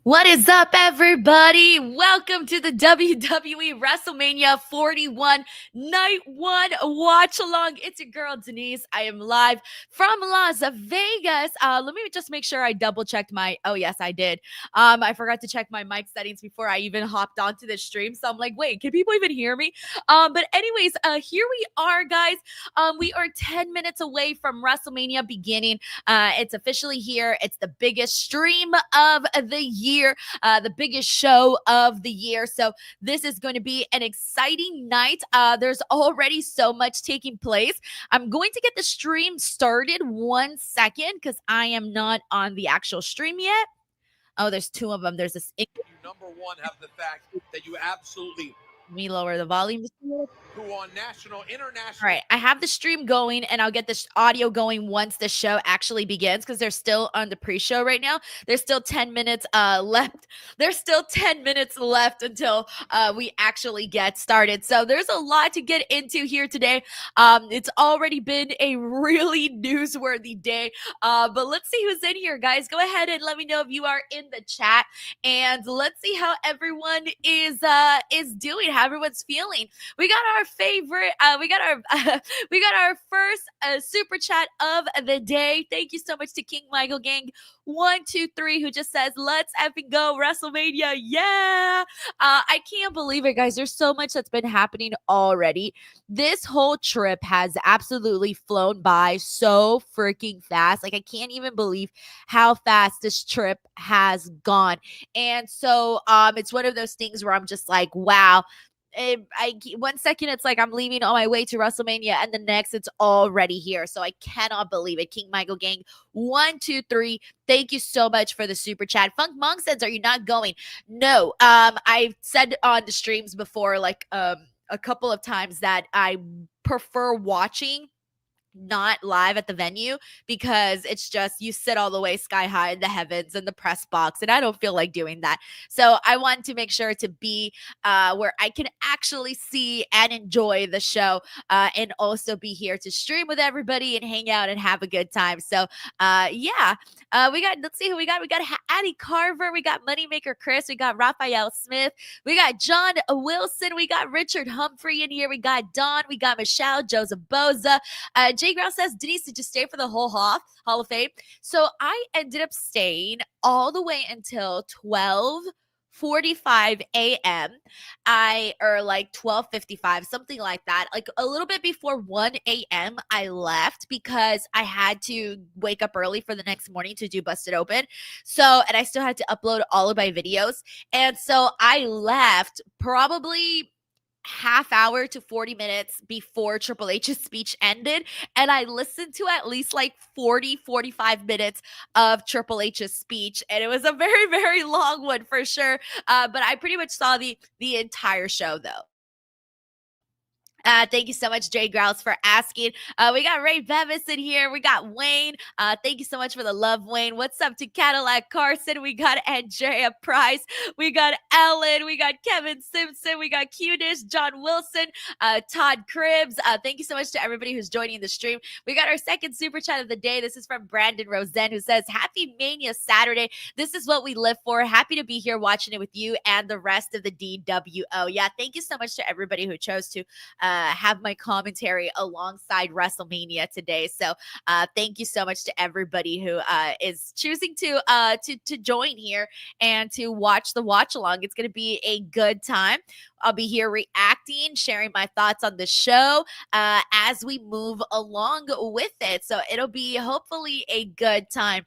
What is up, everybody? Welcome to the WWE WrestleMania 41 Night 1 Watch Along. It's your girl, Denise. I am live from Las Vegas. Let me just make sure I double checked my. Oh, yes, I did. I forgot to check my mic settings before I even hopped onto the stream. So I'm like, wait, can people even hear me? But, anyways, here we are, guys. We are 10 minutes away from WrestleMania beginning. It's officially here. It's the biggest stream of the year, the biggest show of the year. So this is going to be an exciting night. There's already so much taking place. I'm going to get the stream started 1 second because I am not on the actual stream yet. Oh, there's two of them. There's this. Number one, have the fact that you absolutely Let me lower the volume. who on national, international. All right, I have the stream going, and I'll get this audio going once the show actually begins because they're still on the pre-show right now. There's still 10 minutes left. There's still 10 minutes left until we actually get started. So there's a lot to get into here today. It's already been a really newsworthy day, but let's see who's in here, guys. Go ahead and let me know if you are in the chat, and let's see how everyone is doing, how everyone's feeling. We got our favorite. We got our first super chat of the day. Thank you so much to King Michael Gang 123 who just says, "Let's effing go WrestleMania!" Yeah, I can't believe it, guys. There's so much that's been happening already. This whole trip has absolutely flown by so freaking fast. Like I can't even believe how fast this trip has gone. And so, it's one of those things where I'm just like, wow. 1 second it's like I'm leaving on my way to WrestleMania, and the next it's already here. So I cannot believe it. King Michael Gang 123, thank you so much for the super chat. Funk Monk says, "Are you not going?" No. I've said on the streams before, like a couple of times, that I prefer watching, not live at the venue, because it's just you sit all the way sky high in the heavens in the press box, and I don't feel like doing that. So I want to make sure to be where I can actually see and enjoy the show, and also be here to stream with everybody and hang out and have a good time. So yeah, let's see who we got. We got Addie Carver, we got Moneymaker Chris, we got Raphael Smith, we got John Wilson, we got Richard Humphrey in here, we got Don, we got Michelle, Joseph Boza. Jay Grouse says, "Denise, did you stay for the whole Hall of Fame?" So I ended up staying all the way until 12:45 a.m. Or like 12:55, something like that. Like a little bit before 1 a.m. I left because I had to wake up early for the next morning to do Busted Open. So, and I still had to upload all of my videos. And so I left probably half hour to 40 minutes before Triple H's speech ended, and I listened to at least like 45 minutes of Triple H's speech, and it was a very, very long one for sure. But I pretty much saw the entire show though. Thank you so much, Jay Grouse, for asking. We got Ray Bevis in here. We got Wayne. Thank you so much for the love, Wayne. What's up to Cadillac Carson? We got Andrea Price. We got Ellen. We got Kevin Simpson. We got Q-Dish, John Wilson, Todd Cribbs. Thank you so much to everybody who's joining the stream. We got our second super chat of the day. This is from Brandon Rosen, who says, "Happy Mania Saturday. This is what we live for. Happy to be here watching it with you and the rest of the DWO." Yeah, thank you so much to everybody who chose to have my commentary alongside WrestleMania today. So thank you so much to everybody who is choosing to join here and to watch the watch along. It's going to be a good time. I'll be here reacting, sharing my thoughts on the show as we move along with it. So it'll be hopefully a good time.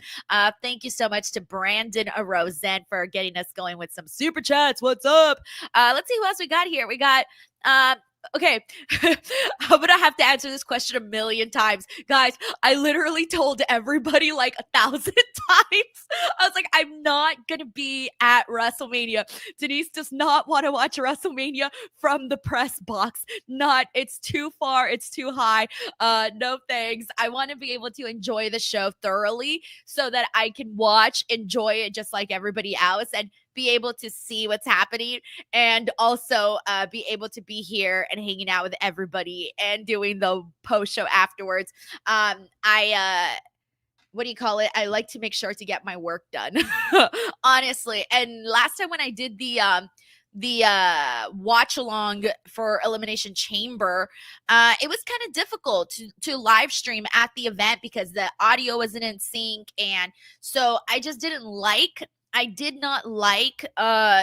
Thank you so much to Brandon Rosen for getting us going with some super chats. What's up? Let's see who else we got here. We got okay, I'm gonna have to answer this question a million times. Guys, I literally told everybody like 1,000 times. I was like, I'm not gonna be at WrestleMania. Denise does not want to watch WrestleMania from the press box. It's too far, it's too high. No thanks. I want to be able to enjoy the show thoroughly so that I can enjoy it just like everybody else, and be able to see what's happening, and also be able to be here and hanging out with everybody and doing the post show afterwards. what do you call it? I like to make sure to get my work done, honestly. And last time when I did the watch along for Elimination Chamber, it was kind of difficult to live stream at the event because the audio wasn't in sync, and so I did not like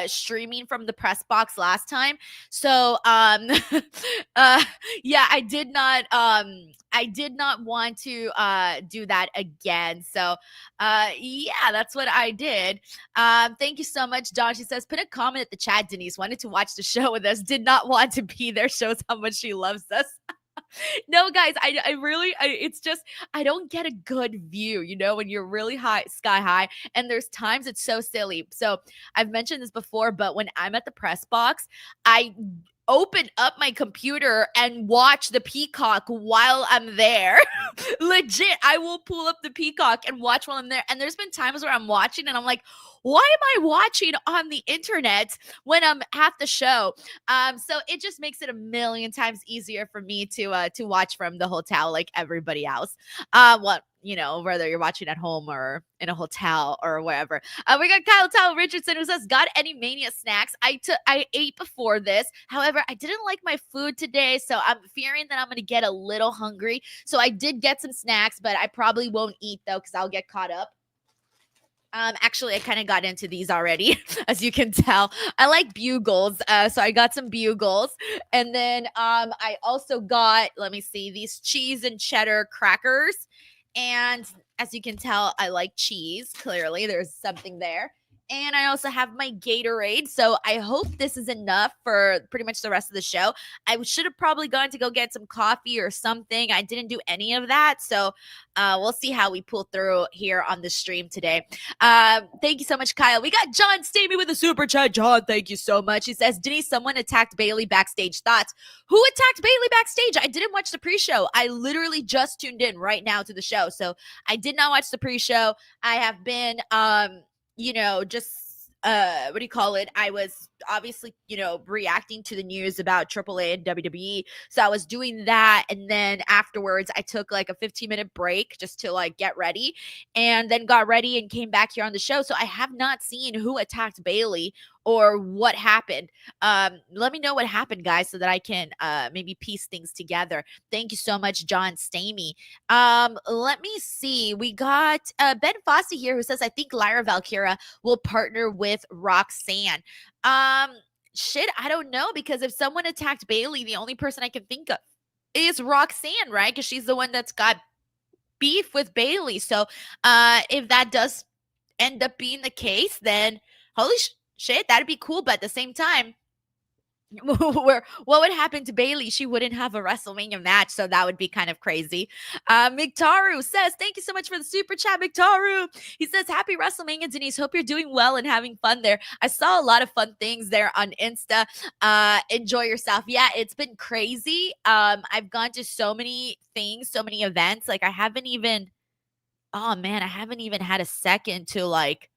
streaming from the press box last time. So uh yeah, I did not want to do that again. So yeah, that's what I did. Thank you so much, Don. She says, put a comment at the chat. Denise wanted to watch the show with us, did not want to be there. Shows how much she loves us. No, guys, I really, it's just, I don't get a good view, you know, when you're really high, sky high. And there's times it's so silly. So I've mentioned this before, but when I'm at the press box, I open up my computer and watch the Peacock while I'm there. Legit, I will pull up the Peacock and watch while I'm there. And there's been times where I'm watching and I'm like, why am I watching on the internet when I'm at the show? So it just makes it a million times easier for me to watch from the hotel like everybody else. Well, you know, whether you're watching at home or in a hotel or wherever. We got Kyle Tal Richardson who says, got any Mania snacks? I ate before this. However, I didn't like my food today, so I'm fearing that I'm going to get a little hungry. So I did get some snacks, but I probably won't eat though because I'll get caught up. Actually, I kind of got into these already, as you can tell. I like bugles, so I got some bugles, and then I also got, let me see, these cheese and cheddar crackers, and as you can tell, I like cheese. Clearly, there's something there. And I also have my Gatorade. So I hope this is enough for pretty much the rest of the show. I should have probably gone to go get some coffee or something. I didn't do any of that. So we'll see how we pull through here on the stream today. Thank you so much, Kyle. We got John Stamey with a super chat. John, thank you so much. He says, Denise, someone attacked Bailey backstage. Thoughts? Who attacked Bailey backstage? I didn't watch the pre-show. I literally just tuned in right now to the show. So I did not watch the pre-show. I have been you know, just what do you call it? I was obviously, you know, reacting to the news about AAA and WWE. So I was doing that. And then afterwards, I took like a 15-minute break just to like get ready and then got ready and came back here on the show. So I have not seen who attacked Bailey or what happened. Let me know what happened, guys, so that I can maybe piece things together. Thank you so much, John Stamey. Let me see. We got Ben Fossey here who says, I think Lyra Valkyra will partner with Roxanne. Shit, I don't know, because if someone attacked Bailey, the only person I can think of is Roxanne, right? Because she's the one that's got beef with Bailey. So if that does end up being the case, then holy shit, that'd be cool. But at the same time, what would happen to Bailey? She wouldn't have a WrestleMania match, so that would be kind of crazy. Miktaru says, thank you so much for the super chat, Miktaru. He says, happy WrestleMania, Denise. Hope you're doing well and having fun there. I saw a lot of fun things there on Insta. Enjoy yourself. Yeah, it's been crazy. I've gone to so many things, so many events. Like I haven't even had a second to like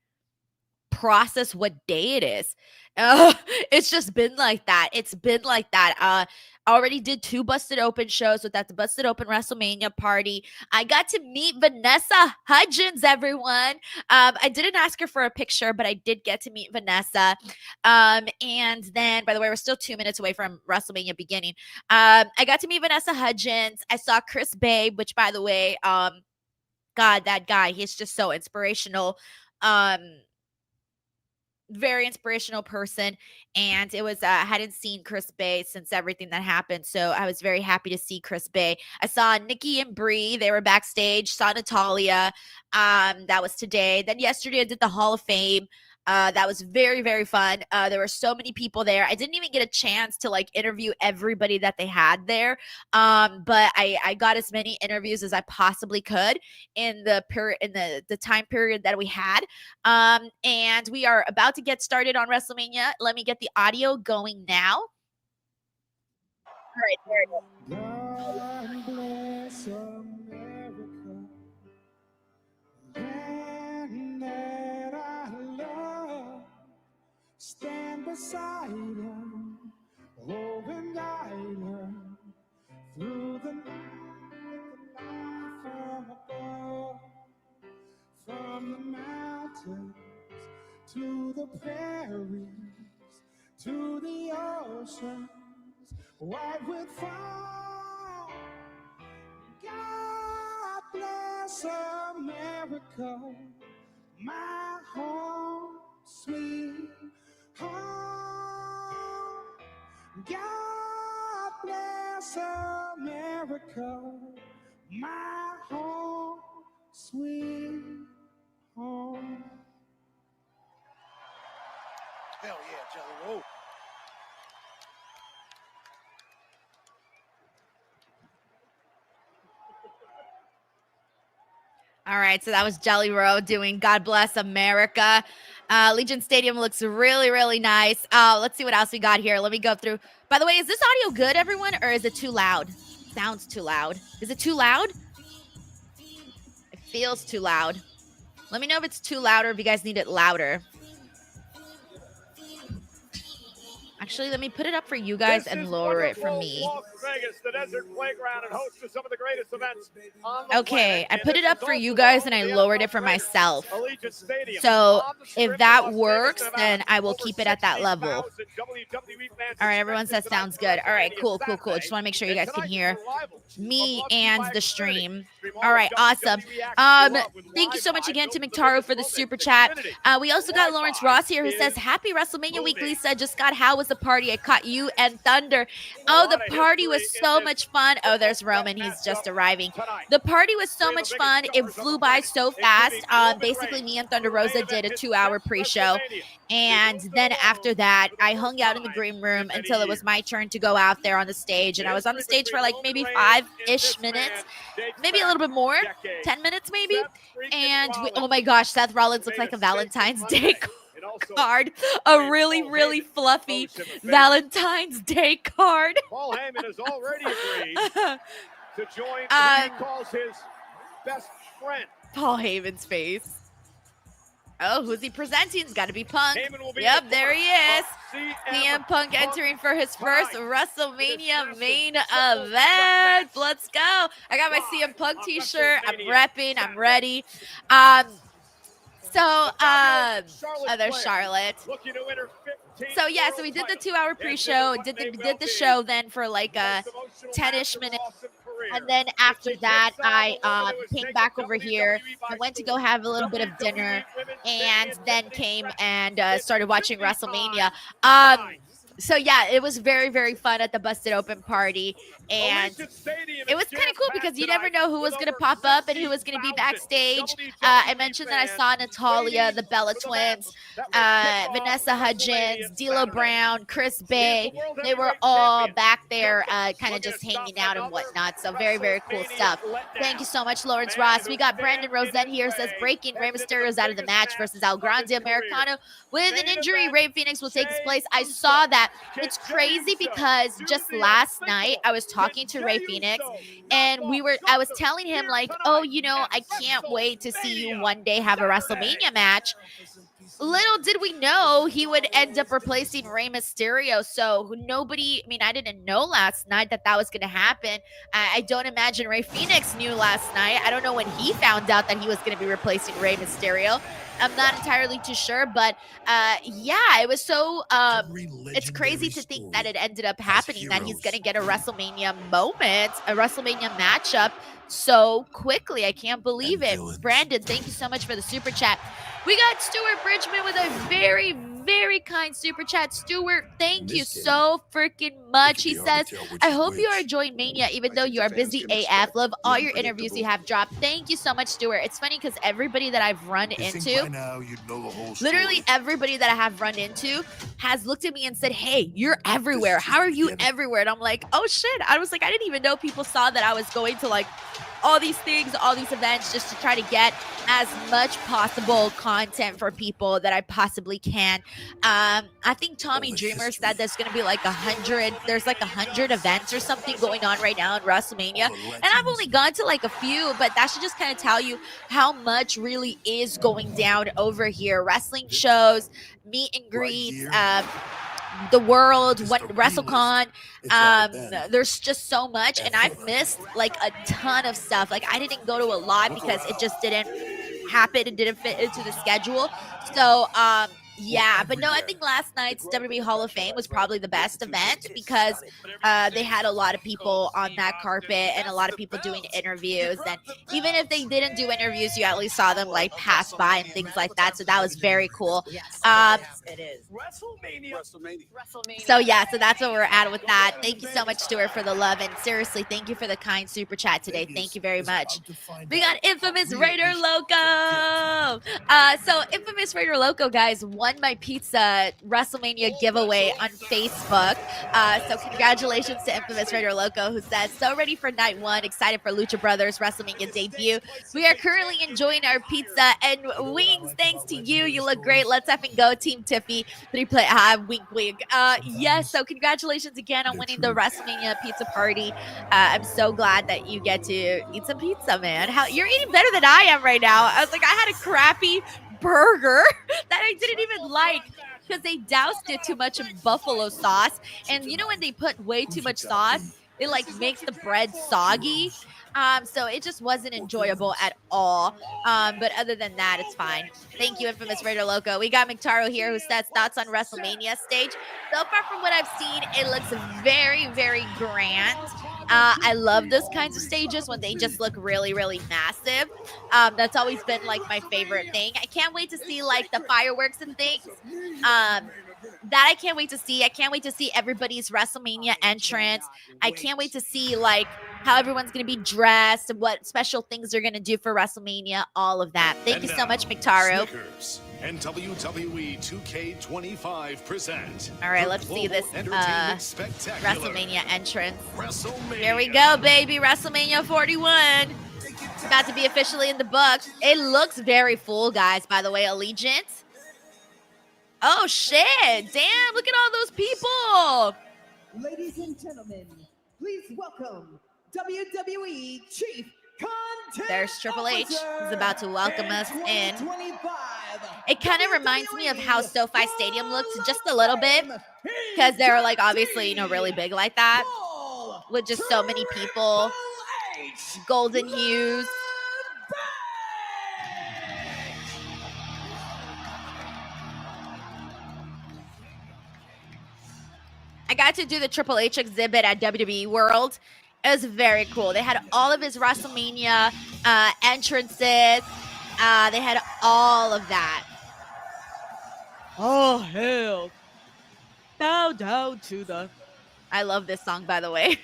process what day it is. It's just been like that. It's been like that. I already did 2 Busted Open shows with that the Busted Open WrestleMania party. I got to meet Vanessa Hudgens, everyone. I didn't ask her for a picture, but I did get to meet Vanessa. And then, by the way, we're still 2 minutes away from WrestleMania beginning. I got to meet Vanessa Hudgens. I saw Chris Bay, which, by the way, God, that guy, he's just so inspirational. Very inspirational person, and it was I hadn't seen Chris Bay since everything that happened, so I was very happy to see Chris Bay. I saw Nikki and Brie, they were backstage. Saw Natalia, that was today. Then yesterday I did the Hall of Fame. That was very, very fun. There were so many people there. I didn't even get a chance to like interview everybody that they had there. But I got as many interviews as I possibly could in the time period that we had. And we are about to get started on WrestleMania. Let me get the audio going now. All right, there it is. God bless America, land that I love. Stand beside him, hold and guide him through the night from above. From the mountains to the prairies to the oceans, white with foam. God bless America, my home, sweet home. God bless America, my home, sweet home. Hell yeah, Jelly Roll. All right, so that was Jelly Roll doing God Bless America. Legion Stadium looks really, really nice. Let's see what else we got here. Let me go through. By the way, is this audio good, everyone, or is it too loud? Sounds too loud. Is it too loud? It feels too loud. Let me know if it's too loud or if you guys need it louder. Actually, let me put it up for you guys and lower it for me. Las Vegas, the desert playground, and host to some of the greatest events on the Okay, planet. I put And it up this for is you also guys the and I home of lowered the it for NFL myself. Allegiant Stadium. So On the strip if in that Las Vegas, works, Nevada. then I will Over keep it at that level. 60,000 WWE fans All right, everyone says expected sounds tonight good. for All right, WrestleMania cool, cool, cool. Saturday. Just want to make sure you And guys can tonight's hear revival me of Lucky and Fight the Xfinity. stream. Stream All right, of awesome. WWE Action Live with Thank you so live much again to vibes, McTaro the for the biggest super moments, chat. Xfinity. We also got Lawrence Wi-Fi Ross here who says, is Happy WrestleMania week, moving. Lisa. Just got, how was the party? I caught you and Thunder. A Oh, lot the of party was history so in much this fun. Oh, there's football Roman. He's just matchup arriving. tonight. The party was so Three of the much biggest fun. It stars on flew the by planet, so including fast. Roman Basically, Reigns. me and Thunder Our main Rosa event did a is 2-hour this pre-show. WrestleMania. And He moves then it after along that, for the I first hung out in the time green room in many until it was years. my turn to go out there on the stage. And I was on the stage for like maybe 5-ish minutes, maybe a little bit more, 10 minutes maybe. And oh my gosh, Seth Rollins looks like a Valentine's Day card, a really, really fluffy Valentine's Day card. Paul Heyman has already agreed to join who he calls his best friend. Paul Heyman's face. Oh, who's he presenting? It's got to be Punk. Heyman will be Yep, the there he first is. of CM Punk entering for his first tonight. WrestleMania main event. Let's go. I got my CM Punk t-shirt. I'm repping. I'm ready. There's Charlotte. Looking to win her 15th So yeah, so world we did the title. 2-hour And pre-show, what did may the well did the be show then for like the most emotional 10-ish match of minutes. Austin's career. And then after She that, takes on I the woman who has came taken back over WWE here. by I went to storm. go have a little bit of WWE dinner Women's and Champion then Tiffany came Stratton and with started watching 55 WrestleMania. points. So yeah, it was very, very fun at the Busted Open party. And Allegiant Stadium it is was kind of cool jam-packed because you never tonight know who was with going to over pop up and who was going to be 60,000 backstage. WWE I mentioned that I saw fans Natalia, the waiting Bella for the twins, match that will kick off Vanessa Hudgens, WrestleMania D'Lo Saturday. Brown, Chris He is Bay. the World They were Heavyweight all Champion. back there Gunther kind of looking just to hanging stop out and another whatnot. So very, very cool WrestleMania stuff. letdown. Thank you so much, Lawrence Man Ross. who We got stands Brandon in Rosette his here, says way, breaking Rey heads into Mysterio's the out of the biggest match match versus El of his Grande career. Americano with an Main injury. event, Rey Phoenix will take his Jey place. I Uso saw that. can It's Jey crazy Uso because do just the last night unthinkable? I was Can talking to Rey Jey Phoenix Uso and knock I off was Gunther telling him here like, tonight oh, you know, at I can't wait to see you WrestleMania one day have a Saturday? WrestleMania match. Little did we know he would end up replacing Rey Mysterio. So nobody, I mean, I didn't know last night that was going to happen. I don't imagine Rey Phoenix knew last night. I don't know when he found out that he was going to be replacing Rey Mysterio. I'm not entirely too sure, but yeah, it was so, it's crazy to think that it ended up happening, that he's going to get a WrestleMania moment, a WrestleMania matchup so quickly. I can't believe it. Brandon, thank you so much for the super chat. We got Stuart Bridgman with a very, very kind super chat. Stuart, thank you so freaking much. He says, I hope you are enjoying Mania, even though you are busy AF. Love all your interviews you have dropped. Thank you so much, Stuart. It's funny because everybody that I've run into, literally everybody that I have run into has looked at me and said, hey, you're everywhere. How are you everywhere? And I'm like, oh shit. I was like, I didn't even know people saw that I was going to like all these things, all these events, just to try to get as much possible content for people that I possibly can. I think Tommy Dreamer said there's going to be like 100, there's like 100 events or something going on right now in WrestleMania. And I've only gone to like a few, but that should just kind of tell you how much really is going down over here. Wrestling shows, meet and greets, the world, what WrestleCon, there's just so much, and I've missed like a ton of stuff. Like I didn't go to a lot because it just didn't happen and didn't fit into the schedule. So, yeah, but no, I think last night's WWE Hall of Fame was probably the best event because they had a lot of people on that carpet and a lot of people doing interviews. And even if they didn't do interviews, you at least saw them like pass by and things like that. So that was very cool. It is. WrestleMania. So yeah, so that's where we're at with that. Thank you so much, Stuart, for the love. And seriously, thank you for the kind super chat today. Thank you very much. We got Infamous Raider Loco. So Infamous Raider Loco, guys, won my pizza WrestleMania giveaway on Facebook. So congratulations to Infamous Raider Loco, who says, so ready for night one, excited for Lucha Brothers WrestleMania debut. We are currently enjoying our pizza and wings. Thanks to you. You look great. Let's effing go, Team Tiffy. 3-play wink wink. Yes, so congratulations again on winning the WrestleMania pizza party. I'm so glad that you get to eat some pizza, man. You're eating better than I am right now. I was like, I had a crappy burger that I didn't even like because they doused it too much in buffalo sauce. And you know when they put way too much sauce, it like makes the bread soggy. So it just wasn't enjoyable at all. But other than that, it's fine. Thank you, Infamous Raider Loco. We got McTaro here who says thoughts on WrestleMania stage. So far from what I've seen, it looks very, very grand. I love those kinds of stages when they just look really, really massive. That's always been like my favorite thing. I can't wait to see like the fireworks and things. That I can't wait to see. I can't wait to see everybody's WrestleMania entrance. I can't wait to see like how everyone's going to be dressed and what special things they're going to do for WrestleMania, all of that. Thank you so much, McTaro. Snickers and WWE 2K25 present. All right, let's see this WrestleMania entrance. Here we go, baby. WrestleMania 41. It's about to be officially in the books. It looks very full, guys, by the way. Allegiant. Oh, shit. Damn, look at all those people. Ladies and gentlemen, please welcome WWE Chief Content There's Triple H. He's about to welcome us in. 2025. It kind of reminds me of how SoFi Stadium looks just a little bit because they're like obviously, you know, really big like that with just so many people. Golden hues. I got to do the Triple H exhibit at WWE World. It was very cool. They had all of his WrestleMania entrances. They had all of that. Oh, hell. Bow down to the... I love this song, by the way.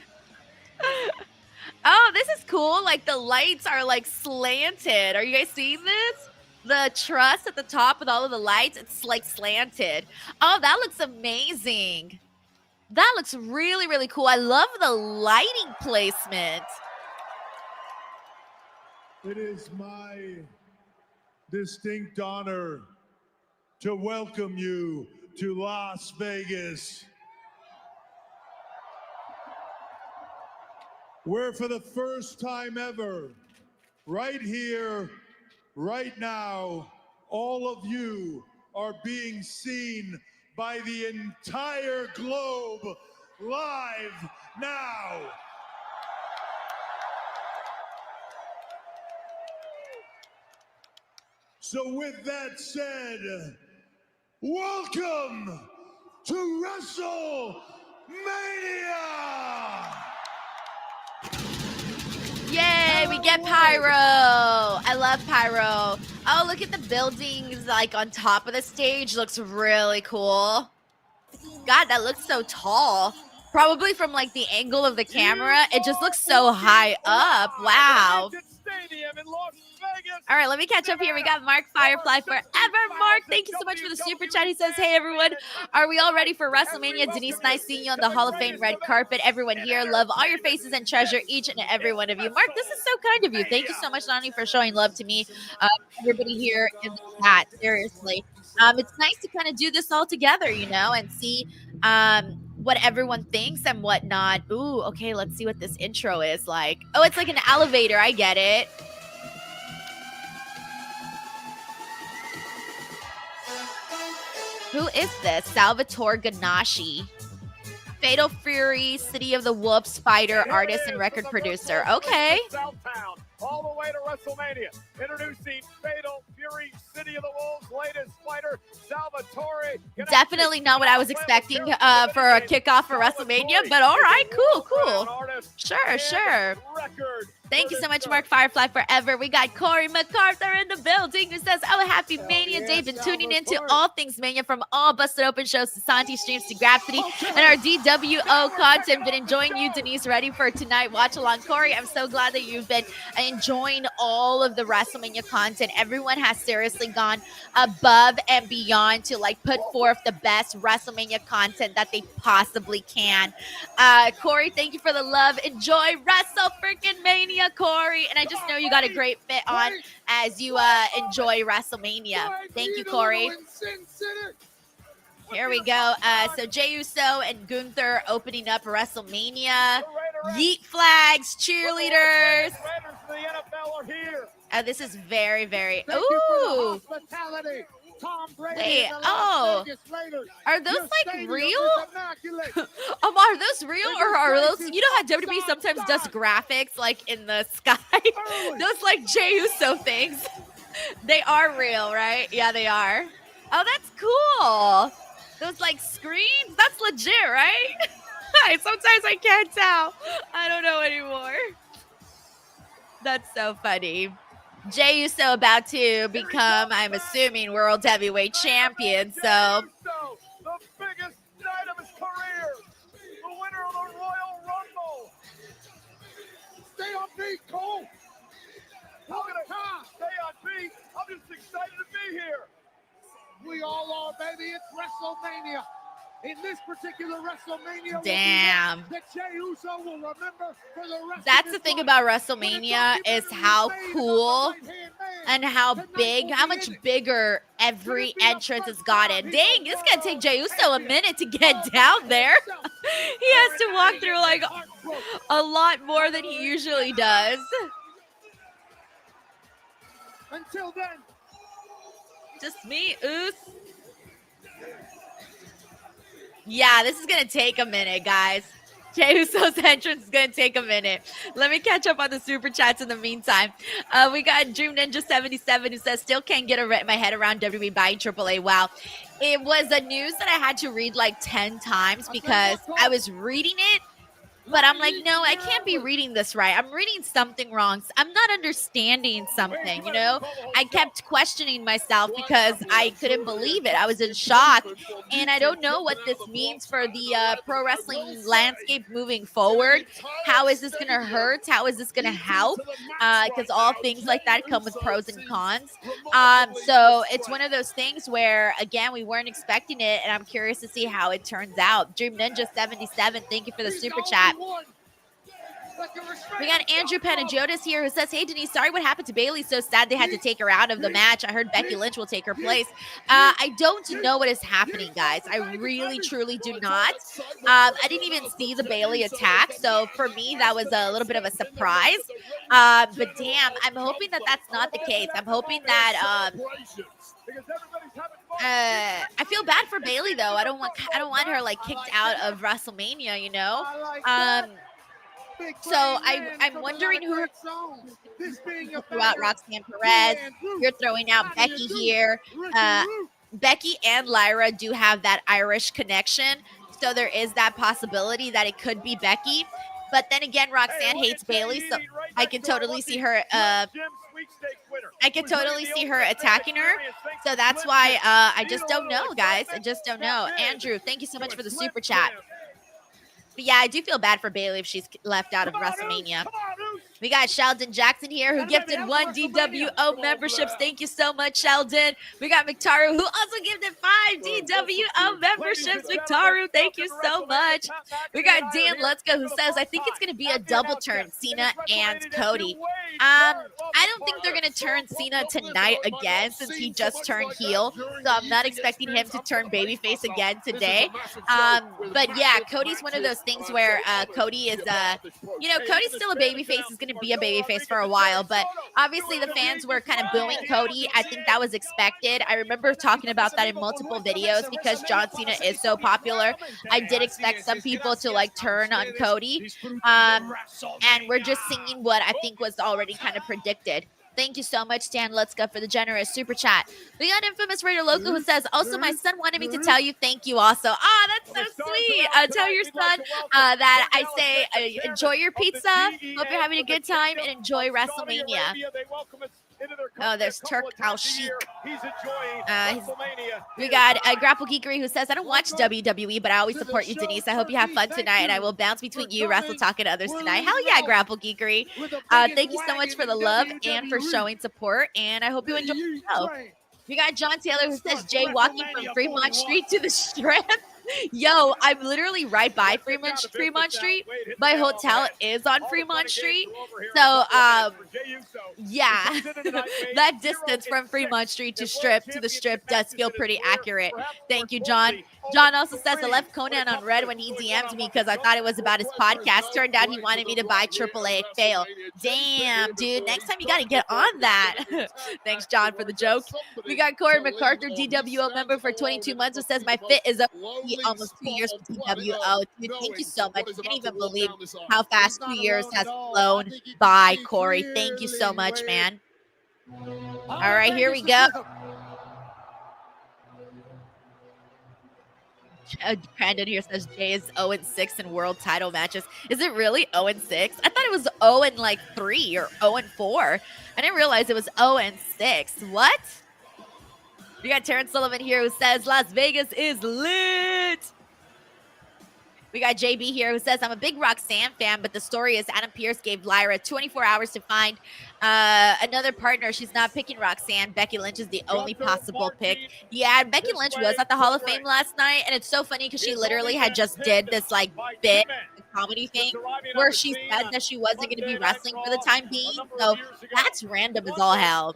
Oh, this is cool. Like, the lights are, like, slanted. Are you guys seeing this? The truss at the top with all of the lights, it's, like, slanted. Oh, that looks amazing. That looks really, really cool. I love the lighting placement. It is my distinct honor to welcome you to Las Vegas, where for the first time ever, right here, right now, all of you are being seen by the entire globe live now. So with that said, welcome to WrestleMania! Yay, we get pyro. I love pyro. Oh, look at the buildings like on top of the stage. Looks really cool. God, that looks so tall. Probably from like the angle of the camera. It just looks so high up. Wow. All right, let me catch up here. We got Mark Firefly Forever. Mark, thank you so much for the super chat. He says, hey, everyone. Are we all ready for WrestleMania? Denise, nice seeing you on the Hall of Fame red carpet. Everyone here, love all your faces and treasure each and every one of you. Mark, this is so kind of you. Thank you so much, not only for showing love to me, everybody here in the chat. Seriously. It's nice to kind of do this all together, you know, and see what everyone thinks and whatnot. Ooh, okay, let's see what this intro is like. Oh, it's like an elevator. I get it. Who is this? Salvatore Ganache. Fatal Fury, City of the Wolves fighter, artist, and record producer. Okay. way to WrestleMania. Introducing Fatal Fury, City of the Wolves, latest fighter, Salvatore. Definitely not what I was expecting for a kickoff for WrestleMania, but all right, cool. Sure. Thank you so much, Mark Firefly Forever. We got Corey MacArthur in the building who says, oh, happy Mania Day. Been tuning into all things Mania from all Busted Open shows to Santi streams to Grapsity and our DWO content. Been enjoying you, Denise. Ready for tonight. Watch along. Corey, I'm so glad that you've been enjoying all of the WrestleMania content. Everyone has seriously gone above and beyond to like put forth the best WrestleMania content that they possibly can. Corey, thank you for the love. Enjoy Wrestle freaking Mania, Corey, and I just know you got a great fit on as you enjoy WrestleMania. Thank you, Corey. Here we go. So Jey Uso and Gunther opening up WrestleMania. Yeet flags, cheerleaders. This is very, very. Ooh. Wait, are those like real? Are those real or are those, you know how WWE sometimes does graphics like in the sky? Those like Jey Uso things. They are real, right? Yeah, they are. Oh, that's cool. Those like screens, that's legit, right? Sometimes I can't tell. I don't know anymore. That's so funny. Jey Uso about to become, I'm assuming, World Heavyweight Champion. So, the biggest night of his career, the winner of the Royal Rumble. Stay on beat, Cole. Stay on beat. I'm just excited to be here. We all are, baby. It's WrestleMania. In this particular WrestleMania, damn. That Jey Uso will remember for the rest that's the thing about WrestleMania is how cool and how big, how much bigger every entrance has gotten. Dang, it's gonna take Jey Uso a minute to get down there. He has to walk through like a lot more than he usually does. Until then, just me, Oos. Yeah, this is going to take a minute, guys. Jey Uso's entrance is going to take a minute. Let me catch up on the super chats in the meantime. We got Dream Ninja 77 who says, still can't get my head around WWE buying AAA. Wow. It was a news that I had to read like 10 times because I was reading it, but I'm like, no, I can't be reading this right. I'm reading something wrong. I'm not understanding something, you know? I kept questioning myself because I couldn't believe it. I was in shock, and I don't know what this means for the pro wrestling landscape moving forward. How is this going to hurt? How is this going to help? Because all things like that come with pros and cons. So it's one of those things where, again, we weren't expecting it, and I'm curious to see how it turns out. Dream Ninja 77, thank you for the super chat. We got Andrew Panagiotis here who says, hey, Denise, sorry what happened to Bayley. So sad they had to take her out of the match. I heard Becky Lynch will take her place. I don't know what is happening, guys. I really, truly do not. I didn't even see the Bayley attack. So for me, that was a little bit of a surprise. But damn, I'm hoping that that's not the case. I'm hoping that I feel bad for Bayley though. I don't want her like kicked out of WrestleMania, you know. So I'm wondering who threw out Roxanne Perez. You're throwing out Becky here. Becky and Lyra do have that Irish connection, so there is that possibility that it could be Becky. But then again, Roxanne hates Bayley, so I can totally see her. I can totally see her attacking her. So that's why I just don't know, guys. I just don't know. Andrew, thank you so much for the super chat. But yeah, I do feel bad for Bayley if she's left out of WrestleMania. We got Sheldon Jackson here who gifted 1 DWO memberships. Thank you so much, Sheldon. We got Mictaru who also gifted 5 DWO memberships. Mictaru, thank you so much. We got Dan Let's Go who says, I think it's going to be a double turn, Cena and Cody. I don't think they're going to turn Cena tonight again since he just turned heel. So I'm not expecting him to turn babyface again today. But yeah, Cody's one of those things where Cody is, Cody's still a babyface. He's going to be a babyface for a while, but obviously the fans were kind of booing Cody. I think that was expected. I remember talking about that in multiple videos videos because John Cena is so popular. I did expect some people to like turn on Cody. And we're just singing what I think was already kind of predicted. Thank you so much, Dan Let's Go, for the generous super chat. We got Infamous Raider Loco who says, also, my son wanted me to tell you thank you also. Oh, that's so sweet. Tell your son that I say, enjoy your pizza. Hope you're having a good time and enjoy WrestleMania. Oh, there's Turk Al Sheik. We got Grapple Geekery who says, I don't watch WWE, but I always support you, Denise. I hope you have fun tonight, and I will bounce between you, Wrestle Talk, and others tonight. Hell yeah, Grapple Geekery. Thank you so much for the love and for showing support, and I hope you enjoy the show. We got John Taylor who says, Jay walking from Fremont Street to the Strip. Yo, I'm literally right by Fremont Street. My hotel is on Fremont Street. So, yeah, that distance from Fremont Street to the Strip does feel pretty accurate. Thank you, John. John also says, I left Conan on red when he DM'd me because I thought it was about his podcast. Turned out he wanted me to buy AAA. Fail. Damn, dude. Next time you got to get on that. Thanks, John, for the joke. We got Corey MacArthur, DWO member for 22 months, who says, my fit is up almost 2 years for DWO. Dude, thank you so much. I can't even believe how fast 2 years has flown by, Corey. Thank you so much, man. All right, here we go. Brandon here says Jay is 0-6 in world title matches. Is it really 0-6? I thought it was 0-3 or 0-4. I didn't realize it was 0-6. What? We got Terrence Sullivan here who says Las Vegas is lit. We got JB here who says, I'm a big Roxanne fan, but the story is Adam Pearce gave Lyra 24 hours to find another partner. She's not picking Roxanne. Becky Lynch is the only possible pick. Yeah, Becky Lynch was at the Hall of Fame last night, and it's so funny because she literally had just did this like bit comedy thing where she said that she wasn't going to be wrestling for the time being. So that's random as all hell.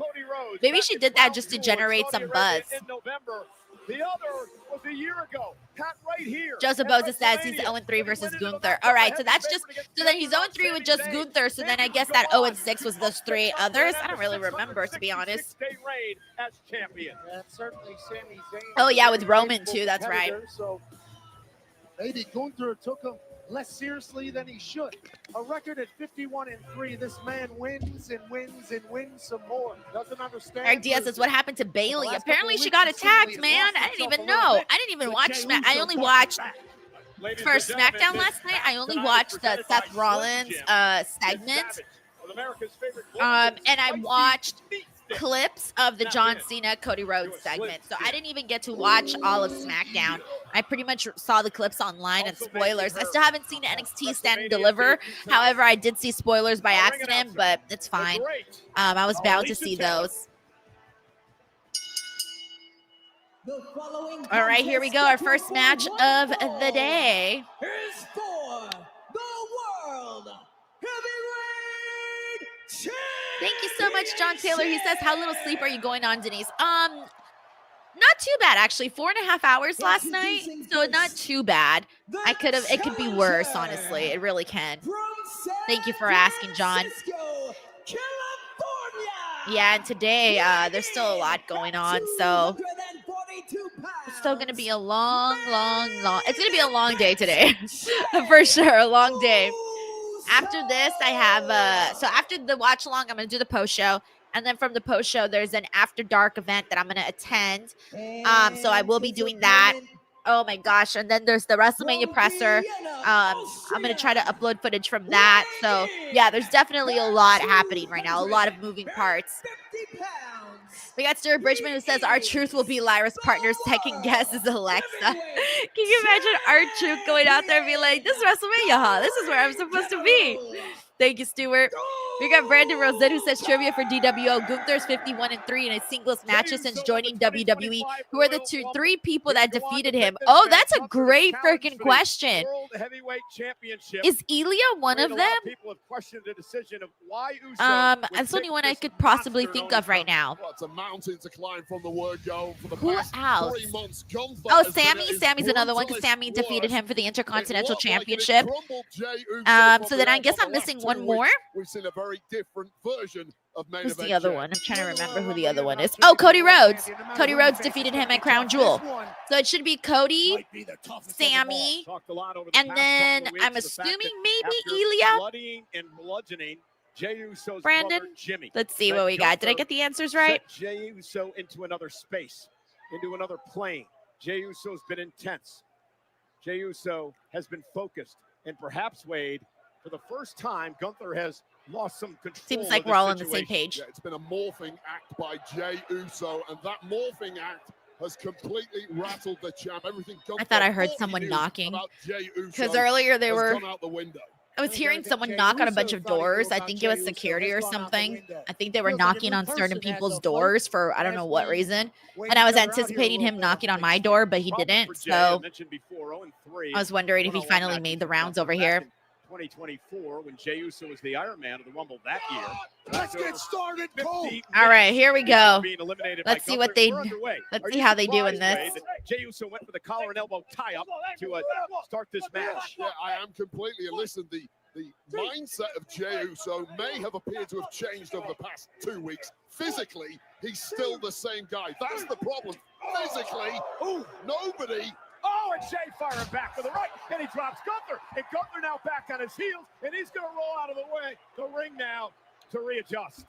Maybe she did that just to generate some buzz. The other was a year ago. Pat right here. Joseph Boza says he's 0-3 versus Gunther. All right, so that's just, so then he's 0-3 with just Gunther. So then I guess that 0-6 was those three others. I don't really remember, to be honest. Oh yeah, with Roman too. That's right. So maybe Gunther took him less seriously than he should. A record at 51-3. This man wins and wins and wins some more. Doesn't understand. Eric Diaz says, what happened to Bailey? Apparently she got attacked, man. I didn't even know. I didn't even watch Smack. I only watched for SmackDown last night. I only watched the Seth Rollins segment. And I watched clips of the John Cena Cody Rhodes segment, so I didn't even get to watch all of SmackDown. I pretty much saw the clips online and spoilers. I still haven't seen NXT Stand and Deliver. However, I did see spoilers by accident, but it's fine. I was bound to see those. All right, here we go. Our first match of the day is for the World Heavyweight Champion. Thank you so much, John Taylor. He says, how little sleep are you going on, Denise? Not too bad, actually. 4.5 hours last night, so not too bad. It could be worse, honestly. It really can. Thank you for asking, John. Yeah, and today, there's still a lot going on, so it's still going to be a long, it's going to be a long day today. For sure, a long day. After this, I have, so after the watch along, I'm going to do the post show. And then from the post show, there's an after dark event that I'm going to attend. So I will be doing that. Oh my gosh. And then there's the WrestleMania presser. I'm going to try to upload footage from that. So yeah, there's definitely a lot happening right now. A lot of moving parts. We got Stuart Bridgman who says our truth will be Lyra's partner's second guess is Alexa. Can you imagine our truth going out there and be like, this is WrestleMania, huh? This is where I'm supposed to be. Thank you, Stuart. We got Brandon Rosette who says trivia for DWO. Gunther's 51-3 in his singles matches since joining WWE. Who are the three people that defeated him? Oh, that's a great freaking question. Is Ilya one of them? That's the only one I could possibly think of right now. Who else? Oh, Sammy. Sammy's another one because Sammy defeated him for the Intercontinental Championship. So then I guess I'm missing one more. We've seen a very different version of main Who's event. the other Jay. one? I'm trying to remember who the other one is. Oh, Cody Rhodes. Cody Rhodes defeated him at Crown Jewel. So it should be Cody, Sammy, Talked a lot over the and past then couple of I'm weeks, the fact assuming that maybe after Ilya. bloodying and bludgeoning Jey Uso's Brandon. brother Jimmy. Let's see that what we got. Did I Gunther get the answers right? set Jey Uso into another space, into another plane. Jey Uso's been intense. Jey Uso has been focused, and perhaps, Wade, for the first time, Gunther has lost some control. Seems like of we're all on the situation. same page. Yeah, it's been a morphing act by Jey Uso, and that morphing act has completely rattled the champ. Everything I thought I heard thought he someone knew knocking. about Jey Uso Because earlier they has were, gone out the window. I was hearing someone knock on a bunch of doors. I think it was security or something. I think they were knocking on certain people's doors for I don't know what reason. And I was anticipating him knocking on my door, but he didn't. So I was wondering if he finally made the rounds over here. 2024, when Jey Uso was the Iron Man of the Rumble that year. Let's get started, Cole. All right, here we go. Being eliminated Let's by see what Gunther. they. We're underway. Let's Are see you how they do in surprised, this. Wade, that Jey Uso went for the collar and elbow tie-up to start this match. Yeah, I am completely. And listen, the mindset of Jey Uso may have appeared to have changed over the past 2 weeks. Physically, he's still the same guy. That's the problem. Physically, nobody. Oh, and Jey firing back for the right, and he drops Gunther. And Gunther now back on his heels, and he's going to roll out of the way. The ring now to readjust.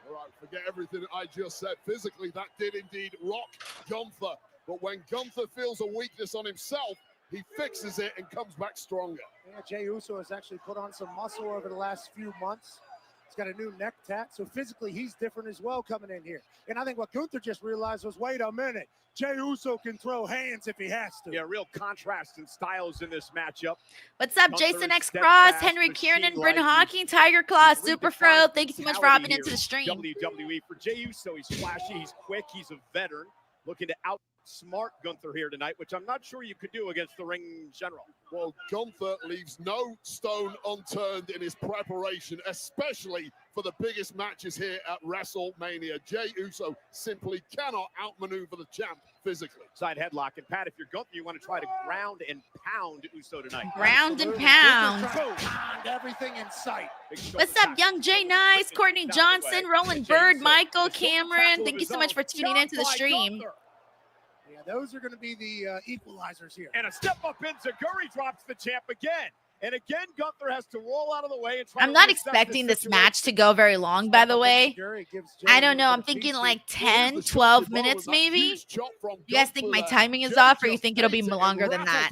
All right, forget everything I just said. Physically, that did indeed rock Gunther. But when Gunther feels a weakness on himself, he fixes it and comes back stronger. Yeah, Jey Uso has actually put on some muscle over the last few months. He's got a new neck tat, so physically he's different as well coming in here. And I think what Gunther just realized was, wait a minute, Jey Uso can throw hands if he has to. Yeah, real contrast in styles in this matchup. What's up, Gunther Jason X steadfast, Cross, Henry Kieran, machine-like. Bryn Hawking, Tiger Claw, He's Super redefined Fro. Thank you so much for physicality hopping here into the in stream. WWE. For Jey Uso, he's flashy, he's quick, he's a veteran, looking to outsmart Gunther here tonight, which I'm not sure you could do against the ring general. Well, Gunther leaves no stone unturned in his preparation, especially for the biggest matches here at WrestleMania. Jey Uso simply cannot outmaneuver the champ physically. Side headlock. And Pat, if you're Gunther, you want to try to ground and pound Uso tonight. Ground and pound. Pound everything in sight. What's up, Young Jay Nice, Courtney Johnson, Roland Bird, Michael, Cameron. Thank you so much for tuning into the stream. Yeah, those are going to be the equalizers here. And a step up in Zaguri drops the champ again. And again, Gunther has to roll out of the way. And try I'm to not reset expecting this situation. match to go very long, by the way. I don't know. I'm thinking like 10, 12 minutes maybe. You guys think my timing is off, or you think it'll be longer than that?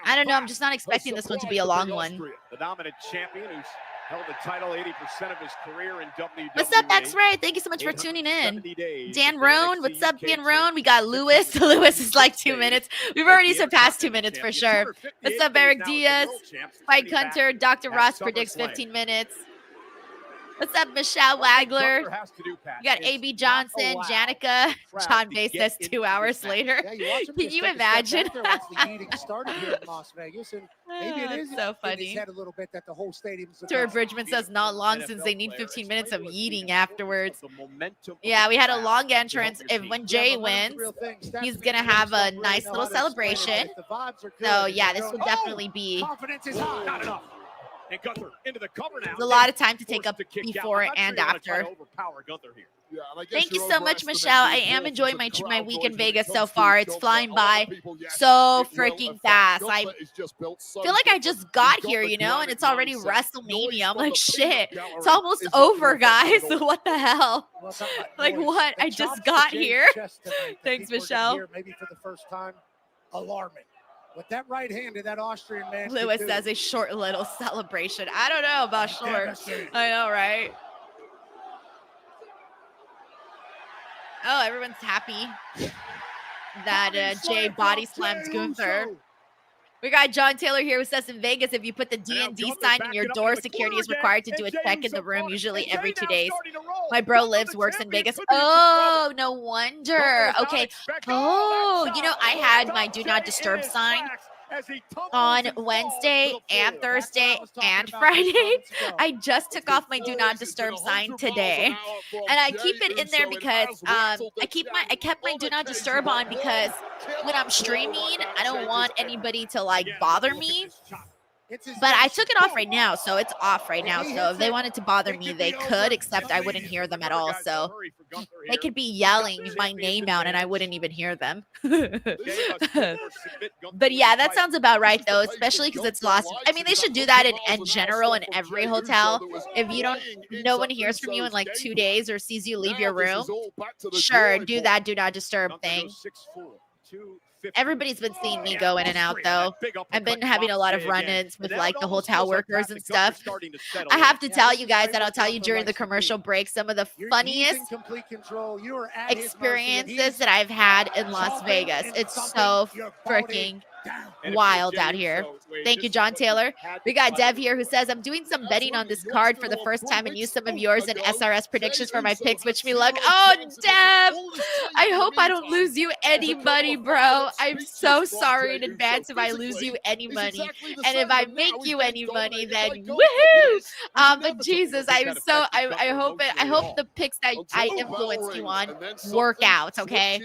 I don't know. I'm just not expecting this one to be a long one. The dominant champion who's held the title 80% of his career in WWE. What's up, X-Ray? Thank you so much for tuning in. Dan Roan, what's up, Dan Roan? We got Lewis. Lewis is like 2 minutes. We've already surpassed 2 minutes for sure. What's up, Eric Diaz? Spike Hunter, Dr. Ross predicts 15 minutes. What's up, Michelle Wagler? You got A.B. Johnson, Janica. John Bay says 2 hours later. Can you imagine? The meeting started here in Las Vegas, and maybe it is so in funny. his head a little bit that the whole stadium's Stuart Bridgman says not long since they need 15 minutes of eating afterwards. Yeah, we had a long entrance. When Jay wins, he's going to have a nice little celebration. So, yeah, this will definitely be Confidence is high. Not enough. And Gunther into the cover now. a lot of time to take up before and after. Thank you so much, Michelle. I am enjoying my week in Vegas so far. It's flying by so freaking fast. I feel like I just got here, you know, and it's already WrestleMania. I'm like, shit, it's almost over, guys. What the hell? Like, what? I just got here. Thanks, Michelle. Maybe for the first time, alarming. With that right hand of that Austrian man. Lewis says a short little celebration. I don't know about short. I know, right? Oh, everyone's happy that Jay body slammed Gunther. We got John Taylor here who says in Vegas, if you put the D&D sign in your door, security is required to do a check in the room, usually every 2 days. My bro lives, works in Vegas. Oh, no wonder. Okay. Oh, you know, I had my do not disturb sign on Wednesday and Thursday and Friday. I just took off my do not disturb sign today, and I keep it in there because I kept my do not disturb on because when I'm streaming, I don't want anybody to like bother me. But I took it off right now, so it's off right now. So if they wanted to bother me, they could, except I wouldn't hear them at all. So they could be yelling my name out and I wouldn't even hear them. But yeah, that sounds about right, though, especially because it's lost. I mean, they should do that in general in every hotel. If you don't, no one hears from you in like 2 days or sees you leave your room, sure, do that do not disturb thing. Everybody's been seeing me go in and out, though. I've been having a lot of run-ins with like the hotel workers and stuff. I have to tell you guys that I'll tell you during the commercial break some of the funniest experiences that I've had in Las Vegas. It's so freaking wild out here. Thank you, John Taylor. We got Dev here who says, I'm doing some betting on this card for the first time and use some of yours and SRS predictions for my picks. Wish me luck. Oh, Dev, I hope I don't lose you any money, bro. I'm so sorry in advance if I lose you any money. And if I make you any money, then woohoo! But Jesus, I hope the picks that I influenced you on work out, okay?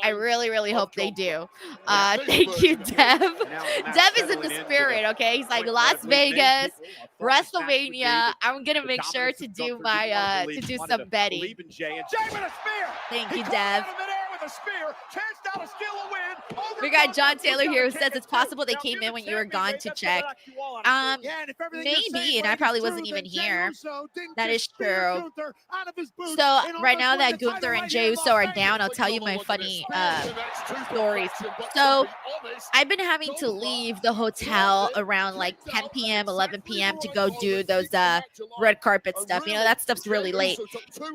I really hope they do. Thank you, Dev. Dev is in the spirit, okay? He's like, Las Vegas, WrestleMania. I'm gonna make sure to do my to do some betting. Thank you, Dev. We got John Taylor here who says it's possible they came in when you were gone to check. Maybe, and I probably wasn't even here. That is true. So right now that Gunther and Jey Uso are down, I'll tell you my funny stories. So I've been having to leave the hotel around like 10 p.m., 11 p.m. to go do those red carpet stuff. You know, that stuff's really late.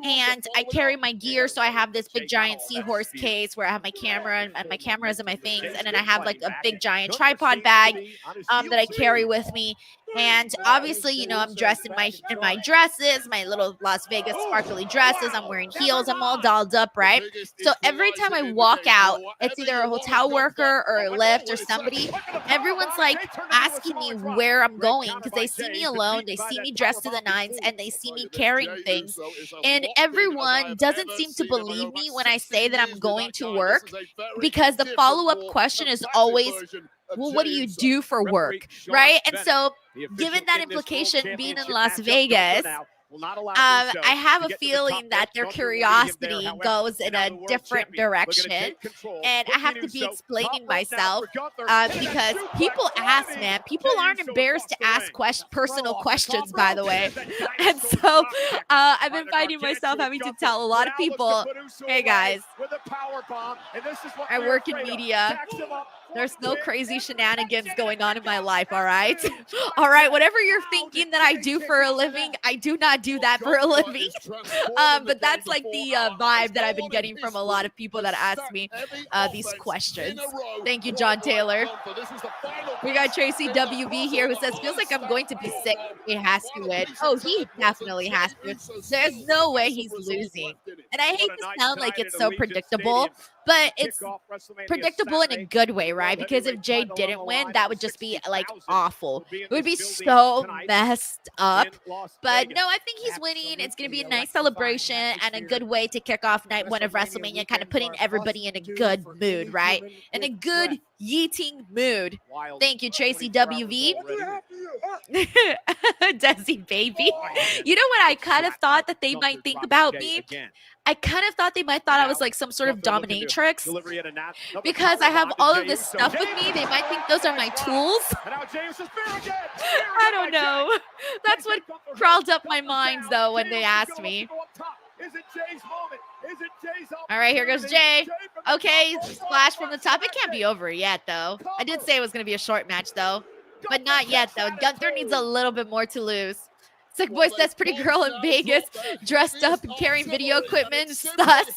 And I carry my gear, so I have this big giant seahorse case where I have my camera and my cameras and my things, and then I have like a big giant tripod bag that I carry with me. And obviously, you know, I'm dressed in my dresses, my little Las Vegas sparkly dresses. I'm wearing heels. I'm all dolled up, right? So every time I walk out, it's either a hotel worker or a Lyft or somebody. Everyone's like asking me where I'm going because they see me alone. They see me dressed to the nines and they see me carrying things. And everyone doesn't seem to believe me when I say that I'm going to work, because the follow-up question is always, well, what do you do for work, right? And so given that implication, being in Las Vegas, I have a feeling that their curiosity goes in a different direction, and I have to be explaining myself because people ask, man. People aren't embarrassed to ask personal questions, by the way. And so I've been finding myself having to tell a lot of people, hey guys, I work in media. There's no crazy shenanigans going on in my life, all right? All right, whatever you're thinking that I do for a living, I do not do that for a living. But that's like the vibe that I've been getting from a lot of people that ask me these questions. Thank you, John Taylor. We got Tracy WB here who says, feels like I'm going to be sick. He has to win. Oh, he definitely has to. There's no way he's losing. And I hate to sound like it's so predictable, but it's predictable in a good way, right? Because if Jey didn't win, that would just be like awful. It would be so messed up. But no, I think he's winning. It's going to be a nice celebration and a good way to kick off night one of WrestleMania, kind of putting everybody in a good mood, right? In a good yeeting mood. Thank you, Tracy WV. Desi, baby. You know what I kind of thought that they might think about me? I kind of thought they might thought I was like some sort of dominatrix because I have all of this stuff with me. They might think those are my tools. I don't know. That's what crawled up my mind though when they asked me. All right, here goes Jey. Okay, splash from the top. It can't be over yet though. I did say it was going to be a short match though, but not yet though. Gunther needs a little bit more to lose. Sick boy says pretty girl in Vegas dressed up and carrying video equipment. Sus.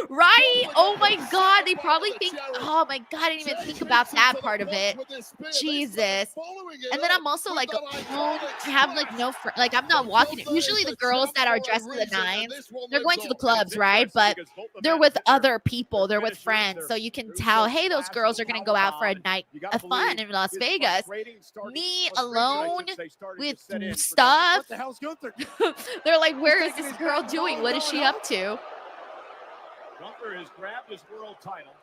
Right? Oh my God. They probably think, oh my God, I didn't even think about that part of it. Jesus. And then I'm also like, I have like no, like I'm not walking it. Usually the girls that are dressed to the nines, they're going to the clubs, right? But they're with other people. They're with friends. So you can tell, hey, those girls are going to go out for a night of fun in Las Vegas. Me alone with stuff. What the hell's Gunther? They're like, where is this girl doing? What is she up to? Gunther has grabbed his world title.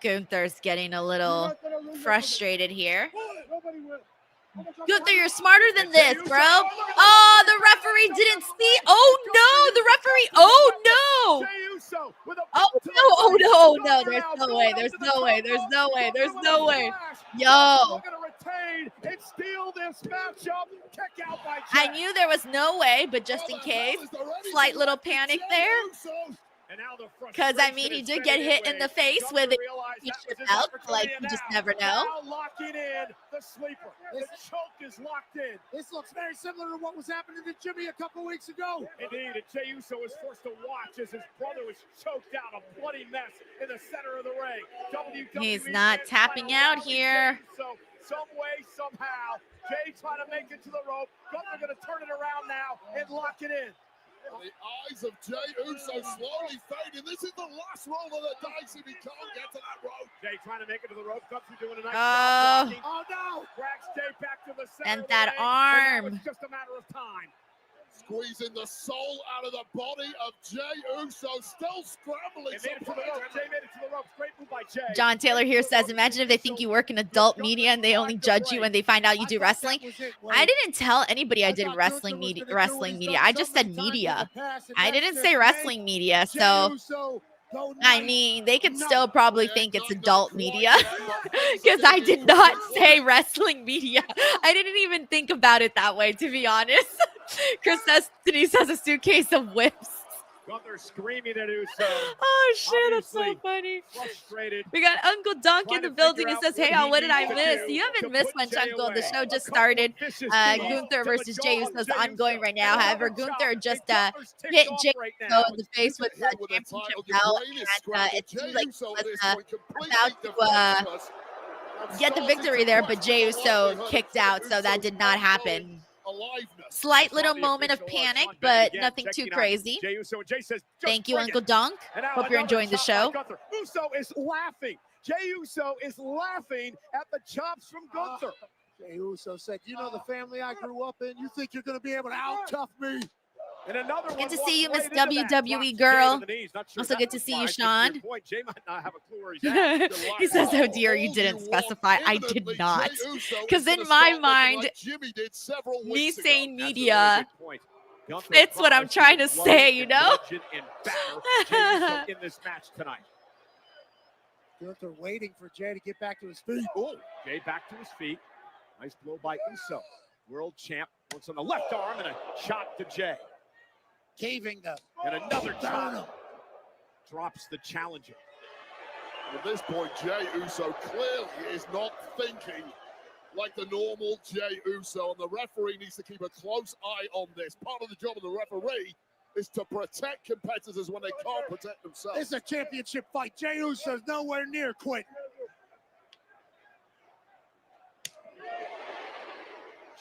Gunther's getting a little frustrated here. Gunther, you're smarter than this, bro. Oh, the referee didn't see. Oh, no, the referee. Oh, no. Oh, no, oh, no, oh, no. There's no way. There's no way. There's no way. There's no way. Yo. I knew there was no way, but just in case, slight little panic there. Because, I mean, he did get hit in the face with it. He should out, like, you just never know. Locking in the sleeper. The choke is locked in. This looks very similar to what was happening to Jimmy a couple weeks ago. Indeed, and Jey Uso was forced to watch as his brother was choked out, a bloody mess in the center of the ring. He's not tapping out here. Some way, somehow, Jey trying to make it to the rope. Gunther going to turn it around now and lock it in. The eyes of Jey Uso slowly fading. This is the last roll of the dice if he can't get to that rope. Jey trying to make it to the rope. Gunther doing a nice job. Oh no! Drags Jey back to the center. And that arm. It's just a matter of time. Squeezing the soul out of the body of Jey Uso, still scrambling. Jey made it to the rope. Great move by Jey. John Taylor here says, imagine if they think you work in adult media and they only judge you when they find out you do wrestling. I didn't tell anybody I did wrestling media. I just said media. I didn't say wrestling media. So, I mean, they could still probably think it's adult media because I did not say wrestling media. I didn't even think about it that way, to be honest. Chris says Denise has a suitcase of whips. Gunther screaming at Uso. Oh shit, that's so funny. Frustrated. We got Uncle Dunk in the building. He says, hey, what did I miss? You haven't missed much, Uncle. The show just started. Gunther versus Jey Uso is ongoing right now. However, Gunther just hit Jey Uso in the face with the championship belt. And it seems like he was about to get the victory there, but Jey Uso kicked out, so that did not happen. Slight little moment of panic, but nothing too crazy. Thank you, Uncle Dunk. Hope you're enjoying the show. Uso is laughing. Jey Uso is laughing at the chops from Gunther. Jey Uso said, you know the family I grew up in? You think you're going to be able to out-tough me? And another good to see you, Miss WWE girl. Also good to see you, Sean. He says, oh dear, you didn't specify. I did not. Because in my mind, me saying media fits what I'm trying to say, you know? In this match tonight. Gunther waiting for Jey to get back to his feet. Oh, Jey back to his feet. Nice blow by Uso. World champ once on the left arm and a shot to Jey. Caving them. And another shot. Drops the challenger. At this point, Jey Uso clearly is not thinking like the normal Jey Uso, and the referee needs to keep a close eye on this. Part of the job of the referee is to protect competitors when they can't protect themselves. This is a championship fight. Jey Uso's nowhere near quitting.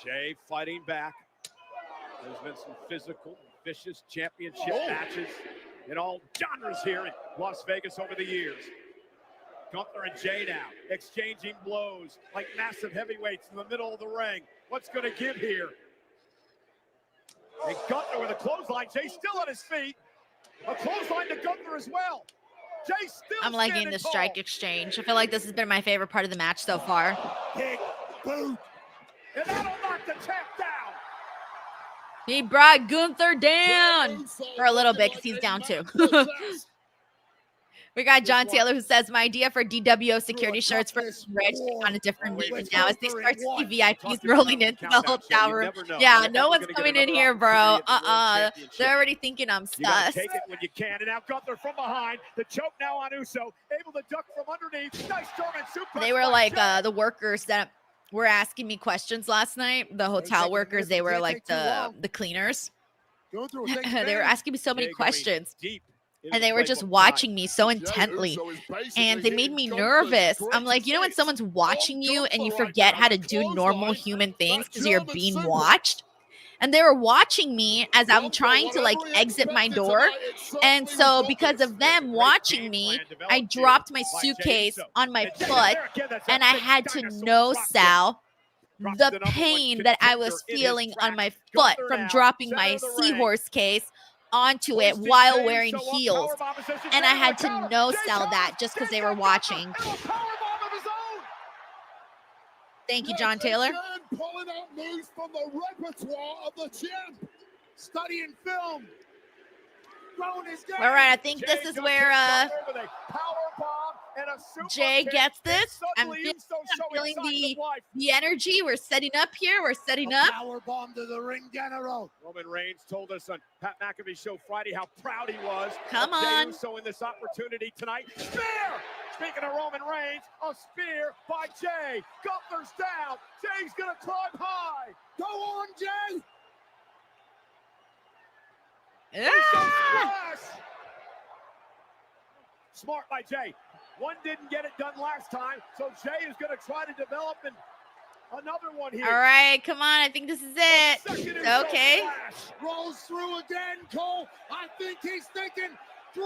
Jey fighting back. There's been some physical, vicious championship matches in all genres here in Las Vegas over the years. Gunther and Jey now exchanging blows like massive heavyweights in the middle of the ring. What's going to give here? And Gunther with a clothesline. Jey still on his feet. A clothesline to Gunther as well. Jey still. I'm liking the strike exchange. I feel like this has been my favorite part of the match so far. Kick, boot. And that'll knock the champ down. He brought Gunther down for a little bit because he's down too. We got John Taylor who says, my idea for DWO security shirts for Rich on a different meeting now as they start to see VIPs rolling into the hotel room. Yeah, no one's coming in here, bro. They're already thinking I'm sus. Take it when you can. And now Gunther from behind. The choke now on Uso. Able to duck from underneath. Nice German suplex. They were like the workers that were asking me questions last night. The hotel workers, they were like the cleaners. They were asking me so many questions. And they were just watching me so intently. And they made me nervous. I'm like, you know when someone's watching you and you forget how to do normal human things because you're being watched? And they were watching me as I'm trying to like exit my door. And so because of them watching me, I dropped my suitcase on my foot and I had to know, Sal, the pain that I was feeling on my foot from dropping my seahorse case onto it while wearing heels. And I had to no-sell that just because they were watching. Thank you, John Taylor. Pulling out moves from the repertoire of the champ. Studying film. All right, I think this is where Jey gets this. I'm feeling the energy. We're setting up here. We're setting up. Power bomb to the ring general. Roman Reigns told us on Pat McAfee's show Friday how proud he was. Come on. Jey Uso in this opportunity tonight. Spear! Speaking of Roman Reigns, a spear by Jey. Gunther's down. Jey's gonna climb high. Go on, Jey. Yeah. Smart by Jey. One didn't get it done last time, so Jey is going to try to develop another one here. All right, come on. I think this is it. Okay. Rolls through again, Cole. I think he's thinking 3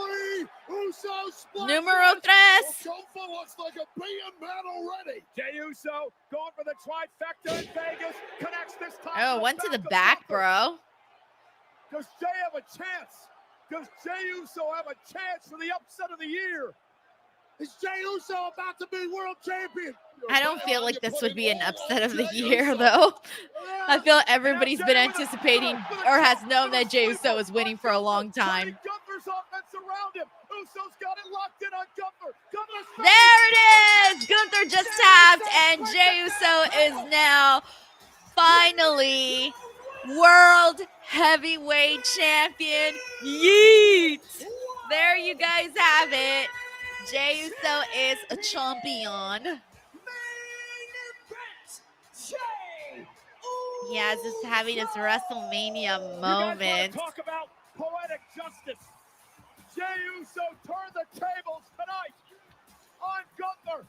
Uso splash. Numero tres. Gunther looks like a being man already. Jey Uso going for the trifecta in Vegas. Connects this time. Oh, one to the back, bro. Does Jey have a chance? Does Jey Uso have a chance for the upset of the year? Is Jey Uso about to be world champion? I don't feel like this would be an upset of the year, though. I feel everybody's been anticipating or has known that Jey Uso is winning for a long time. Gunther's offense around him. Uso's got it locked in on Gunther. There it is. Gunther just tapped, and Jey Uso is now finally World Heavyweight Champion. Yeet! There you guys have it. Jey Uso is a champion. He has this having his WrestleMania moment. Talk about poetic justice. Jey Uso turned the tables tonight on Gunther.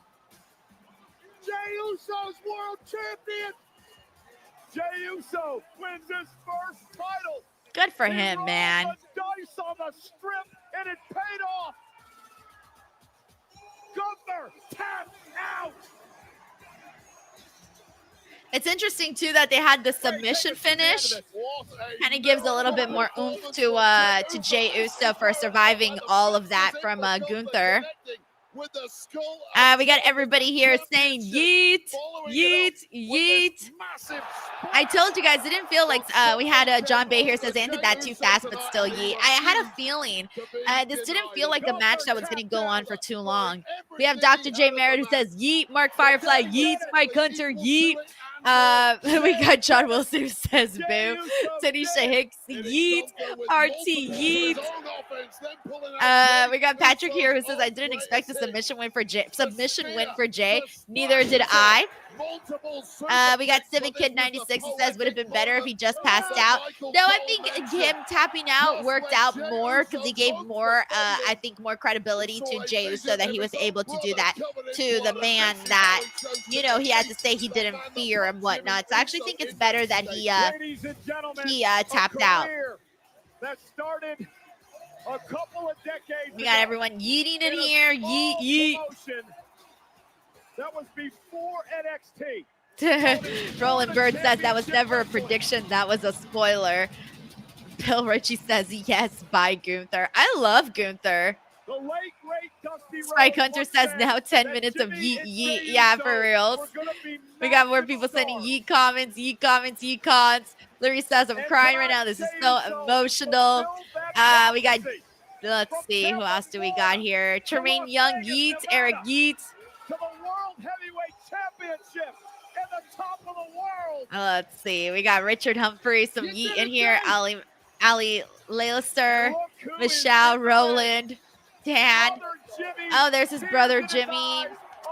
Jey Uso's world champion. Jey Uso wins his first title. Good for him, man. Dice on the strip, and it paid off. Gunther tapped out. It's interesting too that they had the submission finish. Kind of gives a little bit more oomph to Jey Uso for surviving all of that from Gunther. We got everybody here saying yeet, yeet, yeet. I told you guys, it didn't feel like we had John Bay here says, ended that too fast, but still yeet. I had a feeling this didn't feel like the match that was going to go on for too long. We have Dr. J. Merritt who says yeet, Mark Firefly, yeet, Mike Hunter, yeet. We got John Wilson who says boo. Tanisha Hicks, yeet. RT, yeet. We got Patrick here who says, I didn't expect a submission win for Jey. Neither did I. We got Civic Kid 96 who says, would have been better if he just passed out. No, I think him tapping out worked out more because he gave more, I think, more credibility to Jey Uso that he was able to do that to the man that, you know, he had to say he didn't fear and whatnot. So I actually think it's better that he tapped out. That started a couple of decades we got everyone yeeting in here. Yeet, yeet. That was before NXT. Roland Bird says that was never a prediction. That was a spoiler. Bill Ritchie says yes, bye Gunther. I love Gunther. The late, great Dusty Spike Hunter says now 10 minutes of yeet, yeet. Yeah, for reals. We got more people sending yeet comments, yeet comments, yeet cons. Larry says, I'm crying right now. This is so emotional. We got, let's see, who else do we got here? Tremaine Young, yeet. Erik, yeet. To the World Heavyweight Championship in the top of the world. Let's see. We got Richard Humphrey, some yeet in here. Ali Laylister, Michelle, Roland, Dan. Oh, there's his brother Jimmy.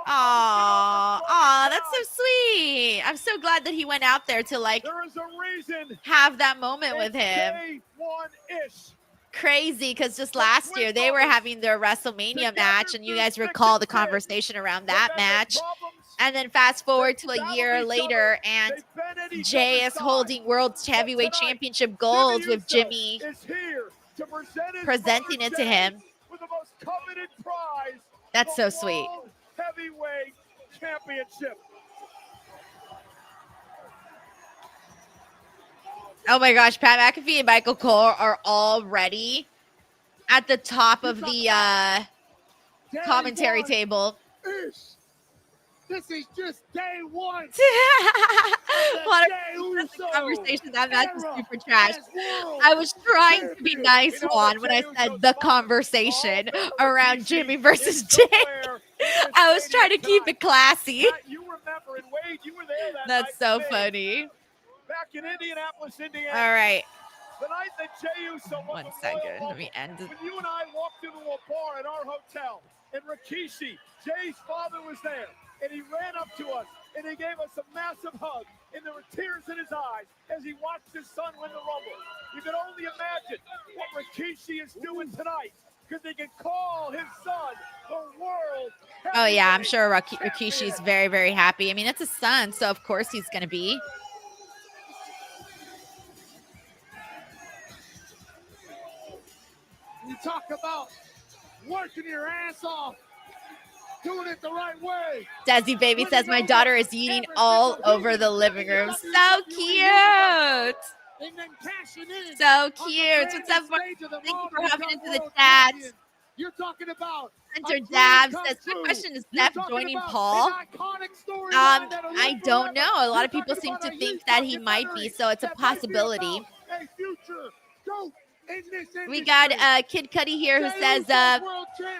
Aw, that's so sweet. I'm so glad that he went out there to like have that moment with him. Crazy, because just last year they were having their WrestleMania match, and you guys recall the conversation around that match. And then fast forward to a year later, and Jey is holding World Heavyweight Championship gold with Jimmy presenting it to him. That's so sweet. Heavyweight Championship. Oh my gosh, Pat McAfee and Michael Cole are already at the top of the commentary table. This is just day one. What a conversation. That match is super trash. I was trying to be nice, Juan, when I said the conversation around Jimmy versus Jey. I was trying to keep it classy. You remember, and Wade, you were there that That's so funny. Back in Indianapolis, Indiana. All right. The night that Jey Uso won 1 second. Let me end it. When you and I walked into a bar at our hotel, and Rikishi, Jay's father, was there, and he ran up to us, and he gave us a massive hug, and there were tears in his eyes as he watched his son win the Rumble. You can only imagine what Rikishi is doing tonight, because he can call his son the world. Oh, yeah, I'm sure Rikishi's very, very happy. I mean, it's his son, so of course he's going to be. You talk about working your ass off, doing it the right way. Desi Baby says, my daughter is eating all over the living room. So cute. So cute. What's up, Mark? Thank you for hopping into the chat. You're talking about Hunter Dab says, my question is Seth joining Paul? I don't know. A lot of people seem to think that he might be, so it's a possibility. We got Kid Cudi here who says,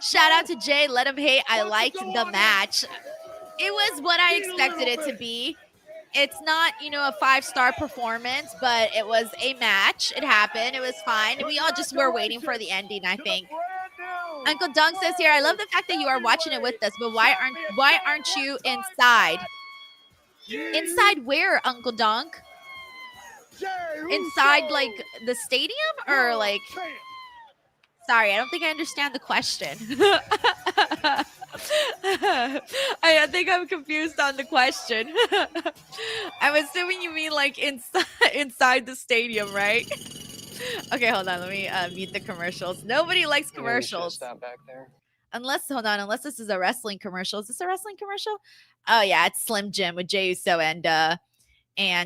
shout out to Jey, let him hate. I liked the match. It was what I expected it to be. It's not, you know, a 5-star performance, but it was a match. It happened. It was fine. We all just were waiting for the ending, I think. Uncle Dunk says here, I love the fact that you are watching it with us, but why aren't you inside? Inside where, Uncle Dunk? Inside, like, the stadium? Or, like... Sorry, I don't think I understand the question. I think I'm confused on the question. I'm assuming you mean, like, inside the stadium, right? Okay, hold on. Let me mute the commercials. Nobody likes commercials. Back there. Unless this is a wrestling commercial. Is this a wrestling commercial? Oh, yeah, it's Slim Jim with Jey Uso and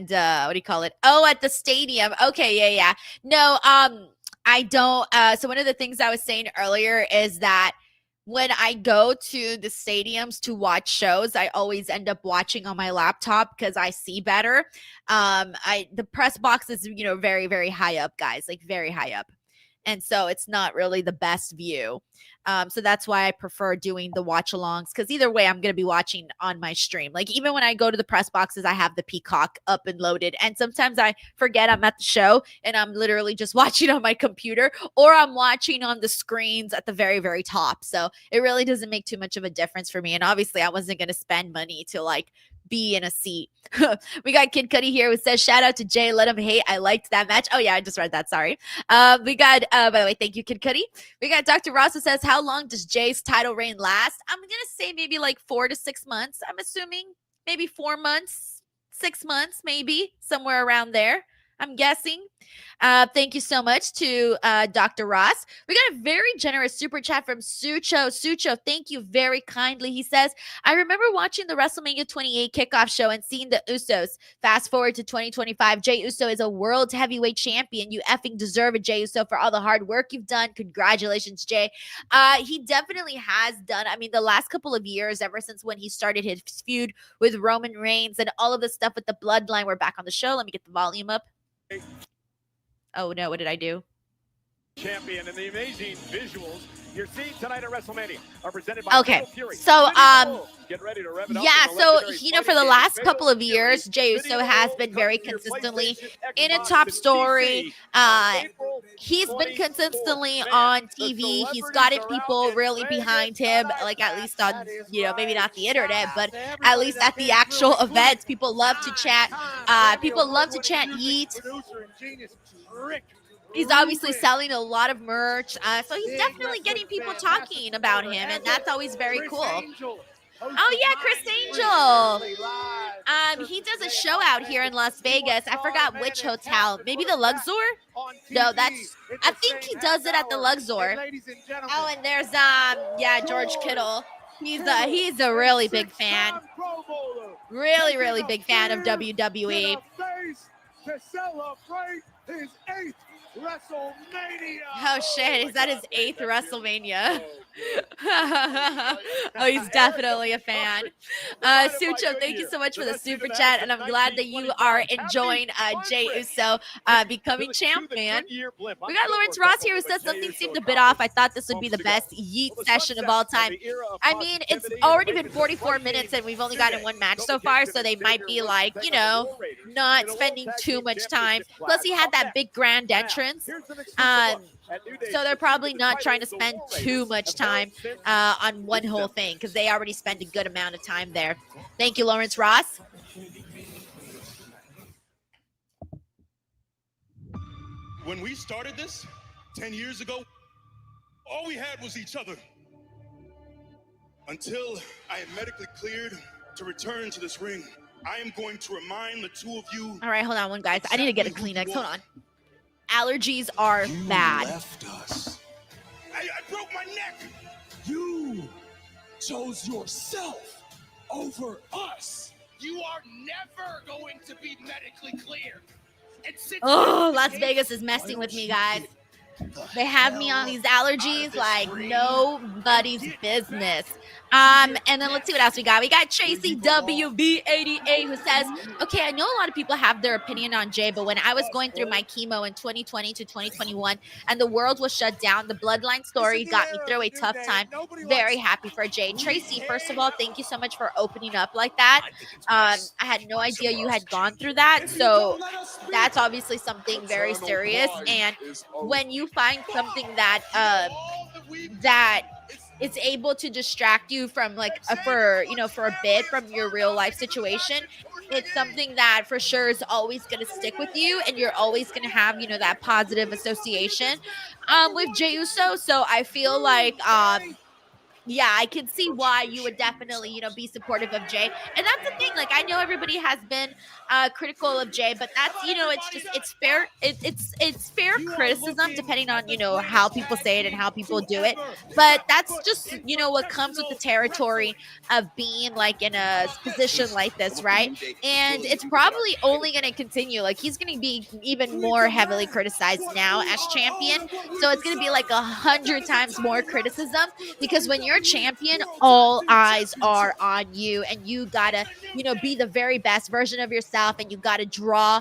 what do you call it? Oh, at the stadium. Okay, yeah. No, I don't. So one of the things I was saying earlier is that when I go to the stadiums to watch shows, I always end up watching on my laptop because I see better. The press box is, you know, very, very high up, guys, like very high up. And so it's not really the best view. So that's why I prefer doing the watch-alongs, because either way, I'm going to be watching on my stream. Like, even when I go to the press boxes, I have the Peacock up and loaded. And sometimes I forget I'm at the show, and I'm literally just watching on my computer, or I'm watching on the screens at the very, very top. So it really doesn't make too much of a difference for me. And obviously, I wasn't going to spend money to, like, be in a seat. We got Kid Cudi here who says, shout out to Jey, let him hate. I liked that match. Oh, yeah, I just read that. Sorry. We got, by the way, thank you, Kid Cudi. We got Dr. Ross who says, how long does Jey's title reign last? I'm going to say maybe like 4 to 6 months. I'm assuming maybe 4 months, 6 months, maybe somewhere around there. I'm guessing. Thank you so much to Dr. Ross. We got a very generous super chat from Sucho. Sucho, thank you very kindly. He says, I remember watching the WrestleMania 28 kickoff show and seeing the Usos. Fast forward to 2025. Jey Uso is a world heavyweight champion. You effing deserve it, Jey Uso, for all the hard work you've done. Congratulations, Jey. He definitely has done. I mean, the last couple of years, ever since when he started his feud with Roman Reigns and all of the stuff with the bloodline. We're back on the show. Let me get the volume up. Oh no, what did I do? Champion, and the amazing visuals you're seeing tonight at WrestleMania are presented by Okay, Fury. so Get ready to rev it up yeah, for the so legendary you know, for the fighting last game. couple of years, Jey Uso Video has been very comes to your consistently PlayStation, in a Xbox, top and story. PC. April He's been 24th. consistently Man, on the TV. He's celebrities gotten are people out in really Vegas behind him, tonight. like at least on, That is you know, maybe right. not the internet, but Shout out to at everybody least that at the came actual through and events. put People love to chat. People love to chat Yeet. He's obviously selling a lot of merch, so he's definitely getting people talking about him, and that's always very cool. Oh yeah, Chris Angel. He does a show out here in Las Vegas. I forgot which hotel. Maybe the Luxor? No, I think he does it at the Luxor. Oh, and there's yeah, George Kittle. He's a really big fan. Really, really big fan of WWE. To celebrate his 8th WrestleMania. Oh shit, is that his 8th WrestleMania? Oh, he's definitely a fan. Sucho, thank you so much for the super chat, and I'm glad that you are enjoying Jey Uso becoming champion. We got Lawrence Ross here who says something seemed a bit off. I thought this would be the best yeet session of all time. I mean, it's already been 44 minutes and we've only gotten one match so far, so they might be like, you know, not spending too much time. Plus, he had that big grand entrance. So they're probably not trying to spend too much time on one whole thing because they already spent a good amount of time there. Thank you, Lawrence Ross. When we started this 10 years ago, all we had was each other. Until I am medically cleared to return to this ring, I am going to remind the two of you. All right, hold on one, guys. I need to get a Kleenex. Hold on. Allergies are bad. Left us. I broke my neck. You chose yourself over us. You are never going to be medically cleared. And since Oh, Las Vegas is messing with me, guys. They have me on these allergies like nobody's business. And then let's see what else we got. We got Tracy WB88 who says, okay, I know a lot of people have their opinion on Jey, but when I was going through my chemo in 2020 to 2021 and the world was shut down, the Bloodline story got me through a tough time. Very happy for Jey. Tracy, first of all, thank you so much for opening up like that. I had no idea you had gone through that. So that's obviously something very serious. And when you find something that it's able to distract you from like for a bit from your real life situation, it's something that for sure is always going to stick with you, and you're always going to have that positive association with Jey Uso. So I feel like yeah, I can see why you would definitely, be supportive of Jey. And that's the thing. Like, I know everybody has been critical of Jey, but that's, it's fair. It's fair criticism depending on, how people say it and how people do it. But that's just, what comes with the territory of being like in a position like this, right? And it's probably only going to continue. Like, he's going to be even more heavily criticized now as champion. So it's going to be like 100 times more criticism, because when you're champion, all eyes are on you, and you gotta be the very best version of yourself, and you gotta draw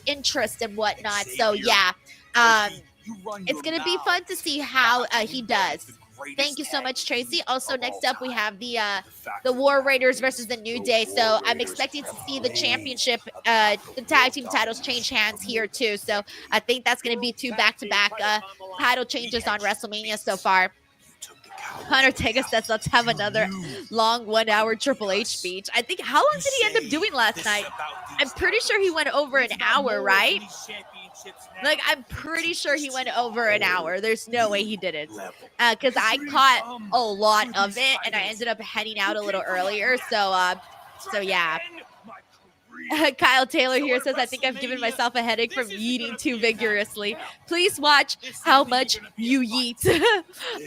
interest and whatnot. So yeah, it's gonna be fun to see how he does. Thank you so much, Tracy. Also, next up we have the War Raiders versus the New Day. So I'm expecting to see the championship, the tag team titles change hands here too. So I think that's going to be 2 back-to-back title changes on WrestleMania so far. Hunter Tega says, let's have another long 1 hour Triple H speech. I think, how long did he end up doing last night? I'm pretty sure he went over an hour, right? Like, I'm pretty sure he went over an hour. There's no way he didn't. Because I caught a lot of it, and I ended up heading out a little earlier. So yeah. Kyle Taylor here says, I think I've given myself a headache from yeeting too vigorously. Please watch how much you yeet.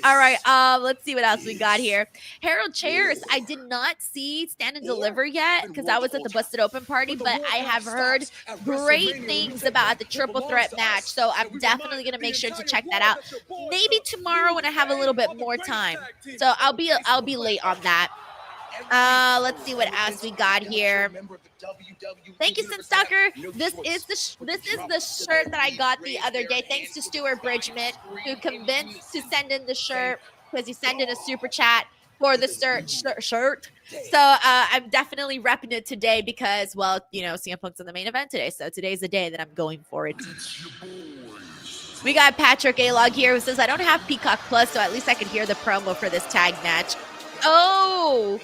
All right, let's see what else we got here. Harold Chairs, I did not see Stand and Deliver yet because I was at the Busted Open party, but I have heard great things about the triple threat match, so I'm definitely going to make sure to check that out. Maybe tomorrow when I have a little bit more time. So I'll be late on that. Let's see what else we got here. Thank you, Sin Stalker. This is the shirt that I got the other day. Thanks to Stuart Bridgman, who convinced to send in the shirt because he sent in a super chat for the shirt. So I'm definitely repping it today because, well, CM Punk's in the main event today. So today's the day that I'm going for it. We got Patrick A-Log here who says, I don't have Peacock Plus, so at least I can hear the promo for this tag match. Oh,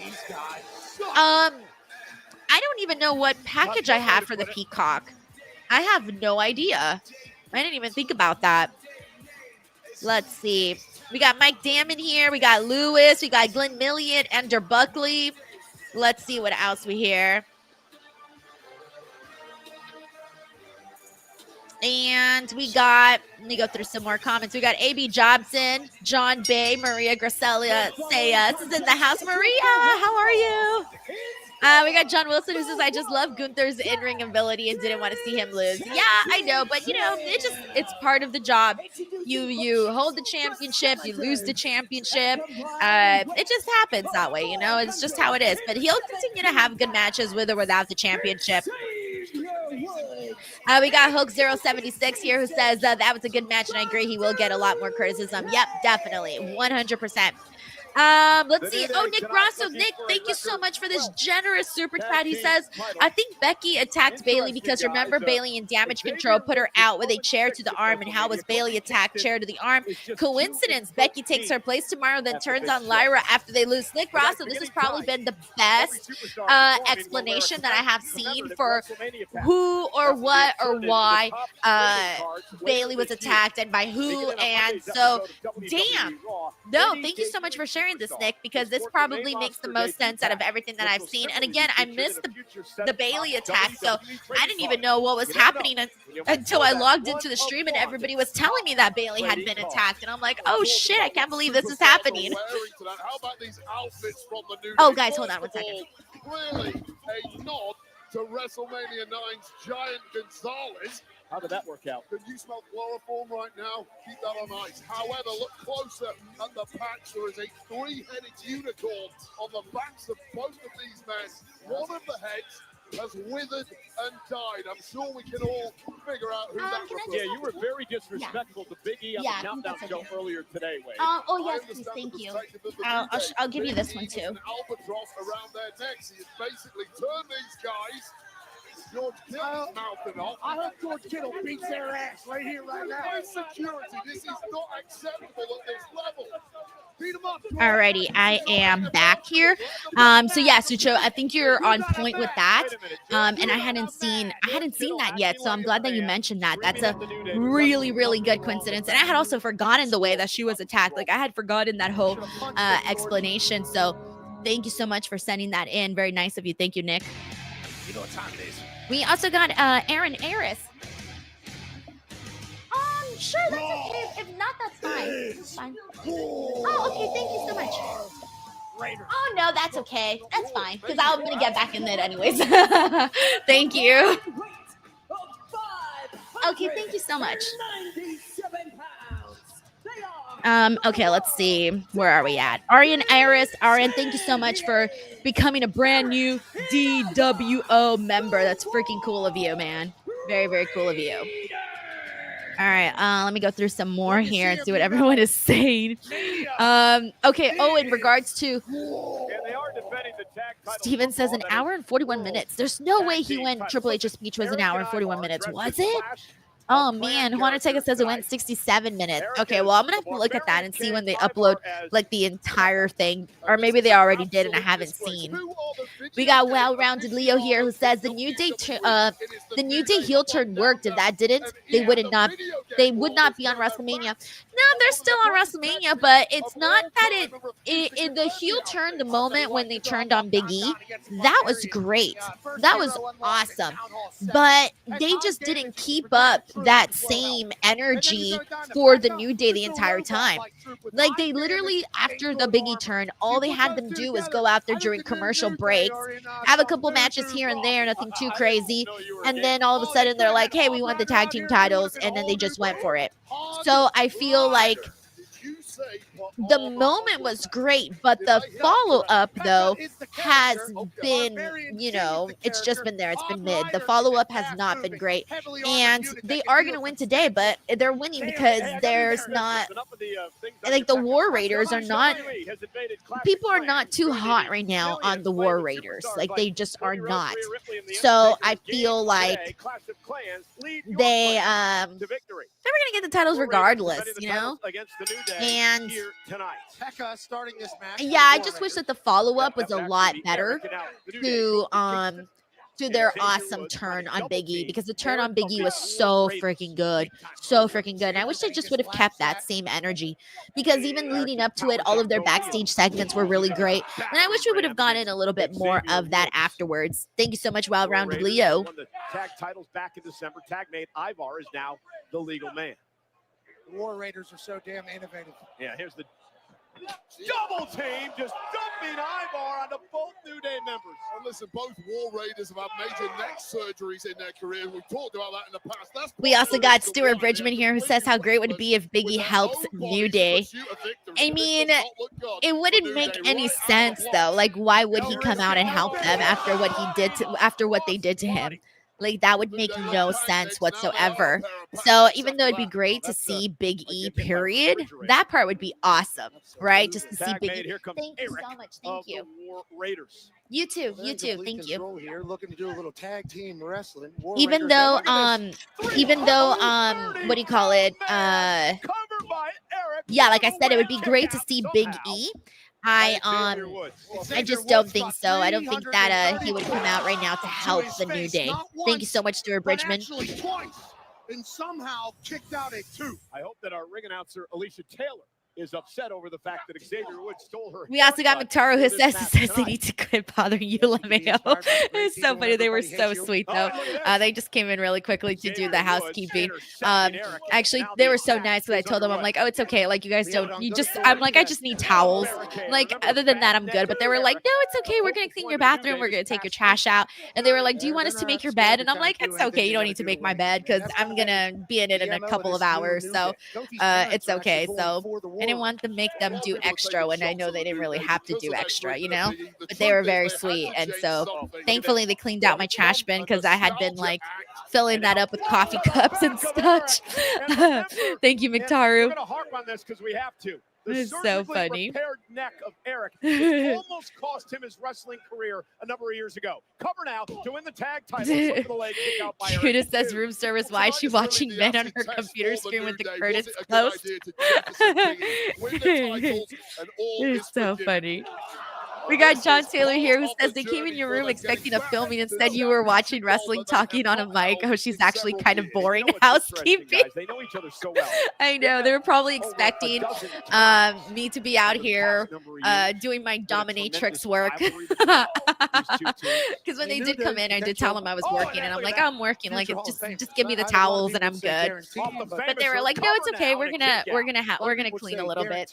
I don't even know what package I have for the Peacock. I have no idea. I didn't even think about that. Let's see. We got Mike Damon here. We got Lewis. We got Glenn Milliot, Ender Buckley. Let's see what else we hear. And we got, let me go through some more comments. We got A.B. Jobson, John Bay, Maria Gracelia Sayas is in the house. Maria, how are you? We got John Wilson who says, I just love Gunther's in-ring ability and didn't want to see him lose. Yeah, I know, but you know, it's part of the job. You hold the championship, you lose the championship. It just happens that way, you know, it's just how it is. But he'll continue to have good matches with or without the championship. We got Hulk076 here who says that was a good match, and I agree he will get a lot more criticism. Yep, definitely, 100%. Let's see. Oh, Nick Rosso. Nick, thank you so much for this generous super chat. He says, I think Becky attacked Bayley because remember Bayley in Damage Control put her out with a chair to the arm, and how was Bayley attacked chair to the arm? Coincidence. Becky takes her place tomorrow, then turns on Lyra after they lose. Nick Rosso, this has probably been the best explanation that I have seen for who or what or why Bayley was attacked and by who. And so, damn. No, thank you so much for sharing this, Nick, because this probably makes the most sense out of everything that I've seen. And again, I missed the Bayley attack, so I didn't even know what was happening until I logged into the stream and everybody was telling me that Bayley had been attacked. And I'm like, oh shit, I can't believe this is happening. Oh, guys, hold on one second. Really a nod to WrestleMania 9's Giant Gonzalez. How did that work out? Can you smell chloroform right now? Keep that on ice. However, look closer at the patch. There is a three-headed unicorn on the backs of both of these men. One of the heads has withered and died. I'm sure we can all figure out who that was. Yeah, you were very disrespectful to Big E on the Countdown show earlier today, Wade. Oh, yes, please, thank you. I'll give you this one, too. An albatross around their necks. He has basically turned these guys. George Kittle's mouthing off. I hope George Kittle beats their ass right here, right now. Where's security? This is not acceptable at this level. Beat him up. Alrighty, I am back here. So yeah, Sucho, I think you're on point with that. And I hadn't seen that yet, so I'm glad that you mentioned that. That's a really, really good coincidence. And I had also forgotten the way that she was attacked. Like I had forgotten that whole explanation. So thank you so much for sending that in. Very nice of you. Thank you, Nick. You know what time it is. We also got Aaron Aris. Sure, that's okay. If not, that's fine. That's fine. Oh, okay. Thank you so much. Oh, no, that's okay. That's fine. Because I'm going to get back in it anyways. Thank you. Okay, thank you so much. Okay, let's see. Where are we at? Arian Iris. Arian, thank you so much for becoming a brand new DWO member. That's freaking cool of you, man. Very, very cool of you. All right, let me go through some more here and see what everyone is saying. Okay, oh, in regards to Steven says an hour and 41 minutes. There's no way he went Triple H's speech was an hour and 41 minutes. Was it? Oh, man. Juan Ortega says it went 67 minutes. Okay, well, I'm going to have to look at that and see when they upload, like, the entire thing. Or maybe they already did and I haven't seen. We got well-rounded Leo here who says the New Day heel turn worked. If that didn't, they would not be on WrestleMania. No, they're still on WrestleMania, but it's not that it the heel turn, the moment when they turned on Big E, that was great. That was awesome. But they just didn't keep up that same energy for the New Day the entire time. Like they literally, after the Big E turn, all they had them do was go out there during commercial breaks, have a couple matches here and there, nothing too crazy, and then all of a sudden they're like, hey, we want the tag team titles, and then they just went for it. So I feel like the moment was great, but the follow-up, though, has been, you know, it's just been there. It's been mid. The follow-up has not been great. And they are going to win today, but they're winning because there's not, like, the War Raiders are not, people are not too hot right now on the War Raiders. Like, they just are not. So I feel like they were going to get the titles regardless, you know? And yeah, I just wish that the follow-up was a lot better to their awesome turn on Big E, because the turn on Big E was so freaking good. So freaking good. And I wish they just would have kept that same energy, because even leading up to it, all of their backstage segments were really great. And I wish we would have gotten a little bit more of that afterwards. Thank you so much, well-rounded Leo. Won the tag titles back in December. Tag mate Ivar is now the legal man. The War Raiders are so damn innovative. Yeah, here's the double team, just dumping Ivar onto both New Day members. And listen, both War Raiders have had major neck surgeries in their career. We've talked about that in the past. We also got Stuart Bridgman here who says how great would it be if Big E helps New Day. I mean, it wouldn't make any sense though. Like, why would he come out and help them after what he did after what they did to him? Like, that would make no sense whatsoever. So even though it'd be great to see Big E, period, that part would be awesome, right? Just to see Big E. Thank you so much. Thank you. You too. You too. Thank you. Here, looking to do a little tag team wrestling. Even though, what do you call it? Yeah, like I said, it would be great to see Big E. I just don't think so. I don't think that he would come out right now to help the New Day. Thank you so much, Stuart Bridgman. And somehow kicked out a 2. I hope that our ring announcer Alicia Taylor is upset over the fact that Xavier Woods stole her. We also got McTaro who says they need to quit bothering you, LMAO. It's so funny. They were so sweet though. They just came in really quickly to do the housekeeping. Actually, they were so nice because I told them, I'm like, oh, it's okay. Like, you guys don't, I'm like, I just need towels. Like, other than that, I'm good. But they were like, no, it's okay. We're going to clean your bathroom. We're going to take your trash out. And they were like, do you want us to make your bed? And I'm like, it's okay. You don't need to make my bed because I'm going to be in it in a couple of hours. So it's okay. So I didn't want to make them do extra when I know they didn't really have to do extra, you know, but they were very sweet. And so thankfully they cleaned out my trash bin because I had been like filling that up with coffee cups and such. Thank you, McTaru. We're going to harp on this because we have to. It's so funny. Repaired neck of Erik almost cost him his wrestling career a number of years ago. Cover now to win the tag title. Judah says room service. Why is she watching men on her computer screen with the curtains closed? It's so funny. We got John Taylor here who says they came in your room expecting a filming. Instead, you were watching wrestling, talking on a mic. Oh, she's actually kind of boring housekeeping. They know each other so well. I know. They were probably expecting me to be out here doing my dominatrix work. Because when they did come in, I did tell them I was working. And I'm like, oh, I'm working. Like, just give me the towels and I'm good. But they were like, no, it's okay. We're gonna clean a little bit.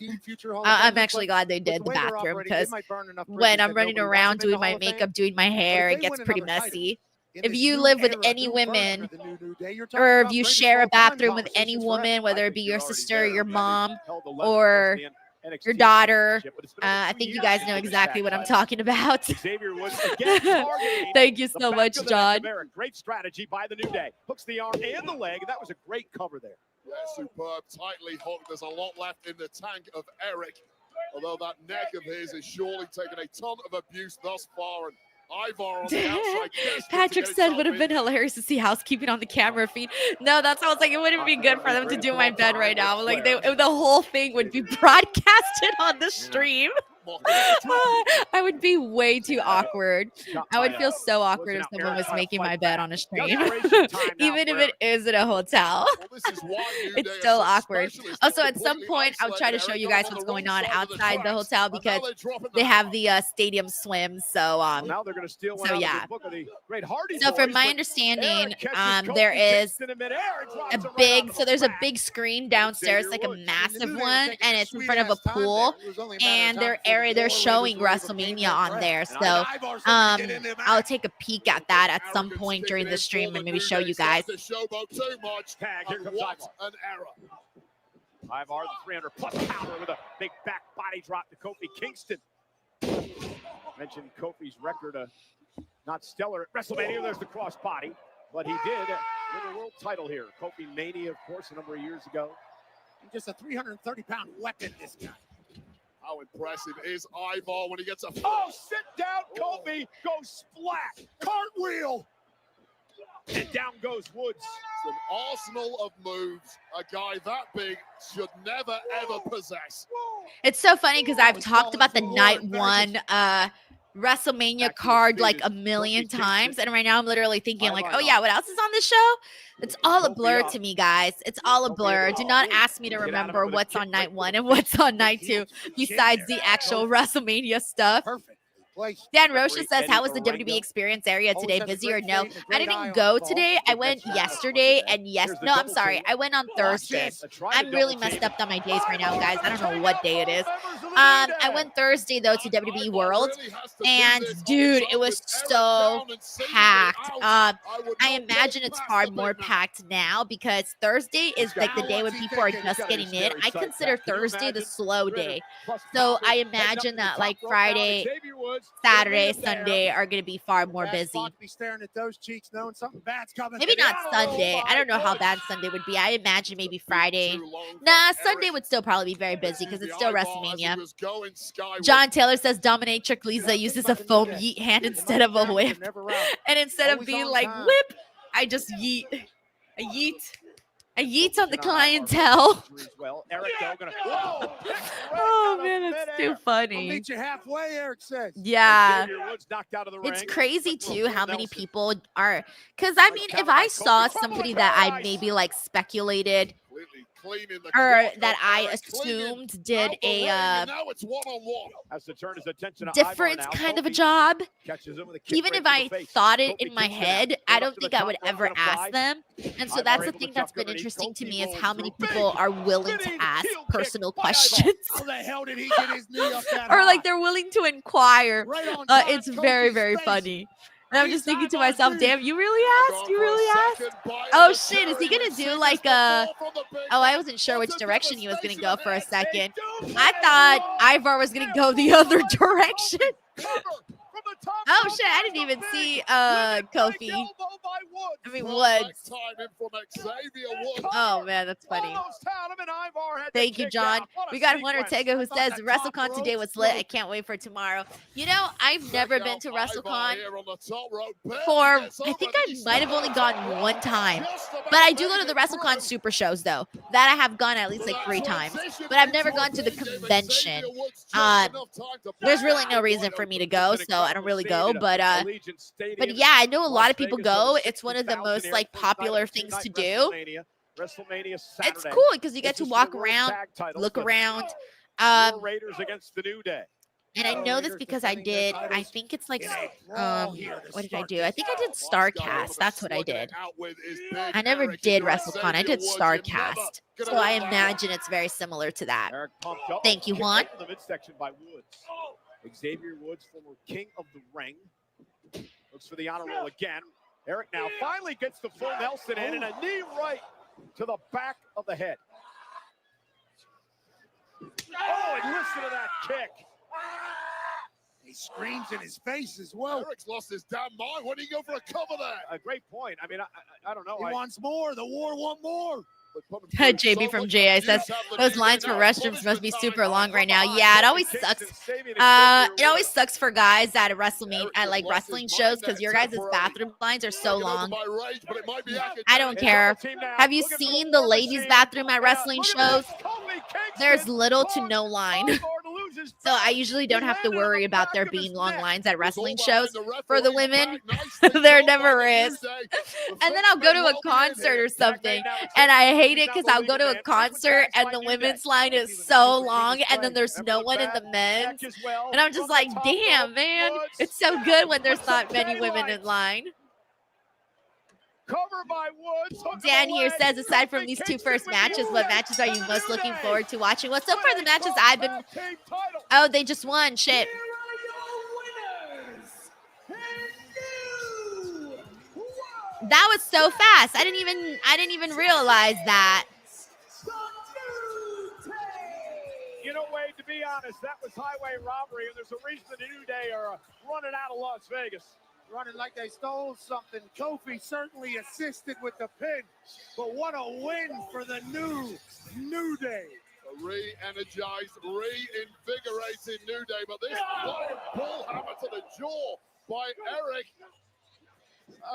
I'm actually glad they did the bathroom because when I'm running around doing my makeup, doing my hair, it gets pretty messy. If you live with any women or if you share a bathroom with any woman, whether it be your sister, your mom, or your daughter, I think you guys know exactly what I'm talking about. Thank you so much, John. Great strategy by the New Day. Hooks the arm and the leg. That was a great cover there. Yeah, superb, tightly hooked. There's a lot left in the tank of Erik. Although that neck of his is surely taken a ton of abuse thus far. And Ivar on the outside. Patrick said would have been hilarious to see housekeeping on the camera feed. No, that's why I was like, it wouldn't be good for them to do my bed right now. Like, the whole thing would be broadcasted on the stream. I would be way too awkward. I would feel so awkward if someone was making my bed on a stream, even if it is in a hotel. It's still awkward. Also, at some point, I'll try to show you guys what's going on outside the hotel because they have the stadium swim. So, yeah. So, from my understanding, there is there's a big screen downstairs, like a massive one, and it's in front of a pool, and they're showing WrestleMania on there. So I'll take a peek at that at some point during the stream and maybe show you guys. Ivar, the 300+ power with a big back body drop to Kofi Kingston. Mentioned Kofi's record, not stellar at WrestleMania. There's the cross body, but he did win a world title here. Kofi Mania, of course, a number of years ago. Just a 330-pound weapon, this guy. How impressive is Ivar when he gets a... Oh, sit down, Kofi. Goes splat. Cartwheel. And down goes Woods. It's an arsenal of moves a guy that big should never, ever possess. It's so funny because I've talked about the night one WrestleMania card like a million times. And right now I'm literally thinking like, oh yeah, what else is on this show? It's all a blur to me, guys. It's all a blur. Do not ask me to remember what's on night one and what's on night two besides the actual WrestleMania stuff. place. Dan Rocha Referee says, Eddie how was the Orengo. WWE experience area Always today? has a Busy great or no? feet and a I great eye didn't on go the ball. today. I Don't went get yesterday and Here's the no, I'm double sorry. team. I went on Watch Thursday. this. I'm really messed up on my days right now, guys. I don't know what day it is. I went Thursday though to WWE World, and dude, it was so packed. I imagine it's far more packed now because Thursday is like the day when people are just getting in. I consider Thursday the slow day, so I imagine that like Friday, Saturday, Sunday are going to be far more Bad busy. spot to be staring at those cheeks, knowing something bad's coming. Maybe not Sunday. I don't know how bad Sunday would be. I imagine maybe Friday. Nah, Sunday would still probably be very busy because it's still WrestleMania. John Taylor says Dominatrix Lisa uses a foam yeet hand instead of a whip. And instead of being like whip, I just yeet. A yeet. A yeet on the clientele. Erik, Oh man, that's too I'll funny. meet you halfway, Erik says. Yeah. It's It's crazy too how many people are, because I mean, if I saw somebody that I maybe like speculated or that I assumed did a different kind of a job, even if I thought it in my head, I don't think I would ever ask them. And so that's the thing that's been interesting to me is how many people are willing to ask personal questions How the hell did he get his knee up that or like high? they're willing to inquire. Right on top It's of very, Kofi's very face. funny. And I'm just thinking to Ivar myself, dude. damn, you really asked? You really asked? Oh shit, is he gonna do like a, oh, I wasn't sure which direction he was gonna go for a second. I thought Ivar was gonna go the other direction. Oh shit, I didn't even see Kofi. I mean Woods. Oh man, that's funny. Thank you, John. We got Juan Ortega who says WrestleCon today was lit. I can't wait for tomorrow. You know, I've never been to WrestleCon I think I might have only gone one time. But I do go to the WrestleCon Super shows though. That I have gone at least like 3 times. But I've never gone to the convention. There's really no reason for me to go, so I don't really go. But yeah, I know a lot of people go. It's one of the most like popular things to do. It's cool because you get to walk around, look around. Raiders against the New Day. And I know this because I think it's like, what did I do? I think I did StarCast. That's what I did. I never did WrestleCon. I did StarCast. So I imagine it's very similar to that. Thank you, Juan. The midsection by Woods. Xavier Woods, former king of the ring. Looks for the honor roll again. Erik now finally gets the full Nelson in and a knee right to the back of the head. Oh, and listen to that kick. He screams in his face as well. Eric's lost his damn mind. Why did he go for a cover there? A great point. I mean, I don't know. He wants more. The war want more. JB from JI says those lines for restrooms must be super long right now. Yeah, it always sucks. It always sucks for guys at a WrestleMania, at like wrestling shows, because your guys' bathroom lines are so long. I don't care. Have you seen the ladies' bathroom at wrestling shows? There's little to no line. So I usually don't have to worry about there being long lines at wrestling shows. For the women, there never is. And then I'll go to a concert or something, and I hate it because I'll go to a concert and the women's line is so long, and then there's no one in the men's. And I'm just like, damn, man. It's so good when there's not many women in line. Cover by Woods. Dan here says, aside from these 2 first matches, what matches are you most looking forward to watching? Well, so far the matches I've been... Oh, they just won. Shit. That was so fast. I didn't even realize that. You know, Wade, to be honest, that was highway robbery, and there's a reason the New Day are running out of Las Vegas. Running like they stole something. Kofi certainly assisted with the pin, but what a win for the New Day. A re-energized, reinvigorated New Day, but this bull hammer to the jaw by Erik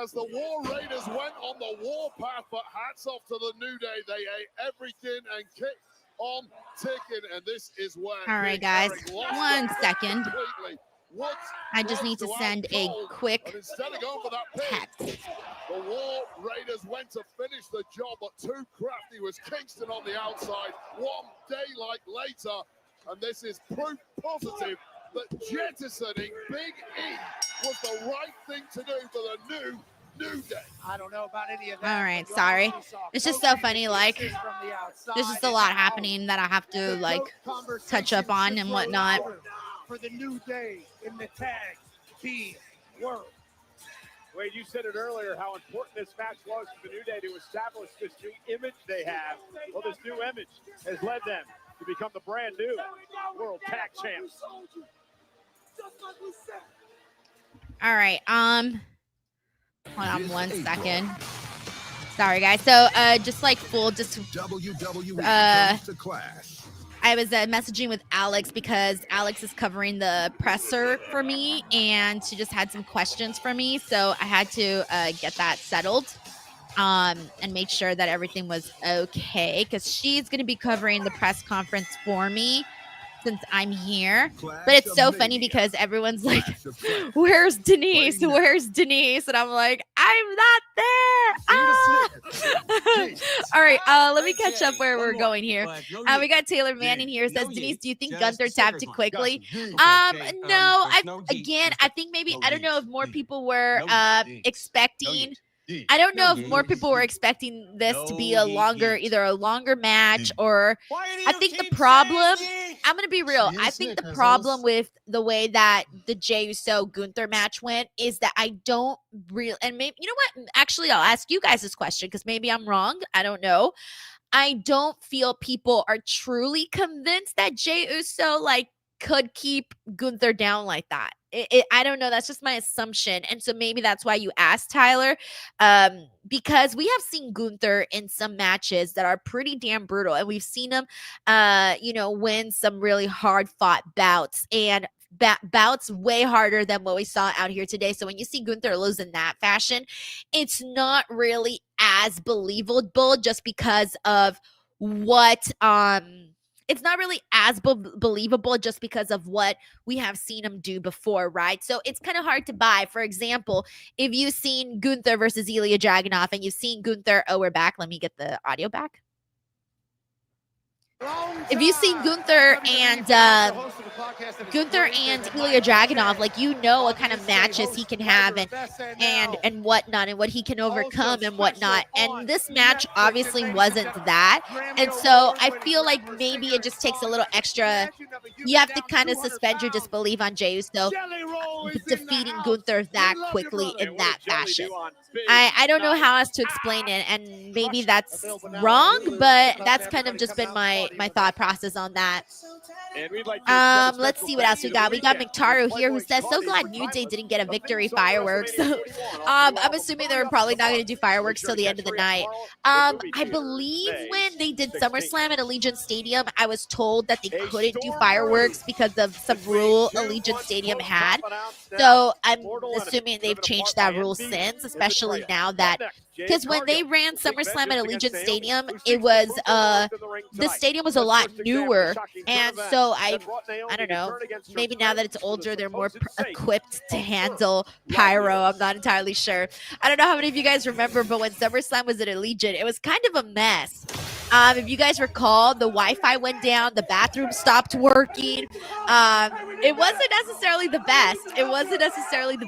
as the War Raiders went on the warpath, but hats off to the New Day. They ate everything and kicked on ticking, and this is where... All right, guys, 1 second. I just need to send a quick text. The War Raiders went to finish the job, but too crafty was Kingston on the outside. 1 day like later, and this is proof positive that jettisoning Big E was the right thing to do for the New Day. I don't know about any of that. All right, sorry. It's just so funny. Like, there's just a lot happening that I have to like touch up on and whatnot. For the New Day in the tag team world. Wade, you said it earlier how important this match was for the New Day to establish this new image they have. Well, this new image has led them to become the brand new World Tag Champs. All right. Hold on 1 second. Sorry, guys. So, just like WWE comes to clash. I was messaging with Alex because Alex is covering the presser for me, and she just had some questions for me. So I had to get that settled and make sure that everything was okay, because she's going to be covering the press conference for me since I'm here. But it's so funny because everyone's like, where's Denise? Where's Denise? And I'm like, I'm not there. Ah! All right, let me catch up where we're going here. We got Taylor Manning here. Says, Denise, do you think Gunther tapped too quickly? No, I think maybe, I don't know if more people were expecting. I don't know if more people were expecting this to be a longer, either a longer match, or I think the problem, I'm going to be real. I think the problem with the way that the Jey Uso Gunther match went is that I don't really, and maybe, you know what? Actually, I'll ask you guys this question because maybe I'm wrong. I don't know. I don't feel people are truly convinced that Jey Uso could keep Gunther down like that. I don't know. That's just my assumption. And so maybe that's why you asked, Tyler, because we have seen Gunther in some matches that are pretty damn brutal. And we've seen him, win some really hard fought bouts, and bouts way harder than what we saw out here today. So when you see Gunther lose in that fashion, it's not really as believable just because of what, it's not really as believable just because of what we have seen him do before, right? So it's kind of hard to buy. For example, if you've seen Gunther versus Ilya Dragunov and you've seen Gunther, we're back. Let me get the audio back. If you've seen Gunther and Ilya Dragunov, what kind of matches he can have and whatnot, and what he can overcome and whatnot. And this match obviously wasn't that. And so I feel like maybe it just takes a little extra. You have to kind of suspend your disbelief on Jey Uso defeating Gunther that quickly in that fashion. I don't know how else to explain it, and maybe that's wrong, but that's kind of just been my thought process on that. Let's see what else we got. We got Mictaru here who says, so glad New Day didn't get a victory fireworks. I'm assuming they're probably not going to do fireworks till the end of the night. I believe when they did SummerSlam at Allegiant Stadium, I was told that they couldn't do fireworks because of some rule Allegiant Stadium had. So I'm assuming they've changed that rule since, especially now that, because when they ran SummerSlam at Allegiant Stadium, it was the stadium was a lot newer, and so I don't know, maybe now that it's older, they're more equipped to handle pyro. I'm not entirely sure. I don't know how many of you guys remember, but when SummerSlam was at Allegiant, it was kind of a mess. If you guys recall, the Wi-Fi went down, the bathroom stopped working. It wasn't necessarily the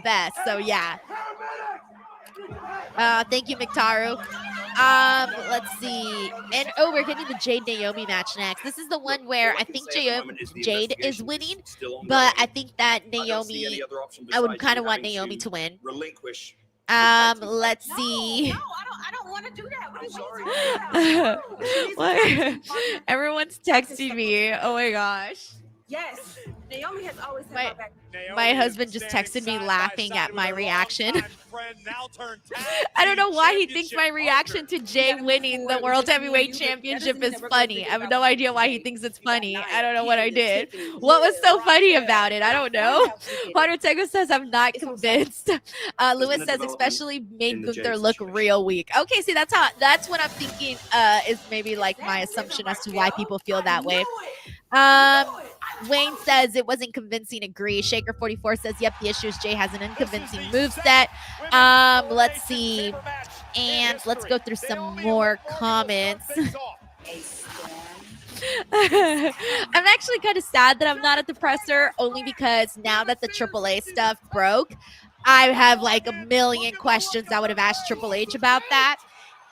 best. So yeah. Thank you, Mictaru. Let's see. And we're getting the Jade Naomi match next. This is the one where I think Jade is winning, but I think that Naomi, I would kind of want Naomi to win. Let's see. No, I don't want to do that. What? Everyone's texting me. Oh my gosh. Yes, Naomi has always had my back. My husband just texted me laughing at my reaction. I don't know why he thinks my reaction to Jey winning the World Heavyweight Championship is funny. I have no idea why he thinks it's funny. I don't know what I did. What was so funny about it? I don't know. Hunter Tego says, I'm not convinced. Lewis says, especially made Gunther look real weak. Okay, see, that's what I'm thinking is maybe like my assumption as to why people feel that way. Wayne says it wasn't convincing. Agree. Shaker 44 says, yep, the issue is Jey has an unconvincing moveset. Let's see. And let's go through some more comments. I'm actually kind of sad that I'm not at the presser, only because now that the AAA stuff broke, I have like a million questions I would have asked Triple H about that.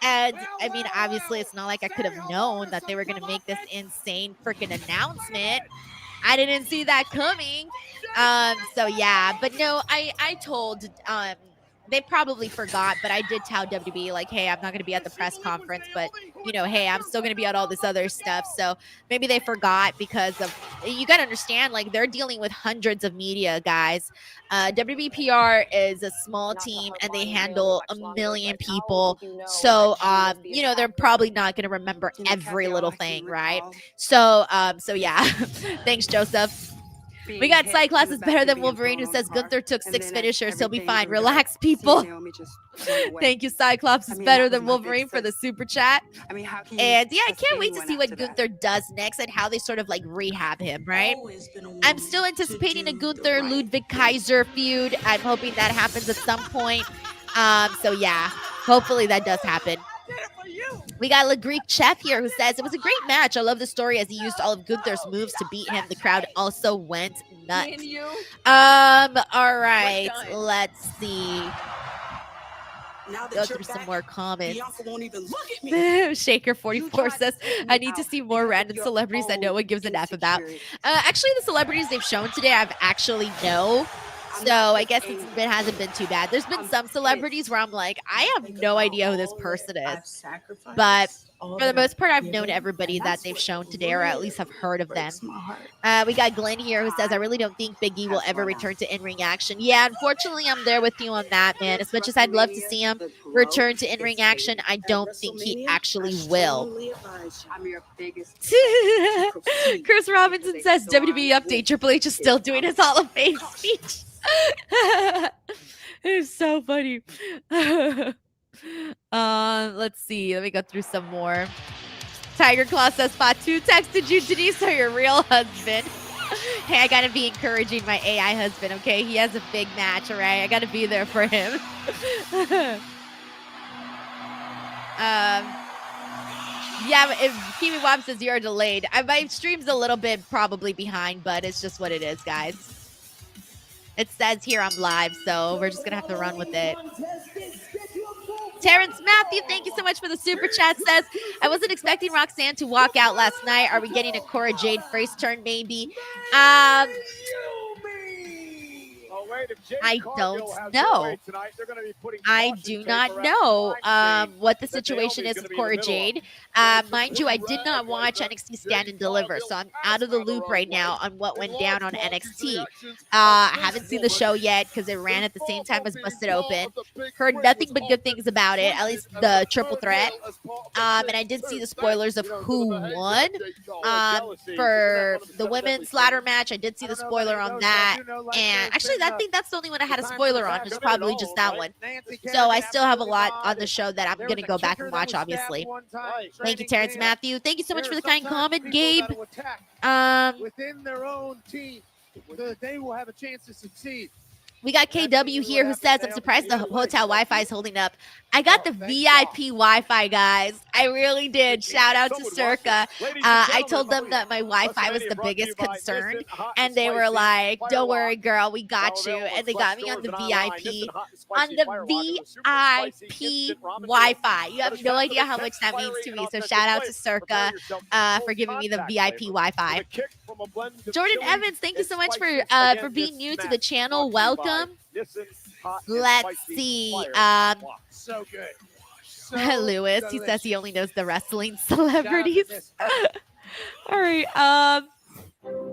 And I mean, obviously, it's not like I could have known that they were going to make this insane freaking announcement. I didn't see that coming. So yeah, but no, I told they probably forgot, but I did tell WWE, like, hey, I'm not going to be at the press conference, but, you know, hey, I'm still going to be at all this other stuff. So maybe they forgot because of, you got to understand, like, they're dealing with hundreds of media, guys. WWE PR is a small team, and they handle a million people. So, you know, they're probably not going to remember every little thing, right? So, yeah. Thanks, Joseph. We got Cyclops is better than Wolverine, who says Gunther took 6 finishers. He'll be fine. Relax, people. Thank you, Cyclops is better than Wolverine for the super chat. And yeah, I can't wait to see what Gunther does next and how they sort of like rehab him, right? I'm still anticipating a Gunther Ludwig Kaiser feud. I'm hoping that happens at some point. So yeah, hopefully that does happen. We got Le Greek Chef here who says, it was a great match. I love the story as he used all of Gunther's moves to beat him. The crowd also went nuts. All right, let's see. Go through some more comments. Shaker44 says, I need to see more random celebrities that no one gives an F about. Actually, the celebrities they've shown today, I've actually know. So I guess it hasn't been too bad. There's been some celebrities where I'm like, I have no idea who this person is. But for the most part, I've known everybody that they've shown today, or at least have heard of them. We got Glenn here who says, I really don't think Big E will ever return to in-ring action. Yeah, unfortunately, I'm there with you on that, man. As much as I'd love to see him return to in-ring action, I don't think he actually will. Chris Robinson says, WWE update, Triple H is still doing his Hall of Fame speech. It's so funny. Let's see. Let me go through some more. Tiger Claw says, Fatu texted you, Denise, or your real husband. Hey, I gotta be encouraging my AI husband, okay? He has a big match, all right? I gotta be there for him. Yeah, but if Kiwi Wop says you're delayed, my stream's a little bit probably behind, but it's just what it is, guys. It says here I'm live, so we're just going to have to run with it. Terrence Matthew, thank you so much for the super chat, says, I wasn't expecting Roxanne to walk out last night. Are we getting a Cora Jade face turn, maybe? I don't know. I do not know what the situation is with Cora Jade. Mind you, I did not watch NXT Stand and Deliver, so I'm out of the loop right now on what went down on NXT. I haven't seen the show yet because it ran at the same time as Busted Open. Heard nothing but good things about it, at least the triple threat. And I did see the spoilers of who won. For the women's ladder match, I did see the spoiler on that. And actually, I think that's the only one I had a spoiler on. It's probably just that one. So I still have a lot on the show that I'm going to go back and watch, obviously. Thank you, Terrence Matthew. Thank you so much for the kind comment, Gabe. Within their own team, they will have a chance to succeed. We got KW here who says, I'm surprised the hotel Wi-Fi is holding up. I got the VIP Wi-Fi, guys. I really did. Shout out to Circa. I told them that my Wi-Fi was the biggest concern, and they were like, don't worry, girl, we got you. And they got me on the VIP. On the VIP Wi-Fi. You have no idea how much that means to me. So shout out to Circa for giving me the VIP Wi-Fi. Jordan Evans, thank you so much for being new to the channel. Welcome. Let's see. So good. Lewis, he says he only knows the wrestling celebrities. All right.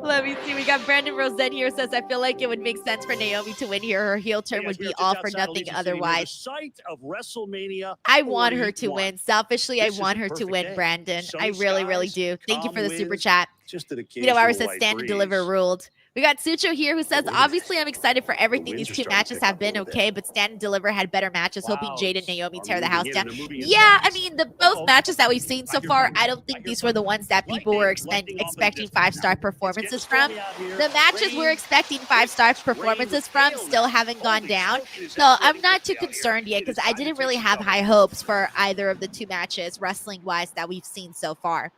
Let me see. We got Brandon Rosette here, says, I feel like it would make sense for Naomi to win here. Her heel turn would be all for nothing otherwise. I want her to win. Selfishly, I want her to win, Brandon. I really, really do. Thank you for the super chat. You know, I said stand and deliver ruled. We got Sucho here who says, obviously, I'm excited for everything. These two matches have been okay, but Stand and Deliver had better matches. Hoping Jade and Naomi tear the house down. Yeah, I mean, both matches that we've seen so far, I don't think these were the ones that people were expecting 5-star performances from. The matches we're expecting 5-star performances from still haven't gone down. So I'm not too concerned yet because I didn't really have high hopes for either of the two matches, wrestling-wise, that we've seen so far.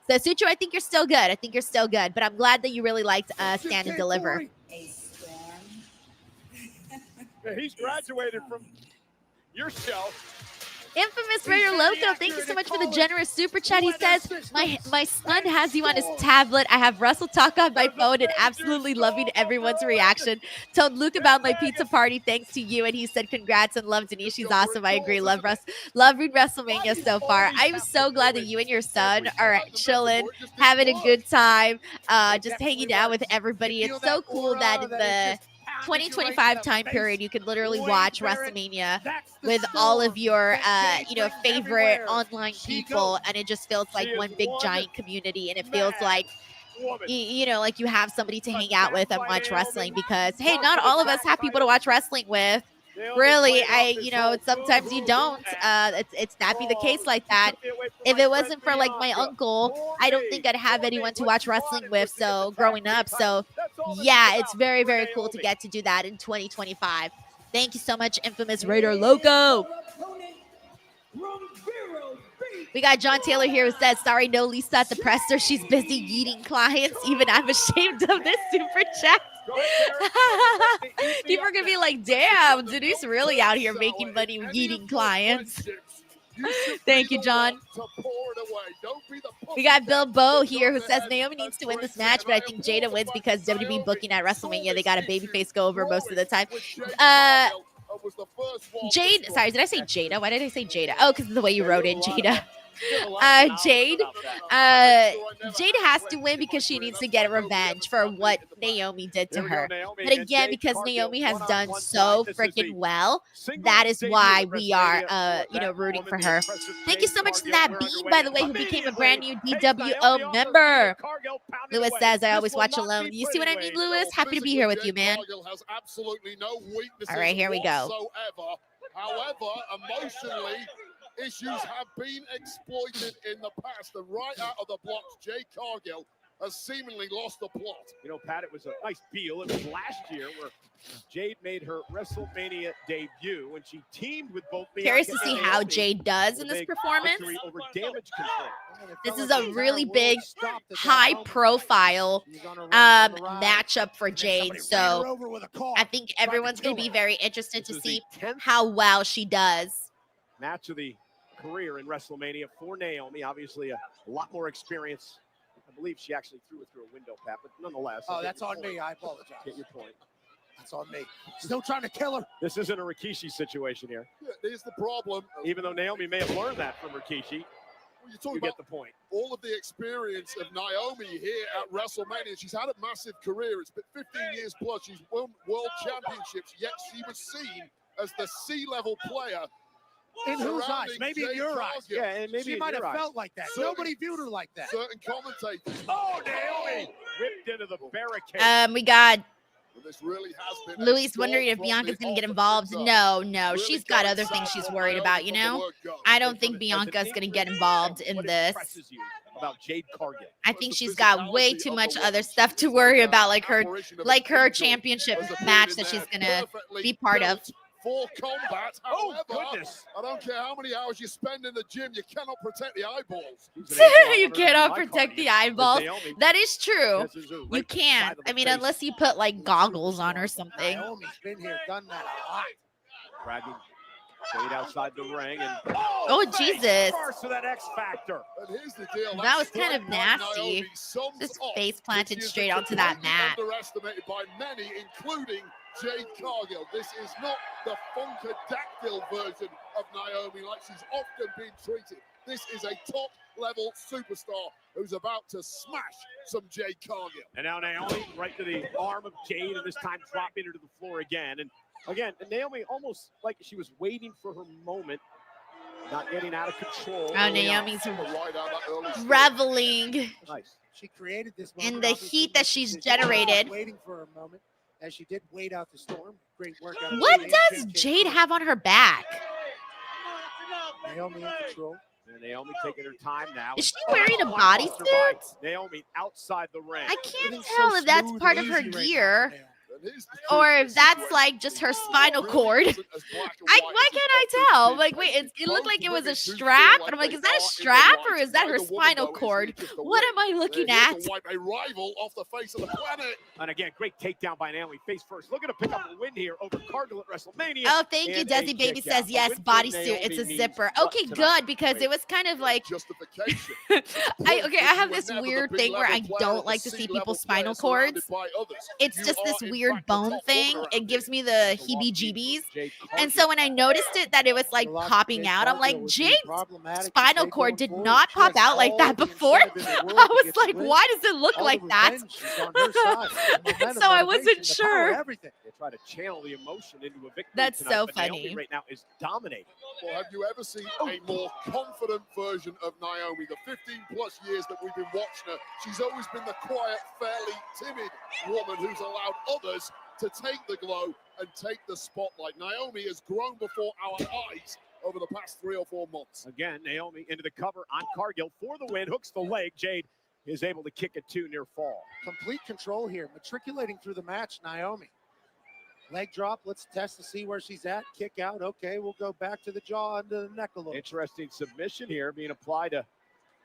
So, Sutro, I think you're still good. I think you're still good. But I'm glad that you really liked Stand and Deliver. Yeah, he's graduated from your show. Infamous Raider Loco, thank you so much for the generous super chat. He says, my son has you on his tablet. I have Russell Talk on my phone and absolutely loving everyone's reaction. Told Luke about my pizza party thanks to you, and he said congrats and love Denise. She's awesome. I agree. Loving WrestleMania so far. I'm so glad that you and your son are chilling, having a good time, just hanging out with everybody. It's so cool that in the 2025 time period, you could literally watch WrestleMania with all of your, favorite online people, and it just feels like one big giant community, and it feels like, like you have somebody to hang out with and watch wrestling because, hey, not all of us have people to watch wrestling with. Really, sometimes you don't. It's not be the case like that. If it wasn't for like my uncle, I don't think I'd have anyone to watch wrestling with. So growing up, yeah, it's very, very cool to get to do that in 2025. Thank you so much, Infamous Raider Loco. We got John Taylor here who says, sorry, no Lisa at the presser. She's busy eating clients. Even I'm ashamed of this super chat. People are going to be like, damn, Denise really out here making money eating clients. Thank you, John. We got Bill Bow here who says Naomi needs to win this match, but I think Jada wins because WWE booking at WrestleMania, they got a babyface go over most of the time. Jade, sorry, did I say Jada? Why did I say Jada? Oh, because of the way you wrote it, Jada. Jade has to win because she needs to get revenge for what Naomi did to her. But again, because Naomi has done so freaking well, that is why we are, rooting for her. Thank you so much to that Bean, by the way, who became a brand new DWO member. Lewis says, I always watch alone. You see what I mean, Lewis? Happy to be here with you, man. All right, here we go. However, emotionally, issues have been exploited in the past, and right out of the blocks, Jade Cargill has seemingly lost the plot. Pat, it was a nice deal. It was last year where Jade made her WrestleMania debut when she teamed with both. Curious to see how Jade does in this performance. This is a really big, high-profile matchup for Jade, so I think everyone's going to be very interested to see how well she does. Match of the career in WrestleMania for Naomi. Obviously, a lot more experience. I believe she actually threw it through a window, Pat, but nonetheless. Oh, that's on me. I apologize. Get your point. That's on me. Still trying to kill her. This isn't a Rikishi situation here. Yeah, here's the problem. Even though Naomi may have learned that from Rikishi, you get the point. All of the experience of Naomi here at WrestleMania. She's had a massive career. It's been 15 years plus. She's won world championships, yet she was seen as the C-level player. In whose eyes? Maybe in your eyes. Yeah, and maybe she might have felt like that. Nobody viewed her like that. Certain commentators. Oh, Naomi whipped into the barricade. We got this really has been Luis wondering if Bianca's going to get involved. No. She's got other things she's worried about, I don't think Bianca's going to get involved in this. About Jade Cargill. I think she's got way too much other stuff to worry about, like her championship match that she's going to be part of. For combat, however, goodness. I don't care how many hours you spend in the gym, you cannot protect the eyeballs. You cannot protect the eyeballs. That is true. You can't. I mean, unless you put like goggles on or something. Naomi's been here, done that a lot. Dragging Jade outside the ring, and oh Jesus! To that X Factor. And here's the deal. That was kind of nasty. Just face planted straight onto that mat. Underestimated by many, including Jade Cargill. This is not the Funkadactyl version of Naomi like she's often been treated. This is a top-level superstar who's about to smash some Jade Cargill. And now Naomi right to the arm of Jade, and this time dropping her to the floor again. And again, Naomi almost like she was waiting for her moment, not getting out of control. Oh, Naomi's reveling She created this in the heat that she's generated. Waiting for her moment. As she did wait out the storm. Great work. What does Jade have on her back? Naomi in control. And Naomi taking her time now. Is she wearing a bodysuit? Naomi outside the ring. I can't tell if that's part of her gear. or if that's like just her spinal cord. Why can't I tell? Like, wait, it looked like it was a strap, and I'm like, is that a strap or is that her spinal cord? What am I looking at? A rival off the face of the planet. And again, great takedown by Naomi. Face first, looking to pick up a win here over Cargill at WrestleMania. Oh, thank you, Desi Baby says yes. Bodysuit, it's a zipper. Okay, good, because it was kind of like justification. I have this weird thing where I don't like to see people's spinal cords. It's just this weird bone thing. It gives me the heebie-jeebies. And so when I noticed it that it was like popping out, I'm like, Jade's spinal cord did not pop out like that before. I was like, why does it look like that? And so I wasn't sure. They try to channel the emotion into a victory. That's tonight, so but funny. Naomi right now is dominating. Well, have you ever seen a more confident version of Naomi? The 15-plus years that we've been watching her, she's always been the quiet, fairly timid woman who's allowed others to take the glow and take the spotlight. Naomi has grown before our eyes over the past 3 or 4 months. Again, Naomi into the cover on Cargill for the win. Hooks the leg. Jade is able to kick it to near fall. Complete control here, matriculating through the match, Naomi. Leg drop, let's test to see where she's at. Kick out, okay, we'll go back to the jaw and the neck a little. Interesting submission here being applied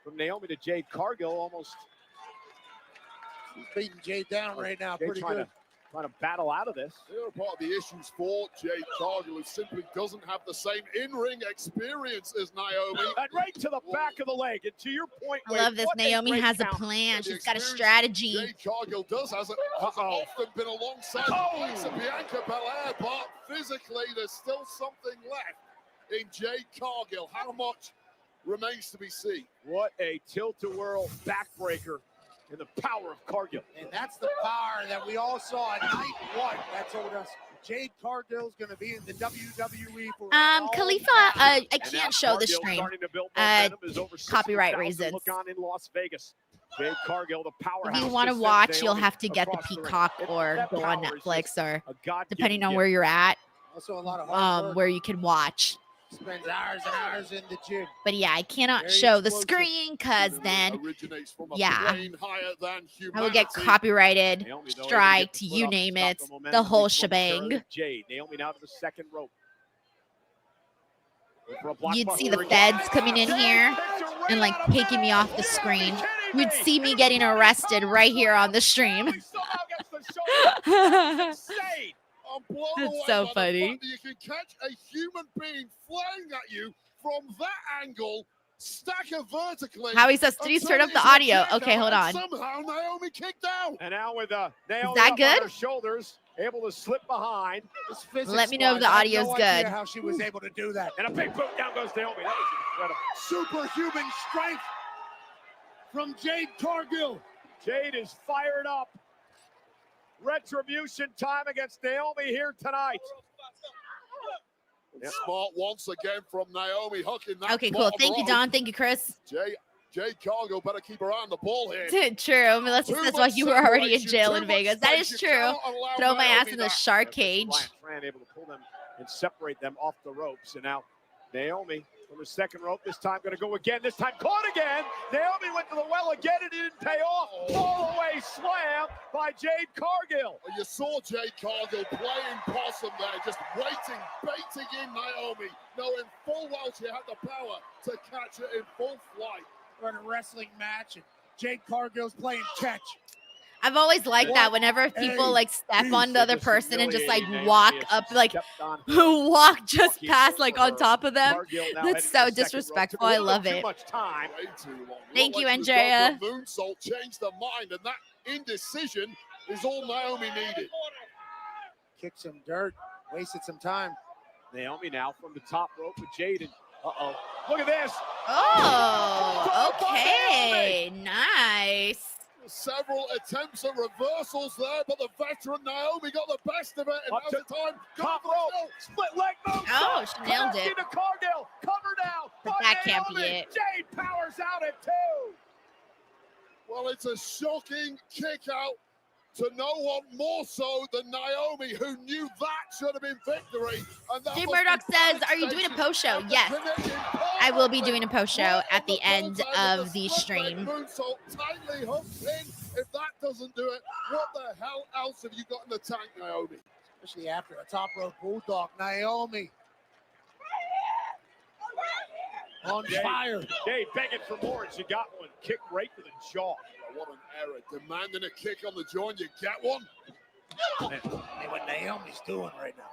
from Naomi to Jade Cargill. Almost beating Jade down right now, Jade pretty good. Trying to battle out of this. The other part of the issues for Jade Cargill, who simply doesn't have the same in-ring experience as Naomi. And right to the back of the leg. And to your point, I love this. Naomi has a plan. She's got a strategy. Jade Cargill has often been alongside Bianca Belair, but physically there's still something left in Jade Cargill. How much remains to be seen? What a tilt-a-whirl backbreaker. And the power of Cargill. And that's the power that we all saw at night one. That told us Jade Cargill's going to be in the WWE for Khalifa, I can't show the stream. Copyright reasons. Look on in Las Vegas. Jade Cargill, the powerhouse. If you want to watch, you'll have to get the Peacock or go on Netflix, or depending on where you're at, also a lot of where you can watch. Spends hours and hours in the gym. But yeah, I cannot show the screen because then, yeah, I would get copyrighted, striked, you name it, the whole shebang. Naomi now to the second rope. You'd see the feds coming in here and like taking me off the screen. You'd see me getting arrested right here on the stream. It's so funny. You can catch a human being flying at you from that angle, stacker vertically. Howie says, please turn up the audio. Okay, hold on. Somehow Naomi kicked out. And now with Naomi is that good? on her shoulders, able to slip behind. Let me know if the audio's good. How she was able to do that. And a big boot, down goes Naomi. That was incredible. Superhuman strength from Jade Cargill. Jade is fired up. Retribution time against Naomi here tonight. Smart once again from Naomi, hooking that. Okay, cool. Thank you, Don. Thank you, Chris. Jade Cargill better keep her eye on the ball here. True. Unless that's why you were already in jail in Vegas. That is true. Throw my ass in the shark cage. Tran able to pull them and separate them off the ropes. And now Naomi from the second rope. This time going to go again. This time caught again. Naomi went to the well again. It didn't pay off. All the way slam by Jade Cargill. Well, you saw Jade Cargill playing possum there, just waiting, baiting in Naomi, knowing full well she had the power to catch her in full flight. We're in a wrestling match, and Jade Cargill's playing catch. I've always liked that whenever people like step on the other person and just like walk up, like walk just past, like on top of them. That's so disrespectful. I love it. Thank you, Andrea. Moonsault changed their mind, and that indecision is all Naomi needed. Kicked some dirt, wasted some time. Naomi now from the top rope with Jade. Uh-oh. Look at this. Oh, okay. Nice. Several attempts at reversals there, but the veteran Naomi got the best of it. And now's the time. Top rope. Split leg move. Oh, she nailed it. Into Cargill. Cover down. But that can't be it. Jade powers out at 2. Well, it's a shocking kick out to no one more so than Naomi, who knew that should have been victory. Jay Murdoch says, are you doing a post show? Yes, I will be doing a post show at the end of the stream. Tightly hooked in. If that doesn't do it, what the hell else have you got in the tank, Naomi? Especially after a top rope bulldog. Naomi on fire. Jay begging for more, and she got one. Kick right to the jaw. What an error. Demanding a kick on the jaw, and you get one? Hey, what Naomi's doing right now.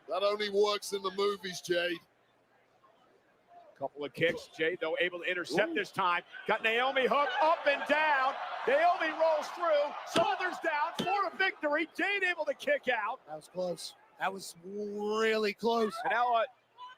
That only works in the movies, Jade. Couple of kicks. Jade, though, able to intercept this time. Got Naomi hooked up and down. Naomi rolls through. Shoulders down for a victory. Jade able to kick out. That was close. That was really close. And now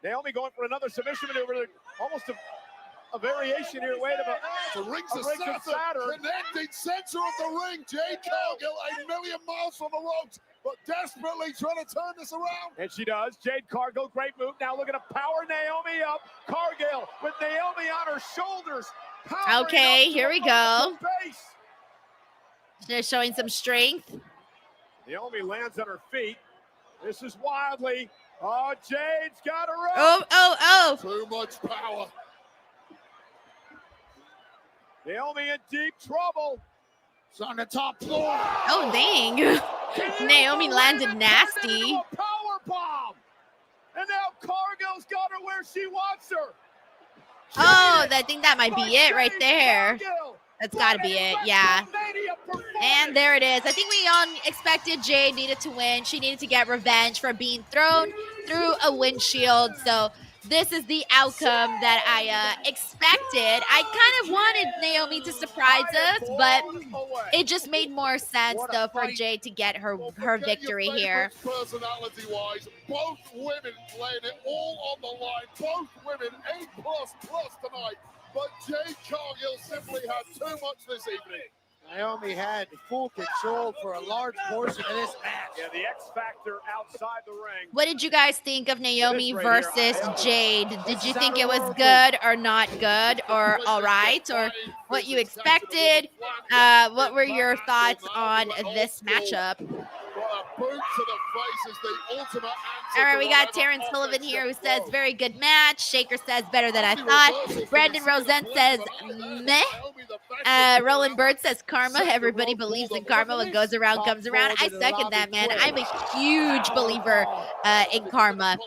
Naomi going for another submission maneuver. Almost a variation here. Wait a minute. The rings of Saturn. Connecting center of the ring. Jade Cargill a million miles from the ropes, but desperately trying to turn this around. And she does. Jade Cargill, great move. Now looking to power Naomi up. Cargill with Naomi on her shoulders. Okay, here we go. They're showing some strength. Naomi lands on her feet. This is wildly. Oh, Jade's got her up. Oh. Too much power. Naomi in deep trouble. It's on the top floor. Oh, dang. Naomi landed nasty. A power bomb. And now Cargill's got her where she wants her. Oh, I think that might be it right there. That's got to be it, yeah. And there it is. I think we all expected Jade needed to win. She needed to get revenge for being thrown through a windshield. So this is the outcome that I expected. I kind of wanted Naomi to surprise us, but it just made more sense, though, for Jade to get her victory here. Personality-wise, both women playing it all on the line. Both women A++ tonight. But Jade Cargill simply had too much this evening. Naomi had full control for a large portion of this match. Yeah, the X factor outside the ring. What did you guys think of Naomi versus Jade? Did you think it was good or not good or all right or what you expected? What were your thoughts on this matchup? Boot to the face is the ultimate answer. All right, we got Terrence Sullivan here who says, very good match. Shaker says, better than I thought. Brandon Rosen says, meh. Roland Bird says, karma. Everybody believes in karma. What goes around comes around. I second that, man. I'm a huge believer in karma.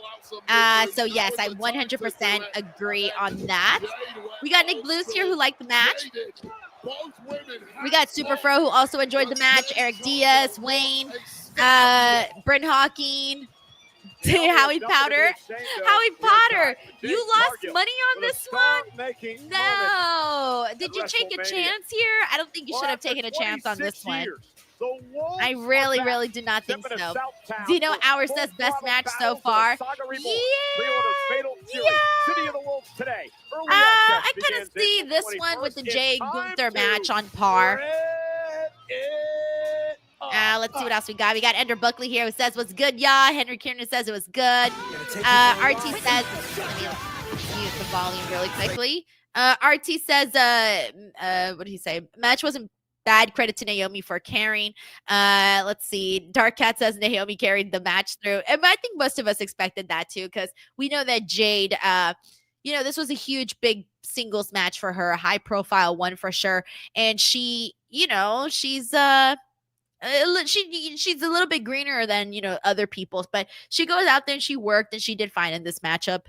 So, yes, I 100% agree on that. We got Nick Blues here who liked the match. We got Super Fro who also enjoyed the match. Eric Diaz, Wayne, Bryn Hawking, Howie Powder. Howie Potter, you lost money on this one? No. Did you take a chance here? I don't think you should have taken a chance on this one. I really did not think so. Dino Hour says best match so far. I kind of see this one with the Jey Gunther match on par. Let's see what else we got. We got Ender Buckley here who says what's good, y'all. Henry Kiernan says it was good. RT says, let me mute the volume really quickly. RT says, what did he say? Match wasn't bad. Credit to Naomi for carrying. Let's see. Dark Cat says Naomi carried the match through. And I think most of us expected that too, because we know that Jade, this was a huge, big singles match for her, a high profile one for sure. And she, she's a little bit greener than, other people, but she goes out there and she worked and she did fine in this matchup.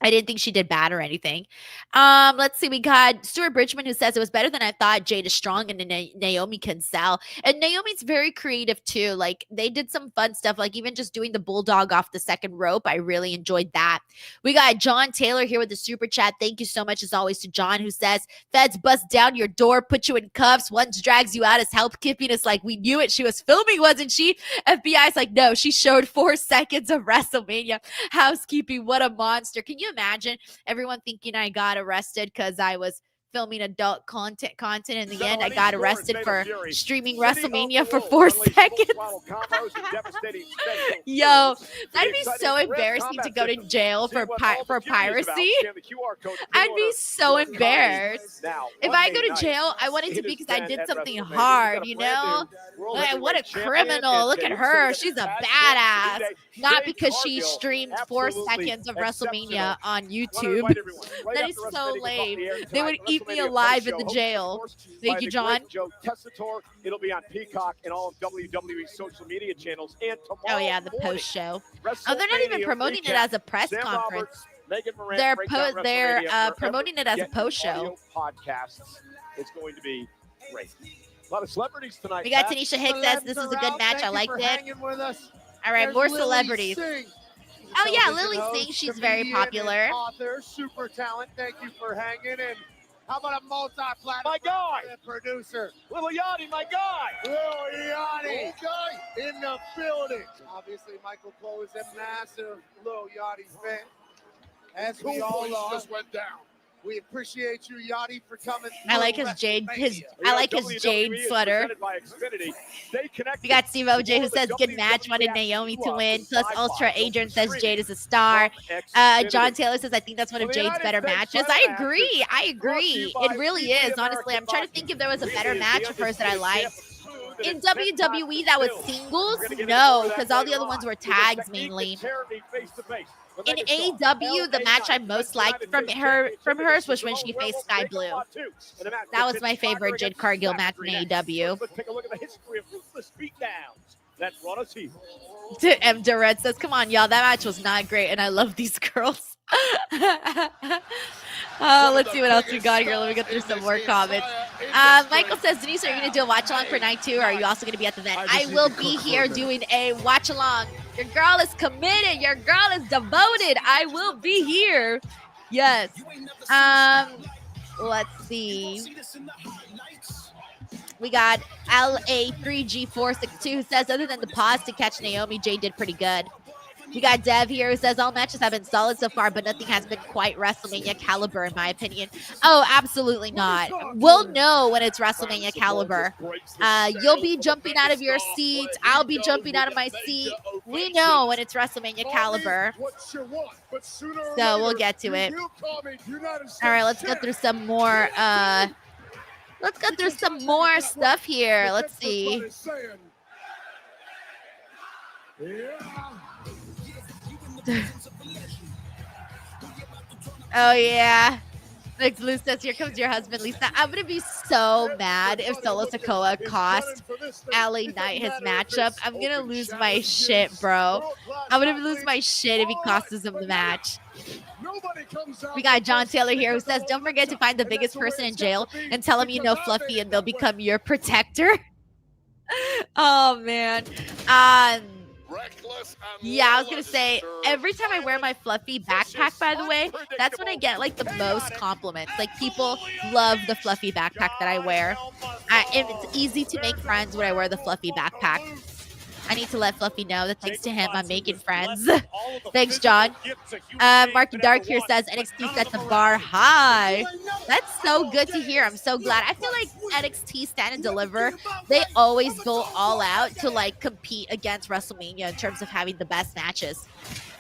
I didn't think she did bad or anything. Let's see. We got Stuart Bridgman who says it was better than I thought. Jade is strong and Naomi can sell. And Naomi's very creative too. Like they did some fun stuff, like even just doing the bulldog off the second rope. I really enjoyed that. We got John Taylor here with the super chat. Thank you so much as always to John who says, feds bust down your door, put you in cuffs. Once drags you out as help keeping us like we knew it. She was filming, wasn't she? FBI's like, no, she showed 4 seconds of WrestleMania housekeeping. What a monster. Can you imagine everyone thinking I got arrested because I was filming adult content. In the So end, I Denise got Ford arrested made for a fury. streaming City WrestleMania of for Wolves 4 unleashed seconds. full throttle combos and devastating special Yo, moves. that'd be Exciting so Red embarrassing to Combat go to System. jail See for what all the fury is about. piracy. Scan the QR code to I'd be pre-order so your copy embarrassed. now. If One I May go to night. jail, I want it to It be is because I then did at something WrestleMania. hard, We you got a brand know? new World Like, what a Heavyweight Champion criminal. and Look at Jey her. Uso She's a against badass. Jey Not Jade because she Cargill, streamed 4 absolutely seconds of exceptional. WrestleMania on Want to YouTube. invite everyone, right That after is so WrestleMania goes off lame. the air They tonight, would eat me WrestleMania alive in post-show, the hosted, jail. of course, Thank by you, the John. great Joe Tessitore. It'll be on Peacock and all of WWE social media channels. And Oh, tomorrow yeah, the morning, post show. Oh, they're not even WrestleMania promoting it recap. as a press Sam conference. Roberts, Megan Moran They're break down they're WrestleMania wherever promoting it as you a get post show. audio podcasts. It's going to be great. A lot of celebrities tonight. We got Pat. Tanisha Hicks says this is a good match. I liked it. All right, There's more Lily celebrities. Singh. Oh yeah, Television Lily host, Singh. She's very comedian, and popular. Author, super talent. Thank you for hanging in. How about a multi-platinum My guy. producer? Lil Yachty, my guy. Lil Yachty in the building. Obviously, Michael Cole is a massive Lil Yachty fan, as we Cool all Boys are. just went down. We appreciate you, Yachty, for coming. I like through his jade. WrestleMania. I like his WWE jade is sweater. presented by Xfinity. Stay connected. We got Steve OJ who Follow the says good WWE match, wanted app Naomi to Club win. Plus live Ultra pod. Adrian says Streaming Jade is a star. from Xfinity. John Taylor says I think that's one of For the Jade's United better States matches. title I matches, agree. I brought to you agree. by It really Weekly is. Honestly, American I'm trying to Boxing. think if there was a It better is match the of hers that I undisputed liked. champ of In Smooth and WWE, that was Filled. singles? We're gonna get into No, more of that because all the later other ones on. were With the tags technique mainly. and charity face-to-face. The In Mega Star, AEW, the LA match I Knight, most the liked United States from hers was Championship when she World faced Werewolf Sky Jacob Blue. Fatu in a match That was pits my Tiger favorite Jade against Cargill Seth match in next. AEW. Let's take a look at the history of ruthless beatdowns that brought us here. M. Durrett says, come on, y'all, that match was not great, and I love these girls. Let's see what else we got here. Let me get through some more comments. Michael says, Denise, are you going to do a watch-along for night 2, or are you also going to be at the event? I will be here doing a watch-along. Your girl is committed. Your girl is devoted. I will be here. Yes. Let's see. We got LA3G462 who says, other than the pause to catch Naomi, Jay did pretty good. We got Dev here who says, all matches have been solid so far, but nothing has been quite WrestleMania caliber, in my opinion. Oh, absolutely not. We'll know when it's WrestleMania caliber. You'll be jumping out of your seat. I'll be jumping out of my seat. We know when it's WrestleMania caliber. So we'll get to it. All right, let's go through some more. Let's go through some more stuff here. Let's see. Oh yeah. Like Blue says, here comes your husband, Lisa. I'm gonna be so mad if Solo Sikoa cost LA Knight his matchup. I'm gonna lose my shit, bro. I'm gonna lose my shit if he costs him the match. We got John Taylor here who says, don't forget to find the biggest person in jail and tell him you know Fluffy and they'll become your protector. Oh man. Yeah, I was gonna say, every time I wear my Fluffy backpack, by the way, that's when I get like the most compliments. Like, people love the Fluffy backpack that I wear. It's easy to make friends when I wear the Fluffy backpack. I need to let Fluffy know that thanks to him, I'm making friends. Thanks, John. Marky Dark here says NXT set the bar high. That's so good to hear. I'm so glad. I feel like NXT Stand and Deliver, they always go all out to like compete against WrestleMania in terms of having the best matches.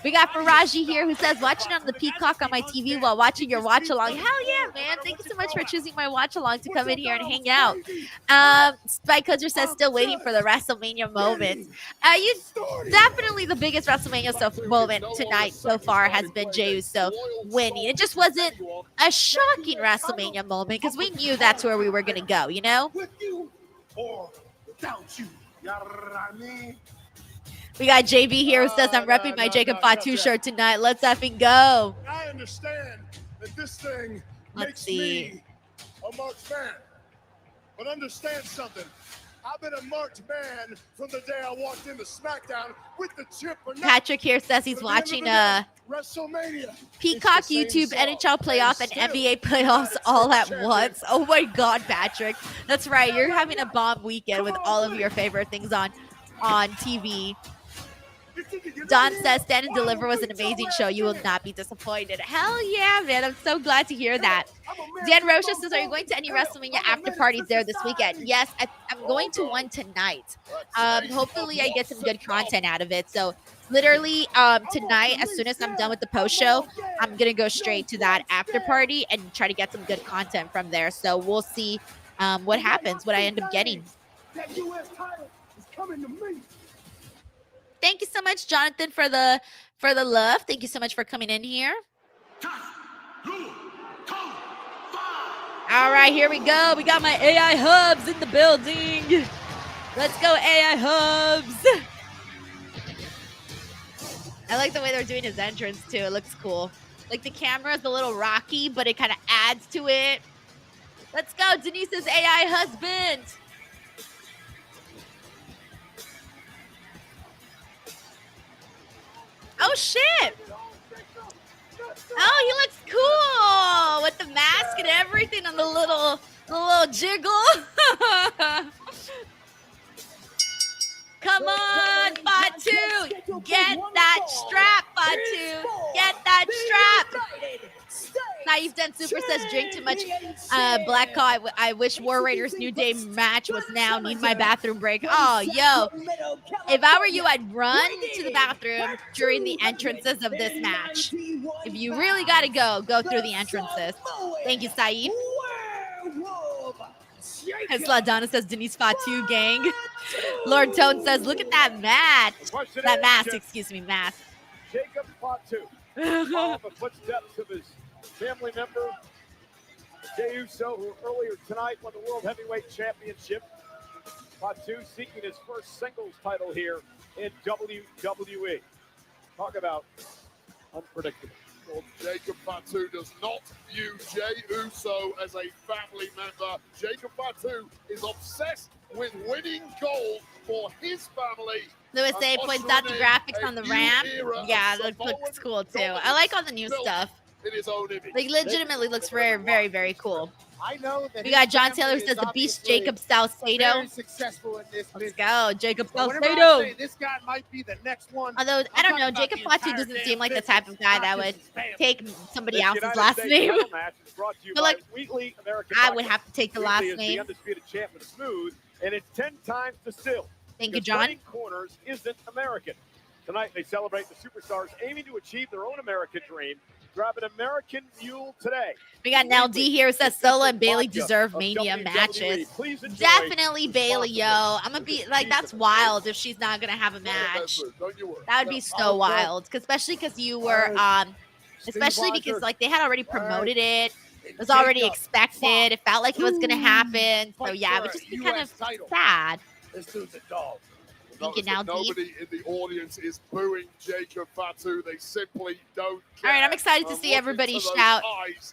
We got Faraji here who says, watching on the Peacock on my TV while watching your watch along. Hell yeah, man. Thank you so much for choosing my watch along to come in here and hang out. Spike Kudzer says, still waiting for the WrestleMania moment. You definitely the biggest WrestleMania moment tonight so far has been Jey Uso winning. It just wasn't a shocking WrestleMania moment because we knew that's where we were going to go, you know? With you or without you. You know what I mean? We got JB here who says, I'm repping my Jacob Fatu shirt tonight. Let's effing go. I understand that this thing Let's makes see. me a marked fan. But understand something. I've been a marked man from the day I walked into SmackDown with the chip or not. Patrick here says he's watching WrestleMania. Peacock, YouTube, NHL playoff, and NBA playoffs all at once. Oh my God, Patrick. That's right. You're having a bomb weekend with all of your favorite things on TV. Don says, Stand and Deliver was an amazing show. You will not be disappointed. Hell yeah, man. I'm so glad to hear that. Dan Rocha says, are you going to any WrestleMania after parties there this weekend? Yes, I'm going to one tonight. Hopefully I get some good content out of it. So literally tonight, as soon as I'm done with the post show, I'm going to go straight to that after party and try to get some good content from there. So we'll see what happens, what I end up getting. That U.S. title is coming to me. Thank you so much, Jonathan, for the love. Thank you so much for coming in here. All right, here we go. We got my AI hubs in the building. Let's go, AI hubs. I like the way they're doing his entrance, too. It looks cool. Like, the camera is a little rocky, but it kind of adds to it. Let's go, Denise's AI husband. Oh, shit. Oh, he looks cool with the mask and everything and the little jiggle. Come on, Fatu. Get that strap, Fatu. Get that strap. Naive Den Super says, drink too much Black Call. I wish War Raiders New Day match was now. Need my bathroom break. Oh, yo. If I were you, I'd run to the bathroom during the entrances of this match. If you really got to go through the entrances. Thank you, Saeed. And Sladonna says, Denise Fatu gang. Lord Tone says, look at that match. That mask, excuse me, mask. Jacob Fatu. Follow the footsteps of his family member, Jey Uso, who earlier tonight won the World Heavyweight Championship. Fatu seeking his first singles title here in WWE. Talk about unpredictable. Well, Jacob Fatu does not view Jey Uso as a family member. Jacob Fatu is obsessed with winning gold for his family. Lewis A points out the graphics on the ramp. Yeah, it looks cool too. I like all the new stuff. Like, legitimately looks very, very, very cool. I know that we got John Taylor who says the Beast Jacob Salcedo. Successful in this Let's go, Jacob Salcedo. Salcedo. This guy might be the next one. Although I don't know, Jacob Fatu doesn't seem like the type of guy that would take somebody else's last name. But like, I would have to take the last name. The undisputed champion Smooth, and it's 10 times the still. Thank you, John. Corners isn't American. Tonight they celebrate the superstars aiming to achieve their own American dream. Grab an American mule today. We got Nell D here who says Solo and Bailey deserve Mania matches. Definitely Bailey, yo. I'm gonna be like, that's wild if she's not gonna have a match. That would be so wild, especially because you were, especially because like they had already promoted it. It was already expected. It felt like it was gonna happen. So yeah, it would just be kind of sad. This dude's a dog. Nobody in the audience is booing Jacob Fatu. They simply don't care. All right, I'm excited to see everybody shout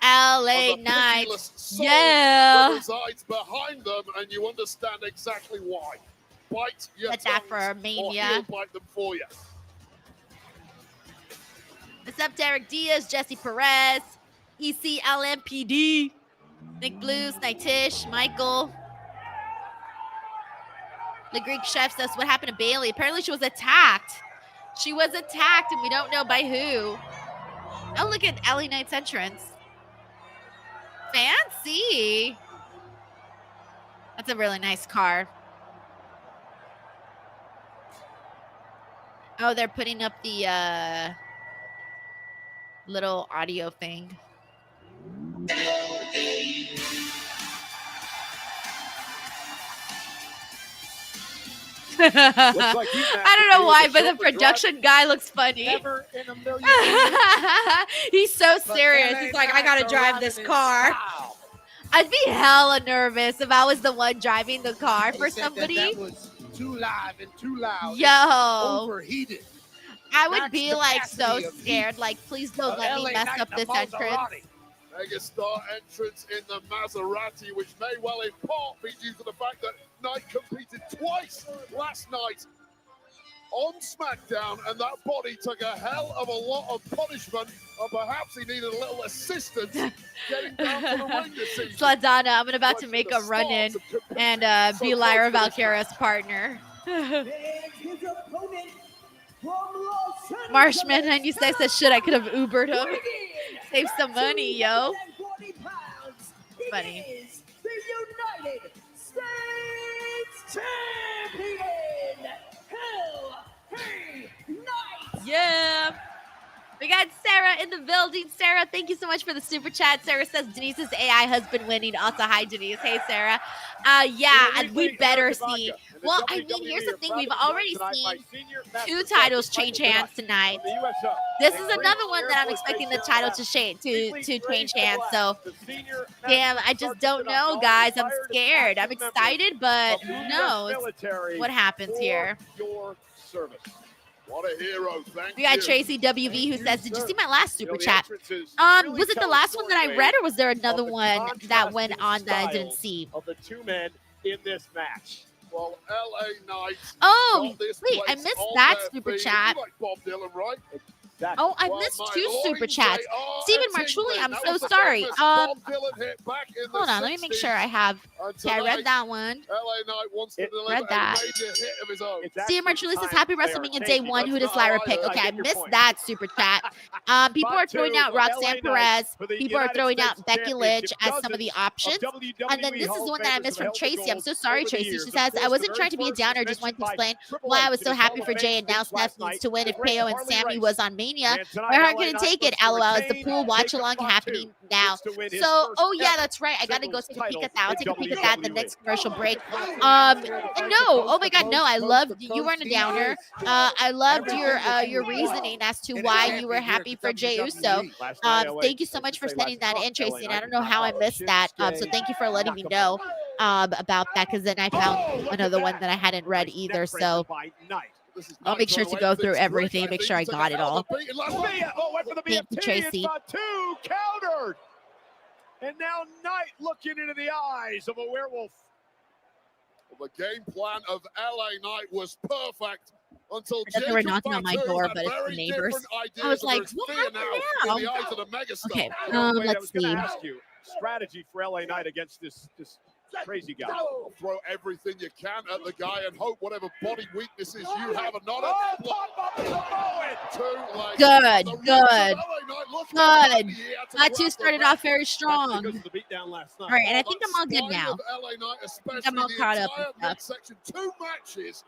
LA Knights. Yeah. Resides behind them, and you understand exactly why. Bite your Get that for Mania. Or bite them for you. What's up, Derek Diaz, Jesse Perez, ECLMPD, Nick Blues, Nightish, Michael. The Greek chef says, what happened to Bailey? Apparently she was attacked. She was attacked, and we don't know by who. Oh, look at LA Knight's entrance. Fancy. That's a really nice car. Oh, they're putting up the little audio thing. I don't know why, but the production guy looks funny. Never in a million He's so serious. He's like, I gotta drive this car. I'd be hella nervous if I was the one driving the car for somebody. That was too live and too loud. Yo. Overheated. I would be like so scared. Like, please don't let me mess up this entrance. Megastar entrance in the Maserati, which may well in part be due to the fact that Knight competed twice last night on SmackDown, and that body took a hell of a lot of punishment, or perhaps he needed a little assistance getting down to the ring this season. Sladonna, I'm about to make a run-in and be Lyra Valkyria's partner. Marshman 96 says, shit, I could have Ubered him. Save some money, yo. Funny. The United States Champion, Hey Knight. Yeah. We got Sarah in the building. Sarah, thank you so much for the super chat. Sarah says Denise's AI husband winning. Also, hi, Denise. Hey, Sarah. Yeah, we better see. Well, I mean, here's the thing. We've already seen 2 titles change hands tonight. This is another one that I'm expecting the title to change hands. So, damn, I just don't know, guys. I'm scared. I'm excited, but who knows what happens here. What a hero, thank We got you. Tracy WV who says, did you see my last super chat? Was it the last one that I read, or was there another one that went on that I didn't see? Of the 2 men in this match. Well, LA Knight. Oh, wait, I missed that super chat. You like Bob Dylan, right? Oh, I missed 2 super chats. Stephen Marchulli, I'm so sorry. Hold on, let me make sure I have. Okay, I read that one. LA Knight wants to deliver Read that. a major hit of his own. Stephen Marchulli says, happy WrestleMania Day 1. Who does Lyra pick? Okay, I missed that super chat. People are throwing out Roxanne Perez. People are throwing out Becky Lynch as some of the options. And then this is one that I missed from Tracy. I'm so sorry, Tracy. She says, I wasn't trying to be a downer, just wanted to explain why I was so happy for Jey, and now Seth needs to win. If KO and Sammy was on Mania, my heart couldn't take it. LOL. Is the pool watch-along happening now? So, oh yeah, that's right. I got to go take a peek at that. I'll take a peek at that in the next commercial break. No. Oh my God, no. I loved you weren't a downer. I loved your reasoning as to why you were happy for Jey Uso. Thank you so much for sending that in, Tracy. And I don't know how I missed that. So thank you for letting me know about that, because then I found another one that I hadn't read either. So I'll make sure to go through everything, make sure I got it all. Thank you, Tracy. Countered. And now Knight looking into the eyes of a werewolf. Well, the game plan of LA Knight was perfect until I thought they were knocking on my door, but it's the neighbors. I was like, what happened now? Okay, let's see. Strategy for LA Knight against this crazy guy. Throw everything you can at the guy and hope whatever body weaknesses you have are not Good. Fatu started off very strong. All right, and I think I'm all good now. I think I'm all caught up and stuff. 2 matches,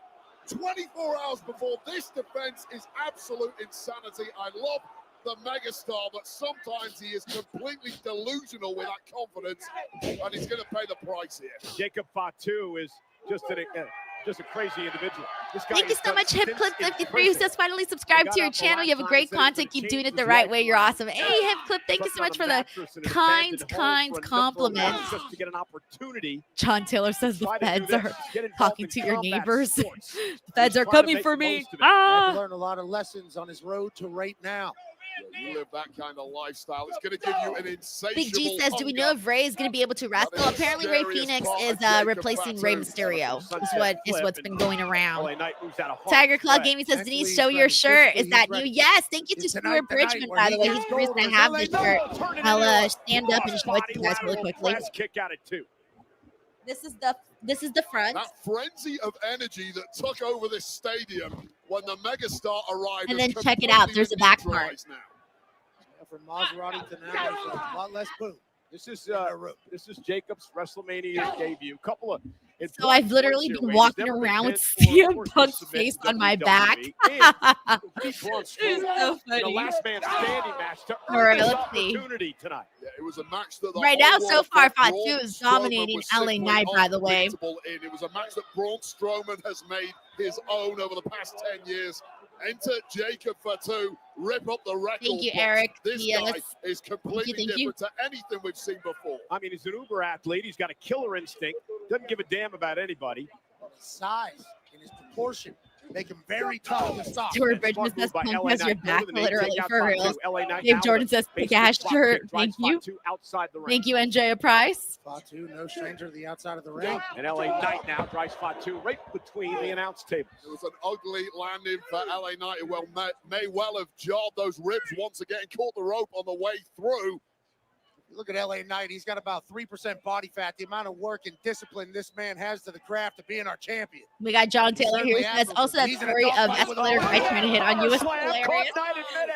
24 hours before this defense is absolute insanity. I love the megastar, but sometimes he is completely delusional with that confidence, and he's going to pay the price here. Jacob Fatu is just a crazy individual. Thank you so much, HipClip53, who says finally subscribe to your channel. You have a great content. Keep doing it the right way. You're awesome. Hey, HipClip, thank you so much for the kind compliments. Just to get an opportunity. John Taylor says the feds are talking to your neighbors. The feds are coming for me. I had to learn a lot of lessons on his road to right now. You live that kind of lifestyle. It's going to give you an insatiable Big G says, do we know if Ray is going to be able to wrestle? Apparently, Ray Phoenix is replacing Rey Mysterio. Is what's been going around. Tiger Claw Gaming says, Denise, show your shirt. Is that new? Yes. Thank you to Stuart Bridgman, by the way. He's the reason I have this shirt. I'll stand up and show it to you guys really quickly. This is the front. That frenzy of energy that took over this stadium when the megastar arrived. And then check it out. There's a back part. From Maserati to now, there's a lot less boom. This is Jacob's WrestleMania debut. So I've literally been walking around with CM Punk's face on my back. It's so funny. The last man standing match. All right, let's see. Tonight. Yeah, it was a match that right now, so far, Fatu is dominating LA Knight, by the way. It was a match that Braun Strowman has made his own over the past 10 years. Enter Jacob Fatu, rip up the record. Thank you, Erik. This guy is completely different to anything we've seen before. I mean, he's an uber athlete. He's got a killer instinct. Doesn't give a damn about anybody. His size and his proportion make him very tough to stop. Stuart Bridgman says, Punk has your back, literally, for real. Dave Jordan says, cash shirt. Thank you. Thank you, NJ Price. Fatu, no stranger to the outside of the ring. And LA Knight now drives Fatu right between the announce tables. It was an ugly landing for LA Knight. May well have jarred those ribs once again, caught the rope on the way through. Look at LA Knight. He's got about 3% body fat. The amount of work and discipline this man has to the craft of being our champion. We got John Taylor here. Says also that story of Escalator guy trying to hit on you was hilarious.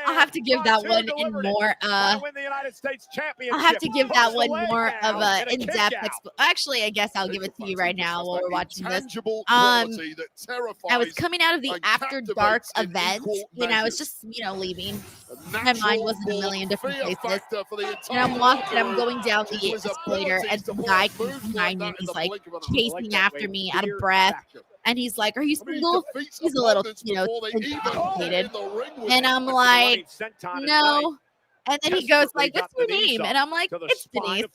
I'll have to give that one in more. I'll have to give that one more of a in-depth. Actually, I guess I'll give it to you right now while we're watching this. I was coming out of the After Dark event, and I was just leaving. My mind was in a million different places, and I'm walking. And I'm going down the escalator, and some guy comes behind me. And he's like chasing after me, out of breath. And he's like, "Are you single?" He's a little, intoxicated. And I'm like, "No." And then he goes like, "What's your name?" And I'm like, "It's Denise."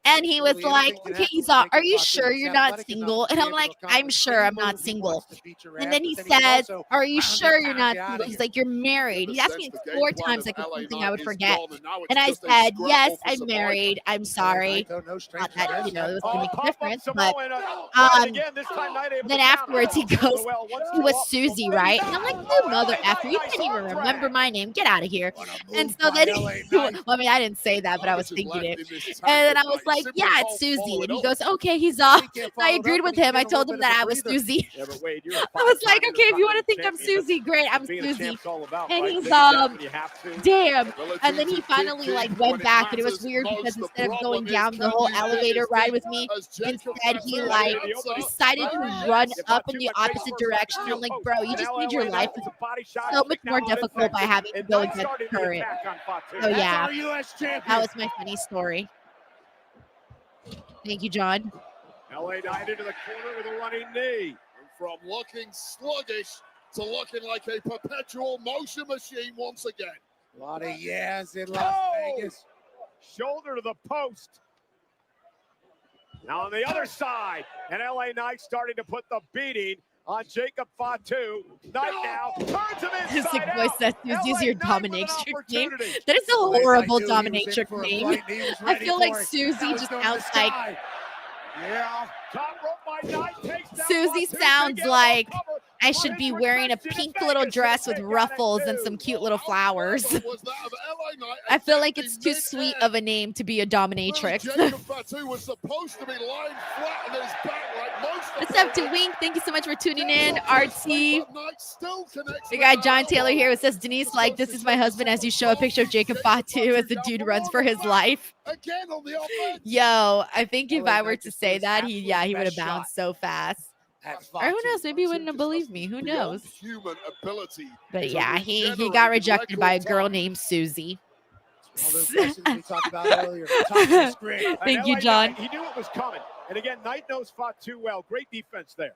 And he was like, "Okay, "Are you sure you're not single?" And I'm like, "I'm sure I'm not single." And then he says, "Are you sure you're not single?" He's like, "You're married." He asked me 4 times like something I would forget. And I said, "Yes, I'm married. I'm sorry." Not that, it was going to make a difference. But then afterwards he goes, "It was Susie, right?" And I'm like, "You mother effer, you can't even remember my name. Get out of here." And so then well, I mean, I didn't say that, but I was thinking it. And then I was like, "Yeah, it's Susie." And he goes, "Okay, he's off." I agreed with him. I told him that I was Susie. I was like, "Okay, if you want to think I'm Susie, great, I'm Susie." And he's damn. And then he finally went back, and it was weird because instead of going down the whole elevator ride with me, instead he decided to run up in the opposite direction. I'm like, "Bro, you just made your life so much more difficult by having to go against the current." So yeah, that was my funny story. Thank you, John. LA Knight into the corner with a running knee. And from looking sluggish to looking like a perpetual motion machine once again. A lot of yes in Las Vegas. Shoulder to the post. Now on the other side, and LA Knight starting to put the beating on Jacob Fatu. Knight now turns him inside out. Voice says Susie's your dominatrix name. That is a horrible dominatrix name. I feel like Susie just sounds like Susie sounds like I should be wearing a pink little dress with ruffles and some cute little flowers. I feel like it's too sweet of a name to be a dominatrix. What's up to Wink? Thank you so much for tuning in. RT. We got John Taylor here who says, "Denise, this is my husband," as you show a picture of Jacob Fatu as the dude runs for his life. Yo, I think if I were to say that, he would have bounced so fast. Or who knows? Maybe he wouldn't have believed me. Who knows? But yeah, he got rejected by a girl named Susie. Thank you, John. He knew it was coming. And again, Knight knows Fatu well. Great defense there.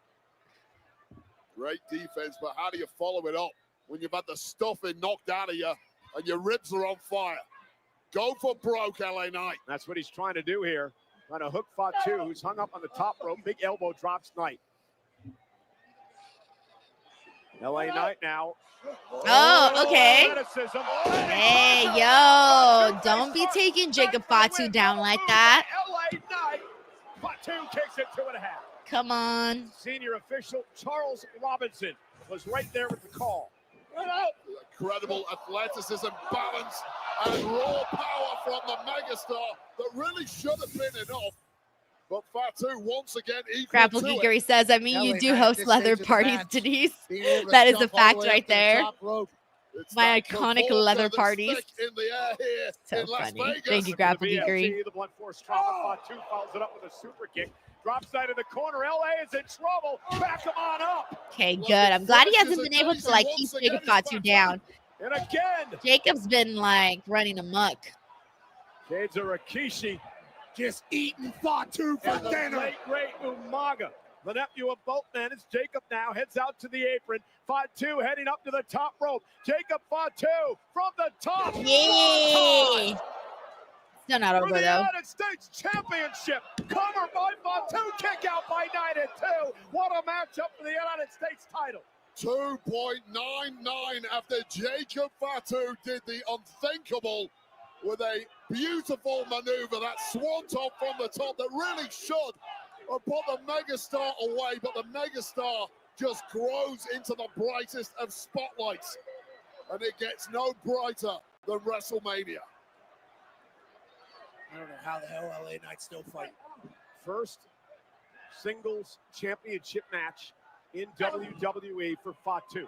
Great defense, but how do you follow it up when you've had the stuffing knocked out of you and your ribs are on fire? Go for broke, LA Knight. That's what he's trying to do here. Trying to hook Fatu, who's hung up on the top rope. Big elbow drops Knight. LA Knight now. Oh, okay. Hey, yo, don't be taking Jacob Fatu down like that. LA Knight. Fatu kicks it 2.5. Come on. Senior official Charles Robinson was right there with the call. Incredible athleticism, balance, and raw power from the megastar that really should have been enough. But Fatu once again equal Grapple Geekery says, "I mean, you do host leather parties, Denise." That is a fact right there. My iconic leather parties. So funny. Thank you, Grapple Geekery. The blunt force trauma. Fatu follows it up with a super kick. Drop side of the corner. LA is in trouble. Back him on up. Okay, good. I'm glad he hasn't been able to keep Jacob Fatu down. And again, Jacob's been running amok. Shades of Rikishi. Just eating Fatu for dinner. Late great Umaga. The nephew of both men is Jacob now. Heads out to the apron. Fatu heading up to the top rope. Jacob Fatu from the top. Yay! Still not over, for the though. United States Championship. Cover by Fatu. Kick out by Knight at 2. What a matchup for the United States title. 2.99 after Jacob Fatu did the unthinkable with a beautiful maneuver, that swanton from the top that really should have put the megastar away, but the megastar just grows into the brightest of spotlights, and it gets no brighter than WrestleMania. I don't know how the hell LA Knight's still fighting. First singles championship match in WWE for Fatu.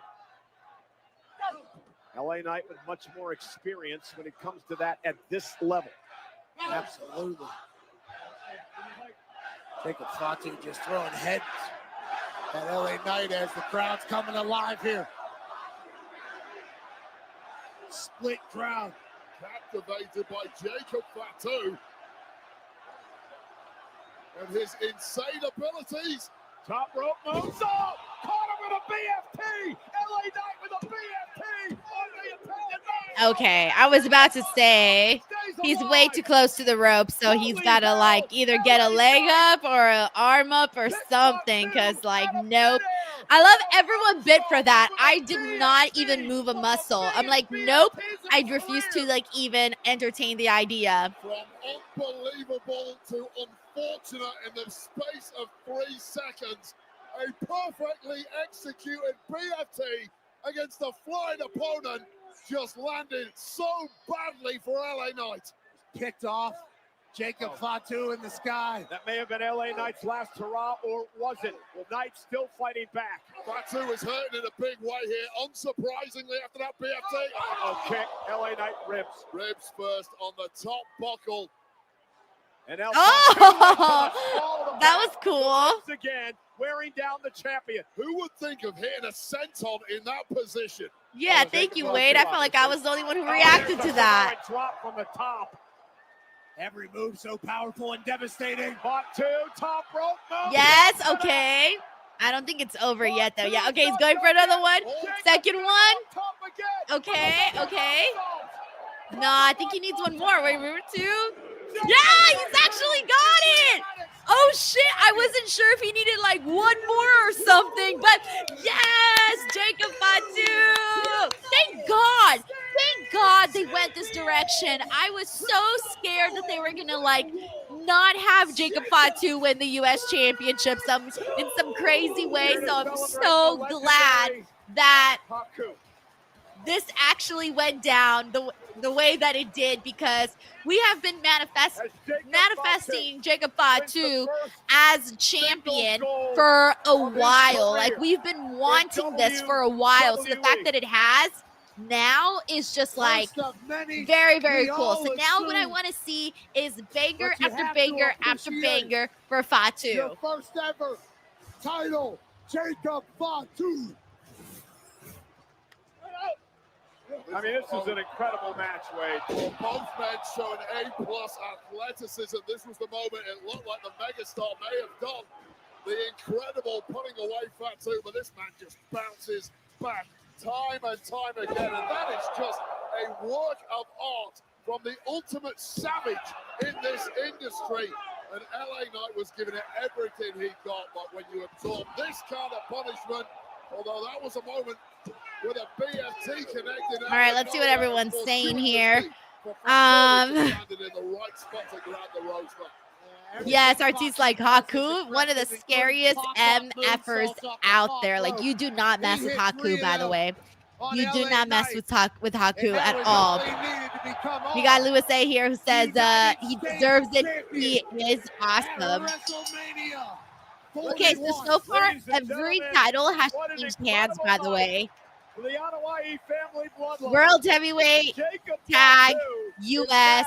LA Knight with much more experience when it comes to that at this level. Absolutely. Jacob Fatu just throwing heads at LA Knight as the crowd's coming alive here. Split crowd. Captivated by Jacob Fatu and his insane abilities. Top rope moves up. Caught him with a BFT. LA Knight with a BFT. On the Italian Knight. Okay, I was about to say he's way too close to the rope, so he's got to like either get a leg up or an arm up or something, because like, nope. I love everyone bit for that. I did not even move a muscle. I'm like, nope. I refuse to like even entertain the idea. From unbelievable to unfortunate in the space of 3 seconds, a perfectly executed BFT against a flying opponent just landed so badly for LA Knight. Kicked off. Jacob Fatu in the sky. That may have been LA Knight's last hurrah, or was it? Well, Knight still fighting back. Fatu is hurting in a big way here, unsurprisingly after that BFT. Okay, LA Knight ribs. Ribs first on the top buckle. And now That was cool. once again, wearing down the champion. Who would think of hitting a senton in that position? Yeah, thank you, Wade. I felt like I was the only one who reacted to that. Drop from the top. Every move so powerful and devastating. Fatu, top rope move. Yes, okay. I don't think it's over yet, though. Yeah, okay, he's going for another one. Second one. Okay, okay. No, I think he needs one more. Wait, remember 2? Yeah, he's actually got it. Oh, shit. I wasn't sure if he needed, like, one more or something. But, yes, Jacob Fatu. Thank God. Thank God they went this direction. I was so scared that they were going to, like, not have Jacob Fatu win the U.S. Championship in some crazy way. So I'm so glad that this actually went down the way that it did, because we have been manifesting Jacob Fatu as champion for a while. Like, we've been wanting this for a while. So the fact that it has now is just like very, very cool. So now what I want to see is banger after banger after banger for Fatu. Your first ever title, Jacob Fatu. I mean, this is an incredible match, Wade. Well, both men showing A-plus athleticism. This was the moment it looked like the megastar may have done the incredible putting away Fatu, but this man just bounces back time and time again, and that is just a work of art from the ultimate savage in this industry. And LA Knight was giving it everything he got, but when you absorb this kind of punishment, although that was a moment with a BFT connected. All right, let's see what everyone's saying here. Yes, Artie's like, Haku, one of the scariest MFers out there. Like, you do not mess with Haku, by the way. You do not mess with Haku at all. We got Lewis A here who says he deserves it. He is awesome. Okay, so far, every title has changed hands, by the way. World Heavyweight, Tag, US,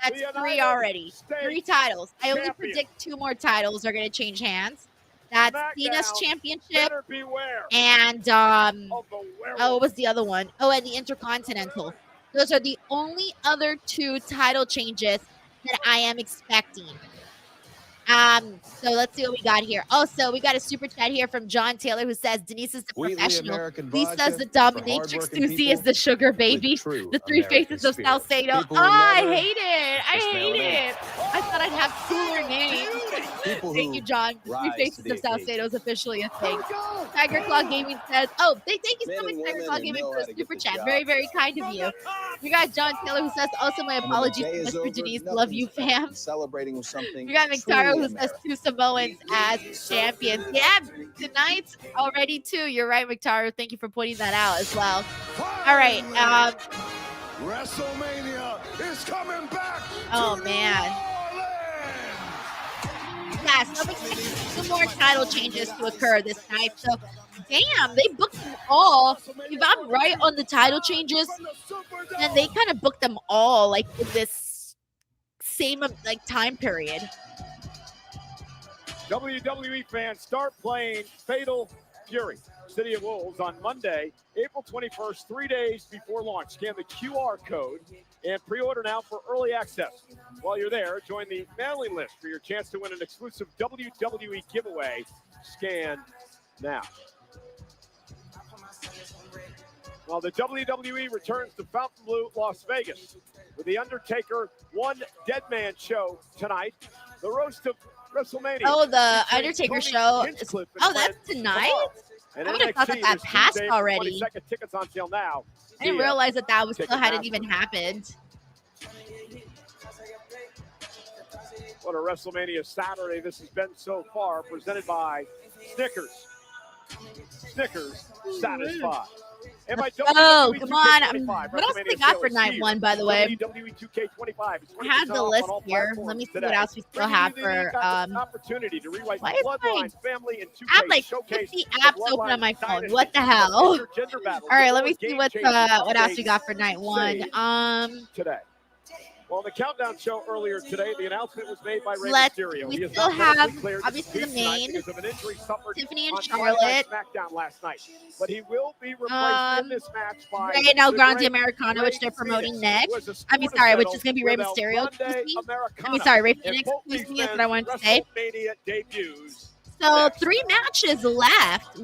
that's 3 already. 3 titles. I only predict 2 more titles are going to change hands. That's Cena's championship and, what was the other one? Oh, and the Intercontinental. Those are the only other 2 title changes that I am expecting. So let's see what we got here. Also, we got a super chat here from John Taylor who says Denise is the professional. He says the dominatrix Susie is the sugar baby. The 3 faces of Salcedo. Oh, I hate it. I hate it. I thought I'd have cooler names. Thank you, John. The 3 faces of Salcedo is officially a thing. Tiger Claw Gaming says, oh, thank you so much, Tiger Claw Gaming, for the super chat. Very, very kind of you. We got John Taylor who says, also my apologies for Denise. Love you, fam. Celebrating with something. We got McTaro who says 2 Samoans as champions. Yeah, tonight's already 2. You're right, McTaro. Thank you for pointing that out as well. All right. WrestleMania is coming back. Oh, man. Yeah, so some more title changes to occur this night. So, damn, they booked them all. If I'm right on the title changes, and they kind of booked them all like in this same like time period. WWE fans start playing Fatal Fury, City of Wolves, on Monday, April 21st, 3 days before launch. Scan the QR code and pre-order now for early access. While you're there, join the mailing list for your chance to win an exclusive WWE giveaway. Scan now. Well, the WWE returns to Fontainebleau, Las Vegas, with the Undertaker One Dead Man show tonight. The roast of WrestleMania. Oh, the Undertaker show. Oh, that's tonight? I would have thought that passed already. Tickets on sale now. I didn't realize that still hadn't even happened. What a WrestleMania Saturday this has been so far, presented by Snickers. Snickers satisfied. And by Oh, WWE come on. 2K25, What else they WrestleMania got for sale night is one, by the way? WWE 2K25 is I have the 20% list off on all here. platforms Let me see today. what else we still have for opportunity to rewrite why the is my Bloodline family and 2K I have like showcase 50 the apps open Bloodline on my phone. dynasty What the of hell? intergender battles. All right, let me Game see what changing else we updates got for night one. saved today. Well, the countdown show earlier today, the announcement was made by Rey Mysterio. We He is still not medically have cleared to obviously the compete tonight main because of an injury suffered Tiffany and on Charlotte. SmackDown last night. But he will be replaced in this match by Rey and El the Grande great Americano, Rey which they're promoting Phoenix, who next. has a I mean, score to sorry, which settle is going to be Rey with El Mysterio. Grande Excuse me. Americano. I mean, sorry, Rey And Phoenix. both Excuse these me, that's men what I wanted to say. WrestleMania debuts. So 3 matches left.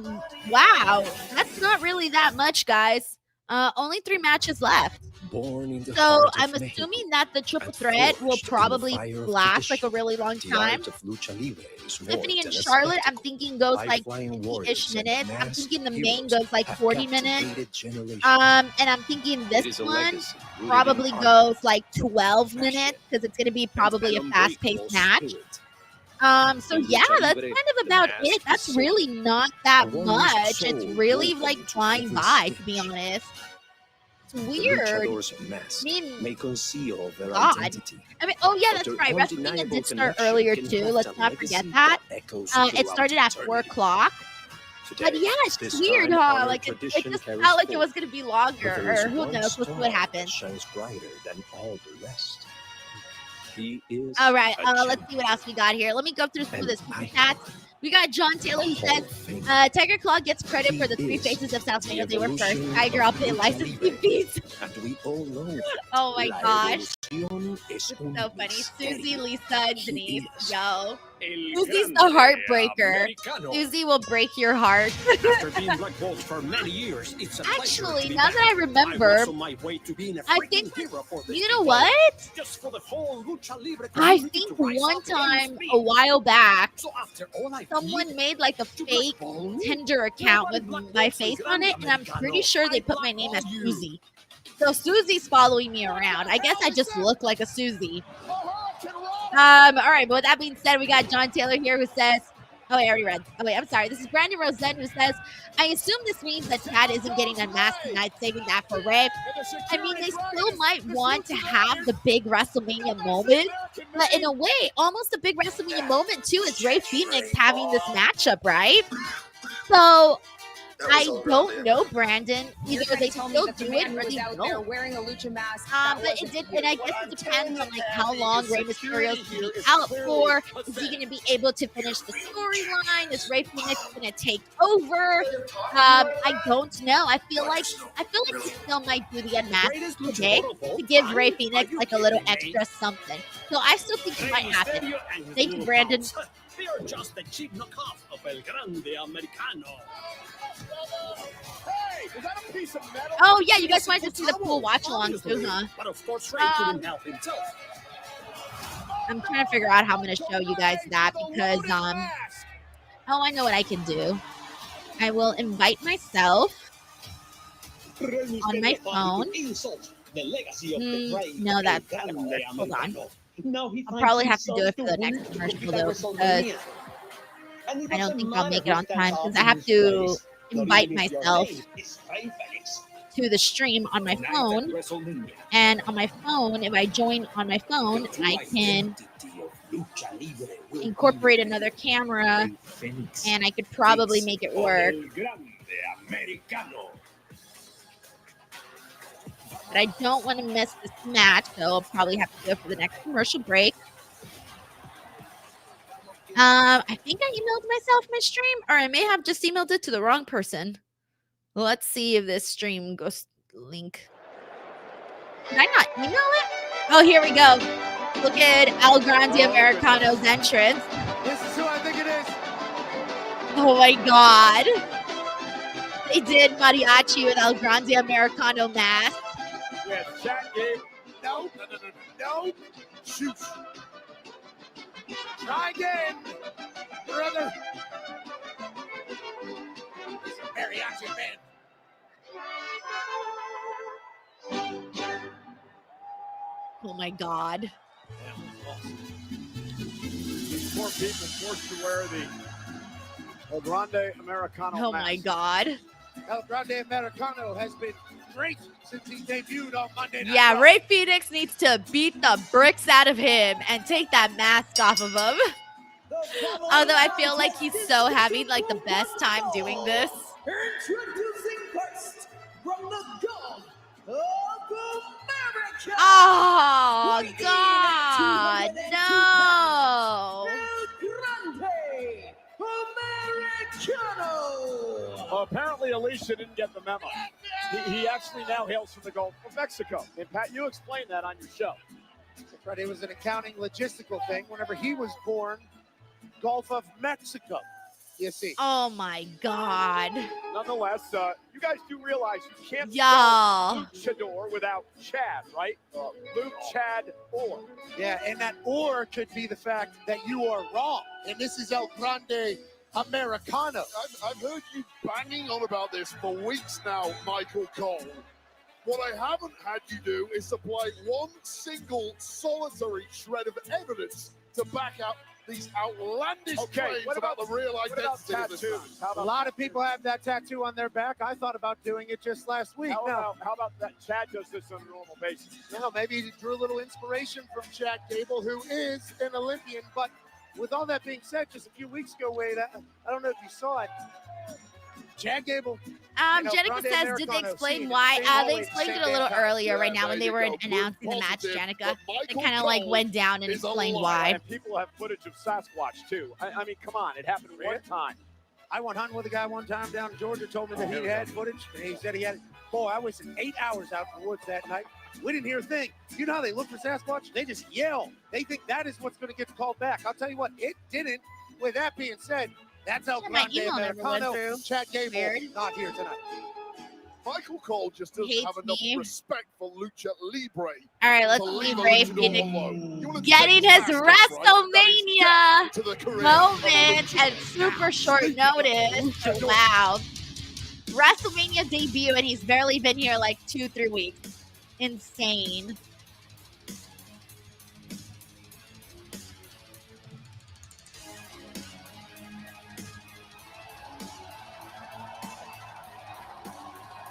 Wow, that's not really that much, guys. Only 3 matches left. So I'm assuming that the triple threat will probably last like a really long time. Tiffany and Charlotte, I'm thinking goes like 50-ish minutes. I'm thinking the main goes like 40 minutes. And I'm thinking this one probably goes like 12 minutes because it's going to be probably a fast-paced match. So yeah, that's kind of about it. That's really not that much. It's really like flying by, to be honest. It's weird. I mean, God. I mean, oh yeah, that's right. WrestleMania did start earlier too. Let's not forget that. It started at 4 o'clock. But yeah, it's weird, huh? Like it just felt like it was gonna be longer, or who knows? We'll see what happens. All right, let's see what else we got here. Let me go through some of this stats. We got John Taylor who says Tiger Claw gets credit for the 3 faces of South Mania. They were first. Tiger, I'll pay licensing fees. Oh my gosh. It's so funny. Susie, Lisa, and Denise. Yo. Susie's the heartbreaker. Susie will break your heart. After being blackballed for many years, it's a Actually, now that I remember, I think, you know what? I think one time a while back, someone made like a fake Tinder account with my face on it, and I'm pretty sure they put my name as Susie. So Susie's following me around. I guess I just look like a Susie. All right, but with that being said, we got John Taylor here who says, oh, wait, I already read. Oh, wait, I'm sorry. This is Brandon Rosen who says, I assume this means that Chad isn't getting unmasked tonight, saving that for Ray. I mean, they still might want to have the big WrestleMania moment, but in a way, almost a big WrestleMania moment, too, is Rey Fenix having this matchup, right? So I don't know, Brandon. Either they still do it or they don't. Wearing a lucha mask. But it did, and I guess it depends on like how long Rey Mysterio's going to be out for. Is he going to be able to finish the storyline? Is Rey Fenix going to take over? I don't know. I feel like he still might do the unmasked today to give Rey Fenix like a little extra something. So I still think it might happen. Thank you, Brandon. They are just a cheap knockoff of El Grande Americano. Hey, is that a piece of metal? Oh yeah, you guys wanted to see the pool watch-alongs too, huh? But of course, Rey couldn't help himself. I'm trying to figure out how I'm going to show you guys that because oh, I know what I can do. I will invite myself on my phone. No, that's not gonna work. Hold on. I'll probably have to do it for the next commercial though, because I don't think I'll make it on time because I have to invite myself. to the stream on my phone. And on my phone, if I join on my phone, I can incorporate another camera, and I could probably make it work. But I don't want to miss this match, so I'll probably have to go for the next commercial break. I think I emailed myself my stream, or I may have just emailed it to the wrong person. Let's see if this stream goes link. Did I not email it? Oh, here we go. Look at El Grande Americano's entrance. This is who I think it is. Oh my God. They did mariachi with El Grande Americano mask. Yeah, chat game. No. Shoot. Try again, brother. Mariachi band. Oh my God. These poor people forced to wear the El Grande Americano Oh mask. my God. El Grande Americano has been great since he debuted on Monday Night Yeah, Raw. Ray Phoenix needs to beat the bricks out of him and take that mask off of him. Although I feel like he's so having like the best time doing this. Introducing first from the Gulf of America. Oh, God. No. El Grande Americano. Well, apparently Alicia didn't get the memo. He actually now hails from the Gulf of Mexico. And Pat, you explained that on your show. That's right. It was an accounting logistical thing. Whenever he was born, Gulf of Mexico. You see. Oh, my God. Nonetheless, you guys do realize you can't Y'all. spell luchador without Chad, right? Luke, Chad, or. Yeah, and that or could be the fact that you are wrong. And this is El Grande Americano. I've heard you banging on about this for weeks now, Michael Cole. What I haven't had you do is supply one single solitary shred of evidence to back up these outlandish claims about the real identity of this man. A lot of people have that tattoo on their back. I thought about doing it just last week. How about that Chad does this on a normal basis? No, maybe he drew a little inspiration from Chad Gable, who is an Olympian. But with all that being said, just a few weeks ago, Wade, I don't know if you saw it. Chad Gable. Jenica says, did they explain why? They explained it a little earlier right now when they were announcing the match, Jenica. They kind of like went down and explained why. And people have footage of Sasquatch, too. I mean, come on. It happened one time. I went hunting with a guy one time down in Georgia, told me that he had footage. And he said he had, boy, I wasted 8 hours out in the woods that night. We didn't hear a thing. You know how they look for Sasquatch? They just yell. They think that is what's going to get called back. I'll tell you what, it didn't. With that being said, that's El Grande Americano. Chad Gable not here tonight. Michael Cole just doesn't have enough respect for Lucha Libre. All right, let's see Ray Phoenix getting his WrestleMania moment at super short notice. Wow. WrestleMania debut, and he's barely been here like 2-3 weeks. Insane.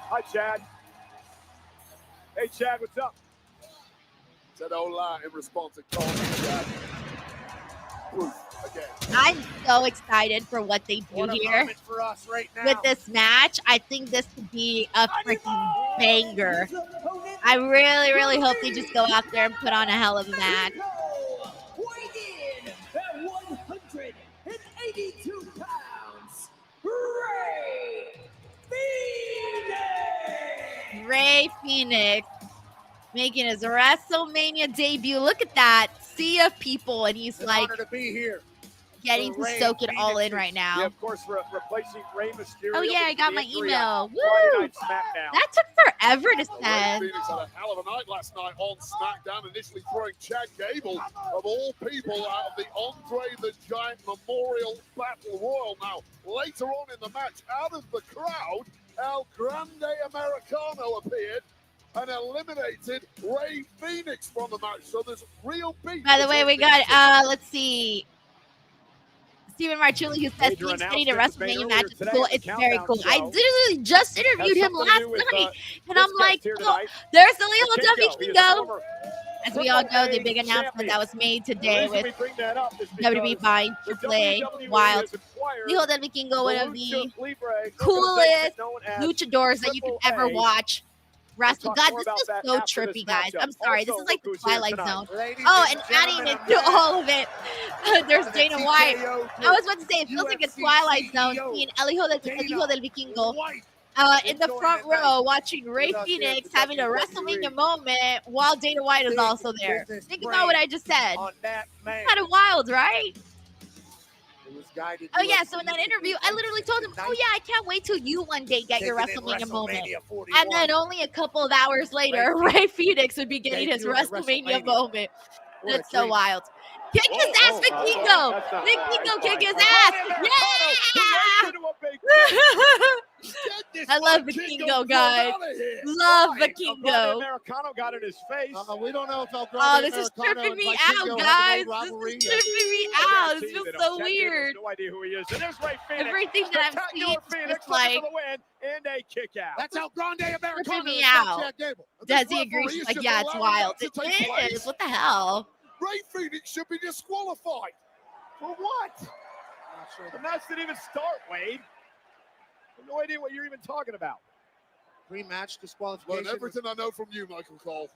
Hi, Chad. Hey, Chad, what's up? Said hola in response to Cole. Chad. Again. I'm so excited for what they do here for us right now. with this match. I think this could be a freaking banger. I really, really hope they just go out there and put on a hell of a match. Weighing in at 182 pounds, Ray Phoenix making his WrestleMania debut. Look at that sea of people, and he's An like honor to be here. getting to soak it all in right Yeah, now. of course, replacing Rey Mysterio. Oh yeah, I got my email. Friday Woo! Night SmackDown. That took forever to Ray send. Phoenix had a hell of a night last night on SmackDown, initially throwing Chad Gable, of all people, out of the Andre the Giant Memorial Battle Royal. Now, later on in the match, out of the crowd, El Grande Americano appeared and eliminated Ray Phoenix from the match. So there's real beef. By the way, we got let's see. Steven Marchulli, who says Major Team City to announcement made WrestleMania match earlier is today cool. on the It's very Countdown cool. I Show. literally just Has interviewed him something to last do with, night, and his I'm like, guest here oh, tonight. there's the Leo Del He is a Vikingo. former As we all know, the Triple big A announcement champion. that was made The today reason with we bring that up is WWE because buying the Triple A, WWE Wild. has acquired Leo Del Vikingo, one of the Lucha Libre coolest organization known as luchadors that you could Triple ever A. watch wrestle. We'll talk God, more this about is that so after this trippy, guys. matchup. I'm sorry. This Also, is like the look who's here Twilight tonight. Zone. Ladies Oh, and and adding gentlemen, into all of it, there's part of the Dana White. TKO I was about to say, it feels like a UFC Twilight Zone CEO, seeing El Hijo del Dana Vikingo White. in the front row watching Ray with us here at Phoenix the having a WWE. WrestleMania moment while Dana White is Big also there. business Think brain about what I just said. on that man. Kind of wild, right? It was guided Oh yeah, UFC so in that interview, I literally told him, "Oh yeah, I can't wait till you one day get your taking in WrestleMania moment." 41. And then only a couple of hours later, Ray Phoenix would be getting his Debut at WrestleMania WrestleMania. moment. What a That's so dream. wild. Kick his ass, Vikingo! Vikingo, kick his ass! Yeah! I love Vikingo, guys. Love Vikingo. Americano got in his face. We don't know if El Grande Oh, this is Americano tripping and me Vikingo out, have guys. a rivalry. This is tripping me out. This feels so weird. No idea who he is. And there's Ray Phoenix. Everything that I'm Spectacular seeing Phoenix is like looking for the win and a kick out. That's El Grande Americano. tripping me It's not out. Chad Gable. Does he agree? She's like, yeah, it's wild. It is. What the hell? Ray Phoenix should be disqualified. For what? Not sure. The match didn't even start, Wade. I have no idea what you're even talking about. Pre-match disqualification. Learn everything I know from you, Michael Cole.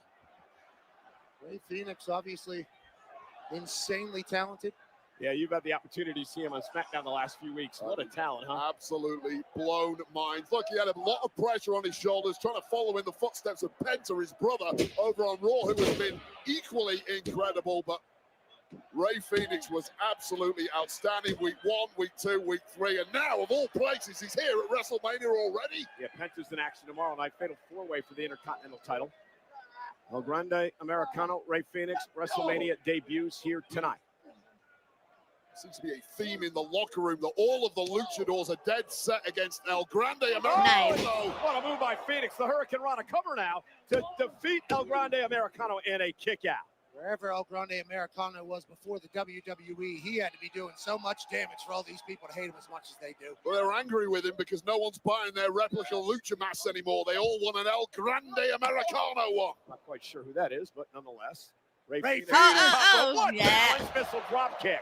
Ray Phoenix, obviously insanely talented. Yeah, you've had the opportunity to see him on SmackDown the last few weeks. What a talent, huh? Absolutely blown minds. Look, he had a lot of pressure on his shoulders, trying to follow in the footsteps of Penta, his brother, over on Raw, who has been equally incredible. But Ray Phoenix was absolutely outstanding. Week 1, week 2, week 3, and now, of all places, he's here at WrestleMania already. Yeah, Penta's in action tomorrow night. Fatal 4-way for the Intercontinental title. El Grande Americano, Ray Phoenix, WrestleMania debuts here tonight. Seems to be a theme in the locker room that all of the luchadors are dead set against El Grande Americano. Nice. What a move by Phoenix. The Hurricane Rana cover now to defeat El Grande Americano in a kick out. Wherever El Grande Americano was before the WWE, he had to be doing so much damage for all these people to hate him as much as they do. Well, they're angry with him because no one's buying their replica lucha mask anymore. They all want an El Grande Americano one. Not quite sure who that is, but nonetheless. Ray Phoenix. Phoenix. Yeah. Missile drop kick.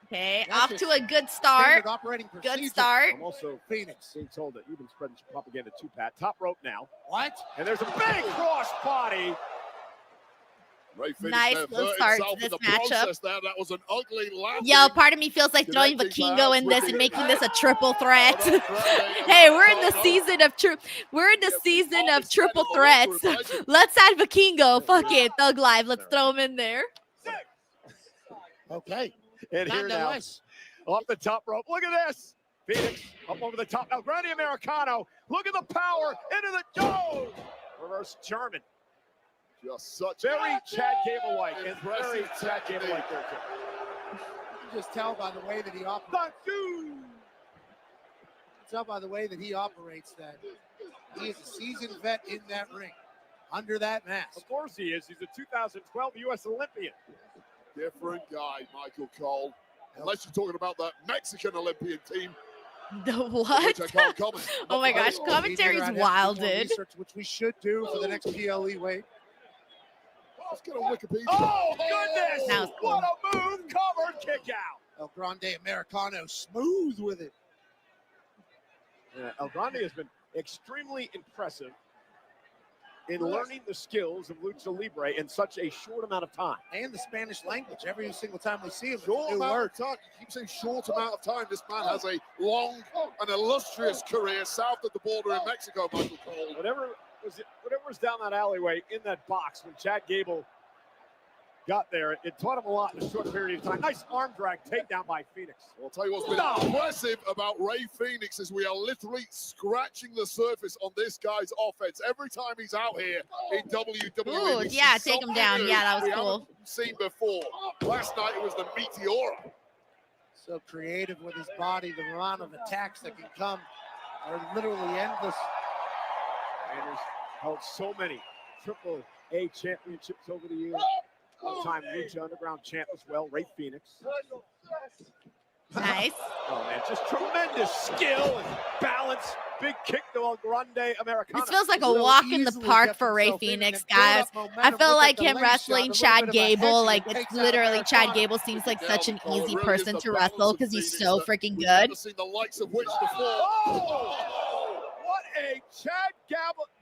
Okay, That's off just to a good start. Standard operating procedure. Good start. I'm also Phoenix. being told that you've been spreading some propaganda too, Pat. Top rope now. What? And there's a big cross body. Ray Phoenix Nice there little hurt start himself to in this the matchup. process there. That was an ugly landing. Yo, part of me feels like throwing Connecting Vikingo perhaps in with this and the- making this a triple threat. El Grande Hey, we're in the Americano. season of season of triple All the threats. legend. Let's add Vikingo. Fuck it, Thug Live. Let's throw him in there. Okay. And here now, Nonetheless, off the top rope. Look at this. Phoenix up over the top. El Grande Americano. Look at the power into the reverse German. Just such Very Chad Gable-like. And very Impressive Chad technique. Gable-like there, too. you can just tell by the way that he operates. Tell by the way that he operates that he is a seasoned vet in that ring, under that mask. Of course he is. He's a 2012 U.S. Olympian. different guy, Michael Cole. Unless you're talking about the Mexican Olympian team. The which what? I can't comment. Oh my gosh, commentary's wild, dude. Research, which we should do for the next PLE weight. Let's get on Wikipedia. Oh, goodness! That was cool. What a move! Covered kick out. El Grande Americano, smooth with it. Yeah, El Grande has been extremely impressive in learning the skills of Lucha Libre in such a short amount of time. And the Spanish language. Every single time we see him, Short new amount word. of time. You keep saying short amount of time. This man has a long and illustrious career south of the border in Mexico, Michael Cole. Whatever was down that alleyway in that box when Chad Gable got there, it taught him a lot in a short period of time. Nice arm drag takedown by Phoenix. I'll tell you what's been impressive about Ray Phoenix is we are literally scratching the surface on this guy's offense. Every time he's out here in WWE, Ooh, we see yeah, take him something down. new Yeah, that was we cool. haven't seen before. Last night it was the Meteora. So creative with his body. The amount of attacks that can come are literally endless. And has held so many Triple A championships over the years. All-time Lucha Underground champ as well, Ray Phoenix. Nice. Oh, man, just tremendous skill and balance. Big kick to El Grande Americano. This feels like a walk in the park for Ray Phoenix, guys. I feel like him wrestling Chad Gable, like it's literally Chad Gable seems like such an easy person to wrestle because he's so freaking good. Never seen the likes of which before. Oh, what a Chad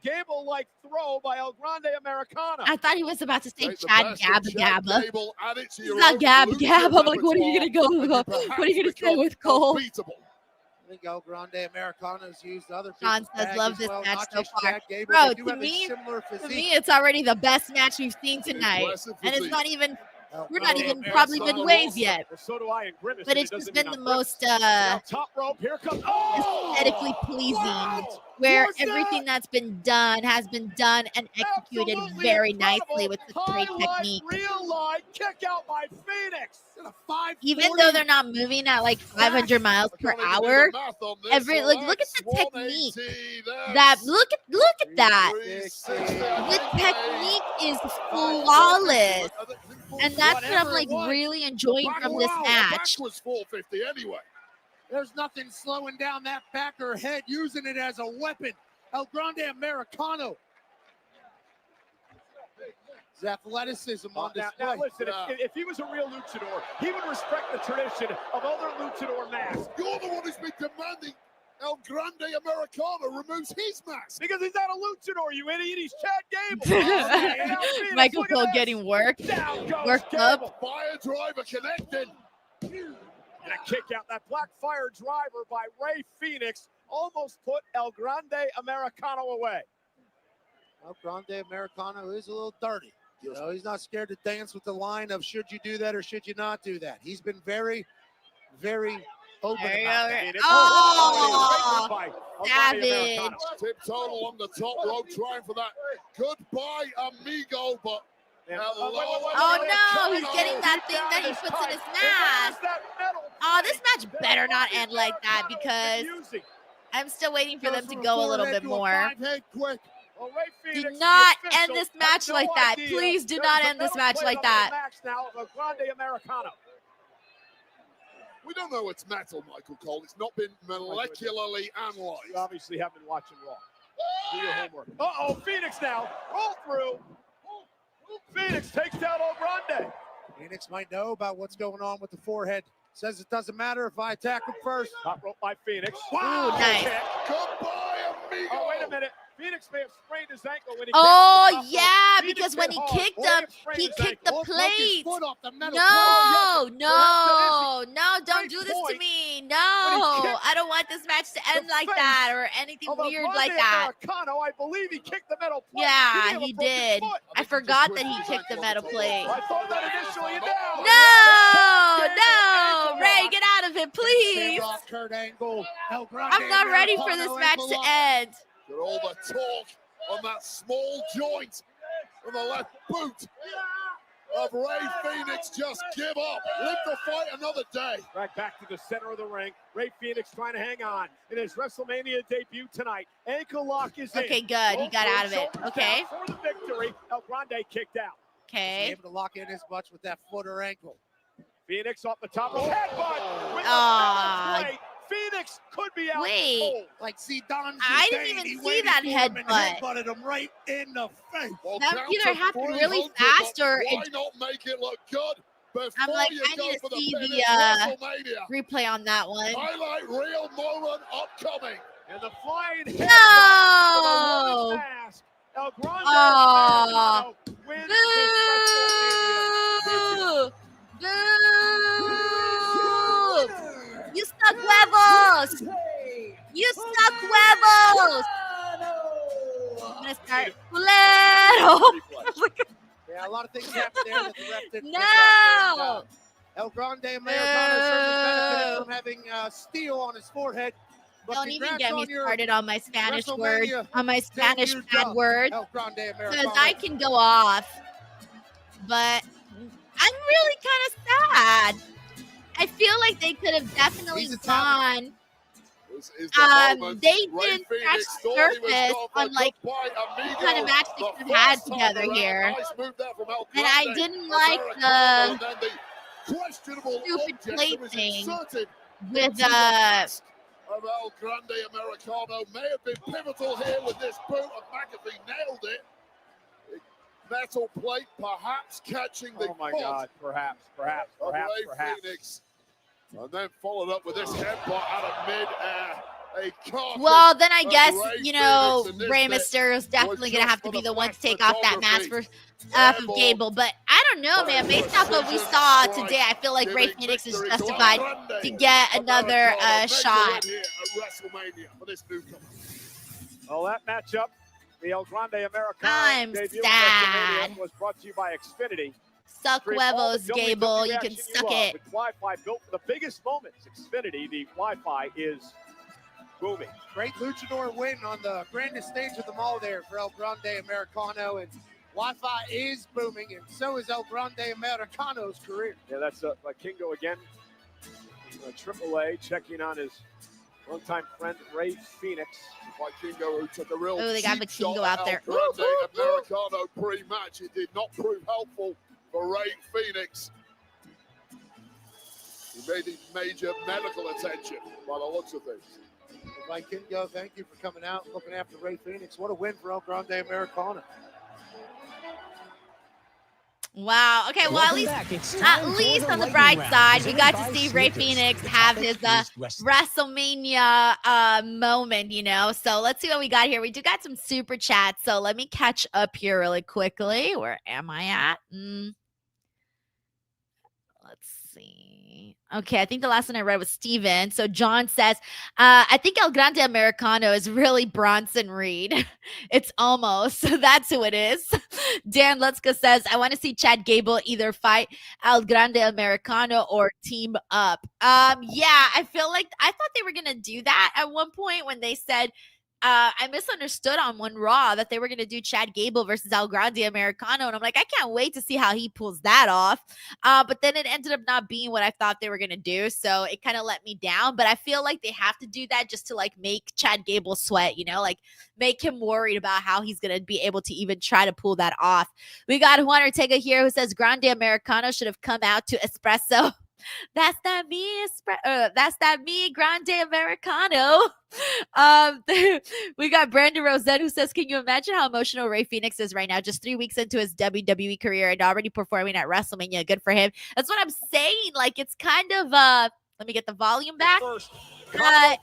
Gable-like throw by El Grande Americano. I thought he was about to say Take the Chad best of Gabba Chad Gabba. Gable, add it to It's your not own Gabba elusive Gabba. I'm like, what are you gonna go? repertoire, and What are you gonna say perhaps with become Cole? unbeatable. I think El Grande Americano's used other Sean people's says, bag love as this well, match not so just far. Chad Gable. Bro, They do to have a me, similar For physique. me, it's already the best match we've seen tonight, Impressive and it's physique. not even. El We're not Grande even probably Americano midways also- yet. Well, so do I in Grimace. But and it's it just doesn't been mean the I'm most Now top rope, here comes. Oh! aesthetically pleasing, Wow! where What's that? everything that's been done has been done and executed Absolutely very incredible. nicely with the great Highlight technique. Real line kick out by Phoenix. Even though they're not moving at like 500 miles per Can't even do hour, the math on this, every so like look at that's the technique. 180, That that's look at that. 360. The technique is flawless, and that's what I'm Whatever like it was. really enjoying from this Wow, match. The back was 450 anyway. There's nothing slowing down that backer head, using it as a weapon. El Grande Americano. His athleticism on Now, display. listen, if he was a real luchador, he would respect the tradition of other luchador masks You're the one who's been demanding El Grande Americano removes his mask. because he's not a luchador, you idiot. He's Chad Gable. And now Phoenix, Michael look at Cole this. getting worked. Down goes Worked Gable. up. Fire driver connected. And a kick out. That black fire driver by Ray Phoenix almost put El Grande Americano away. El Grande Americano is a little dirty. You know, he's not scared to dance with the line of should you do that or should you not do that. He's been very, very open There you about go. that. And Oh, by El Grande savage. Americano. Tiptoe along the top rope, trying for that goodbye, amigo, but And, Oh no, he's getting that thing that he puts in his mask. Oh, this match better not end like that because I'm still waiting for them to go a little bit more. Do not end this match like that. Please do not end this match like that. we don't know it's metal, Michael Cole. It's not been molecularly You analyzed. obviously have been watching Raw. Do your homework. Uh-oh, Phoenix now. Roll through. Phoenix takes down El Grande. Phoenix might know about what's going on with the forehead. Says it doesn't matter if I attack him first. Top rope by Phoenix. Ooh, nice. Kick. Goodbye, amigo. Oh, wait a minute. Phoenix may have sprained his ankle when he Oh kicked the top rope. yeah, Phoenix because when hit he hard. kicked Or may him, have sprained he his kicked ankle. the plate. Foot off the metal No, plate. no, don't do this to point. me. When he No, kicked I don't want this match to end like face that or anything Of El weird Grande like that. Americano, I believe he kicked the metal plate. Yeah, have he a broken did. foot. I forgot that he kicked the metal plate. I thought that initially down. No, Ray, get out of it, please. Rock, Kurt Angle, El Grande I'm not ready for Americano, this match ankle to lock. end. Got all the talk on that small joint on the left boot of Ray Phoenix. Just give up. Live to fight another day. Right back to the center of the ring. Ray Phoenix trying to hang on in his WrestleMania debut tonight. Ankle lock is in. Okay, good. He got out of it. Shoulders Okay. down for the victory. El Grande kicked out. Okay. Able to lock in as much with that foot or ankle. Phoenix off the top of headbutt with the Ah. metal plate. Phoenix could be out Wait. cold. Like Zidane. I didn't Zidane, even he see waited that for him and headbutt. headbutted him right in the face. Well, That down either to happened really 300, fast but or why it- not make it look good before I'm like, you I go need to for the see pin the, at WrestleMania? Replay on that one. Highlight reel moment upcoming. And the flying headbutt No. with the mask. El Grande Oh. Americano wins his WrestleMania debut. Boo! Boo! You stuck huevos! You stuck huevos! I'm gonna start. Culero! Yeah, a lot of things happened there that the ref didn't pick No! up. El Grande Americano certainly benefited from having steel on his forehead. But Don't even congrats get me on your started on my Spanish word, WrestleMania on my Spanish debut bad dub, word, El Grande because Americano. I can go off. But I'm really kind of sad. I feel like they could have definitely He's a talent. gone. This is the moment They Ray didn't Phoenix scratch the thought he was surface gone for on like goodbye, amigo. what kind of match they The could have had first time together around, here. nice move there from El And I Grande didn't like Americano, the and then the questionable stupid object plate that was thing. inserted with of El Grande Americano may have been pivotal here with this boot of McAfee. Nailed it. Metal plate perhaps catching the Oh my foot God, perhaps. of Rey Fenix. And then followed up with this headbutt out of mid-air. Well, then I guess, Rey you know, Fenix in this Rey bit Mysterio is definitely going to was have to just be for the the one to flash take off that mask photography. for Gable. But I don't know, man. Based off what we saw today, I feel like Rey Phoenix is justified to get another shot. Here at WrestleMania for this newcomer. Well, that matchup, the El Grande Americano I'm debut sad. WrestleMania was brought to you by Xfinity. Suck Stream all the huevos, Gable. You can reaction suck love it. With Wi-Fi built for the biggest moments. Xfinity, the Wi-Fi is booming. Great luchador win on the grandest stage of them all there for El Grande Americano, and Wi-Fi is booming, and so is El Grande Americano's career. Yeah, that's Kingo again. AAA checking on his longtime friend Rey Fenix. Vikingo, who took a real they got cheap Vikingo shot out at there. El Grande Americano pre-match. It did not prove helpful for Rey Fenix. He may need major medical attention by the looks of things. Vikingo, thank you for coming out and looking after Rey Fenix. What a win for El Grande Americano. Wow. Okay, well, at least on the bright side, we got to see Rey Fenix have his WrestleMania moment, you know. So let's see what we got here. We do got some super chats. So let me catch up here really quickly. Where am I at? Let's see. Okay, I think the last one I read was Steven. So John says, I think El Grande Americano is really Bronson Reed. It's almost. That's who it is. Dan Lutzka says, I want to see Chad Gable either fight El Grande Americano or team up. Yeah, I feel like I thought they were going to do that at one point when they said, I misunderstood on one Raw that they were going to do Chad Gable versus El Grande Americano. And I'm like, I can't wait to see how he pulls that off. But then it ended up not being what I thought they were going to do. So it kind of let me down. But I feel like they have to do that just to like make Chad Gable sweat, you know, like make him worried about how he's going to be able to even try to pull that off. We got Juan Ortega here who says Grande Americano should have come out to Espresso. That's not me, Grande Americano. We got Brandon Rosette who says, can you imagine how emotional Rey Fenix is right now? Just 3 weeks into his WWE career and already performing at WrestleMania. Good for him. That's what I'm saying. Like, it's kind of, let me get the volume back.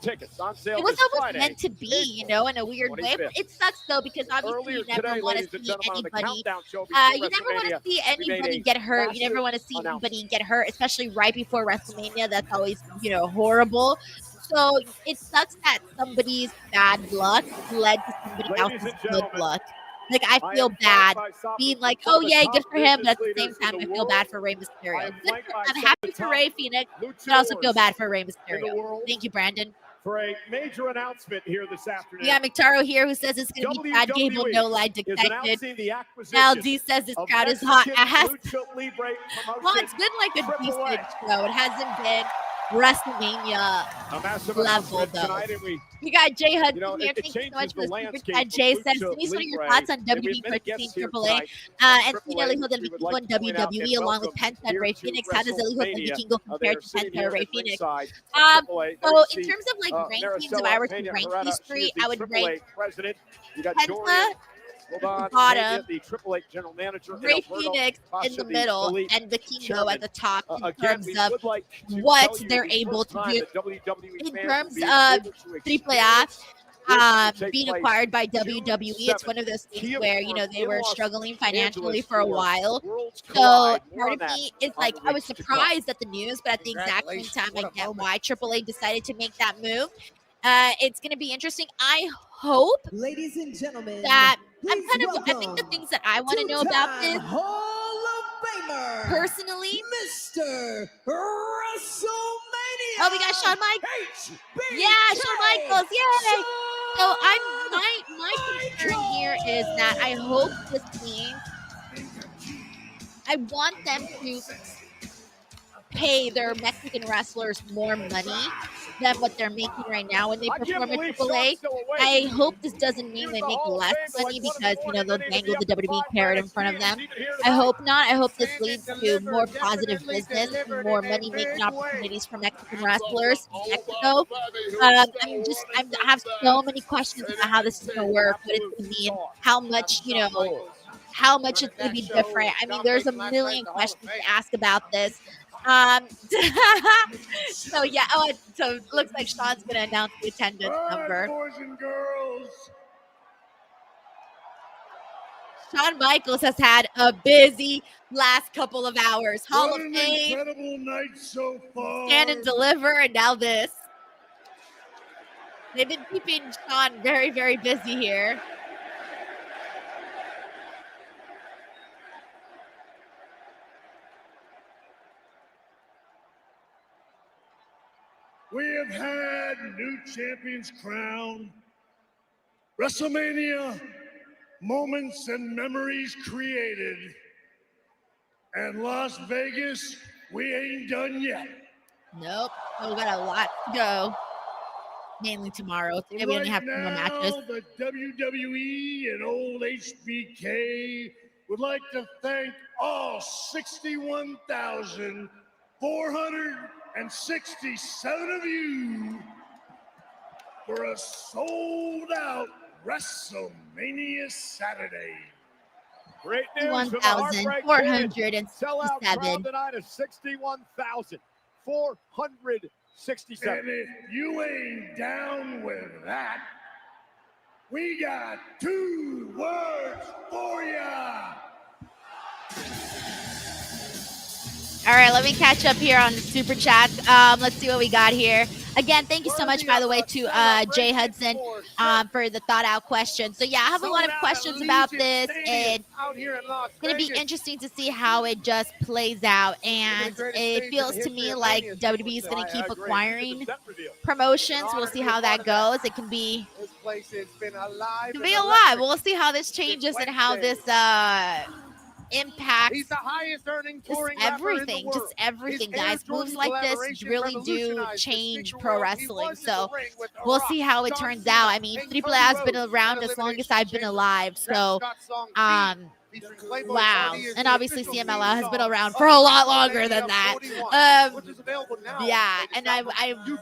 Tickets on sale it was this almost Friday, meant to be, you know, in a weird way. But it sucks though because obviously you never want to see anybody. You never want to see anybody get hurt. You never want to see anybody get hurt, especially right before WrestleMania. That's always, you know, horrible. So it sucks that somebody's bad luck led to somebody else's good luck. Like, I feel bad being like, oh, yay, good for him. But at the same time, I feel bad for Rey Mysterio. I'm happy for Rey Fenix, but I also feel bad for Rey Mysterio. Thank you, Brandon. For a major announcement here this afternoon. We got McTaro here who says it's going to be Chad Gable, no lie detected. LD says this crowd is hot ass. Well, it's been like a decent show. It hasn't been WrestleMania level though. We got Jay Hudson here. Thank you so much for the super chat. Jay says, Denise, what are your thoughts on WWE purchasing AAA? And Cena Elijo del Vikingo in WWE along with Penta and Rey Fenix. How does Elijo del Vikingo compare to Penta or Rey Fenix? So in terms of like rankings, if I were to rank these three, I would rank Penta bottom, the AAA general manager, Rey Fenix in the middle, and Vikingo at the top in terms of what they're able to do. In terms of AAA being acquired by WWE, it's one of those things where, you know, they were struggling financially for a while. So part of me is like, I was surprised at the news, but at the exact same time, I get why AAA decided to make that move. It's going to be interesting. I hope, ladies and gentlemen, that I think the things that I want to know about this, Hall of Famer, personally, Mr. WrestleMania. Oh, we got Shawn Michaels. Yeah, Shawn Michaels. Yay! So my concern here is that I hope this team, I want them to pay their Mexican wrestlers more money than what they're making right now when they I can't perform in believe AAA. Sean's still awake. I hope this doesn't He mean was they the make Hall of less Fame, money like one of because, the you know, they'll coordinators dangle of the the WWE upper carrot in five front of NXT them. is even here I tonight. hope not. I hope this Saying it leads to delivered, more positive definitely business, delivered more in a money-making big opportunities for Mexican Hands wrestlers on in the Mexico. old man, baby, who's still I running have things so there. many questions And about how this is going to work, what it's Absolute going to mean, star. how much, you know, how much it's going to be different. I mean, there's a million questions to ask about this. So yeah, so it looks like Sean's going to announce the attendance All right, number. boys and girls. Shawn Michaels has had a busy last couple of hours. Hall What of an Fame, incredible night so far. Stand and Deliver, and now this. They've been keeping Sean very, very busy here. We have had new champions crowned, WrestleMania moments and memories created, and Las Vegas, we ain't done yet. Nope. So we got a lot to go. Mainly tomorrow. Today we only have 2 more matches. The WWE and old HBK would like to thank all 61,467 of you for a sold-out WrestleMania Saturday. Great news from the Heartbreak Kid. Sellout 1,467. crowd tonight of 61,467. And if you ain't down with that, we got 2 words for ya. All right, let me catch up here on the super chat. Let's see what we got here. Again, thank you so much, by the way, to Jay Hudson for the thought out question. So yeah, I have a lot of questions about this, and it's going to be interesting to see how it just plays out. And it feels to me like WWE is going to keep acquiring promotions. We'll see how that goes. It can be alive. We'll see how this changes and how this impacts He's the highest earning just touring everything, just everything, guys. Moves like this really do change pro wrestling. So we'll see how it turns out. I mean, Triple A has been around as long as I've been alive. So, wow. And obviously CMLL has been around for a lot longer than that. Yeah, and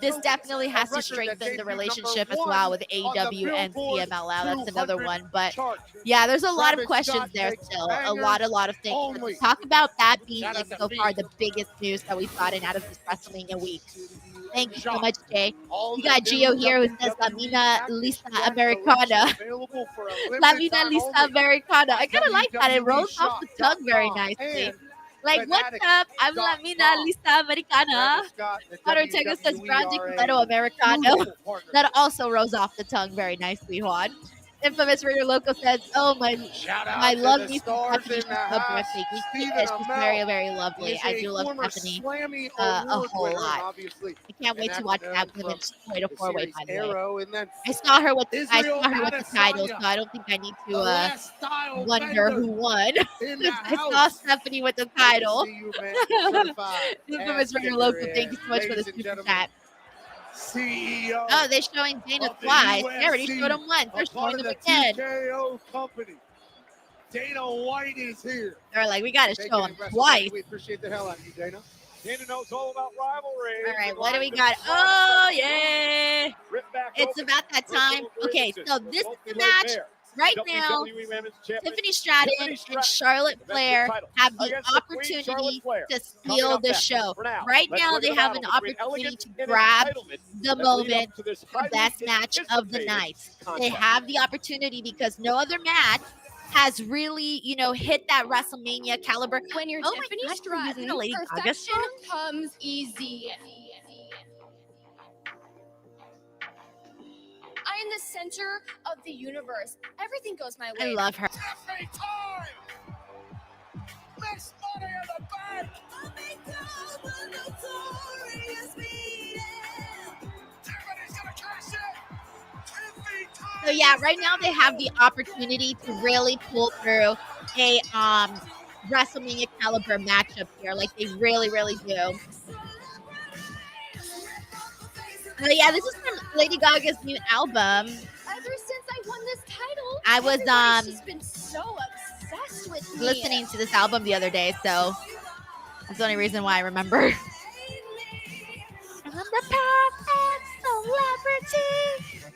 this definitely has to strengthen the relationship as well with AEW and CMLL. That's another one. But yeah, there's a lot of questions there still. A lot of things. Let's talk about that being like so far the biggest news that we've gotten out of this WrestleMania week. Thank you so much, Jay. We got Gio here who says La Mina Lisa Americana. La Mina Lisa Americana. I kind of like that. It rolls off the tongue very nicely. Like, what's up? I'm La Mina Lisa Americana. Ortega says Brandy Coletto Americano. That also rolls off the tongue very nicely, Juan. Infamous Raider Loco says, "Oh my love niece Stephanie, she's so breathtaking. She is. She's very, very lovely. I do love Stephanie a whole lot. I can't wait to watch that women's fatal 4-way. By the way, I saw her with the title, so I don't think I need to wonder who won. I saw Stephanie with the title. Infamous Raider Loco, thank you so much for the super chat." CEO. Oh, they're showing Dana twice. They already showed him once. They're showing him again. TKO company. Dana White is here. They're like, we got to show him twice. We appreciate the hell out of you, Dana. Dana knows all about rivalry. All right, what do we got? Oh, yeah. It's about that time. Okay, so this is the match. Right now, Tiffany Stratton and Charlotte Flair have the opportunity to steal the show. Right now, they have an opportunity to grab the moment for best match of the night. They have the opportunity because no other match has really, hit that WrestleMania caliber. When you're Tiffany Stratton, perfection comes easy. I am the center of the universe. Everything goes my way. I love her. Tiffany time! Next money in the bank! Tiffany's gonna cash in! Tiffany time! So yeah, right now they have the opportunity to really pull through a WrestleMania caliber matchup here. Like they really, really do. Yeah, this is from Lady Gaga's new album. Ever since I won this title, I was she's been so obsessed with me. listening to this album the other day, so that's the only reason why I remember. I'm the perfect celebrity.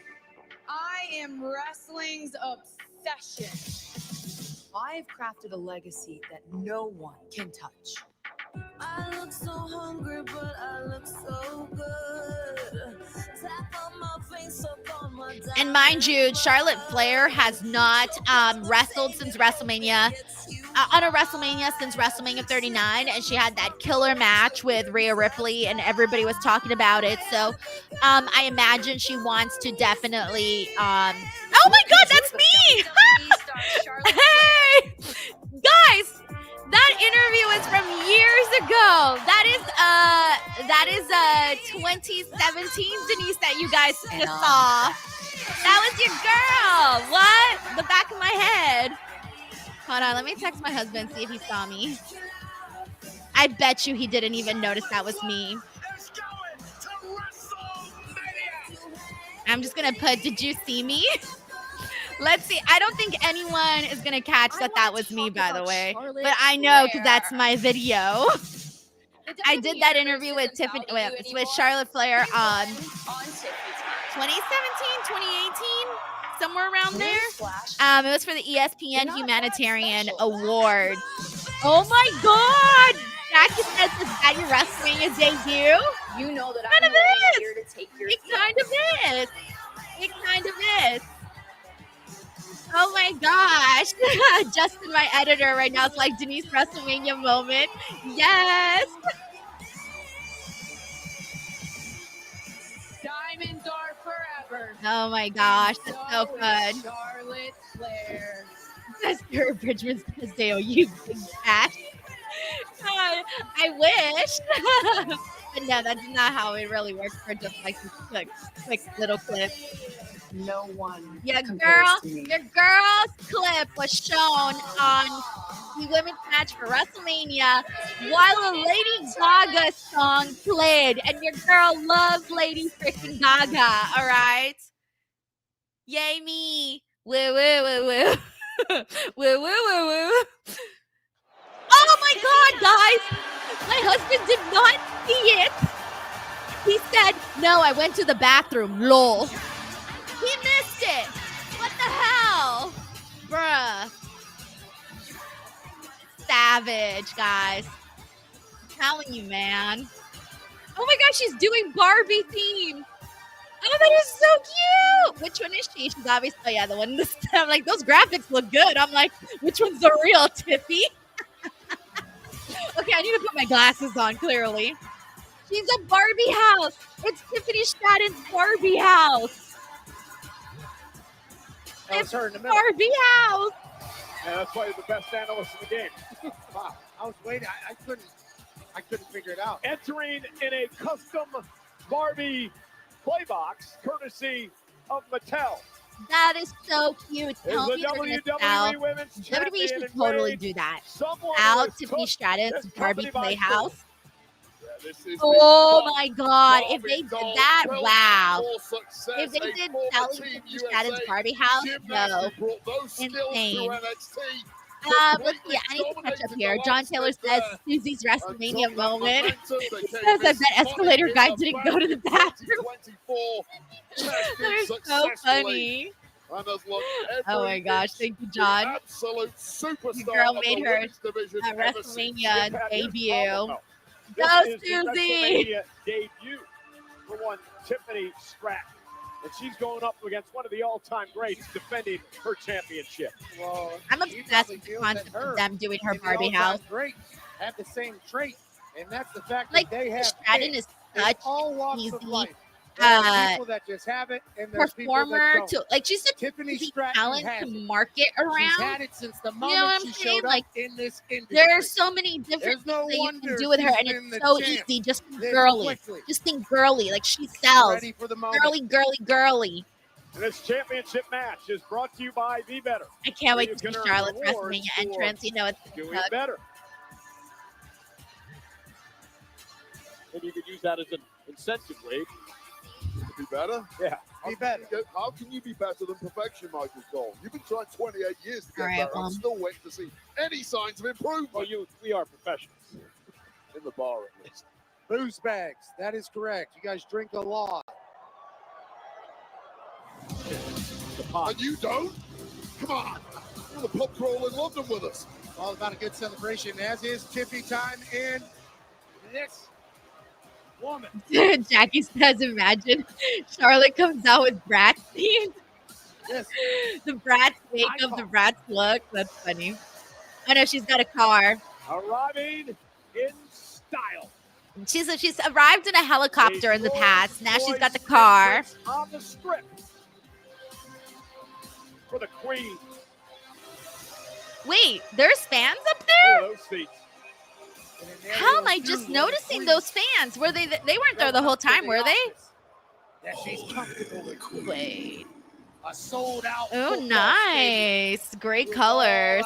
I am wrestling's obsession. I've crafted a legacy that no one can touch. I look so hungry, but I look so good. Tap on my face, up on my And mind you, Charlotte Flair has not wrestled since WrestleMania, on a WrestleMania since WrestleMania 39, and she had that killer match with Rhea Ripley, and everybody was talking about it. So I imagine she wants to definitely. Oh my God, that's me! Hey, guys. That interview is from years ago. That is 2017 Denise that you guys just saw. That was your girl. What? The back of my head. Hold on, let me text my husband, see if he saw me. I bet you he didn't even notice that was me. I'm just gonna put, did you see me? Let's see. I don't think anyone is going to catch that was me, by the way. But I know because that's my video. I did that interview with Tiffany, with Charlotte Flair on 2017, 2018, somewhere around there. It was for the ESPN Humanitarian Award. Oh my God! Jackie says, is that your WrestleMania debut? You know that Kind I'm of is. here to take your It kind of is. It kind of is. Oh my gosh. Justin, my editor right now, is like Denise WrestleMania moment. Yes. diamonds are forever. Oh my gosh. That's so fun. Charlotte Flair. That's your Bridgman's Paseo, you big cat. I wish. But no, that's not how it really works for just like this quick little clip. No one. Your girl's clip was shown on the women's match for WrestleMania while a Lady Gaga song played, and your girl loves Lady freaking Gaga. All right, yay me! Woo woo woo woo woo woo woo woo. Oh my God, guys! My husband did not see it. He said, "No, I went to the bathroom." Lol. He missed it. What the hell? Bruh. Savage, guys. I'm telling you, man. Oh my gosh, she's doing Barbie theme. Oh, that is so cute. Which one is she? She's obviously, oh yeah, the one this time. Like, those graphics look good. I'm like, which one's the real Tiffy? Okay, I need to put my glasses on, clearly. She's a Barbie house. It's Tiffany Stratton's Barbie house. That was her in the middle. Barbie house. And that's why you're the best analyst in the game. Wow, I was waiting. I couldn't figure it out. Entering in a custom Barbie playbox, courtesy of Mattel. That is so cute. Is Tell the me they're gonna WWE sell. Women's WWE Champion should in totally Wade. do that. Someone Out has Tiffany took Stratton's this Barbie company by Playhouse. storm. Yeah, this is Oh the my God. If Barbie they did doll that, built wow. for success. If they A did former selling Team Tiffany USA Stratton's Barbie house, gymnast no. who brought those skills Insane. to NXT. Let's see. I need to catch up here. John Taylor says Susie's WrestleMania moment. He says that escalator guy didn't go to the bathroom. They're so funny. Oh my gosh. Thank you, John. Absolute superstar. Your girl of made the her women's division ever since WrestleMania debut. This Go, is the Susie. WrestleMania debut for one Tiffany Stratton. And she's going up against one of the all-time greats defending her championship. Well, I'm obsessed with the concept of them doing her Barbie house. Great, have the same trait, and that's the fact Like, that they have Stratton is in such all walks easy of life. There are people that just have it, and there's performer people that don't. to, like, she's a Tiffany easy Stratton talent has to it. market around. She's had it since the You know moment what I'm she saying? showed Like, up in this industry. there are so many different There's no things that you wonder can do with her, she's and been it's the so champ easy. Just think this girly. quickly. Just think girly. Like, she sells. Ready for the moment. Girly, girly, girly. And this championship match is brought to you by Be Better. I can't where wait you to see can earn Charlotte's rewards WrestleMania for entrance. You know, it's doing better. And you can use that as an incentive, Wade. be better. Yeah. Be better. How can you be better than perfection, Michael Cole? You've been trying 28 years to get All right, better. I'm still waiting to see any signs of improvement. Well, we are professionals. In the bar, at least. Booze bags. That is correct. You guys drink a lot. And you don't? Come on. You're the pub crawl in London with us. All about a good celebration, as is Tiffy time in this woman. Jackie says, imagine Charlotte comes out with Bratz themes. Yes. The Bratz makeup, the Bratz look. That's funny. I know she's got a car. Arriving in style. She's arrived in a helicopter in the past. Now she's got the car. On the strip for the queen. Wait, there's fans up there? Those seats. How am I just noticing those fans? Were they weren't there the whole time, were they? That she's comfortable with. Wait. A sold out. Oh, nice. Great colors.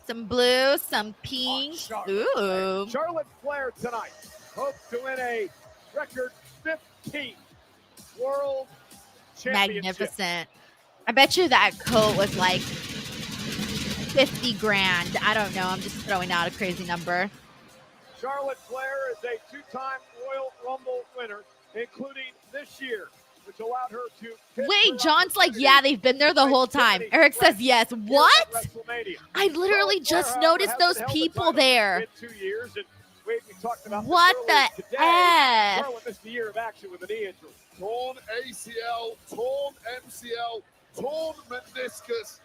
Some blue, some pink. Ooh. Charlotte Flair tonight hopes to win a record 15th World Championship. Magnificent. I bet you that coat was like 50 grand. I don't know. I'm just throwing out a crazy number. Charlotte Flair is a two-time Royal Rumble winner, including this year, which allowed her to... Wait, John's like, yeah, they've been there the whole time. Erik says yes. What? I literally just noticed those people there. In 2 years, and we talked about what the today. F? Charlotte missed a year of action with a knee injury. Torn ACL, torn MCL, torn meniscus.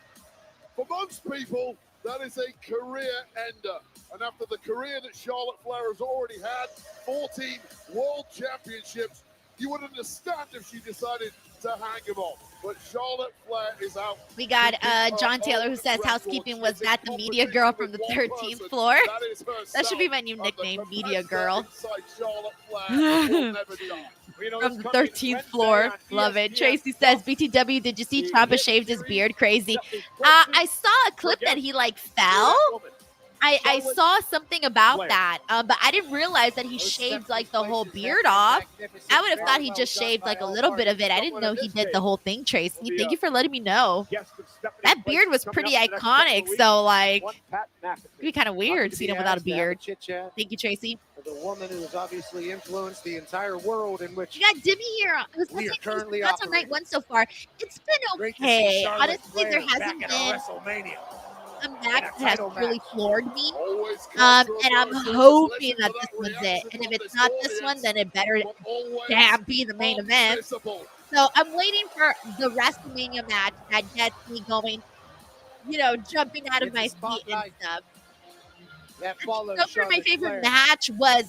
For most people, that is a career ender. And after the career that Charlotte Flair has already had, 14 world championships, you would understand if she decided to hang him on. But Charlotte Flair is out. We got John Taylor who says housekeeping was that the media girl from the 13th floor. That should be my new nickname, media girl. From the 13th floor. Love it. Tracy says, BTW, did you see Ciampa shaved his beard? Crazy. I saw a clip that he like fell. I saw something about that, but I didn't realize that he shaved like the whole beard off. I would have thought he just shaved like a little bit of it. I didn't know he did the whole thing, Tracy. Thank you for letting me know. That beard was pretty iconic, so like, it'd be kind of weird seeing him without a beard. Thank you, Tracy. The woman who has obviously influenced the entire world in which you got Dimmy here. We are currently on night one so far. It's been okay. Honestly, there hasn't been WrestleMania. a match that has really floored me. And I'm hoping that this one's it. And if it's not this one, then it better damn be the main event. So I'm waiting for the WrestleMania match that gets me going, you know, jumping out of my seat and stuff. So far, my favorite match was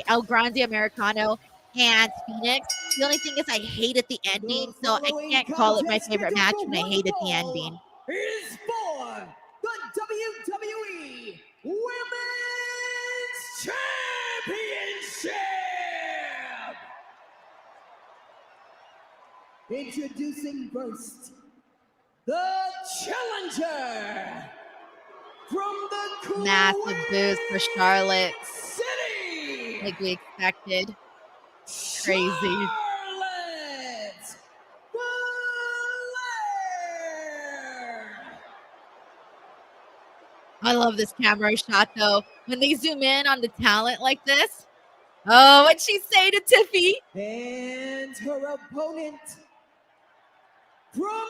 El Grande Americano and Phoenix. The only thing is I hated the ending, so I can't call it my favorite match when I hated the ending. Is for the WWE Women's Championship. Introducing first, the challenger from the massive boost for Charlotte. City. Like we expected. Crazy. I love this camera shot though. When they zoom in on the talent like this. Oh, what'd she say to Tiffy? And her opponent from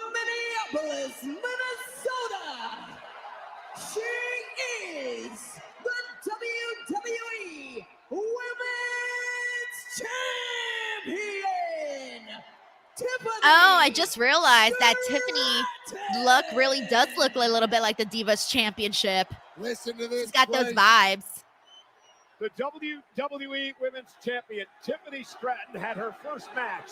Minneapolis, Minnesota. She is the WWE Women's Champion, Tiffany. Oh, I just realized that Tiffany look really does look a little bit like the Divas Championship. Listen to this. She's got those vibes. The WWE Women's Champion, Tiffany Stratton, had her first match.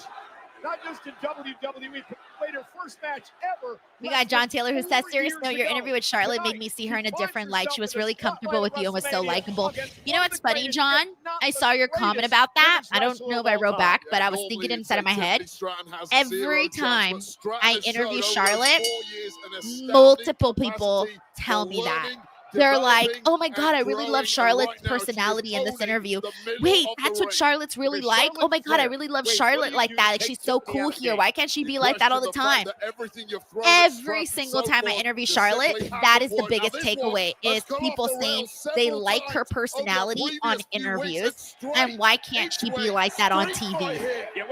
Not just in WWE, but played her first match ever. We got John Taylor who says, serious note, your interview with Charlotte made me see her in a different light. She was really comfortable with you and was so likable. You know what's funny, John? I saw your comment about that. I don't know if I wrote back, but I was thinking inside of my head. Every time I interview Charlotte, multiple people tell me that. they're like, oh my God, I really love Charlotte's personality in this interview. Wait, that's what Charlotte's really like? Oh my God, I really love Charlotte like that. Like, she's so cool here. Why can't she be like that all the time? Every single time I interview Charlotte, that is the biggest takeaway, is people saying they like her personality on interviews, and why can't she be like that on TV?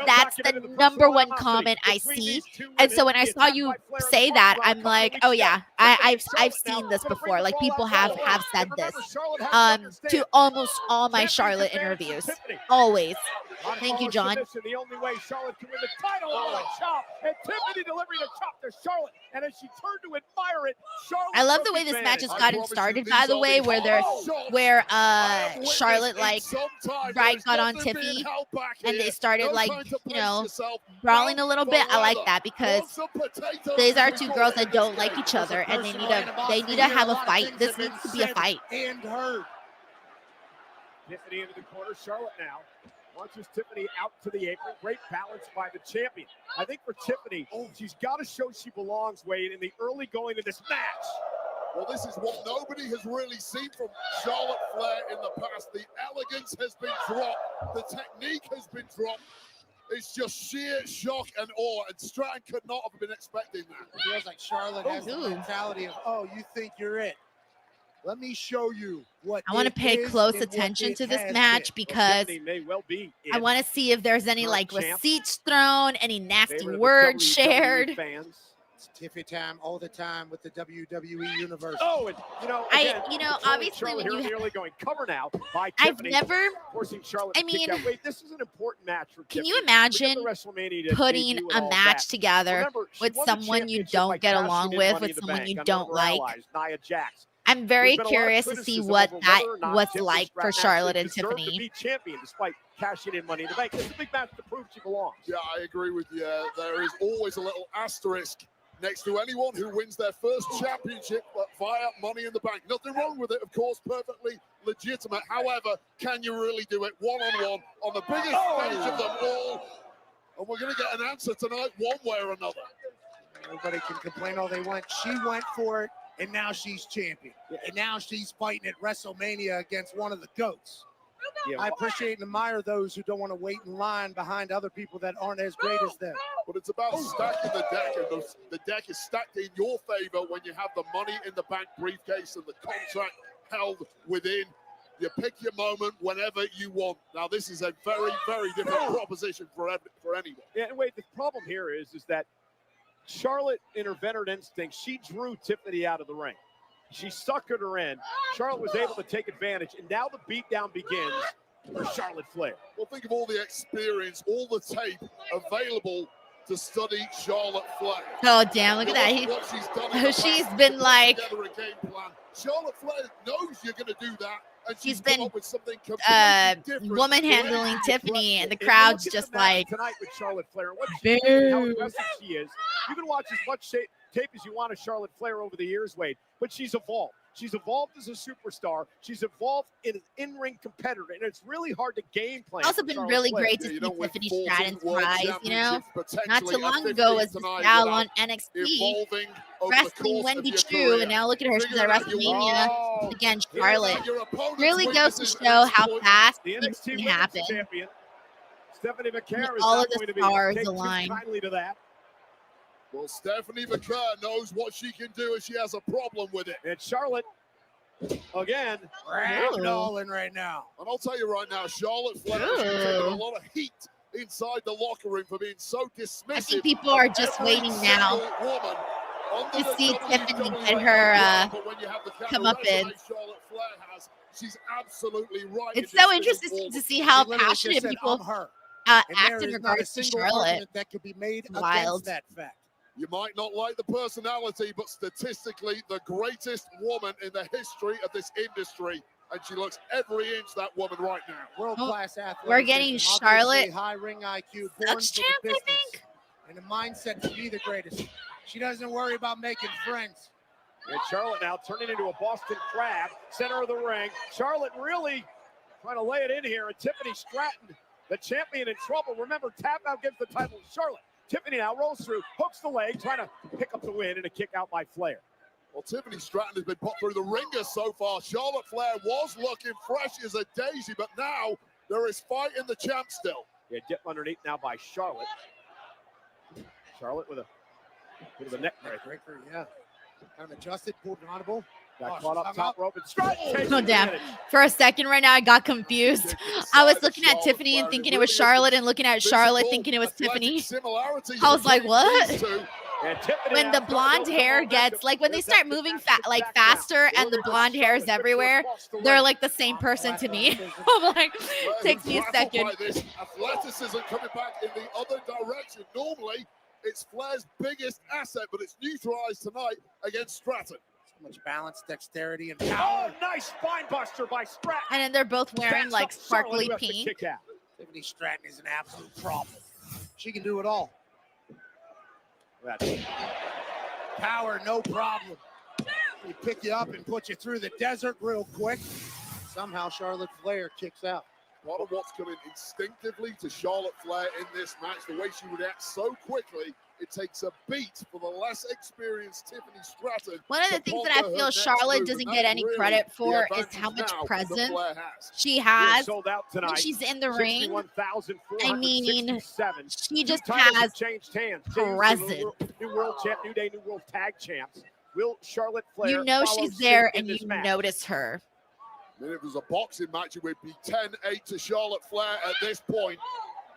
That's the #1 comment I see. And so when I saw you say that, I'm like, oh yeah, I've seen this before. Like, people have said this to almost all my Charlotte interviews. Always. Thank you, John. The only way Charlotte can win the title, chop, and Tiffany delivering a chop to Charlotte. And as she turned to admire it, Charlotte. I love the way this match has gotten started, by the way, where Charlotte got on Tiffany and they started brawling a little bit. I like that, because these are two girls that don't like each other, and they need to have a fight. This needs to be a fight. Tiffany into the corner. Charlotte now launches Tiffany out to the apron. Great balance by the champion. I think for Tiffany, she's got to show she belongs, Wade, in the early going of this match. Well, this is what nobody has really seen from Charlotte Flair in the past. The elegance has been dropped. The technique has been dropped. It's just sheer shock and awe, and Stratton could not have been expecting that. It feels like Charlotte has the mentality of, oh, you think you're it. Let me show you what I want to pay close attention to this match, because I want to see if there's any receipts thrown, any nasty words shared. It's Tiffany time all the time with the WWE universe. Oh, and obviously when you nearly going cover now by I've Tiffany, never forcing Charlotte to kick out. Wait, this is an important match for Can Tiffany. you imagine putting a match together with someone you don't get along with someone you don't like? Nia Jax. I'm very curious to see what that was like for Charlotte and Tiffany. To be champion despite cashing in Money in the Bank. It's a big match to prove she belongs. Yeah, I agree with you. There is always a little asterisk next to anyone who wins their first championship via Money in the Bank. Nothing wrong with it, of course, perfectly legitimate. However, can you really do it one-on-one on the biggest stage of them all? And we're going to get an answer tonight one way or another. Nobody can complain all they want. She went for it, and now she's champion. And now she's fighting at WrestleMania against one of the GOATs. I appreciate and admire those who don't want to wait in line behind other people that aren't as great as them. But it's about stacking the deck, and the deck is stacked in your favor when you have the Money in the Bank briefcase and the contract held within. You pick your moment whenever you want. Now, this is a very, very different proposition for anyone. Yeah, and wait, the problem here is that Charlotte, in her veteran instinct, she drew Tiffany out of the ring. She suckered her in. Charlotte was able to take advantage, and now the beatdown begins for Charlotte Flair. Well, think of all the experience, all the tape available to study Charlotte Flair. Oh, damn, look at that. She's been like... Charlotte Flair knows you're going to do that. And she's been woman handling Tiffany, and the crowd's just like... Tonight with Charlotte Flair. How aggressive she is. You can watch as much tape as you want of Charlotte Flair over the years, Wade, but she's evolved. She's evolved as a superstar. She's evolved in an in-ring competitor, and it's really hard to game plan. It's also been really great to see Tiffany Stratton's rise, Not too long ago was Gal on NXT, wrestling Wendy Choo, and now look at her, she's at WrestleMania against Charlotte. Really goes to show how fast things can happen. Stephanie McCare is all of the stars align. Well, Stephanie McCare knows what she can do, and she has a problem with it. And Charlotte, again, ragdolling right now. And I'll tell you right now, Charlotte Flair is taking a lot of heat inside the locker room for being so dismissive. I think people are just waiting now to see Tiffany get her come up in. She's absolutely right. It's so interesting to see how passionate people act in regards to Charlotte. That could be made Wild. Against that fact. You might not like the personality, but statistically, the greatest woman in the history of this industry. And she looks every inch that woman right now. World-class athlete. We're getting Charlotte. High ring IQ. Such champ, I think. And a mindset to be the greatest. She doesn't worry about making friends. And Charlotte now turning into a Boston Crab, center of the ring. Charlotte really trying to lay it in here. And Tiffany Stratton, the champion, in trouble. Remember, tap out gives the title to Charlotte. Tiffany now rolls through, hooks the leg, trying to pick up the win, and a kick out by Flair. Well, Tiffany Stratton has been put through the ringer so far. Charlotte Flair was looking fresh as a daisy, but now there is fight in the champ still. Yeah, dip underneath now by Charlotte. Charlotte with a bit of a neck breaker. Yeah. Kind of adjusted, pulled an audible. Got caught up top rope and Stratton. Oh, damn. For a second right now, I got confused. I was looking at Tiffany and thinking it was Charlotte and looking at Charlotte thinking it was Tiffany. I was like, what? When the blonde hair gets, like when they start moving faster and the blonde hair is everywhere, they're like the same person to me. I'm like, takes me a second. Athleticism coming back in the other direction. Normally, it's Flair's biggest asset, but it's neutralized tonight against Stratton. So much balance, dexterity, and power. Oh, nice spine buster by Stratton. And then they're both wearing like sparkly pink. Tiffany Stratton is an absolute problem. She can do it all. Power, no problem. They pick you up and put you through the desert real quick. Somehow Charlotte Flair kicks out. Part of what's coming instinctively to Charlotte Flair in this match, the way she would act so quickly, it takes a beat for the less experienced Tiffany Stratton. One of the things that I feel Charlotte doesn't get any credit for is how much presence she has when she's in the ring. I mean, she just has presence. New world champ, new day, new world tag champs. Will Charlotte Flair? You know she's there and you notice her. I mean, if it was a boxing match, it would be 10-8 to Charlotte Flair at this point.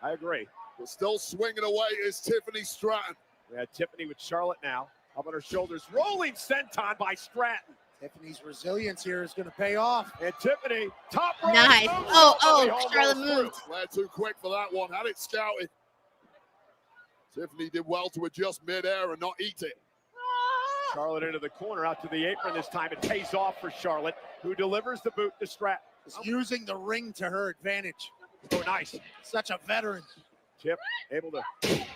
I agree. But still swinging away is Tiffany Stratton. We had Tiffany with Charlotte now. Up on her shoulders. Rolling senton by Stratton. Tiffany's resilience here is going to pay off. And Tiffany, top rope. Nice. Oh, Charlotte moved. Flair too quick for that one. Had it scouted. Tiffany did well to adjust midair and not eat it. Charlotte into the corner, out to the apron this time. It pays off for Charlotte, who delivers the boot to Stratton. Is using the ring to her advantage. Oh, nice. Such a veteran. Tip able to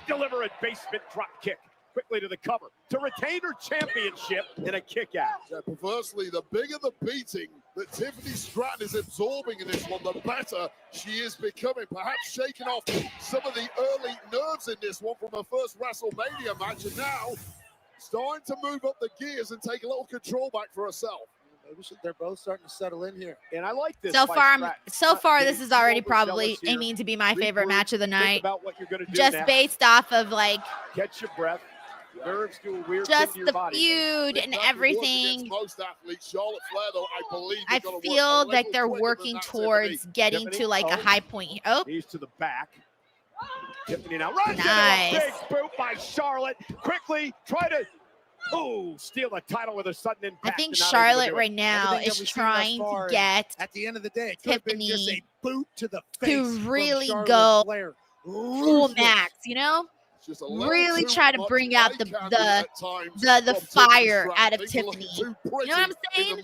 deliver a basement drop kick quickly to the cover to retain her championship in a kick out. Yeah, perversely, the bigger the beating that Tiffany Stratton is absorbing in this one, the better she is becoming. Perhaps shaking off some of the early nerves in this one from her first WrestleMania match, and now starting to move up the gears and take a little control back for herself. Maybe they're both starting to settle in here. And I like this. So far, this is already probably aiming to be my favorite match of the night. Just based off of like, catch your breath. Nerves do a weird just thing to the your body. feud and everything. Most athletes, Charlotte Flair, though, I believe I feel like they're working towards getting to like a high point. Oh, knees to the back. Tiffany now runs nice. Into a big boot by Charlotte. Quickly try to steal the title with a sudden impact. I think Charlotte right now is trying to get at the end of the day, Tiffany just a boot to the face to really go full max, you know? Really try to bring out the fire out of Tiffany. You know what I'm saying?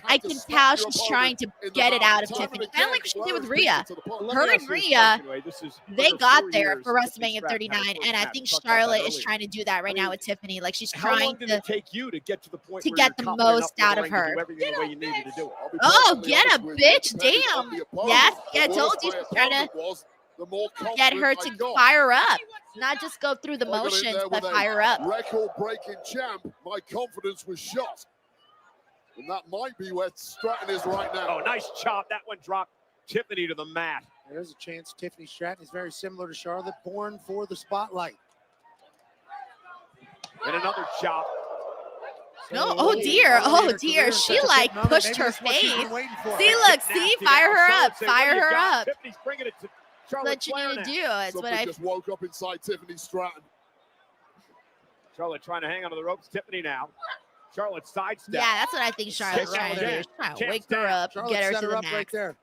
I can tell she's trying to get it out of Tiffany. Kind of like she did with Rhea. Her and Rhea, they got there for WrestleMania 39, and I think Charlotte is trying to do that right now with Tiffany. Like she's trying to take you to get to the point to get the most out of her. Oh, get a bitch! Damn. Yes, yeah, I told you she's trying to get her to fire up, not just go through the motions, but fire up. Record-breaking champ, my confidence was shot. And that might be where Stratton is right now. Oh, nice chop. That one dropped Tiffany to the mat. There's a chance Tiffany Stratton is very similar to Charlotte, born for the spotlight. And another chop. No, oh dear. She like pushed her face. See, look, see, fire her up, fire her up. Tiffany's bringing it to Charlotte what you need to do. It's what I just woke up inside Tiffany Stratton. Charlotte trying to hang onto the ropes. Tiffany now. Charlotte sidestep. Yeah, that's what I think Charlotte's trying to do. She's trying to wake her up, get her to the max. Right there.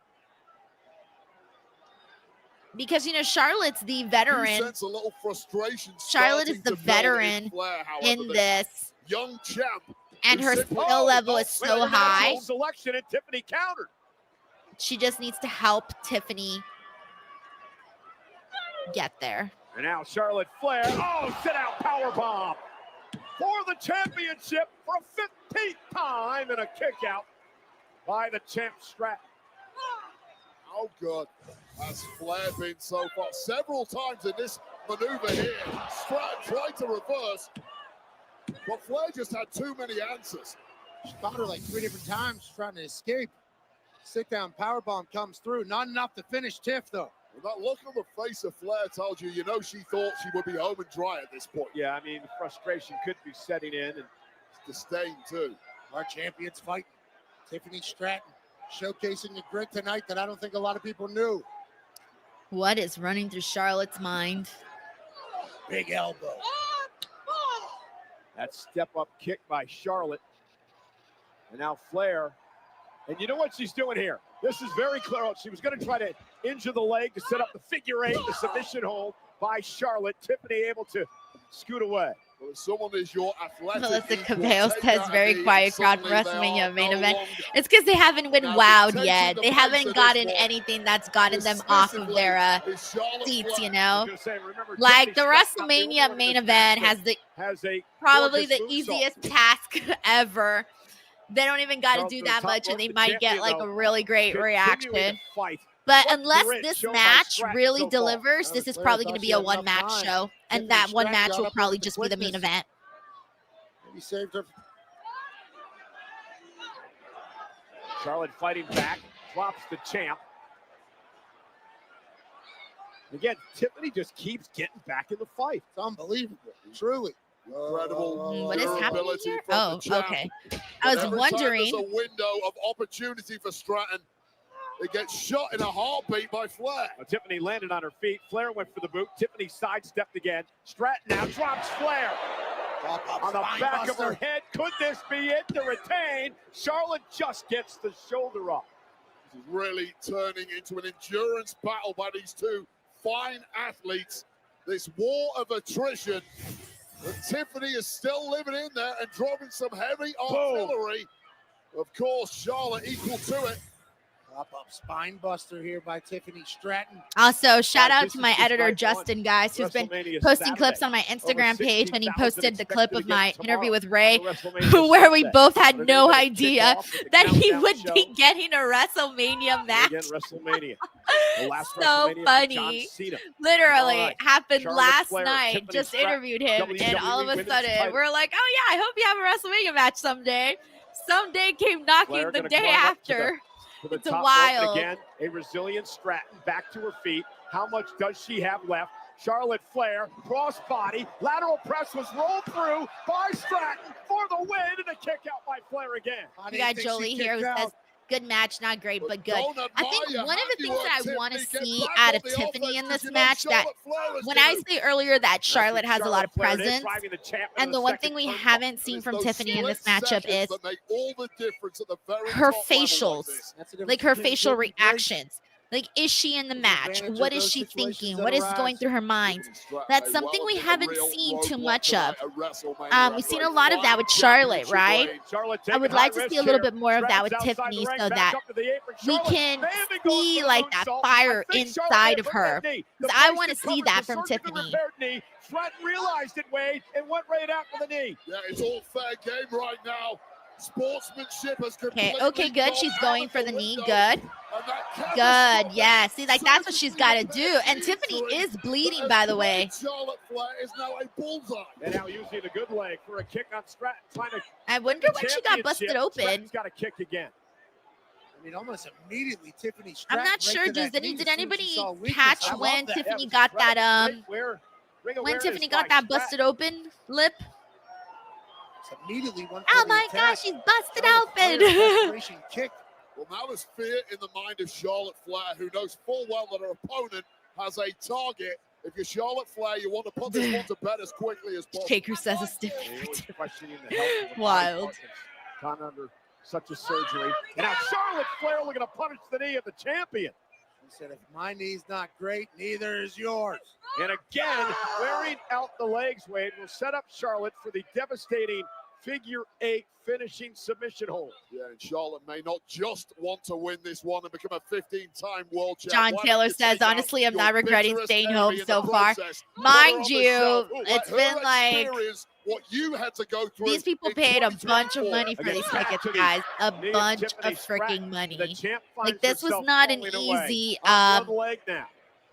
Because you know Charlotte's the veteran. A little frustration. Charlotte is the veteran in this. Young champ. And her skill level is so high. Selection and Tiffany countered. She just needs to help Tiffany get there. And now Charlotte Flair. Oh, sit out powerbomb for the championship for a 15th time and a kick out by the champ Stratton. How good has Flair been so far? Several times in this maneuver here, Stratton tried to reverse. But Flair just had too many answers. She fought her like 3 different times trying to escape. Sit-down powerbomb comes through. Not enough to finish Tiff, though. And that look on the face of Flair told you, she thought she would be home and dry at this point. Yeah, I mean, frustration could be setting in. And disdain, too. Our champions fighting. Tiffany Stratton showcasing the grit tonight that I don't think a lot of people knew. What is running through Charlotte's mind? Big elbow. that step-up kick by Charlotte. And now Flair. And you know what she's doing here? This is very clear. She was going to try to injure the leg to set up the figure eight, the submission hold by Charlotte. Tiffany able to scoot away. Well, if someone is your athletic, Melissa Cabello says very quiet crowd for WrestleMania main event. It's because they haven't been wowed yet. They haven't gotten anything that's gotten them off of their seats, you know? Like the WrestleMania main event has probably the easiest task ever. They don't even got to do that much and they might get like a really great reaction. But unless this match really delivers, this is probably going to be a one-match show. And that one match will probably just be the main event. Maybe saved her. Charlotte fighting back, drops the champ. Again, Tiffany just keeps getting back in the fight. It's unbelievable, truly. Incredible. What is happening here? Oh, okay. I was wondering. There's a window of opportunity for Stratton. It gets shot in a heartbeat by Flair. Well, Tiffany landed on her feet. Flair went for the boot. Tiffany sidestepped again. Stratton now drops Flair. On the back of her head. Could this be it to retain? Charlotte just gets the shoulder up. This is really turning into an endurance battle by these two fine athletes. This war of attrition. And Tiffany is still living in there and dropping some heavy artillery. Of course, Charlotte equal to it. Up spine buster here by Tiffany Stratton. Also, shout out to my editor, Justin, guys, who's been posting clips on my Instagram page, and he posted the clip of my interview with Ray, where we both had no idea that he would be getting a WrestleMania match. So funny. Literally happened last night. Just interviewed him, and all of a sudden, we're like, oh yeah, I hope you have a WrestleMania match someday. Someday came knocking the day after. It's wild. Again, a resilient Stratton back to her feet. How much does she have left? Charlotte Flair, crossbody, lateral press was rolled through by Stratton for the win, and a kick out by Flair again. We got Jolie here who says, good match, not great, but good. I think one of the things that I want to see out of Tiffany in this match, that when I say earlier that Charlotte has a lot of presence, and the one thing we haven't seen from Tiffany in this matchup is her facials, like her facial reactions. Like, is she in the match? What is she thinking? What is going through her mind? That's something we haven't seen too much of. We've seen a lot of that with Charlotte, right? I would like to see a little bit more of that with Tiffany so that we can see like that fire inside of her. Because I want to see that from Tiffany. Stratton realized it, Wade, and went right after the knee. Yeah, it's all fair game right now. Sportsmanship has okay, good. She's going for the knee. Good. Good. Yeah. See, like that's what she's got to do. And Tiffany is bleeding, by the way. Charlotte Flair is now a bullseye. And now using a good leg for a kick on Stratton. I wonder when she got busted open. Stratton's got a kick again. I mean, almost immediately, Tiffany Stratton. I'm not sure. Did anybody catch when Tiffany got that? When Tiffany got that busted open lip? Immediately oh my gosh, she's busted open. Kick. Well, now there's fear in the mind of Charlotte Flair, who knows full well that her opponent has a target. If you're Charlotte Flair, you want to put this one to bed as quickly as possible. Taker says a stiff. Wild. Gone under such a surgery. And now Charlotte Flair looking to punish the knee of the champion. He said, if my knee's not great, neither is yours. And again, wearing out the legs, Wade, will set up Charlotte for the devastating figure eight finishing submission hold. Yeah, and Charlotte may not just want to win this one and become a 15-time world champion. John Taylor says, honestly, I'm not regretting staying home so far. Mind you, it's been like what you had to go through. These people paid a bunch of money for these tickets, guys. A bunch of freaking money. Like, this was not an easy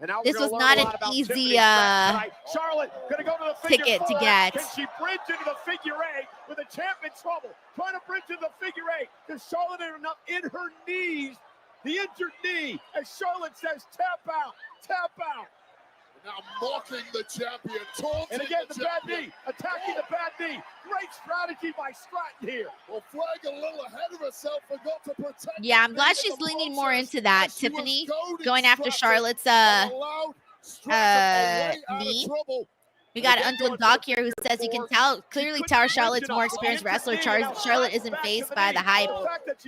And now This we're was gonna not learn a an lot about easy Tiffany Stratton tonight. Charlotte gonna go to the figure ticket to four. get. Can she bridge into the figure eight with a champ in trouble? Trying to bridge into the figure eight. Does Charlotte enough in her knees? The injured knee, as Charlotte says, tap out, tap out. Now mocking the champion, taunting And again, the bad champion. knee, attacking the bad knee. Great strategy by Stratton here. Well, Flag a little ahead of herself, forgot to protect. Yeah, I'm the glad knee she's in the leaning more process into that, as she was Tiffany, goading going after Stratton Charlotte's and allowed Stratton away out of knee. trouble. We got Uncle Doc here who says you can clearly tell Charlotte's more experienced wrestler. Charlotte isn't phased by the hype.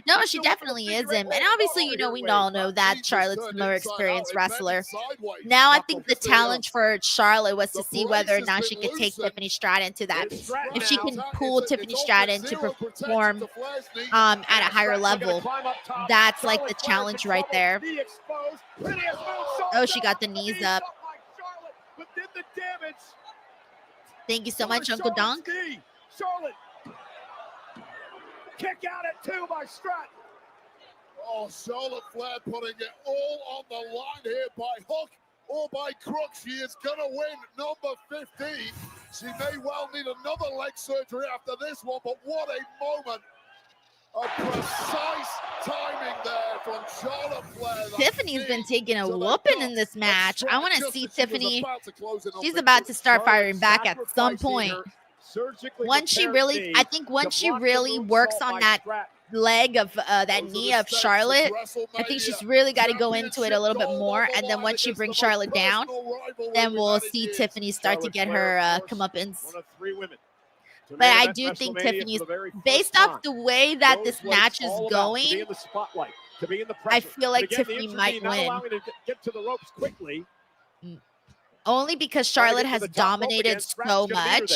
No, she definitely isn't. And obviously, we all know that Charlotte's the more experienced wrestler. Now I think the challenge for Charlotte was to see whether or not she could take Tiffany Stratton to that. If she can pull Tiffany Stratton to perform at a higher level, that's like the challenge right there. Oh, she got the knees up. Thank you so much, Uncle Donk. Charlotte. Kick out at 2 by Stratton. Oh, Charlotte Flair putting it all on the line here by hook or by crook. She is going to win number 15. She may well need another leg surgery after this one, but what a moment. A precise timing there from Charlotte Flair. Tiffany's been taking a whooping in this match. I want to see Tiffany. She's about to start firing back at some point. Once she really, I think once she really works on that leg of that knee of Charlotte, I think she's really got to go into it a little bit more. And then once she brings Charlotte down, then we'll see Tiffany start to get her comeuppance. One of 3 women. But I do think Tiffany's, based off the way that this match is going, I feel like Tiffany might win. Only because Charlotte has dominated so much.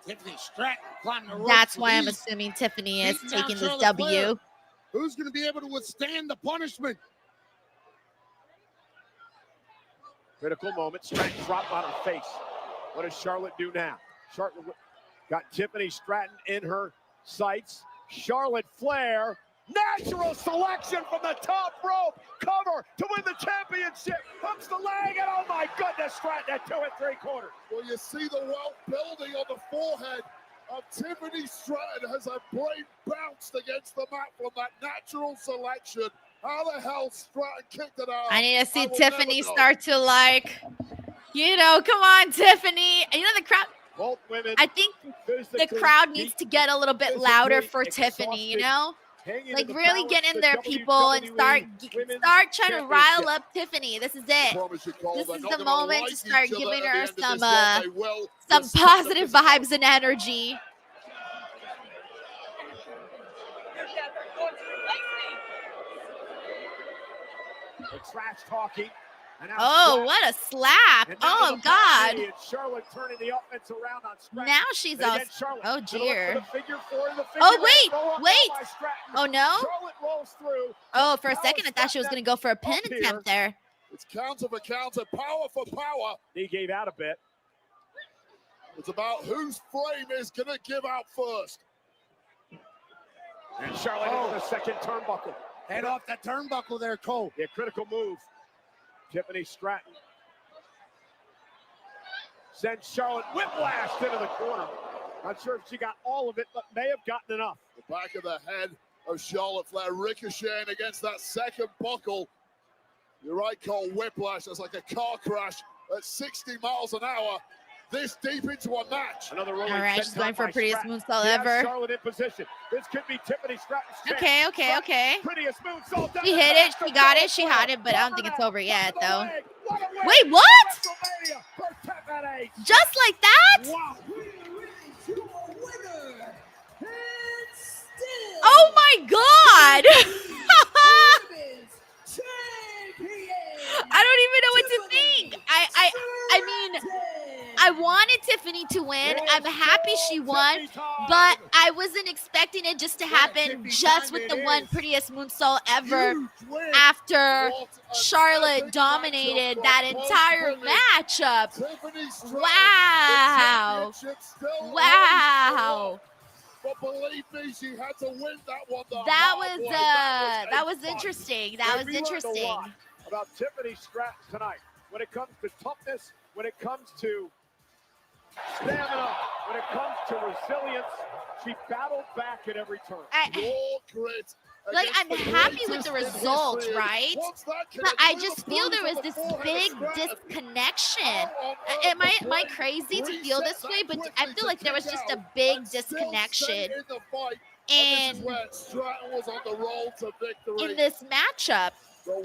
That's why I'm assuming Tiffany is taking this W. Who's going to be able to withstand the punishment? Critical moment. Stratton dropped on her face. What does Charlotte do now? Charlotte got Tiffany Stratton in her sights. Charlotte Flair, natural selection from the top rope. Cover to win the championship. Hooks the leg, and oh my goodness, Stratton at 2 3/4. Well, you see the wealth building on the forehead of Tiffany Stratton as her brain bounced against the mat from that natural selection. How the hell Stratton kicked it out? I need to see Tiffany start to come on, Tiffany. And the crowd. Both women, I think the crowd needs to get a little bit louder for Tiffany, like really get in there, people, and start trying to rile up Tiffany. This is it. This is the moment to start giving her some positive vibes and energy. The trash talking. Oh, what a slap. Oh, God. Charlotte turning the offense around on Stratton. Now she's all, oh, dear. Oh, wait. Oh, no? Charlotte rolls through. Oh, for a second, I thought she was going to go for a pin attempt there. It's counter for counter, power for power. He gave out a bit. It's about whose frame is going to give out first. And Charlotte into the second turnbuckle. Head off that turnbuckle there, Cole. Yeah, critical move. Tiffany Stratton sends Charlotte whiplashed into the corner. Not sure if she got all of it, but may have gotten enough. The back of the head of Charlotte Flair ricocheting against that second buckle. You're right, Cole, whiplash. That's like a car crash at 60 miles an hour. This deep into a match. Another rolling. All right, she's going for prettiest moonsault ever. Charlotte in position. This could be Tiffany Stratton's chance. Okay. Prettiest moonsault. She hit it. She got it. She had it, but I don't think it's over yet, though. Wait, what? Just like that? Wow. Oh my God! I don't even know what to think. I mean, I wanted Tiffany to win. I'm happy she won, but I wasn't expecting it just to happen just with the one prettiest moonsault ever after Charlotte dominated that entire matchup. Wow. Wow. But believe me, she had to win that one. That was interesting. That was interesting. about Tiffany Stratton tonight. When it comes to toughness, when it comes to stamina, when it comes to resilience, she battled back at every turn. Like, I'm happy with the results, right? But I just feel there was this big disconnection. Am I crazy to feel this way? But I feel like there was just a big disconnection in this matchup.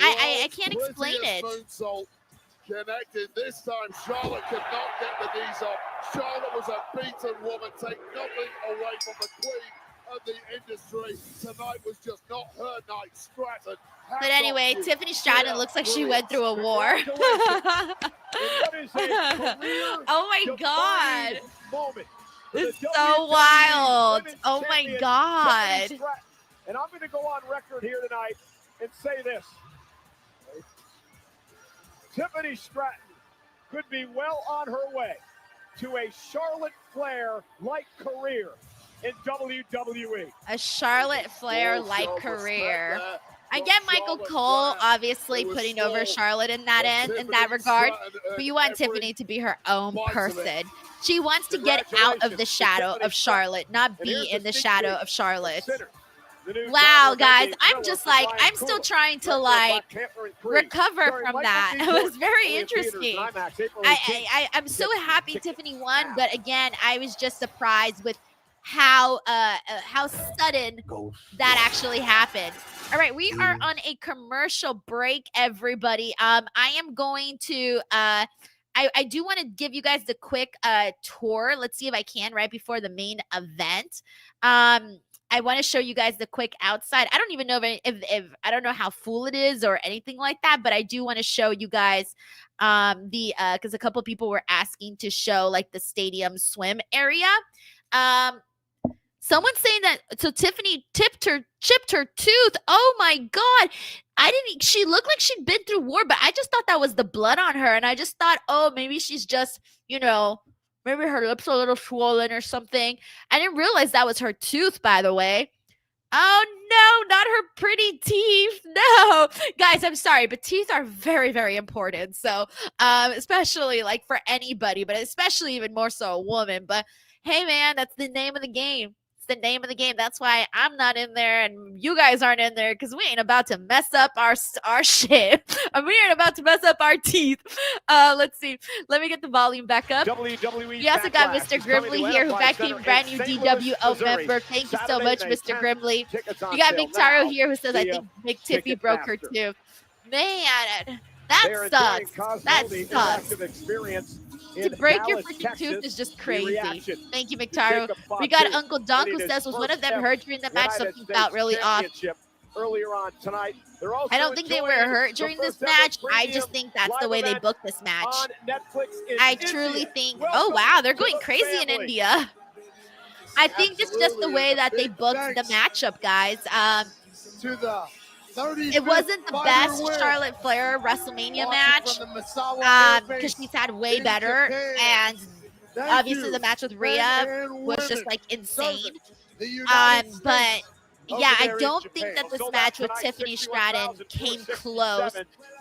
I can't explain it. Connected this time. Charlotte could not get the knees up. Charlotte was a beaten woman. Take nothing away from the queen of the industry. Tonight was just not her night. Stratton. But anyway, Tiffany Stratton looks like she went through a war. Oh my God. It's so wild. Oh my God. And I'm going to go on record here tonight and say this. Tiffany Stratton could be well on her way to a Charlotte Flair-like career in WWE. A Charlotte Flair-like career. I get Michael Cole obviously putting over Charlotte in that regard, but you want Tiffany to be her own person. She wants to get out of the shadow of Charlotte, not be in the shadow of Charlotte. Wow, guys, I'm just like, I'm still trying to like recover from that. It was very interesting. I'm so happy Tiffany won, but again, I was just surprised with how sudden that actually happened. All right, we are on a commercial break, everybody. I am going to I do want to give you guys the quick tour. Let's see if I can right before the main event. I want to show you guys the quick outside. I don't even know if I don't know how full it is or anything like that, but I do want to show you guys because a couple people were asking to show like the stadium swim area. Someone's saying that so Tiffany chipped her tooth. Oh my God. She looked like she'd been through war, but I just thought that was the blood on her. And I just thought, oh, maybe she's just, maybe her lips are a little swollen or something. I didn't realize that was her tooth, by the way. Oh, no, not her pretty teeth. No. Guys, I'm sorry, but teeth are very, very important. So, especially like for anybody, but especially even more so a woman. But hey, man, that's the name of the game. It's the name of the game. That's why I'm not in there and you guys aren't in there because we ain't about to mess up our shit. We ain't about to mess up our teeth. Let's see. Let me get the volume back up. WWE we also got Mr. Grimley here who became brand new DWO member. Thank you so much, Mr. Grimley. You got Victario here who says, I think Big Tiffy broke her too. Man, that sucks. That sucks. To break your freaking tooth is just crazy. Thank you, Victario. We got Uncle Dunk who says, was one of them hurt during the match? Something felt really off. Earlier on tonight, I don't think they were hurt during this match. I just think that's the way they booked this match. I truly think, oh wow, they're going crazy in India. I think it's just the way that they booked the matchup, guys. It wasn't the best Charlotte Flair WrestleMania match because she's had way better, and obviously the match with Rhea was just like insane. But yeah, I don't think that this match with Tiffany Stratton came close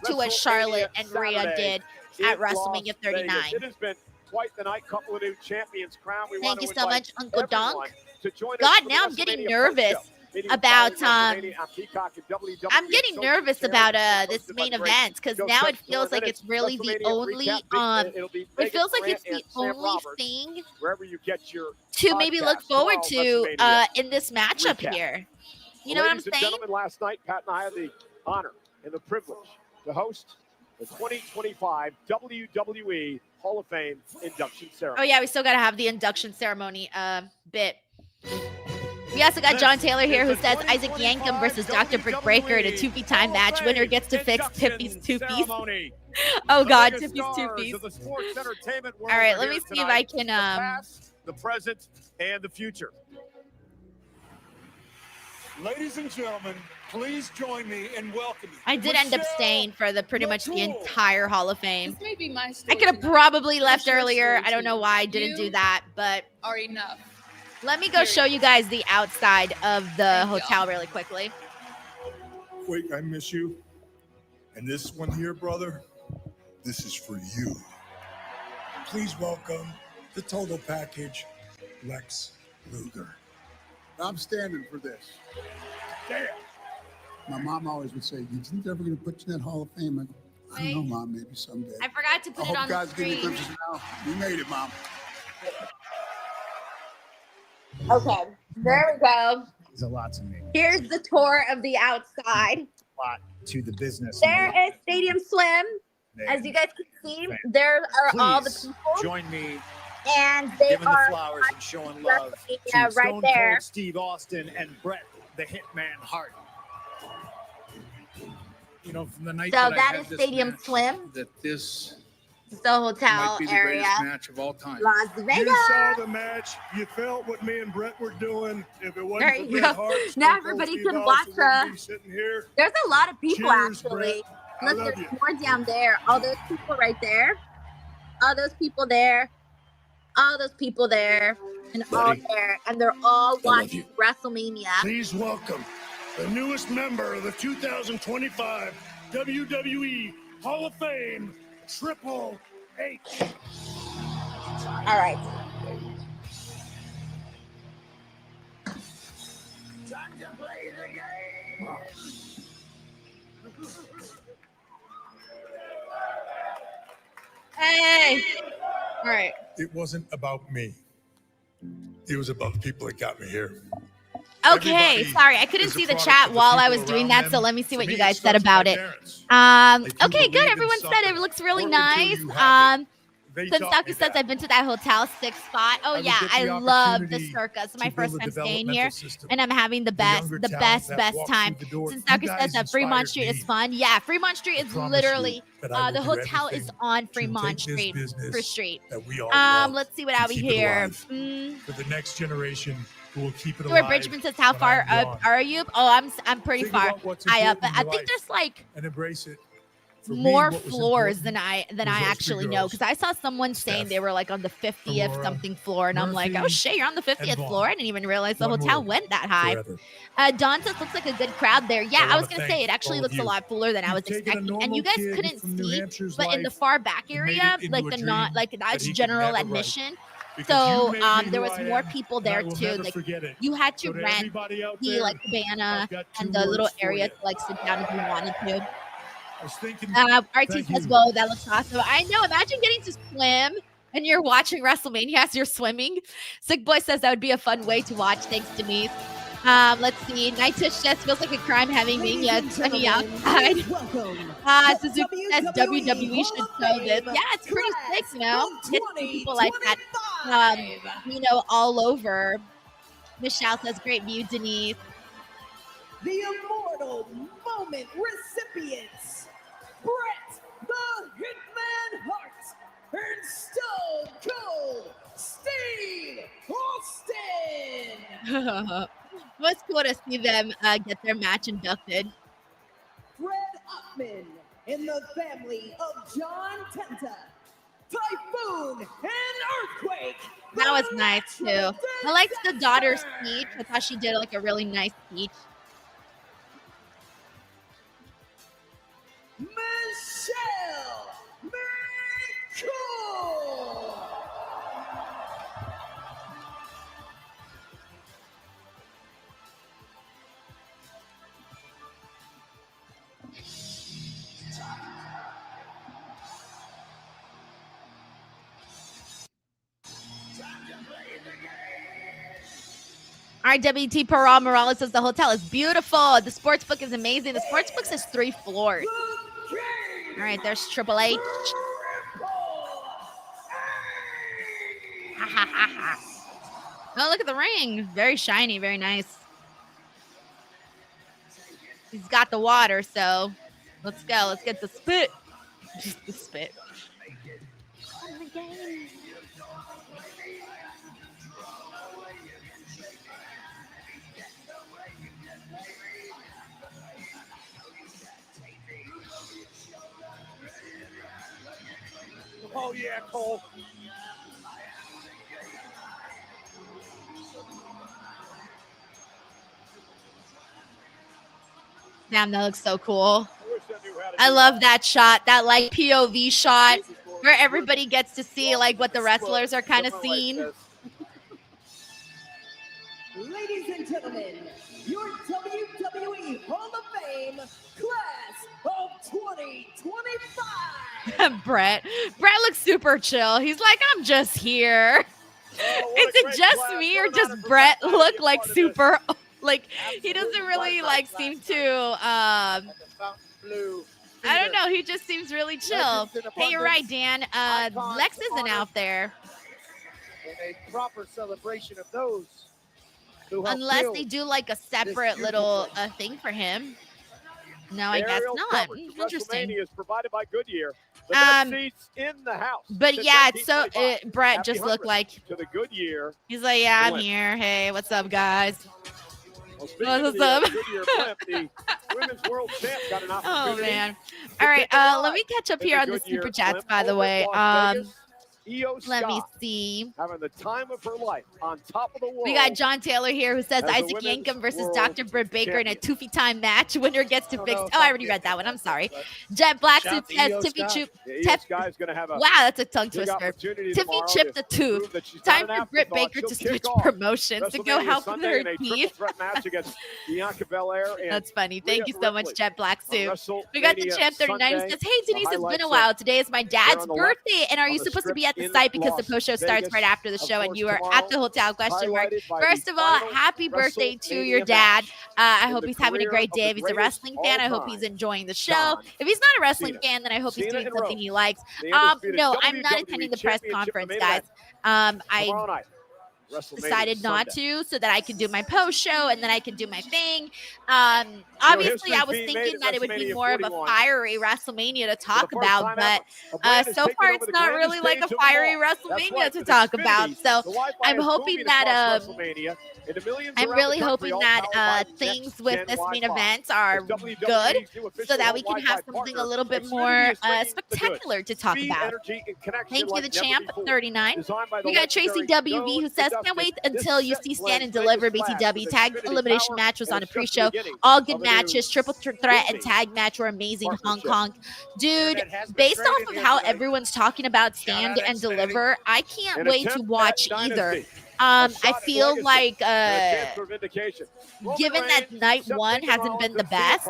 to what Charlotte and Rhea did at WrestleMania 39. It has been quite the night. Couple of new champions crowned. Thank you so much, Uncle Donk. God, now I'm getting nervous about I'm getting nervous about this main event because now it feels like it's really the only it feels like it's the only thing to maybe look forward to in this matchup here. You know what I'm saying? Gentlemen, last night Pat and I had the honor and the privilege to host the 2025 WWE Hall of Fame induction ceremony. Oh yeah, we still got to have the induction ceremony bit. We also got John Taylor here who says Isaac Yankem versus Dr. Brick Breaker in a 2-piece time match. Winner gets to fix Tiffy's 2-piece. Oh God, Tiffy's 2-piece. All right, let me see if I can the present and the future. Ladies and gentlemen, please join me in welcoming. I did end up staying for pretty much the entire Hall of Fame. This may be my I could have probably left earlier. I don't know why I didn't do that, but are enough. Let me go show you guys the outside of the hotel really quickly. Wait, I miss you. And this one here, brother, this is for you. Please welcome the total package, Lex Luger. I'm standing for this. Damn. My mom always would say, "You think they're ever going to put you in that Hall of Fame?" I don't know, Mom. Maybe someday. I forgot to put it on the God's giving you screen. glimpses now. You made it, Mom. Okay, there we go. There's a lot to me. Here's the tour of the outside. A lot to the business. There is Stadium Slim. As you guys can see, there are all the Please people. join me And they giving are the flowers and showing love to right Stone there. Cold Steve Austin and Bret the Hitman Hart. You know, from the night So that I that had is this Stadium match, Slim. that this It's the hotel might be the area. greatest match of all time. Las Vegas. You saw the match. You felt what me and Brett were doing. If it wasn't There for you Bret go. Hart, Now Stone Cold everybody Steve can Austin watch, wouldn't be sitting here. There's a lot of people Cheers, actually. Brett. I Look, love there's you. more down there. All those people right there. All those people there. All those people there. And all there. And they're all watching WrestleMania. Please welcome the newest member of the 2025 WWE Hall of Fame, Triple H. All right. Time to play the game. Hey. All right. It wasn't about me. It was about the people that got me here. Okay, Everybody sorry, I couldn't is a see the product chat of the while I people was doing around that, them. so let me see To what me, you it guys said starts with about my it. parents. Okay, believe good. in Everyone said something, it looks really work until nice. you have it. They Since taught me Ducky says that. I've been to that hotel 6 spot. Oh I would yeah, get the I love the opportunity Circus. It's my to build first a time staying developmental here, system. and I'm having the The best, younger the talent best, that best walks time. through the door. Since You Ducky says guys that Fremont inspired Street is me. fun. Yeah, Fremont Street is promise literally you that I will the do hotel is everything on to Fremont take this Street. business For Street. that we all love Let's see what and out we keep it here. alive for the next generation who will keep it Stuart alive. Bridgman says, "How when far I'm up gone. are you?" Oh, I'm pretty Think far about what's high up. important I in your think life there's like and embrace it. For me, more what was floors important than I was those three actually know, girls. because I saw someone saying Steph, they were like on the 50th Aurora, something floor, and I'm like, oh Murphy, shit, you're on the 50th Vaughn. floor. I didn't even realize the One hotel word, went that high. forever. Don says looks like a good crowd there. Yeah, I wanna was gonna thank say it actually all of looks a you. lot fuller than I was You've taken a expecting, and you normal guys kid couldn't from New see, Hampshire's but in the life far back and made area, it into like a the dream not like that that's he could general never write. admission. Because So you made me there who was I more am, people and I there will too. never Like forget it. you had to So to rent everybody out the there, like cabana I've got two and the little words for area you. to like sit down if you wanted to. I was thinking, RT thank says, you. "Whoa, that looks awesome." I know. Imagine getting to swim and you're watching WrestleMania as you're swimming. Sick Boy says that would be a fun way to watch. Thanks, Denise. Let's see. Night Tush just feels like a crime having Mania sunny outside. Suzuki says WWE should show this. Yeah, it's pretty sick, you know. Get some people like that, you know, all over. Michelle says, "Great view, Denise." The immortal moment recipients, Bret the Hitman Hart and Stone Cold Steve Austin. What's cool to see them get their match inducted. Fred Upman in the family of John Tenta, Typhoon and Earthquake. That was nice too. I liked the daughter's speech. I thought she did like a really nice speech. Michelle McCool. RWT Paral Morales says the hotel is beautiful. The sports book is amazing. The sports book has 3 floors. All right, there's Triple H. Oh, look at the ring. Very shiny, very nice. He's got the water, so let's go. Let's get the spit. Just the spit. Oh my God. Oh, yeah, Cole. Damn, that looks so cool. I wish I knew I love that shot, that like POV shot where everybody gets to see like what the wrestlers are kind of seeing. Ladies and gentlemen, your WWE Hall of Fame class of 2025. Brett looks super chill. He's like, I'm just here. Is it just me or does Brett look like super, like he doesn't really like seem to, I don't know. He just seems really chill. Hey, you're right, Dan. Lex isn't out there. A proper celebration of those. Unless they do like a separate little thing for him. No, I guess not. Interesting. Is provided by Goodyear. The best seats in the house. But yeah, it's so Brett just looked like to the Goodyear. He's like, yeah, I'm here. Hey, what's up, guys? Well, what's up? Goodyear blimp, the women's world champ got an opportunity. Oh man! All right, let me catch up here on the super chats. By the way, let me see. Having the time of her life on top of the world. We got John Taylor here who says Isaac Yankem versus Dr. Britt Baker in a 2-feet time match. Winner gets to fix. Oh, I already read that one. I'm sorry. Jet Blacksuit says Tiffany Chip. Wow, that's a tongue twister. Tiffany chipped the tooth. Time for Britt Baker to switch promotions to go help with her teeth. That's funny. Thank you so much, Jet Blacksuit. We got the Champ 39 who says, hey, Denise, it's been a while. Today is my dad's birthday. And are you supposed to be at the site because the post show starts right after the show and you are at the hotel? Question mark. First of all, happy birthday to your dad. I hope he's having a great day. If he's a wrestling fan, I hope he's enjoying the show. If he's not a wrestling fan, then I hope he's doing something he likes. No, I'm not attending the press conference, guys. I decided not to so that I could do my post show and then I could do my thing. Obviously, I was thinking that it would be more of a fiery WrestleMania to talk about, but so far it's not really like a fiery WrestleMania to talk about. So I'm hoping that I'm really hoping that things with this main event are good so that we can have something a little bit more spectacular to talk about. Thank you, the Champ 39. We got Tracy WV who says, can't wait until you see Stand and Deliver BTW. Tag elimination match was on a pre-show. All good matches. Triple threat and tag match were amazing. Hong Kong. Dude, based off of how everyone's talking about Stand and Deliver, I can't wait to watch either. I feel like given that night one hasn't been the best,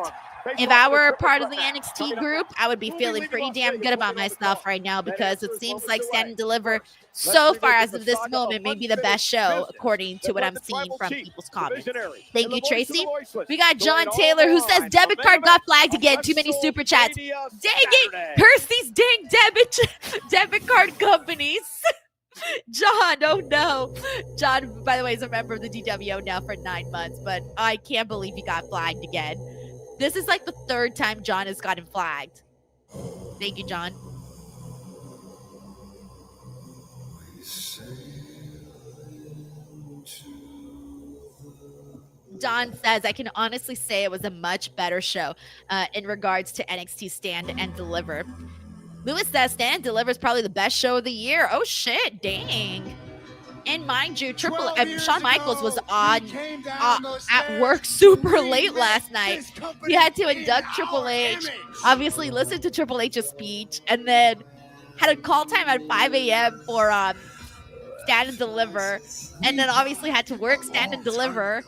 if I were a part of the NXT group, I would be feeling pretty damn good about myself right now because it seems like Stand and Deliver so far as of this moment may be the best show according to what I'm seeing from people's comments. Thank you, Tracy. We got John Taylor who says debit card got flagged again. Too many super chats. Dang it, Percy's dang debit card companies. John, oh no. John, by the way, is a member of the DWO now for 9 months, but I can't believe he got flagged again. This is like the third time John has gotten flagged. Thank you, John. Don says, I can honestly say it was a much better show in regards to NXT Stand and Deliver. Lewis says Stand and Deliver is probably the best show of the year. Oh shit, dang. And mind you, Shawn Michaels was on at work super late last night. He had to induct Triple H, obviously listened to Triple H's speech, and then had a call time at 5 a.m. for Stand and Deliver, and then obviously had to work Stand and Deliver.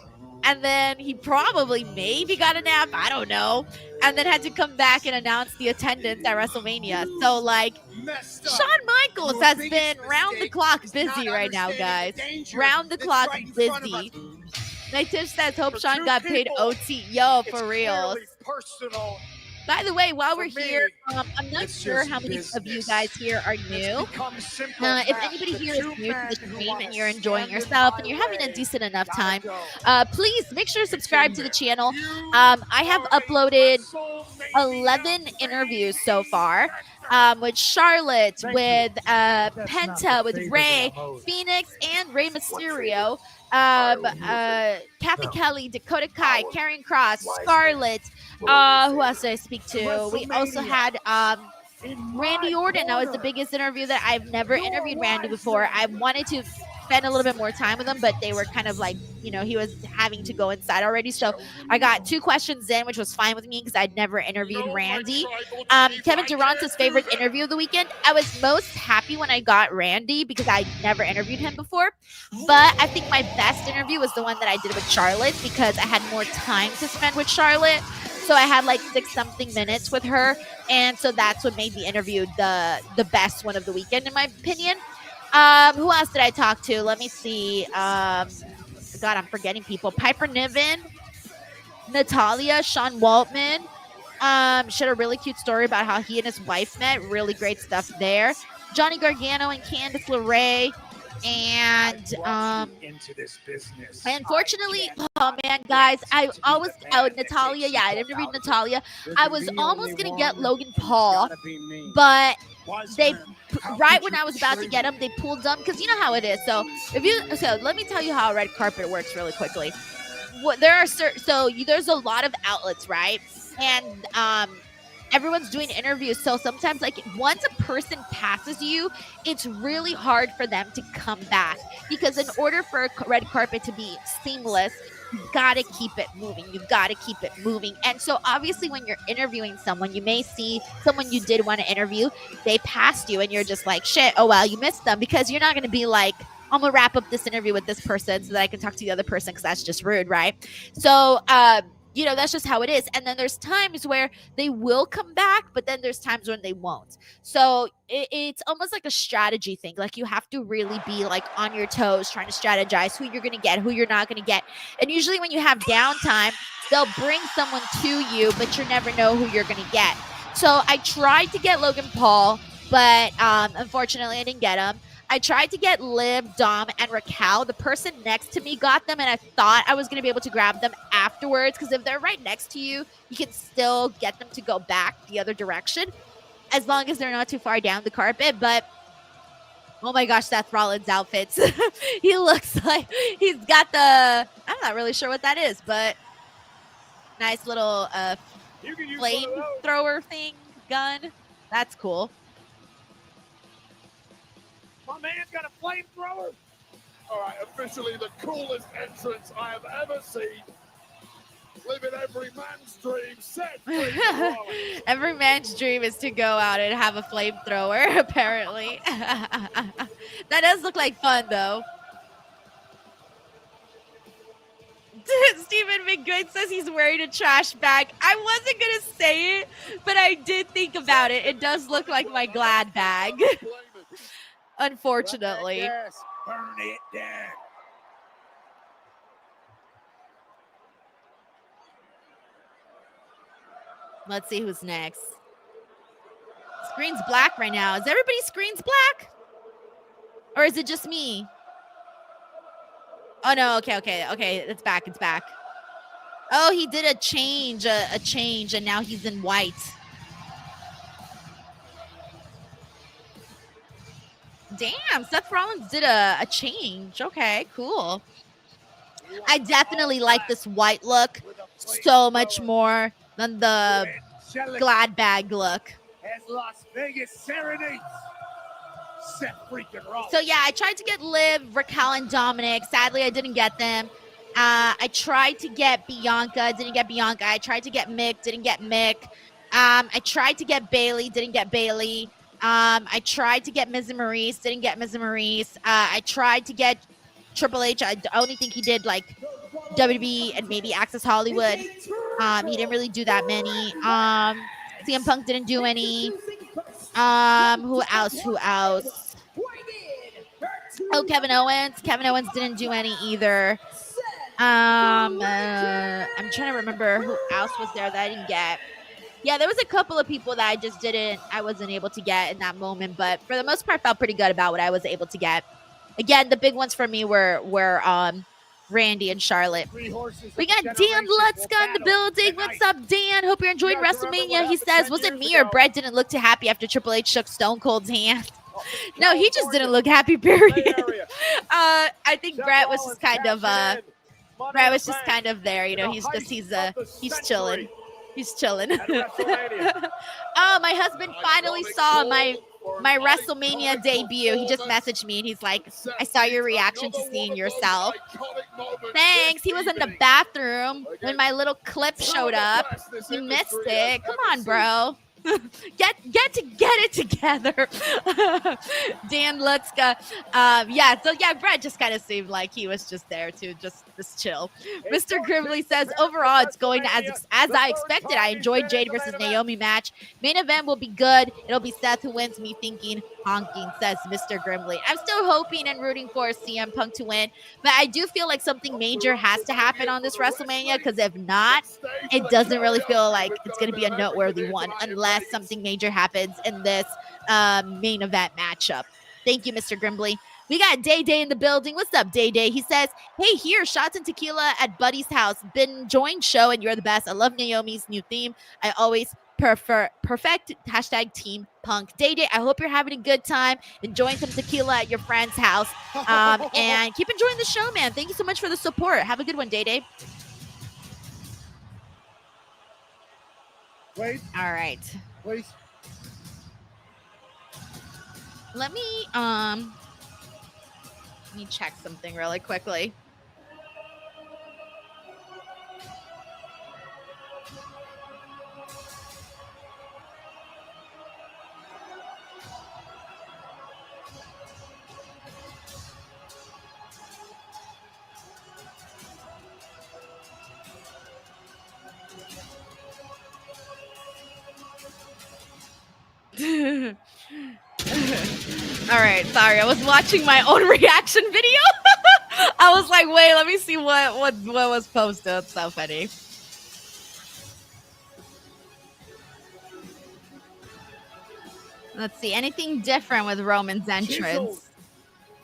And then he probably maybe got a nap, I don't know, and then had to come back and announce the attendance at WrestleMania. So, like, Shawn Michaels has been round the clock busy right now, guys. Round the clock busy. Night Tish says, hope Shawn got paid OT. Yo, for real. By the way, while we're here, I'm not sure how many of you guys here are new. If anybody here is new to the stream and you're enjoying yourself and you're having a decent enough time, please make sure to subscribe to the channel. I have uploaded 11 interviews so far. With Charlotte, with Penta, with Rey, Phoenix, and Rey Mysterio. Kathy Kelly, Dakota Kai, Karrion Kross, Scarlett. Who else did I speak to? We also had Randy Orton. That was the biggest interview that I've never interviewed Randy before. I wanted to spend a little bit more time with them, but they were kind of like he was having to go inside already. So I got 2 questions in, which was fine with me because I'd never interviewed Randy. Kevin Durant's favorite interview of the weekend. I was most happy when I got Randy because I never interviewed him before. But I think my best interview was the one that I did with Charlotte because I had more time to spend with Charlotte. So I had like 6-something minutes with her. And so that's what made the interview the best one of the weekend, in my opinion. Who else did I talk to? Let me see. God, I'm forgetting people. Piper Niven, Natalia, Sean Waltman. She had a really cute story about how he and his wife met. Really great stuff there. Johnny Gargano and Candice LeRae. And into this business. Unfortunately, oh man, guys, I Natalia. Yeah, I interviewed Natalia. I was almost gonna get Logan Paul, but they right when I was about to get him, they pulled them because you know how it is. So let me tell you how a red carpet works really quickly. There's a lot of outlets, right? And everyone's doing interviews. So sometimes, like, once a person passes you, it's really hard for them to come back because in order for a red carpet to be seamless, you've got to keep it moving. You've got to keep it moving. And so obviously when you're interviewing someone, you may see someone you did want to interview, they passed you and you're just like, shit, oh, well, you missed them because you're not going to be like, I'm going to wrap up this interview with this person so that I can talk to the other person because that's just rude, right? So, that's just how it is. And then there's times where they will come back, but then there's times when they won't. So it's almost like a strategy thing. Like you have to really be like on your toes trying to strategize who you're going to get, who you're not going to get. And usually when you have downtime, they'll bring someone to you, but you never know who you're going to get. So I tried to get Logan Paul, but unfortunately I didn't get him. I tried to get Liv, Dom, and Raquel. The person next to me got them, and I thought I was going to be able to grab them afterwards because if they're right next to you, you can still get them to go back the other direction as long as they're not too far down the carpet. But, oh my gosh, Seth Rollins' outfits. He looks like he's got I'm not really sure what that is, but nice little flamethrower thing, gun. That's cool. My man's got a flamethrower. All right, officially the coolest entrance I have ever seen. Living every man's dream. Seth. Every man's dream is to go out and have a flamethrower, apparently. That does look like fun, though. Stephen McGood says he's wearing a trash bag. I wasn't going to say it, but I did think about it. It does look like my Glad bag. Unfortunately. Burn it down. Let's see who's next. Screen's black right now. Is everybody's screen's black? Or is it just me? Oh, no. Okay. It's back. Oh, he did a change, and now he's in white. Damn, Seth Rollins did a change. Okay, cool. I definitely like this white look so much more than the Glad bag look. As Las Vegas serenades Seth freaking Rollins. So yeah, I tried to get Liv, Raquel, and Dominic. Sadly, I didn't get them. I tried to get Bianca, didn't get Bianca. I tried to get Mick, didn't get Mick. I tried to get Bailey, didn't get Bailey. I tried to get Miz and Maurice, didn't get Miz and Maurice. I tried to get Triple H. I only think he did like WWE and maybe Access Hollywood. He didn't really do that many. CM Punk didn't do any. Who else? Oh, Kevin Owens. Kevin Owens didn't do any either. I'm trying to remember who else was there that I didn't get. Yeah, there was a couple of people that I wasn't able to get in that moment, but for the most part, felt pretty good about what I was able to get. Again, the big ones for me were Randy and Charlotte. We got Dan Lutzka in the building. What's up, Dan? Hope you're enjoying WrestleMania. He says, was it me or Brett didn't look too happy after Triple H shook Stone Cold's hand? No, he just didn't look happy, period. I think Brett was just kind of there, he's chilling. He's chilling. Oh, my husband finally saw my my WrestleMania debut. He just messaged me and he's like, I saw your reaction to seeing yourself. Thanks. He was in the bathroom when my little clip showed up. He missed it. Come on, bro. Get it together. Dan Lutzka. Brett just kind of seemed like he was just there to just chill. Mr. Grimley says, overall, it's going as I expected. I enjoyed Jade versus Naomi match. Main event will be good. It'll be Seth who wins, me thinking honking, says Mr. Grimley. I'm still hoping and rooting for CM Punk to win, but I do feel like something major has to happen on this WrestleMania, because if not, it doesn't really feel like it's going to be a noteworthy one unless something major happens in this main event matchup. Thank you, Mr. Grimley. We got Day Day in the building. What's up, Day Day? He says, hey, here, shots and tequila at Buddy's house. Been enjoying show and you're the best. I love Naomi's new theme. I always perfect hashtag Team Punk. Day Day, I hope you're having a good time, enjoying some tequila at your friend's house, and keep enjoying the show, man. Thank you so much for the support. Have a good one, Day Day. Wait. All right. Please. Let me check something really quickly. All right, sorry, I was watching my own reaction video. I was like, wait, let me see what was posted. It's so funny. Let's see, anything different with Roman's entrance?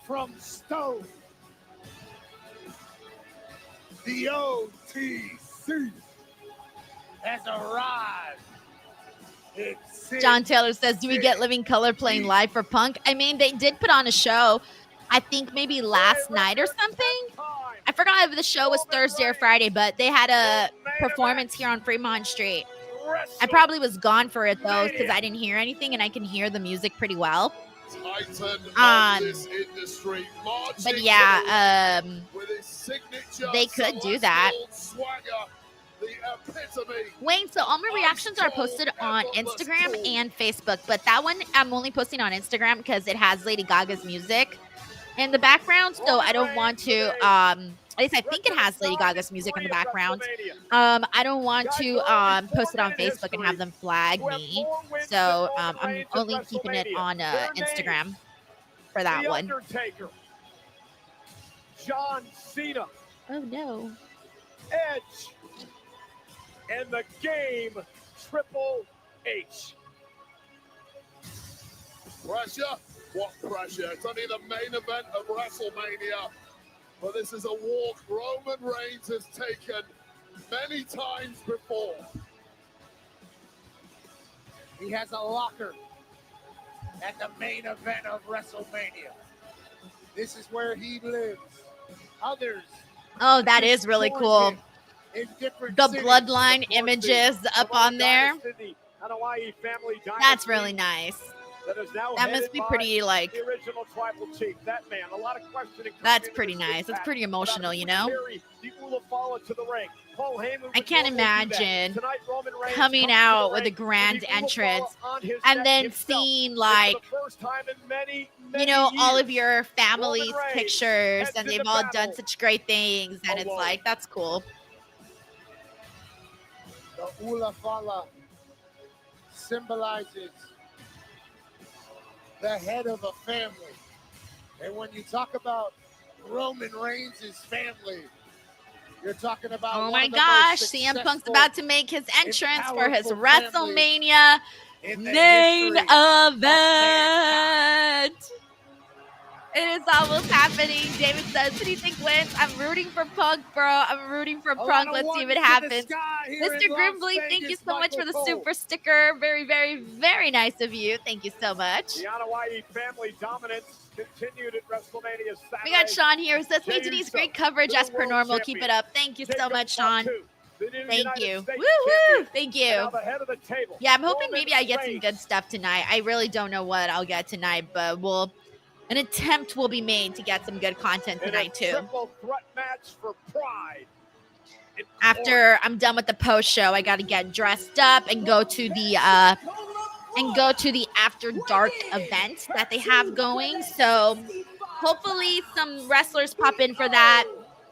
From Stone, the OTC has arrived. John Taylor says, do we get Living Color playing live for Punk? I mean, they did put on a show, I think maybe last night or something. I forgot if the show was Thursday or Friday, but they had a performance here on Fremont Street. I probably was gone for it, though, because I didn't hear anything, and I can hear the music pretty well. But yeah, they could do that. Wayne, so all my reactions are posted on Instagram and Facebook, but that one I'm only posting on Instagram because it has Lady Gaga's music in the background, so I don't want to at least I think it has Lady Gaga's music in the background. I don't want to post it on Facebook and have them flag me, so I'm only keeping it on Instagram for that one. John Cena. Oh no. Edge. And the game, Triple H. Pressure? What pressure? It's only the main event of WrestleMania. But this is a walk Roman Reigns has taken many times before. He has a locker at the main event of WrestleMania. This is where he lives. Others. Oh, that is really cool. The bloodline images up on there. That's really nice. That must be pretty, like, that's pretty nice. That's pretty emotional, you know? I can't imagine coming out with a grand entrance and then seeing, like, you know, all of your family's pictures, and they've all done such great things, and it's like, that's cool. The Ula Fala symbolizes the head of a family. And when you talk about Roman Reigns' family, you're talking about, oh my gosh, CM Punk's about to make his entrance for his WrestleMania main event. It is almost happening. David says, who do you think wins? I'm rooting for Punk, bro. I'm rooting for Punk. Let's see if it happens. Mr. Grimley, thank you so much for the super sticker. Very, very, very nice of you. Thank you so much. The Anoa'i family dominance continued at WrestleMania Saturday. We got Sean here who says, hey, Denise, great coverage as per normal. Keep it up. Thank you so much, Sean. Thank you. Woo-hoo! Thank you. Now the head of the table. Yeah, I'm hoping Roman maybe I get some Reigns. good stuff tonight. I really don't know what I'll get tonight, but an attempt will be made to get some good content In a tonight too. triple threat match for pride. After I'm done with the post show, I got to get dressed up and go to the after dark event that they have going. So hopefully some wrestlers pop in for that.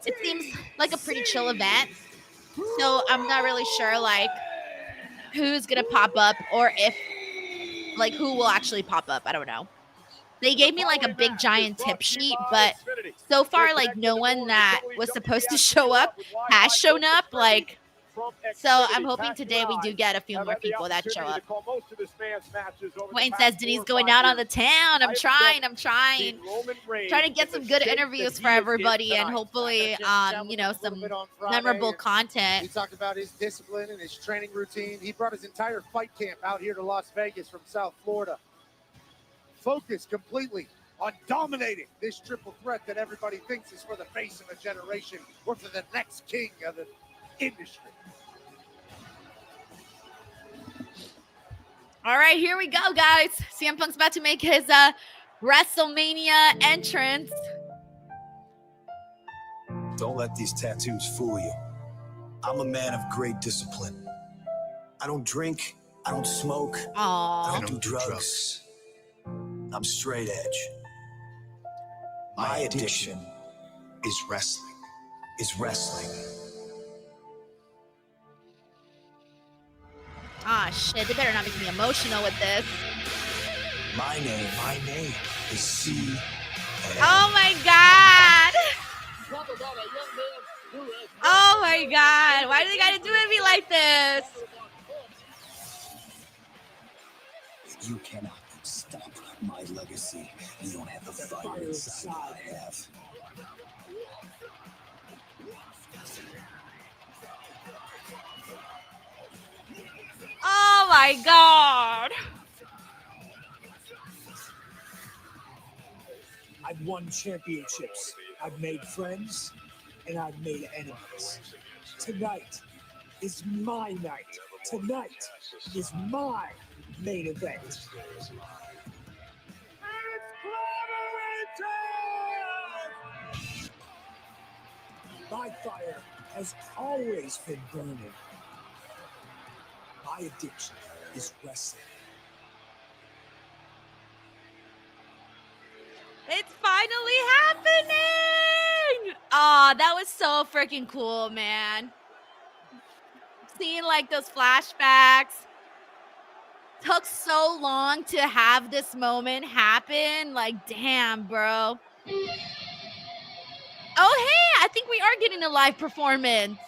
It seems like a pretty chill event. So I'm not really sure like who's gonna pop up or if like who will actually pop up. I don't know. They gave me like a big giant tip sheet, but so far like no one that was supposed to show up has shown up. Like, so I'm hoping today we do get a few more people that show up. Wayne says Denise going out on the town. I'm trying to get some good interviews for everybody and hopefully some memorable content. He talked about his discipline and his training routine. He brought his entire fight camp out here to Las Vegas from South Florida. Focused completely on dominating this triple threat that everybody thinks is for the face of a generation or for the next king of the industry. All right, here we go, guys. CM Punk's about to make his WrestleMania entrance. Don't let these tattoos fool you. I'm a man of great discipline. I don't drink. I don't smoke. I don't do drugs. I'm straight edge. My addiction is wrestling. Ah, shit. They better not make me emotional with this. My name is C. Oh, my God. Oh, my God. Why do they got to do it to me like this? You cannot stop my legacy. You don't have the fire inside I have. Oh my God. I've won championships. I've made friends and I've made enemies. Tonight is my night. Tonight is my main event. My fire has always been burning. My addiction is wrestling. It's finally happening. Oh, that was so freaking cool, man. Seeing like those flashbacks. Took so long to have this moment happen. Like, damn, bro. Oh, hey, I think we are getting a live performance.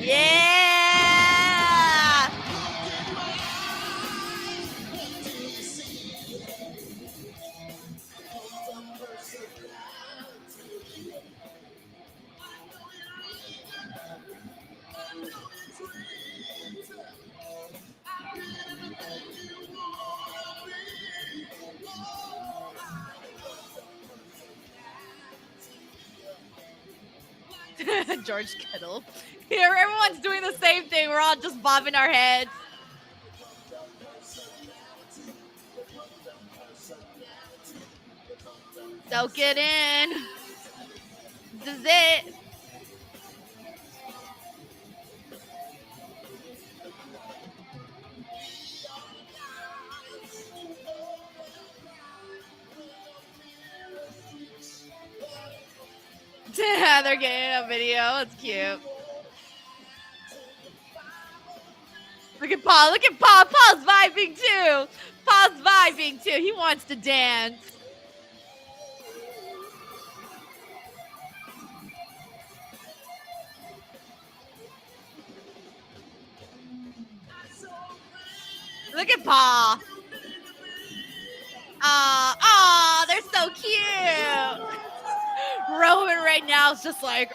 Yeah! George Kittle. Here, everyone's doing the same thing. We're all just bobbing our heads. Soak it in. This is it. They're getting a video. It's cute. Look at Paul. Look at Paul. Paul's vibing too. Paul's vibing too. He wants to dance. Look at Paul. Aw, they're so cute. Roman right now is just like,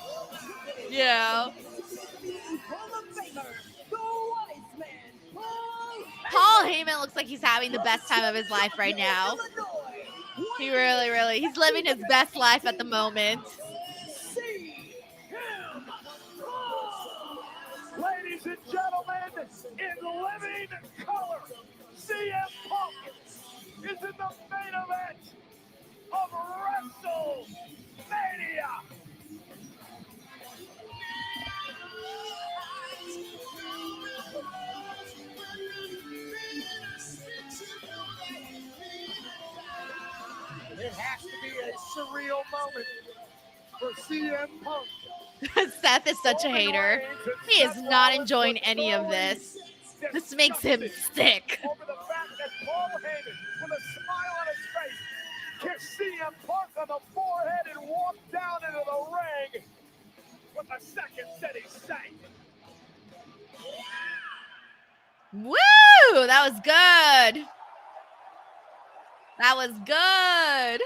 yeah. Paul Heyman looks like he's having the best time of his life right now. He really, he's living his best life at the moment. Ladies and gentlemen, in living color, CM Punk is in the main event of WrestleMania. It has to be a surreal moment for CM Punk. Seth is such a hater. He is not enjoying any of this. This makes him sick. Over the fact that Paul Heyman, with a smile on his face, kissed CM Punk on the forehead and walked down into the ring with the seconds that he sank. Woo! That was good. That was good.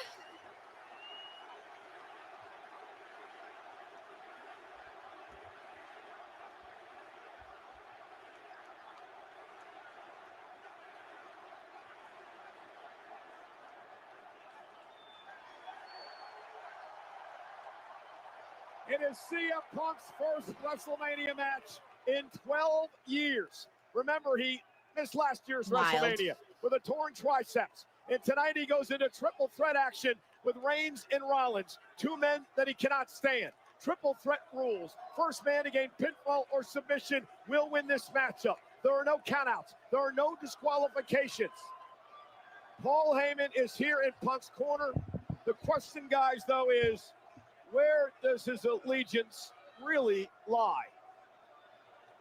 It is CM Punk's first WrestleMania match in 12 years. Remember, he missed last year's WrestleMania with a torn triceps. And tonight he goes into triple threat action with Reigns and Rollins, two men that he cannot stand. Triple threat rules. First man to gain pinfall or submission will win this matchup. There are no countouts. There are no disqualifications. Paul Heyman is here in Punk's corner. The question, guys, though, is where does his allegiance really lie?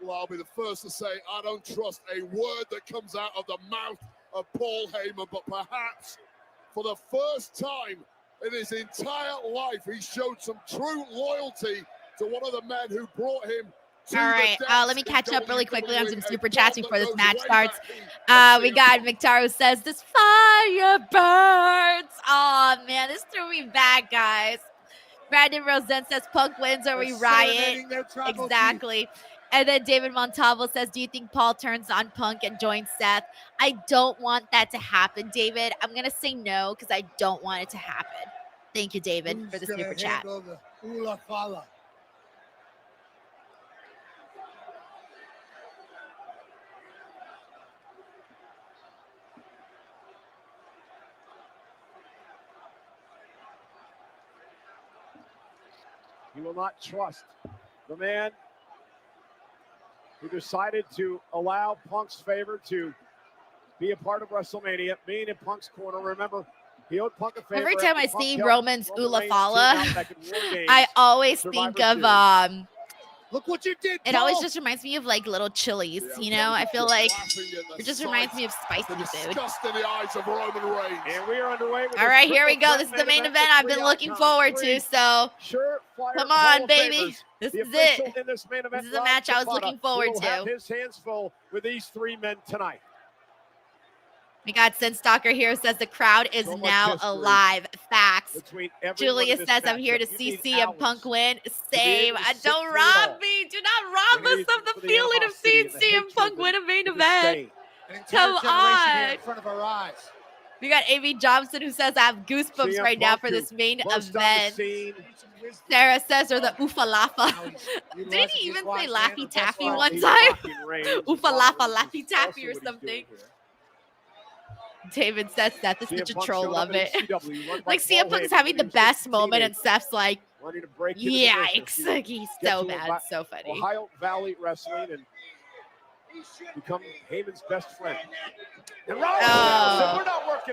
Well, I'll be the first to say I don't trust a word that comes out of the mouth of Paul Heyman, but perhaps for the first time in his entire life, he showed some true loyalty to one of the men who brought him to all right, let me catch up really quickly on some super chats before this match starts. We got Mictaro says, this fire burns. Oh, man, this threw me back, guys. Brandon Rosen says, Punk wins or we riot. Exactly. And then David Montalvo says, do you think Paul turns on Punk and joins Seth? I don't want that to happen, David. I'm going to say no because I don't want it to happen. Thank you, David, for the super chat. He will not trust the man who decided to allow Punk's favor to be a part of WrestleMania, being in Punk's corner. Remember, he owed Punk a favor. Every time I see Roman's Ulafala, I always think of look what you did, it always just reminds me of like little chilies, you know? I feel like it just reminds me of spicy food. Disgust in the eyes of Roman Reigns. And we are underway with all right, here we go. This is the main event I've been looking forward to. So come on, baby. This is it. This is the match I was looking forward to. His hands full with these three men tonight. We got Sin Stalker here says the crowd is now alive. Facts. Julia says I'm here to see CM Punk win. Same. Don't rob me. Do not rob us of the feeling of seeing CM Punk win a main event. Come on. In front of our eyes. We got AV Johnson who says I have goosebumps right now for this main event. Sarah says or the Oofalafa. Didn't he even say Laffy Taffy one time? Oofalafa Laffy Taffy or something. David says Seth is such a troll. Love it. Like CM Punk's having the best moment, and Seth's like, yikes. Like, he's so bad. It's so funny. Ohio Valley Wrestling and become Heyman's best friend. And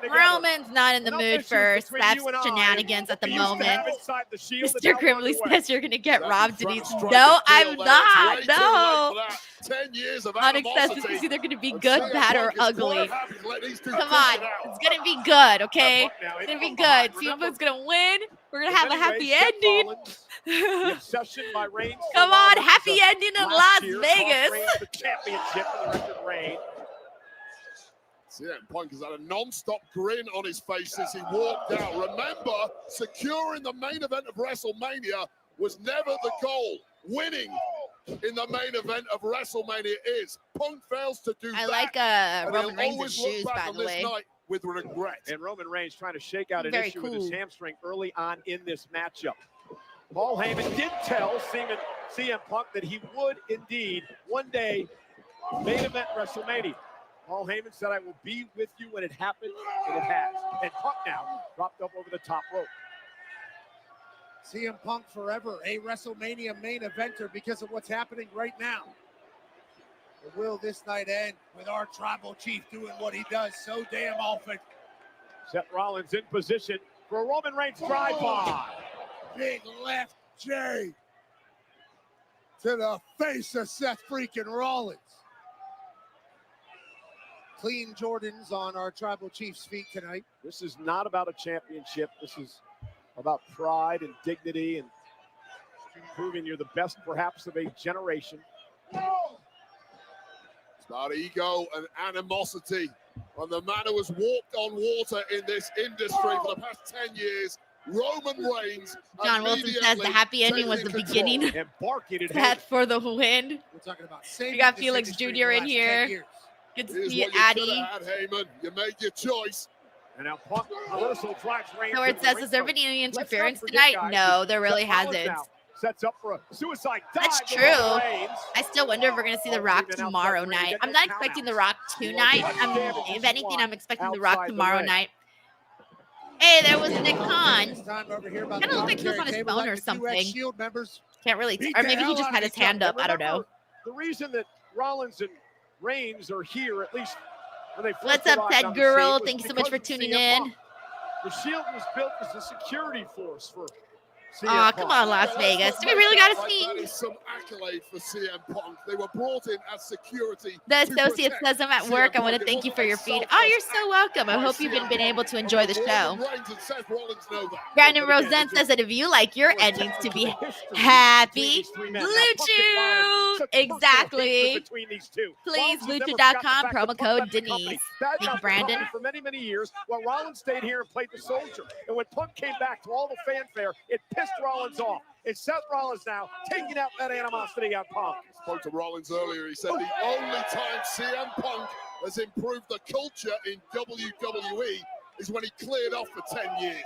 Roman's not in the mood for Seth's shenanigans at the moment. Mr. Grimley says you're going to get robbed, Denise. No, I'm not. No. 10 years of Onyx says it's either going to be good, bad, or ugly. Come on. It's going to be good, okay? It's going to be good. CM Punk's going to win. We're going to have a happy ending. Come on. Happy ending in Las Vegas. CM Punk has had a non-stop grin on his face since he walked out. Remember, securing the main event of WrestleMania was never the goal. Winning in the main event of WrestleMania is. Punk fails to do that. I like Roman Reigns' shoes, by the way. Night with regret. And Roman Reigns trying to shake out an Very issue with cool. his hamstring early on in this matchup. Paul Heyman did tell CM Punk that he would indeed one day main event WrestleMania. Paul Heyman said, "I will be with you when it happens," and it has. And Punk now dropped up over the top rope. CM Punk forever a WrestleMania main eventer because of what's happening right now. Or will this night end with our tribal chief doing what he does so damn often? Seth Rollins in position for a Roman Reigns drive-by. Big left J to the face of Seth freaking Rollins. Clean Jordans on our tribal chief's feet tonight. This is not about a championship. This is about pride and dignity and proving you're the best, perhaps, of a generation. It's about ego and animosity. And the man who has walked on water in this industry for the past 10 years, Roman Reigns. John Wilson says the happy ending was the beginning. And barking at Seth for the win. We're talking about We got Felix Jr. in here. Good to see you, Addy. Heyman. You made your choice. And now Punk reversal drives Reigns. Howard says, has there been any interference tonight? No, there really hasn't. Sets up for a suicide dive. That's true. I still wonder if we're going to see The Rock tomorrow night. I'm not expecting The Rock tonight. If anything, I'm expecting The Rock tomorrow night. Hey, there was Nick Khan. Kind of looked like he was on his phone or something. Can't really, or maybe he just had his hand up. I don't know. The reason that Rollins and Reigns are here, at least when they first What's up, arrived Ted on the Girl? scene, Thank you so was much for because of tuning CM in. Punk. The Shield was built as a security force for CM Aw, Punk. come on, Las Vegas. Do we really got to That sing? is some accolade for CM Punk. They were brought in as security. The to associate protect says I'm at CM work. I Punk. want to It thank you wasn't for a your feed. selfless Oh, you're so welcome. I by hope you've CM been able to enjoy the show. Roman Reigns and Seth Rollins know that. Brandon Rosen says that if you like your endings to be happy, Blue Chew. Exactly. Between these two. Please, Rollins has never BlueChew.com, forgotten the fact promo that Punk code left the company. Denise. Bad Thank you, mouth the Brandon. company for many, many years, while Rollins stayed here and played the soldier. And when Punk came back to all the fanfare, it pissed Rollins off. It's Seth Rollins now taking out that animosity on Punk. Spoke to Rollins earlier. He said the only time CM Punk has improved the culture in WWE is when he cleared off for 10 years.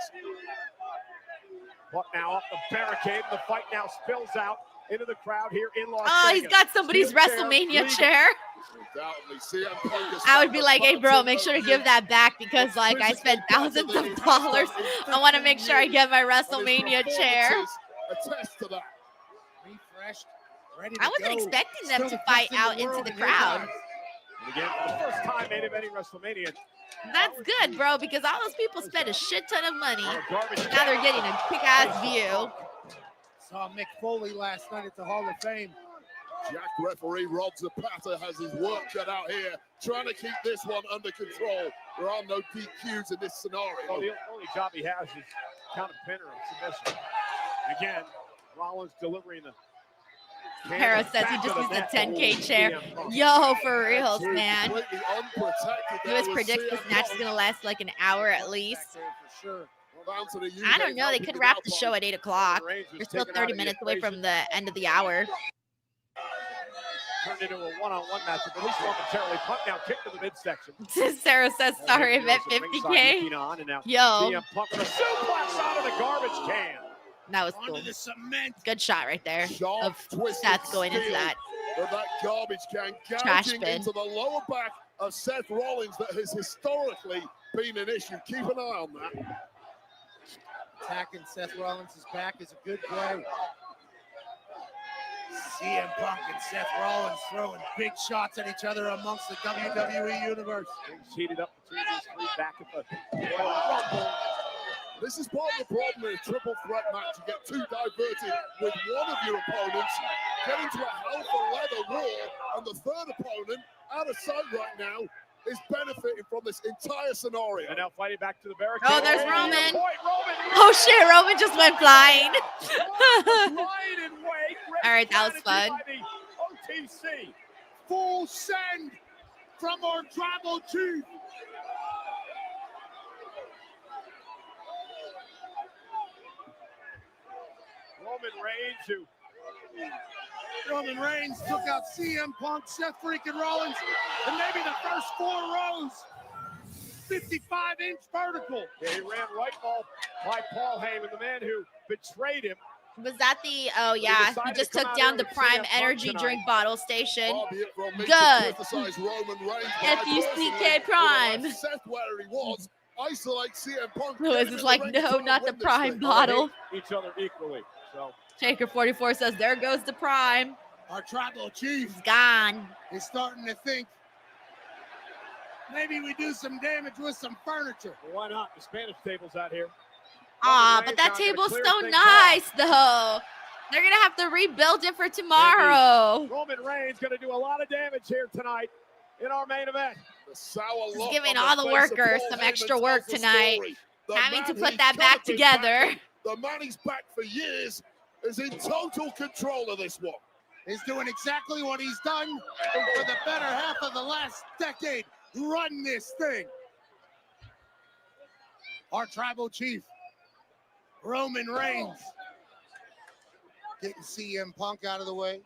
Punk now off the barricade. The fight now spills out into the crowd here in Las Oh, Vegas. he's got somebody's WrestleMania chair. Undoubtedly, CM Punk has I would found be the like, hey, bro, mountain make sure to of give youth. that back because, like, I spent thousands of dollars. I want to make sure I get my And his WrestleMania chair. performances attest to that. Refreshed, ready to I wasn't go. expecting them Still to the fight best in the out into world the in your crowd. eyes. And again, for the first time main eventing WrestleMania. That's good, bro, because all those people spent a shit ton of money. Oh, garbage. Now they're getting a kick-ass view. Saw Mick Foley last night at the Hall of Fame. Jack referee Rod Zapata has his work cut out here, trying to keep this one under control. There are no DQs in this scenario. Well, the only job he has is count a pin or a submission. Again, Rollins delivering the. Hera says he just used a 10K chair. Yo, for reals, man. Completely unprotected there Lewis with predicts this CM match is Punk. going to last like an hour at least. For sure. Well, Anthony, you I don't may know. They help could me wrap out the on show at 8 o'clock. Reigns was We're still taken out 30 of the minutes away equation. from the end of the hour. Turned into a one-on-one matchup, at least momentarily. Punk now kicked to the midsection. Sarah says sorry, I'm at 50K. Yo, CM Punk with a suplex out of the garbage can. that was cool. Onto the cement. Good shot right there Sharp, of twisted Seth going into steel that. of that garbage can Trash gouging bin. into the lower back of Seth Rollins that has historically been an issue. Keep an eye on that. Attacking Seth Rollins' back is a good play. CM Punk and Seth Rollins throwing big shots at each other amongst the WWE universe. Things heated up between these three back at the Royal Rumble. This is part of the problem in a triple threat match. You get too diverted with one of your opponents, get into a hell for leather war, and the third opponent, out of sight right now, is benefiting from this entire scenario. And now fighting back to the barricade. Oh, there's Hey, Roman. point, Roman. Oh shit, Roman just went flying. Right in way. All right, that was fun. By the OTC. Full send from our tribal chief, Roman Reigns took out CM Punk, Seth freaking Rollins, and maybe the first 4 rows. 55-inch vertical. Yeah, he ran right by Paul Heyman, the man who betrayed him. Was that the, oh yeah, he just took down the Prime Energy drink bottle station. Good. F-U-C-K Prime. Seth where he was, isolate CM Punk. Lewis is like, no, not the Prime bottle. Each other equally. So Shaker 44 says, there goes the Prime. Our tribal chief is gone. He's starting to think maybe we do some damage with some furniture. Well, why not? The Spanish table's out here. Aw, but that table's so nice, though. They're going to have to rebuild it for tomorrow. Roman Reigns going to do a lot of damage here tonight in our main event. Just giving all the workers some extra work tonight. Having to put that back together. The man he's back for years is in total control of this one. He's doing exactly what he's done for the better half of the last decade. Run this thing. Our tribal chief, Roman Reigns, getting CM Punk out of the way.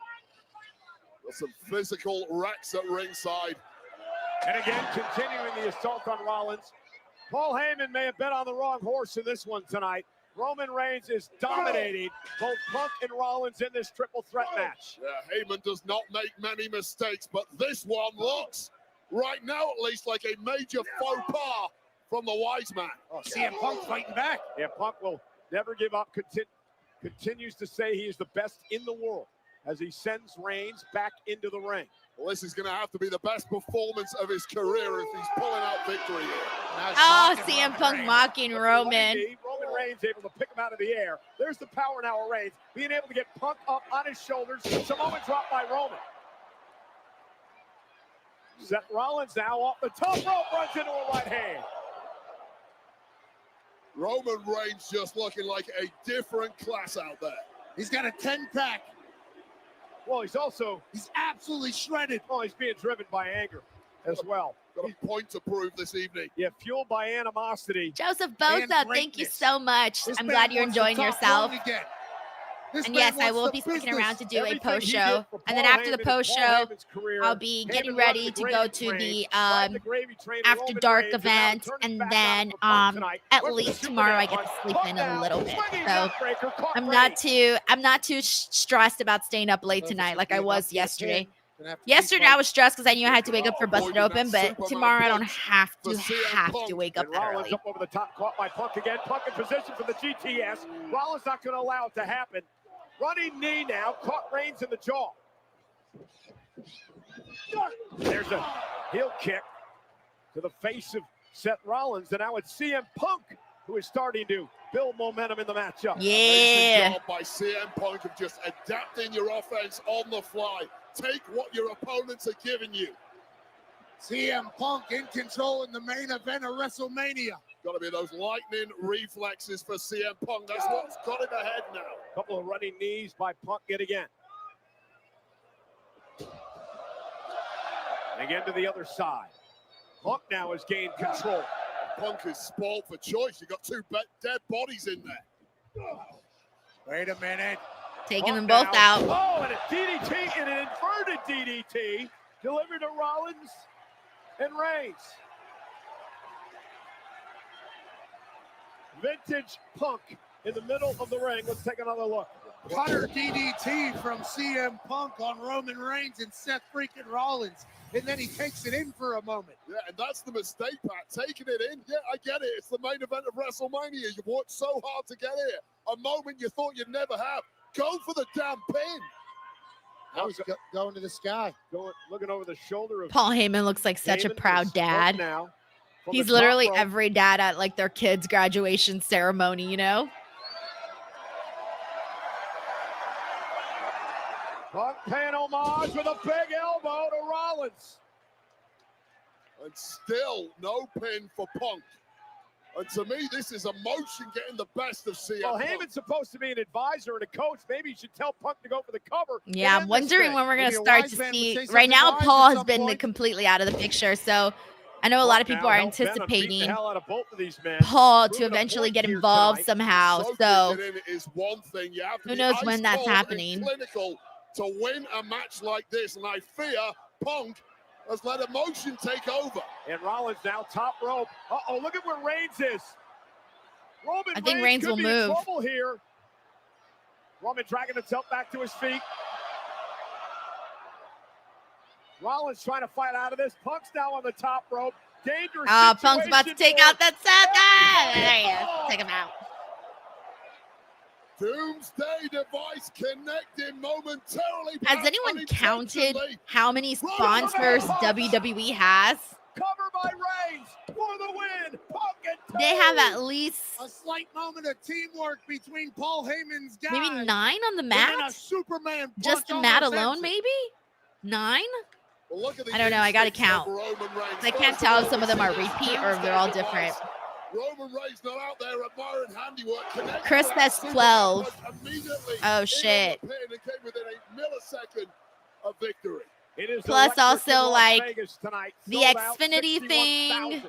Got some physical wrecks at ringside. And again, continuing the assault on Rollins. Paul Heyman may have bet on the wrong horse in this one tonight. Roman Reigns is dominating both Punk and Rollins in this triple threat match. Yeah, Heyman does not make many mistakes, but this one looks, right now at least, like a major faux pas from the wise man. Oh, CM Punk fighting back. Yeah, Punk will never give up, continues to say he is the best in the world as he sends Reigns back into the ring. Well, this is going to have to be the best performance of his career if he's pulling out victory here. Oh, CM Punk mocking Roman. Roman Reigns able to pick him out of the air. There's the power now of Reigns, being able to get Punk up on his shoulders. Samoan drop by Roman. Seth Rollins now off the top rope, runs into a right hand. Roman Reigns just looking like a different class out there. He's got a 10-pack. Well, he's absolutely shredded. Oh, he's being driven by anger as well. Got a point to prove this evening. Yeah, fueled by animosity. Joseph Bosa, thank you so much. I'm glad you're enjoying yourself. And yes, I will be sticking around to do a post show. And then after the post show, I'll be getting ready to go to the After Dark event. And then at least tomorrow I get to sleep in a little bit. So I'm not too stressed about staying up late tonight like I was yesterday. Yesterday I was stressed because I knew I had to wake up for Busted Open, but tomorrow I don't have to wake up that early. Up over the top, caught by Punk again. Punk in position for the GTS. Rollins not going to allow it to happen. Running knee now, caught Reigns in the jaw. There's a heel kick to the face of Seth Rollins, and now it's CM Punk who is starting to build momentum in the matchup. Yeah. Job by CM Punk of just adapting your offense on the fly. Take what your opponents are giving you. CM Punk in control in the main event of WrestleMania. Got to be those lightning reflexes for CM Punk. That's what's got him ahead now. Couple of running knees by Punk yet again. And again to the other side. Punk now has gained control. Punk is spoiled for choice. You got two dead bodies in there. Wait a minute. Taking them both out. Oh, and a DDT and an inverted DDT delivered to Rollins and Reigns. Vintage Punk in the middle of the ring. Let's take another look. Cutter DDT from CM Punk on Roman Reigns and Seth freaking Rollins. And then he takes it in for a moment. Yeah, and that's the mistake, Pat. Taking it in. Yeah, I get it. It's the main event of WrestleMania. You've worked so hard to get here. A moment you thought you'd never have. Go for the damn pin. Now he's going to the sky. Looking over the shoulder of Paul Heyman looks like such a proud dad. Now, he's literally every dad at like their kid's graduation ceremony, you know? Punk paying homage with a big elbow to Rollins. And still no pin for Punk. And to me, this is emotion getting the best of CM Well, Punk. Heyman's supposed to be an advisor and a coach. Maybe you should tell Punk to go for the cover. Yeah, I'm wondering when we're going to start to see. Right now, Paul has been completely out of the picture. So I know a lot of people are anticipating Paul to eventually get involved somehow. So who knows when that's happening. To win a match like this, and I fear Punk has let emotion take over. And Rollins now top rope. Uh-oh, look at where Reigns is. I think Reigns will move. Here. Roman dragging himself back to his feet. Rollins trying to fight out of this. Punk's now on the top rope. Dangerous. Punk's about to take out that Seth. There he is. Take him out. Doomsday device connecting momentarily. Has anyone counted how many sponsors WWE has? Cover by Reigns for the win. Punk and They have at least a slight moment of teamwork between Paul Heyman's guys. Maybe 9 on the mat. Just the mat alone, maybe 9. Well, I don't know. I got to count. I can't tell if some of them are repeat or if they're all different. Roman Reigns not out there admiring handiwork. Chris says 12. Oh shit. Plus also like the Xfinity thing.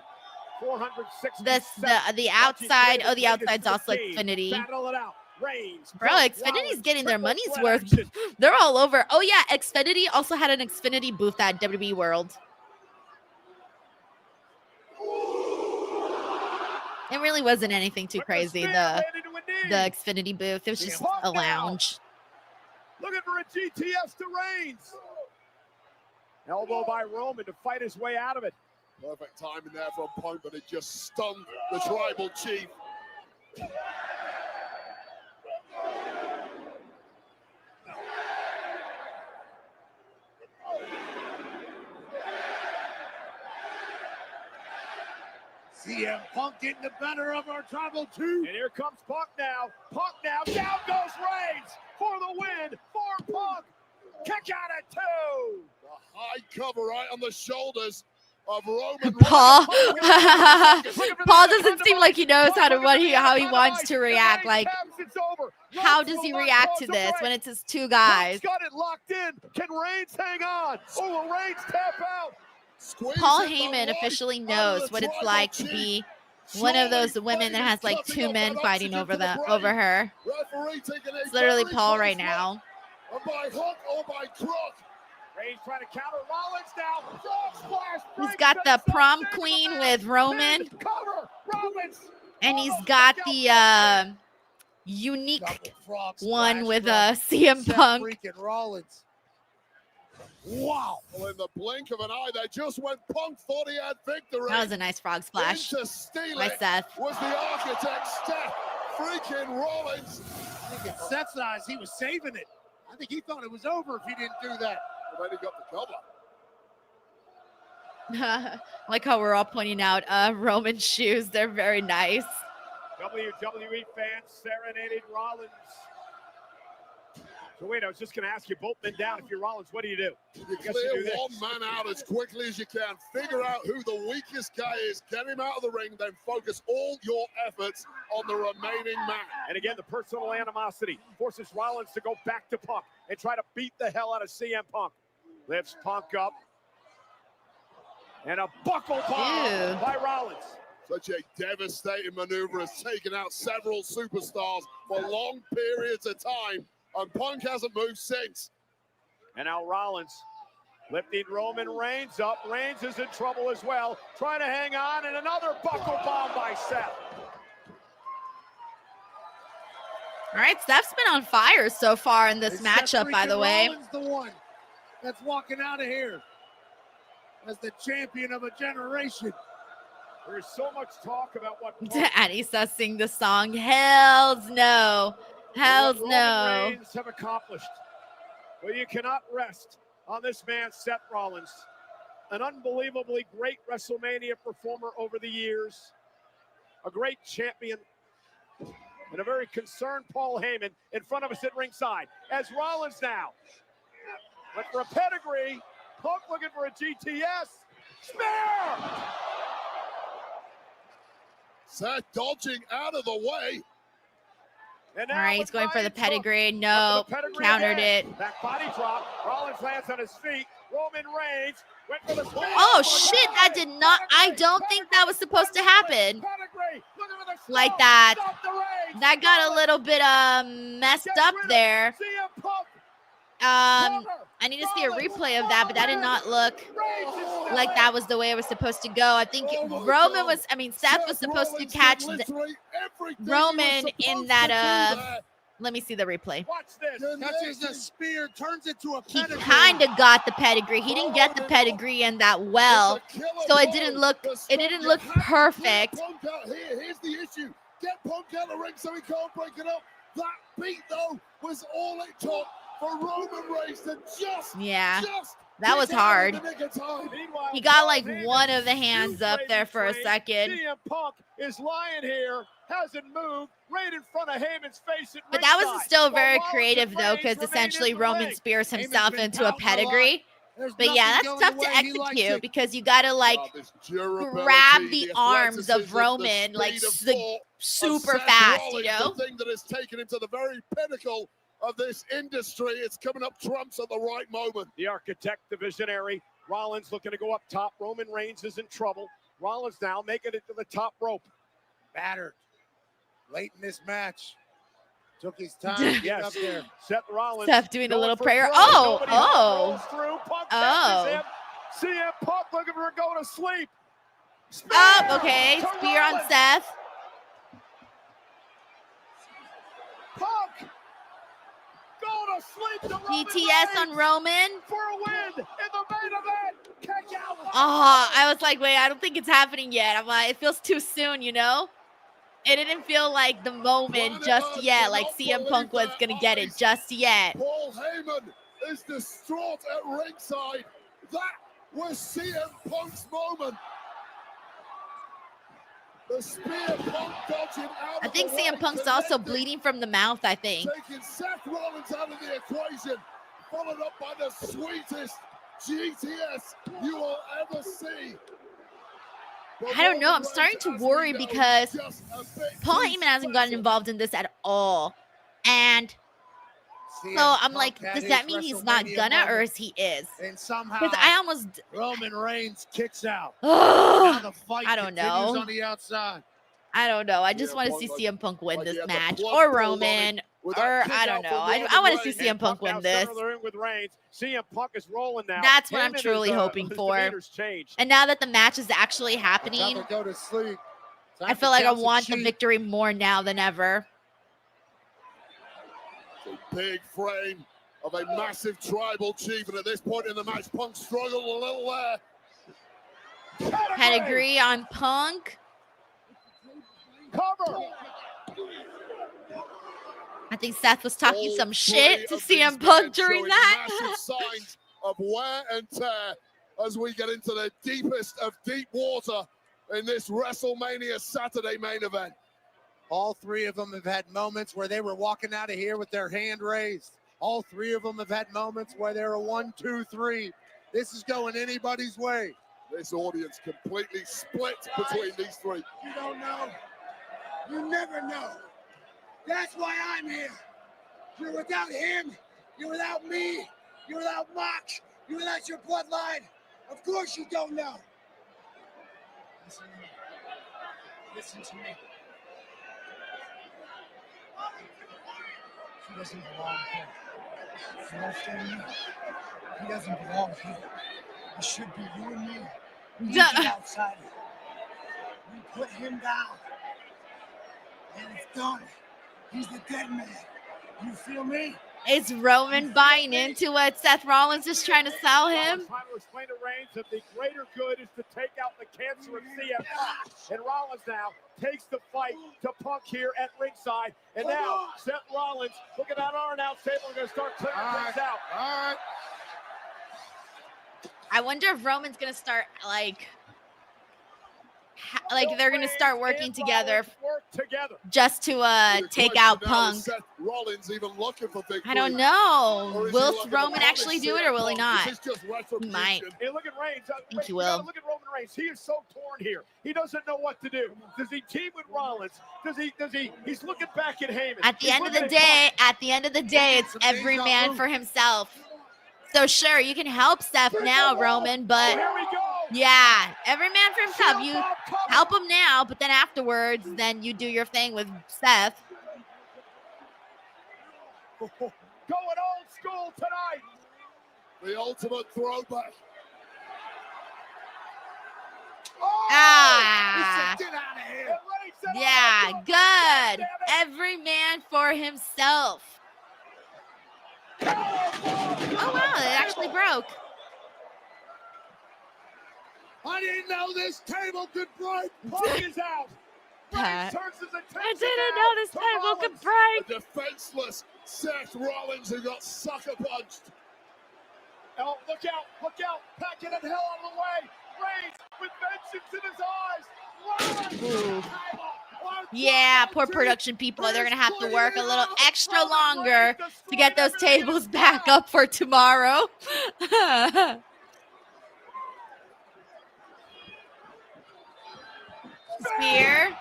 The outside. Oh, the outside's also Xfinity. Bro, Xfinity's getting their money's worth. They're all over. Oh yeah, Xfinity also had an Xfinity booth at WWE World. It really wasn't anything too crazy, the Xfinity booth. It was just a lounge. Looking for a GTS to Reigns. Elbow by Roman to fight his way out of it. Perfect timing there from Punk, but it just stunned the tribal chief. CM Punk getting the better of our tribal chief. And here comes Punk now. Punk now. Down goes Reigns for the win for Punk. Kick out at 2. The high cover right on the shoulders of Roman. Paul. Paul doesn't seem like he knows how he wants to react. Like, how does he react to this when it's his 2 guys? Got it locked in. Can Reigns hang on? Oh, will Reigns tap out? Paul Heyman officially knows what it's like to be one of those women that has like 2 men fighting over her. It's literally Paul right now. By hook or by crook. Reigns trying to counter Rollins now. Frog splash. He's got the prom queen with Roman. And he's got the unique one with CM Punk. Rollins. Wow. Well, in the blink of an eye, they just went Punk thought he had victory. That was a nice frog splash by Seth. Was the architect Seth freaking Rollins. I think in Seth's eyes, he was saving it. I think he thought it was over if he didn't do that. Well, then he got the cover. Like how we're all pointing out Roman's shoes. They're very nice. WWE fans serenading Rollins. So wait, I was just going to ask you, both men down. If you're Rollins, what do? You clear one man out as quickly as you can. Figure out who the weakest guy is. Get him out of the ring. Then focus all your efforts on the remaining man. And again, the personal animosity forces Rollins to go back to Punk and try to beat the hell out of CM Punk. Lifts Punk up. And a buckle bomb by Rollins. Such a devastating maneuver has taken out several superstars for long periods of time. And Punk hasn't moved since. And now Rollins lifting Roman Reigns up. Reigns is in trouble as well. Trying to hang on, and another buckle bomb by Seth. All right, Steph's been on fire so far in this matchup, by the way. Rollins the one that's walking out of here as the champion of a generation. There's so much talk about what Anissa sing the song. Hells no. Hells no. Reigns have accomplished. Well, you cannot rest on this man, Seth Rollins. An unbelievably great WrestleMania performer over the years. A great champion. And a very concerned Paul Heyman in front of us at ringside. As Rollins now. But for a pedigree, Punk looking for a GTS. Spear! Seth dodging out of the way. All right, he's going for the pedigree. No, countered it. Back body drop. Rollins lands on his feet. Roman Reigns went for the Oh shit, that did not, I don't think that was supposed to happen like that. That got a little bit messed up there. I need to see a replay of that, but that did not look like that was the way it was supposed to go. I think Seth was supposed to catch Roman in that let me see the replay. Watch this. Catches the spear, turns it to a pedigree. He kind of got the pedigree. He didn't get the pedigree in that well, so it didn't look perfect. Here's the issue. Get Punk out of the ring so he can't break it up. That beat, though, was all it took for Roman Reigns to just that was hard. He got like one of the hands up there for a second. CM Punk is lying here, hasn't moved, right in front of Heyman's face. But that was still very creative though, because essentially Roman spears himself into a pedigree. But yeah, that's tough to execute because you gotta like grab the arms of Roman like super fast, you know? The thing that has taken him to the very pinnacle of this industry. It's coming up trumps at the right moment. The architect, the visionary, Rollins looking to go up top. Roman Reigns is in trouble. Rollins now making it to the top rope. Battered. Late in this match. Took his time to get up there. Seth Rollins. Seth doing a little prayer. Oh. CM Punk looking for a go to sleep. Okay. Spear on Seth. Punk. Go to sleep. DTS on Roman. For a win in the main event. Catch out. Oh, I was like, wait, I don't think it's happening yet. I'm like, it feels too soon, you know? It didn't feel like the moment just yet, like CM Punk was going to get it just yet. Paul Heyman is distraught at ringside. That was CM Punk's moment. The spear Punk dodging out. I think CM Punk's also bleeding from the mouth, I think. Taking Seth Rollins out of the equation, followed up by the sweetest GTS you will ever see. I don't know. I'm starting to worry because Paul Heyman hasn't gotten involved in this at all. And so I'm like, does that mean he's not gonna, or is he is? And somehow, because I almost Roman Reigns kicks out. I don't know. On the outside. I don't know. I just want to see CM Punk win this match, or Roman, or I don't know. I want to see CM Punk win this. CM Punk is rolling now. That's what I'm truly hoping for. And now that the match is actually happening, Go to sleep. I feel like I want the victory more now than ever. A big frame of a massive tribal chief, and at this point in the match, Punk struggled a little there. Pedigree on Punk. Cover. I think Seth was talking some shit to CM Punk during that. Massive signs of wear and tear as we get into the deepest of deep water in this WrestleMania Saturday main event. All three of them have had moments where they were walking out of here with their hand raised. All three of them have had moments where they're a 1, 2, 3. This is going anybody's way. This audience completely split between these three. You don't know. You never know. That's why I'm here. You're without him. You're without me. You're without Mock. You're without your bloodline. Of course you don't know. Listen to me. Listen to me. He doesn't belong here. You understand me? He doesn't belong here. It should be you and me. He's the outsider. We put him down. And it's done. He's the dead man. You feel me? Is Roman buying into what Seth Rollins is trying to sell him? Trying to explain to Reigns that the greater good is to take out the cancer of CM Punk. And Rollins now takes the fight to Punk here at ringside. And now Seth Rollins, look at that R announce table. We're going to start clearing things out. All right. I wonder if Roman's going to start like they're going to start working together just to take out Punk. Rollins even looking for victory. I don't know. Will Roman actually do it or will he not? He might. Hey, look at Reigns. I think he will. Look at Roman Reigns. He is so torn here. He doesn't know what to do. Does he team with Rollins? He's looking back at Heyman. At the end of the day, it's every man for himself. So sure, you can help Seth now, Roman, but yeah, every man for himself. You help him now, but then afterwards, then you do your thing with Seth. Going old school tonight. The ultimate throwback. Ah. Get out of here. Yeah, good. Every man for himself. Oh, wow, it actually broke. I didn't know this table could break. Punk is out. I didn't know this table could break. A defenseless Seth Rollins who got sucker punched. Oh, look out. Packing it hell out of the way. Reigns with vengeance in his eyes. Yeah, poor production people. They're going to have to work a little extra longer to get those tables back up for tomorrow. Spear.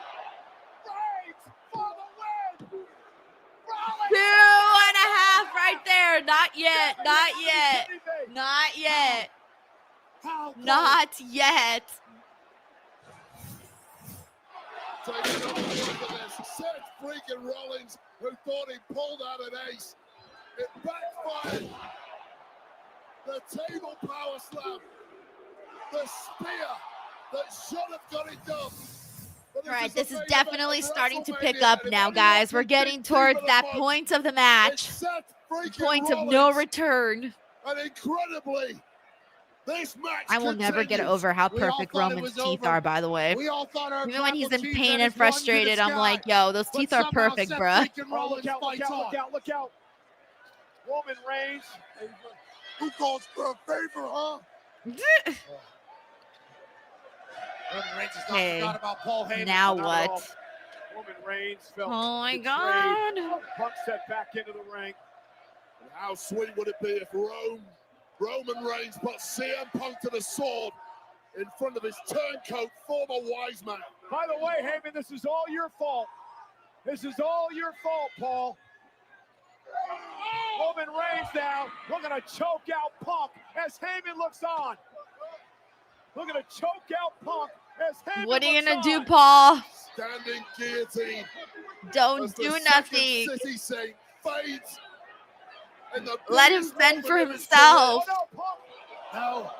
2.5 right there. Not yet. Not yet. Not yet. Not yet. Taking a look at this. Seth freaking Rollins, who thought he pulled out an ace. It backfired. The table power slam. The spear that should have got it done. All right, this is definitely starting to pick up now, guys. We're getting towards that point of the match. Point of no return. And incredibly, this match I will never get over how perfect Roman's teeth are, by the way. Even when he's in pain and frustrated, I'm like, yo, those teeth are perfect, bruh. Oh, look out. Roman Reigns. Who calls for a favor, huh? Roman Reigns has not forgot about Paul Heyman. Now what? Roman Reigns felt Oh my betrayed. God. Punk set back into the ring. And how sweet would it be if Roman Reigns put CM Punk to the sword in front of his turncoat, former wise man. By the way, Heyman, this is all your fault. This is all your fault, Paul. Roman Reigns now looking to choke out Punk as Heyman looks on. Looking to choke out Punk as Heyman What are you looks gonna do, on. Paul? Standing guillotine. Don't do nothing. City Saint fades. Let him fend for himself. No.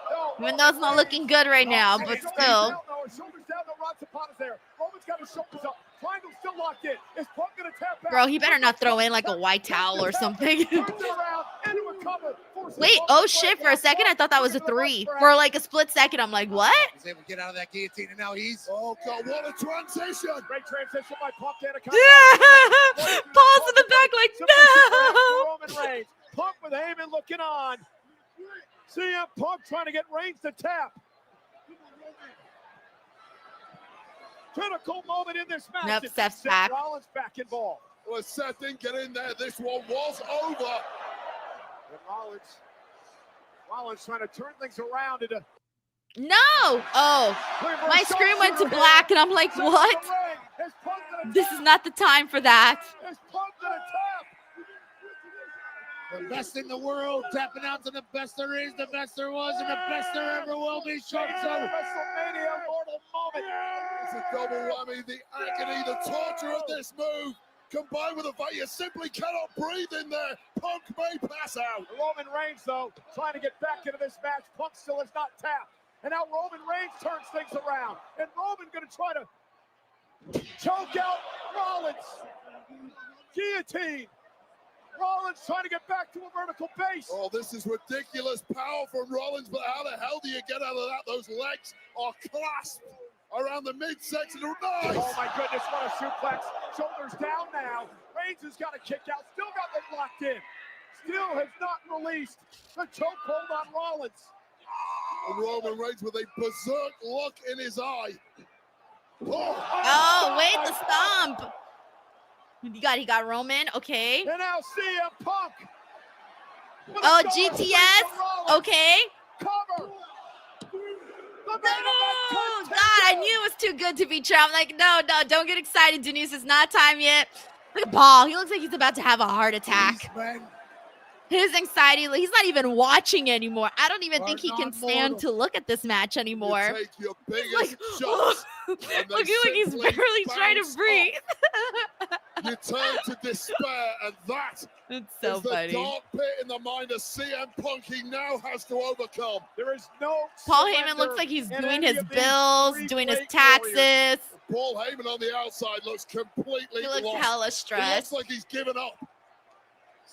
Even though it's not looking good right now, but still. Shoulders down, the Rod Zapata's there. Roman's got his shoulders up. Triangle still locked in. Is Punk gonna tap out? Bro, he better not throw in like a white towel or something. Turns it around into a cover. Wait, oh shit, for a second I thought that was a 3. For like a split second, I'm like, what? He's able to get out of that guillotine, and now he's... Oh, God, what a transition. Great transition by Punk. Paul's in the back like, no! Roman Reigns. Punk with Heyman looking on. CM Punk trying to get Reigns to tap. Critical moment in this match. Nope, It's Seth's Seth back. Rollins back involved. Well, Seth didn't get in there. This one was over. And Rollins trying to turn things around into... No! Oh, my screen went to black and I'm like, what? This is not the time for that. Is Punk gonna tap? The best in the world, tapping out to the best there is, the best there was, and the best there ever will be. Short WrestleMania mortal moment. It's a double whammy. The agony, the torture of this move, combined with the fact you simply cannot breathe in there. Punk may pass out. Roman Reigns, though, trying to get back into this match. Punk still has not tapped. And now Roman Reigns turns things around. And Roman going to try to choke out Rollins. Guillotine. Rollins trying to get back to a vertical base. Oh, this is ridiculous power from Rollins, but how the hell do you get out of that? Those legs are clasped around the midsection. Nice. Oh, my goodness, what a suplex. Shoulders down now. Reigns has got a kick out. Still got them locked in. Still has not released the chokehold on Rollins. And Roman Reigns with a berserk look in his eye. Oh, wait, the stomp. He got Roman, okay. And now CM Punk. Oh, GTS, okay. Cover. No, God, I knew it was too good to be true. I'm like, no, don't get excited, Denise. It's not time yet. Look at Paul. He looks like he's about to have a heart attack. His anxiety, he's not even watching anymore. I don't even think he can stand to look at this match anymore. You take your biggest Like, shots. looking like he's barely trying to breathe. You turn to despair, and that It's so is the funny. dark pit in the mind of CM Punk he now has to overcome. There is no Paul Heyman looks like he's doing his bills, doing his taxes. Paul Heyman on the outside looks completely He looks lost. hella He stressed. looks like he's given up.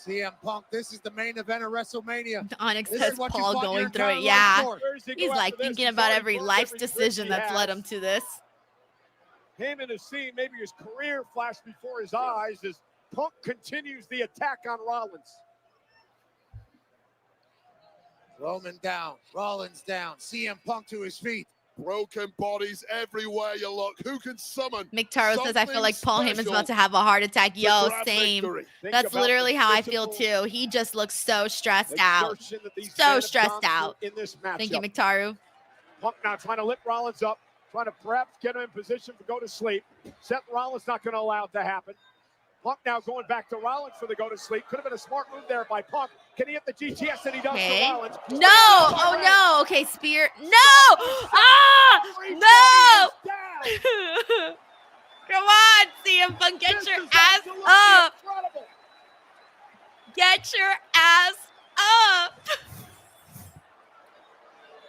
CM Punk, this is the main event of WrestleMania. Onyx This says is what you Paul fought your going through it. entire life Yeah. for. He's like thinking about every life decision that's led him to this. Heyman is seeing maybe his career flash before his eyes as Punk continues the attack on Rollins. Roman down, Rollins down, CM Punk to his feet. Broken bodies everywhere you look. Who can summon? McTaro says, I feel like Paul Heyman's special about to have a heart attack. to Yo, grab same. victory? That's literally how I feel too. He just looks so stressed out. So stressed out. In this Thank you, matchup. McTaru. Punk now trying to lift Rollins up, trying to perhaps get him in position to go to sleep. Seth Rollins not going to allow it to happen. Punk now going back to Rollins for the go to sleep. Could have been a smart move there by Punk. Can he hit the GTS? And he does Okay. to Rollins. No. Oh, no. Okay, Spear. No. Ah, no. Come on, CM Punk. Get your ass up. Get your ass up.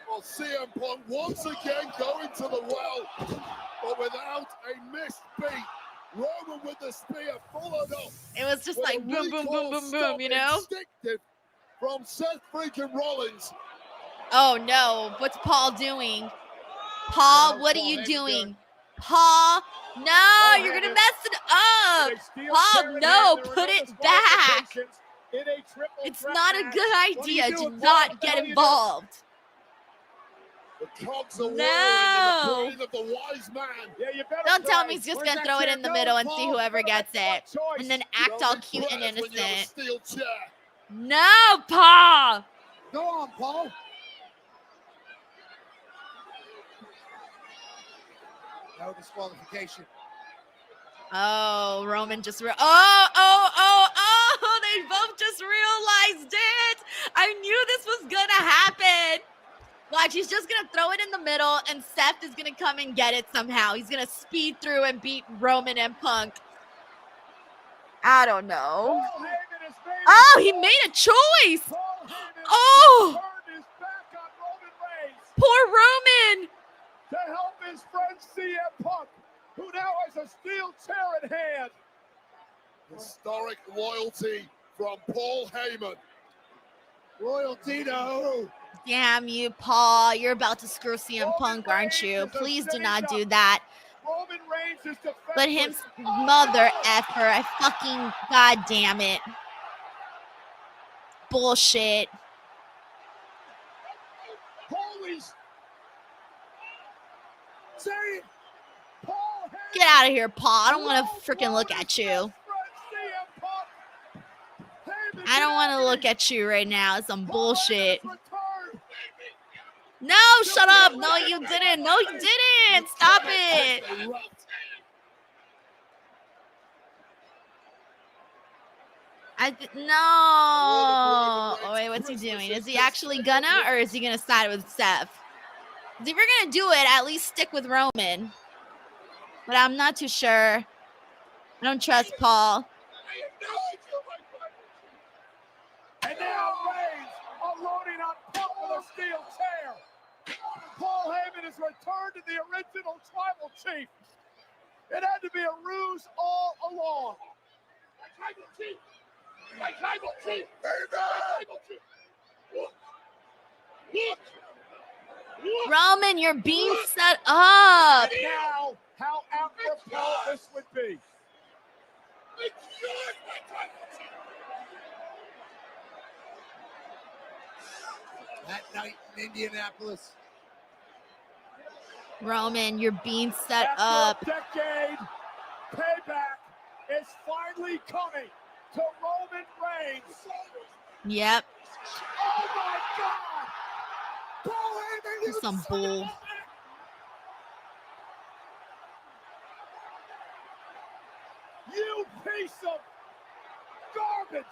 Well, CM Punk once again going to the well, but without a missed beat. Roman with the spear followed up. It was just with like a boom, boom, boom, boom, stop boom, you know? instinctive from Seth freaking Rollins. Oh, no. What's Paul doing? Paul, what are you doing? Paul, no, you're going to mess it up. Paul, no, put it back. It's not a good idea. Do not get involved. The cogs are No. whirring in the brain of the wise man. Yeah, you better Don't tell me try. he's just Where's going to that throw it chair in the going, middle and see Paul? whoever gets it. Choice. And then You act don't all be cute and blessed when you have a innocent. steel chair. No, Paul. Go on, Paul. No disqualification. Oh, Roman just they both just realized it. I knew this was gonna happen. Watch, he's just gonna throw it in the middle and Seth is gonna come and get it somehow. He's gonna speed through and beat Roman and Punk. I don't know. Oh, he made a choice. Oh, poor Roman. To help his friend CM Punk, who now has a steel chair in hand. Historic loyalty from Paul Heyman. Royalty to who? Damn you, Paul. You're about to screw CM Punk, aren't you? Please do not do that. Roman Reigns is defenseless. Let him mother effer. I fucking goddamn it. Bullshit. Holy say it. Paul Heyman. Get out of here, Paul. I don't want to freaking look at you. I don't want to look at you right now. It's some bullshit. No, shut up. No, you didn't. No, you didn't. Stop it. No. Oh, wait, what's he doing? Is he actually gonna, or is he gonna side with Seth? If you're gonna do it, at least stick with Roman. But I'm not too sure. I don't trust Paul. And now Reigns unloading on Punk with a steel chair. Paul Heyman has returned to the original tribal chief. It had to be a ruse all along. Tribal chief! My tribal chief! My tribal chief! Roman, you're being set up. Now, how apropos this would be. That night in Indianapolis. Roman, you're being set After up. a decade, payback is finally coming to Roman Reigns. Yep. Oh my God! Paul Heyman, you Some bull. You piece of garbage!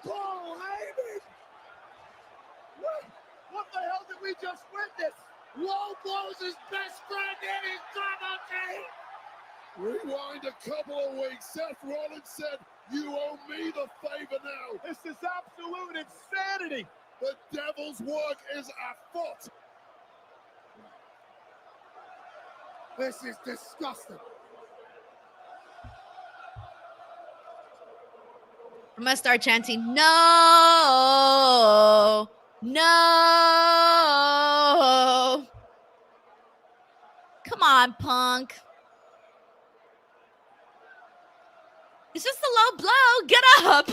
Paul Heyman! What the hell did we just witness? Low blows his best friend in his double team! Rewind a couple of weeks. Seth Rollins said, "You owe me the favor now." This is absolute insanity. The devil's work is afoot. This is disgusting. I'm gonna start chanting, no, no. Come on, Punk. It's just a low blow. Get up.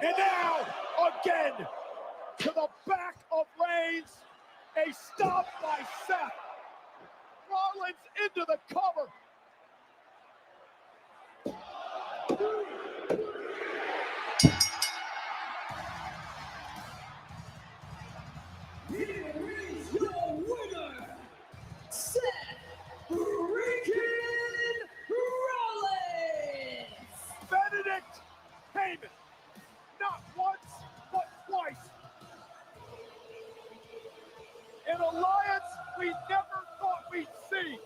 And now, again, to the back of Reigns. A stop by Seth. Rollins into the cover. Here is your winner, Seth freaking Rollins. Benedict Heyman. Not once, but twice. An alliance we never thought we'd see.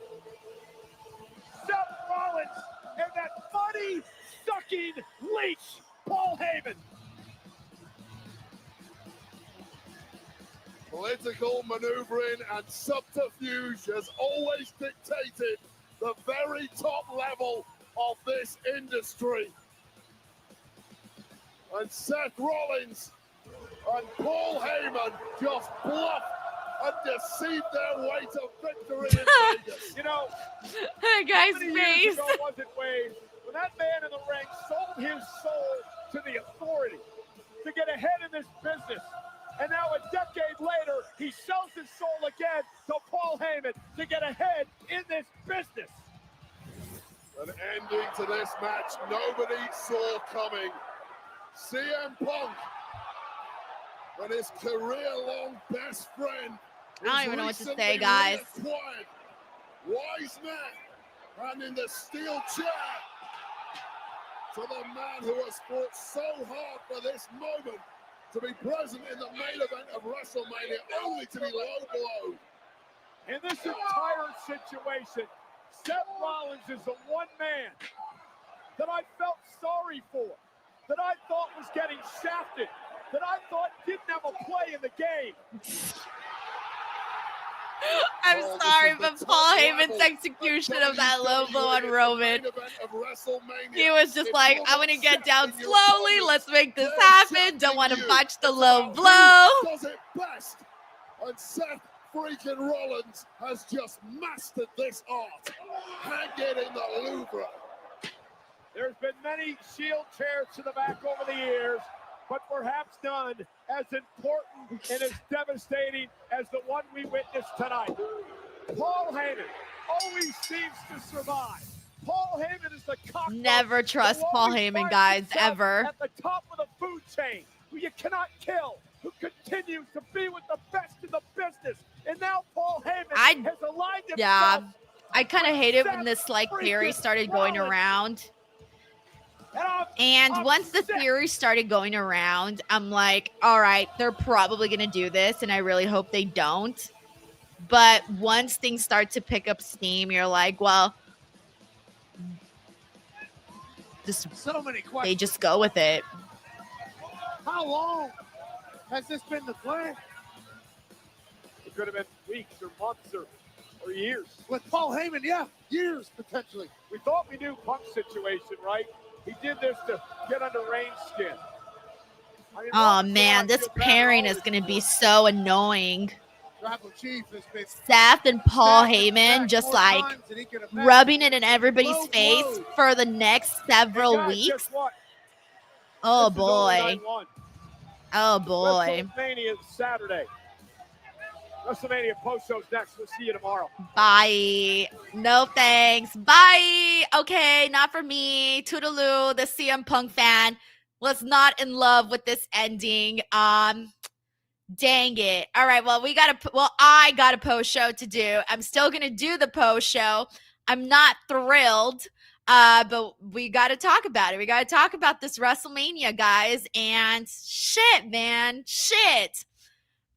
Seth Rollins and that funny, sucking leech, Paul Heyman. Political maneuvering and subterfuge has always dictated the very top level of this industry. And Seth Rollins and Paul Heyman just bluffed and deceived their way to victory in Vegas. You know, Hey guys, how many years face. ago was it, Wade, when that man in the ring sold his soul to the authority to get ahead in this business? And now a decade later, he sells his soul again to Paul Heyman to get ahead in this business. An ending to this match nobody saw coming. CM Punk and his career-long best friend. I don't even know what to say, recently guys. reacquired wise man and in the steel chair to the man who has fought so hard for this moment to be present in the main event of WrestleMania, only to be low blown. In this entire situation, Seth Rollins is the one man that I felt sorry for, that I thought was getting shafted, that I thought didn't have a play in the game. I'm sorry, but Paul Heyman's execution of that low blow on Roman, he was just like, I'm going to get down slowly. Let's make this happen. Don't want to botch the low blow. Does it best. And Seth freaking Rollins has just mastered this art. Hang it in the Louvre. There's been many Shield chairs to the back over the years, but perhaps none as important and as devastating as the one we witnessed tonight. Paul Heyman always seems to survive. Paul Heyman is the cockroach. Never trust Paul Heyman, guys, ever. At the top of the food chain, who you cannot kill, who continues to be with the best in the business. And now Paul Heyman has aligned himself. Yeah, I kind of hate it when this like theory started going around. And once the theory started going around, I'm like, all right, they're probably going to do this, and I really hope they don't. But once things start to pick up steam, you're like, well, So many questions. they just go with it. How long has this been the plan? It could have been weeks or months or years. With Paul Heyman, yeah, years potentially. We thought we knew Punk's situation, right? He did this to get under Reigns' skin. I mean, Oh, man, this pairing is going to be so annoying. Tribal Chief has been Seth and Paul Heyman just like rubbing it in everybody's face for the next several weeks. Oh boy. Oh boy. WrestleMania Saturday. WrestleMania post-show's next. We'll see you tomorrow. Bye. No thanks. Bye. Okay, not for me. Toodaloo, the CM Punk fan was not in love with this ending. Dang it. All right. Well, I got a post show to do. I'm still going to do the post show. I'm not thrilled, but we got to talk about it. We got to talk about this WrestleMania, guys. And shit, man. Shit.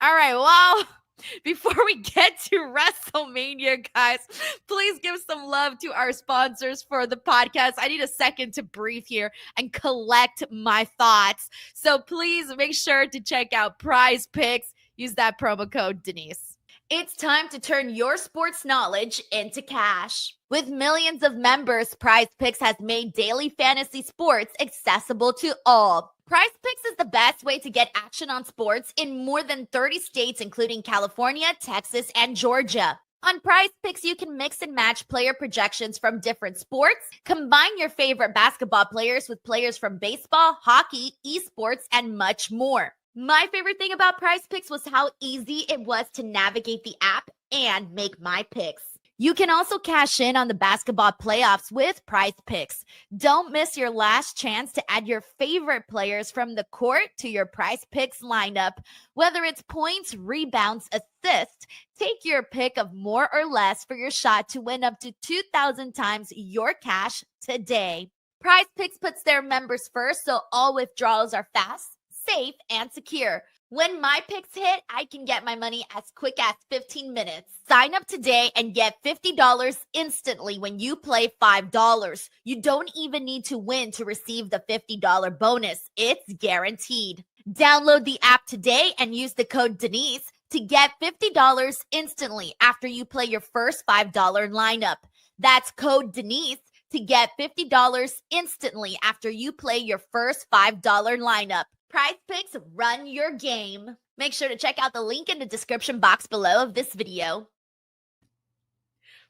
All right. Well, before we get to WrestleMania, guys, please give some love to our sponsors for the podcast. I need a second to breathe here and collect my thoughts. So please make sure to check out Prize Picks. Use that promo code Denise. It's time to turn your sports knowledge into cash. With millions of members, Prize Picks has made daily fantasy sports accessible to all. Prize Picks is the best way to get action on sports in more than 30 states, including California, Texas, and Georgia. On Prize Picks, you can mix and match player projections from different sports, combine your favorite basketball players with players from baseball, hockey, esports, and much more. My favorite thing about Prize Picks was how easy it was to navigate the app and make my picks. You can also cash in on the basketball playoffs with Prize Picks. Don't miss your last chance to add your favorite players from the court to your Prize Picks lineup. Whether it's points, rebounds, assists, take your pick of more or less for your shot to win up to 2,000 times your cash today. Prize Picks puts their members first, so all withdrawals are fast, safe, and secure. When my picks hit, I can get my money as quick as 15 minutes. Sign up today and get $50 instantly when you play $5. You don't even need to win to receive the $50 bonus. It's guaranteed. Download the app today and use the code Denise to get $50 instantly after you play your first $5 lineup. That's code Denise to get $50 instantly after you play your first $5 lineup. Prize Picks, run your game. Make sure to check out the link in the description box below of this video.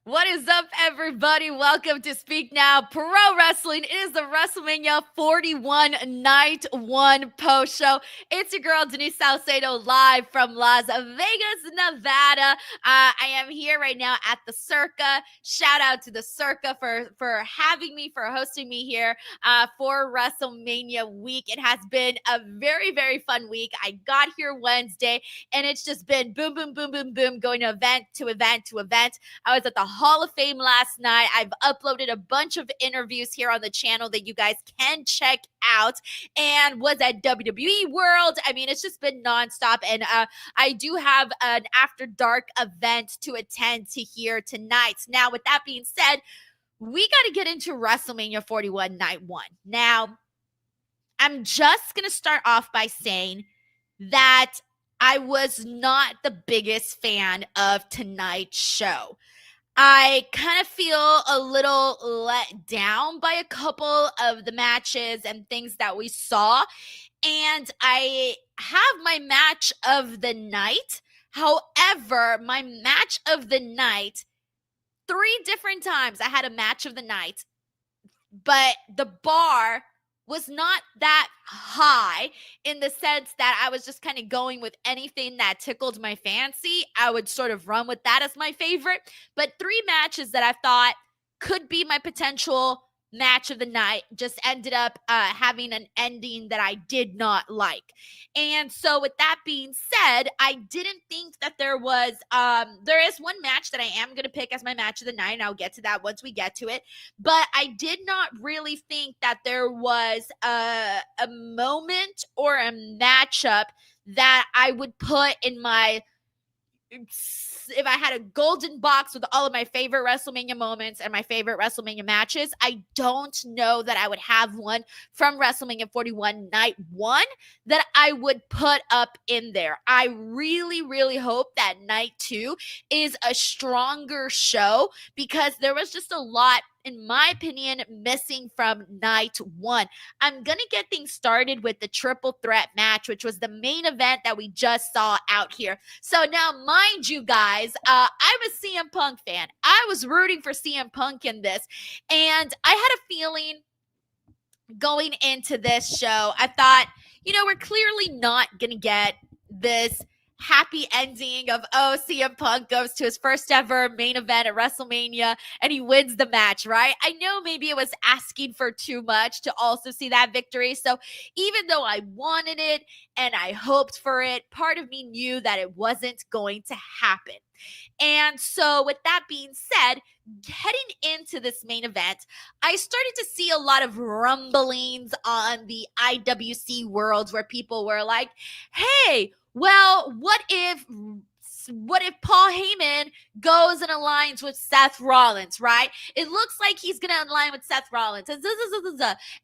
What is up, everybody? Welcome to Speak Now Pro Wrestling. It is the WrestleMania 41 Night 1 post show. It's your girl, Denise Salcedo, live from Las Vegas, Nevada. I am here right now at the Circa. Shout out to the Circa for having me, for hosting me here for WrestleMania week. It has been a very, very fun week. I got here Wednesday, and it's just been boom, boom, boom, boom, boom, going to event to event to event. I was at the Hall of Fame last night. I've uploaded a bunch of interviews here on the channel that you guys can check out, and was at WWE World. I mean, it's just been nonstop, and I do have an after dark event to attend to here tonight. Now, with that being said, we got to get into WrestleMania 41 Night 1. Now, I'm just going to start off by saying that I was not the biggest fan of tonight's show. I kind of feel a little let down by a couple of the matches and things that we saw. And I have my match of the night. However, my match of the night, 3 different times I had a match of the night, but the bar was not that high in the sense that I was just kind of going with anything that tickled my fancy. I would sort of run with that as my favorite. But 3 matches that I thought could be my potential match of the night just ended up having an ending that I did not like. And so with that being said, I didn't think that there is one match that I am going to pick as my match of the night, and I'll get to that once we get to it. But I did not really think that there was a moment or a matchup that I would put in my, if I had a golden box with all of my favorite WrestleMania moments and my favorite WrestleMania matches, I don't know that I would have one from WrestleMania 41 Night 1 that I would put up in there. I really, really hope that Night 2 is a stronger show, because there was just a lot, in my opinion, missing from Night 1. I'm going to get things started with the triple threat match, which was the main event that we just saw out here. So now, mind you guys, I'm a CM Punk fan. I was rooting for CM Punk in this, and I had a feeling going into this show, I thought, we're clearly not going to get this happy ending of, CM Punk goes to his first ever main event at WrestleMania and he wins the match, right? I know maybe it was asking for too much to also see that victory. So even though I wanted it and I hoped for it, part of me knew that it wasn't going to happen. And so with that being said, heading into this main event, I started to see a lot of rumblings on the IWC worlds where people were like, hey, well, what if Paul Heyman goes and aligns with Seth Rollins, right? It looks like he's going to align with Seth Rollins. And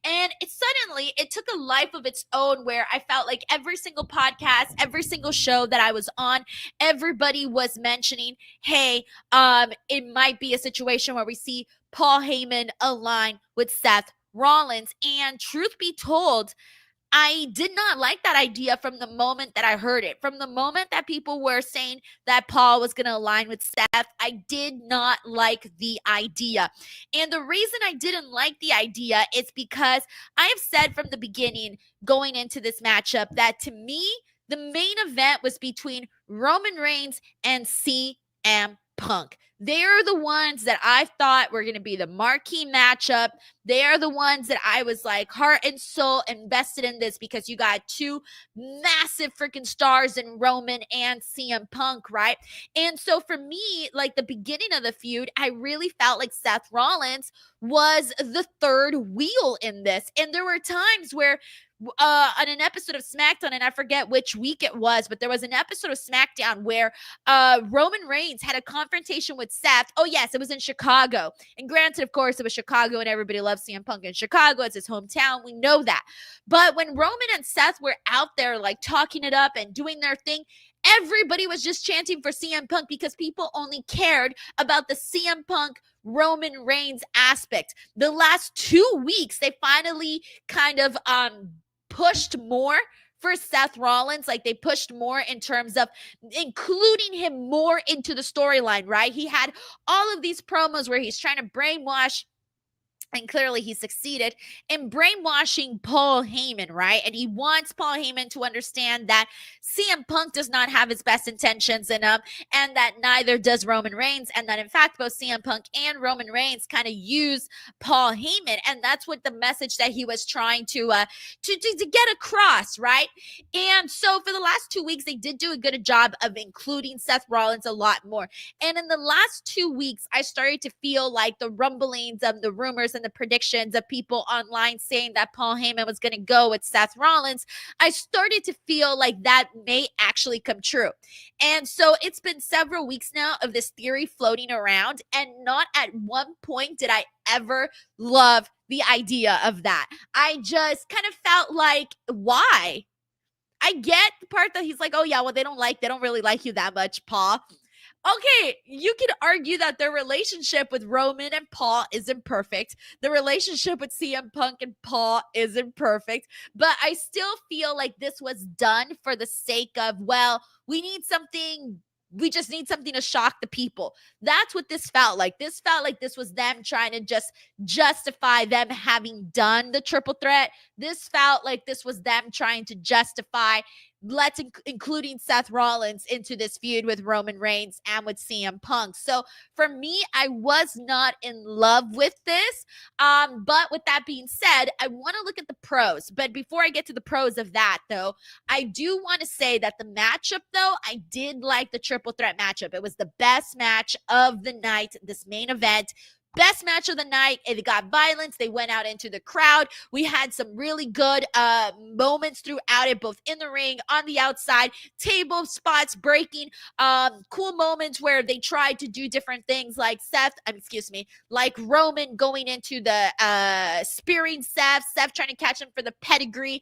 it took a life of its own where I felt like every single podcast, every single show that I was on, everybody was mentioning, hey, it might be a situation where we see Paul Heyman align with Seth Rollins. And truth be told, I did not like that idea from the moment that I heard it. From the moment that people were saying that Paul was going to align with Seth, I did not like the idea. And the reason I didn't like the idea is because I have said from the beginning going into this matchup that to me, the main event was between Roman Reigns and CM Punk. They're the ones that I thought were going to be the marquee matchup. They are the ones that I was like heart and soul invested in this because you got two massive freaking stars in Roman and CM Punk, right? And so for me, like the beginning of the feud, I really felt like Seth Rollins was the third wheel in this. And there were times where on an episode of SmackDown, and I forget which week it was, but there was an episode of SmackDown where Roman Reigns had a confrontation with Seth. Oh, yes, it was in Chicago. And granted, of course, it was Chicago and everybody loves CM Punk in Chicago. It's his hometown. We know that. But when Roman and Seth were out there like talking it up and doing their thing, everybody was just chanting for CM Punk because people only cared about the CM Punk Roman Reigns aspect. The last 2 weeks, they finally kind of pushed more for Seth Rollins. Like they pushed more in terms of including him more into the storyline, right? He had all of these promos where he's trying to brainwash, and clearly he succeeded in brainwashing Paul Heyman, right? And he wants Paul Heyman to understand that CM Punk does not have his best intentions in him, and that neither does Roman Reigns, and that in fact both CM Punk and Roman Reigns kind of use Paul Heyman, and that's what the message that he was trying to get across, right? And so for the last 2 weeks, they did do a good job of including Seth Rollins a lot more. And in the last 2 weeks, I started to feel like the rumblings of the rumors and the predictions of people online saying that Paul Heyman was going to go with Seth Rollins, I started to feel like that may actually come true. And so it's been several weeks now of this theory floating around, and not at one point did I ever love the idea of that. I just kind of felt like, why? I get the part that he's like, oh yeah, well, they don't really like you that much, Paul. Okay, you could argue that their relationship with Roman and Paul isn't perfect. The relationship with CM Punk and Paul isn't perfect. But I still feel like this was done for the sake of, well, we just need something to shock the people. That's what this felt like. This felt like this was them trying to just justify them having done the triple threat. This felt like this was them trying to justify including Seth Rollins into this feud with Roman Reigns and with CM Punk. So for me, I was not in love with this. But with that being said, I want to look at the pros. But before I get to the pros of that, though, I do want to say that the matchup, though, I did like the triple threat matchup. It was the best match of the night, this main event. Best match of the night. It got violence. They went out into the crowd. We had some really good moments throughout it, both in the ring, on the outside, table spots breaking, cool moments where they tried to do different things like like Roman going into the spearing Seth trying to catch him for the pedigree,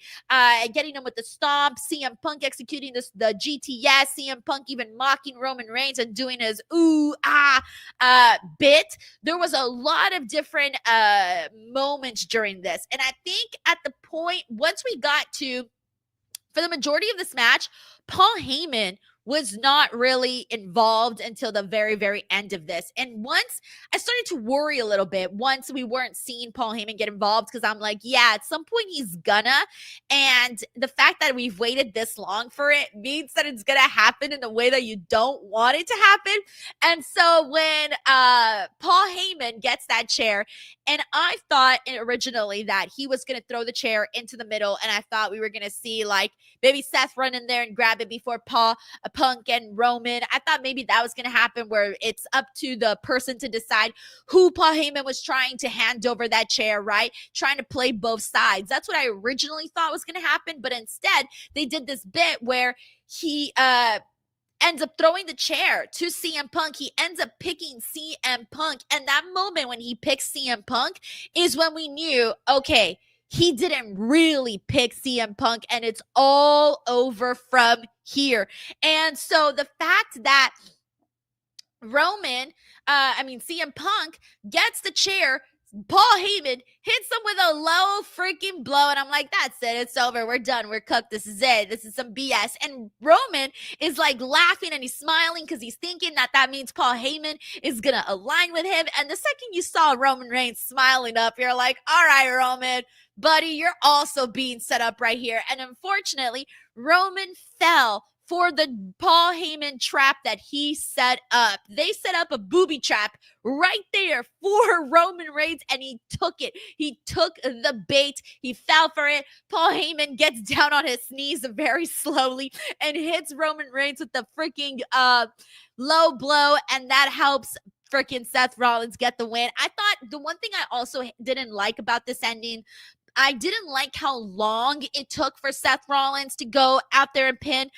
getting him with the stomp, CM Punk executing the GTS, CM Punk even mocking Roman Reigns and doing his bit. There was a lot of different moments during this. And I think at the point, once we got to, for the majority of this match, Paul Heyman was not really involved until the very, very end of this. And once I started to worry a little bit, once we weren't seeing Paul Heyman get involved, because I'm like, yeah, at some point he's gonna. And the fact that we've waited this long for it means that it's gonna happen in the way that you don't want it to happen. And so when Paul Heyman gets that chair, and I thought originally that he was gonna throw the chair into the middle, and I thought we were gonna see like maybe Seth run in there and grab it before Punk and Roman. I thought maybe that was going to happen, where it's up to the person to decide who Paul Heyman was trying to hand over that chair, right? Trying to play both sides. That's what I originally thought was going to happen. But instead, they did this bit where he ends up throwing the chair to CM Punk. He ends up picking CM Punk. And that moment when he picks CM Punk is when we knew, okay, he didn't really pick CM Punk, and it's all over from here. And so the fact that CM Punk gets the chair, Paul Heyman hits him with a low freaking blow, and I'm like, that's it. It's over. We're done. We're cooked. This is it. This is some BS. And Roman is like laughing and he's smiling because he's thinking that means Paul Heyman is going to align with him. And the second you saw Roman Reigns smiling up, you're like, all right, Roman, buddy, you're also being set up right here. And unfortunately, Roman fell for the Paul Heyman trap that he set up. They set up a booby trap right there for Roman Reigns, and he took it. He took the bait. He fell for it. Paul Heyman gets down on his knees very slowly and hits Roman Reigns with the freaking low blow, and that helps freaking Seth Rollins get the win. I thought the one thing I also didn't like about this ending, I didn't like how long it took for Seth Rollins to go out there and pin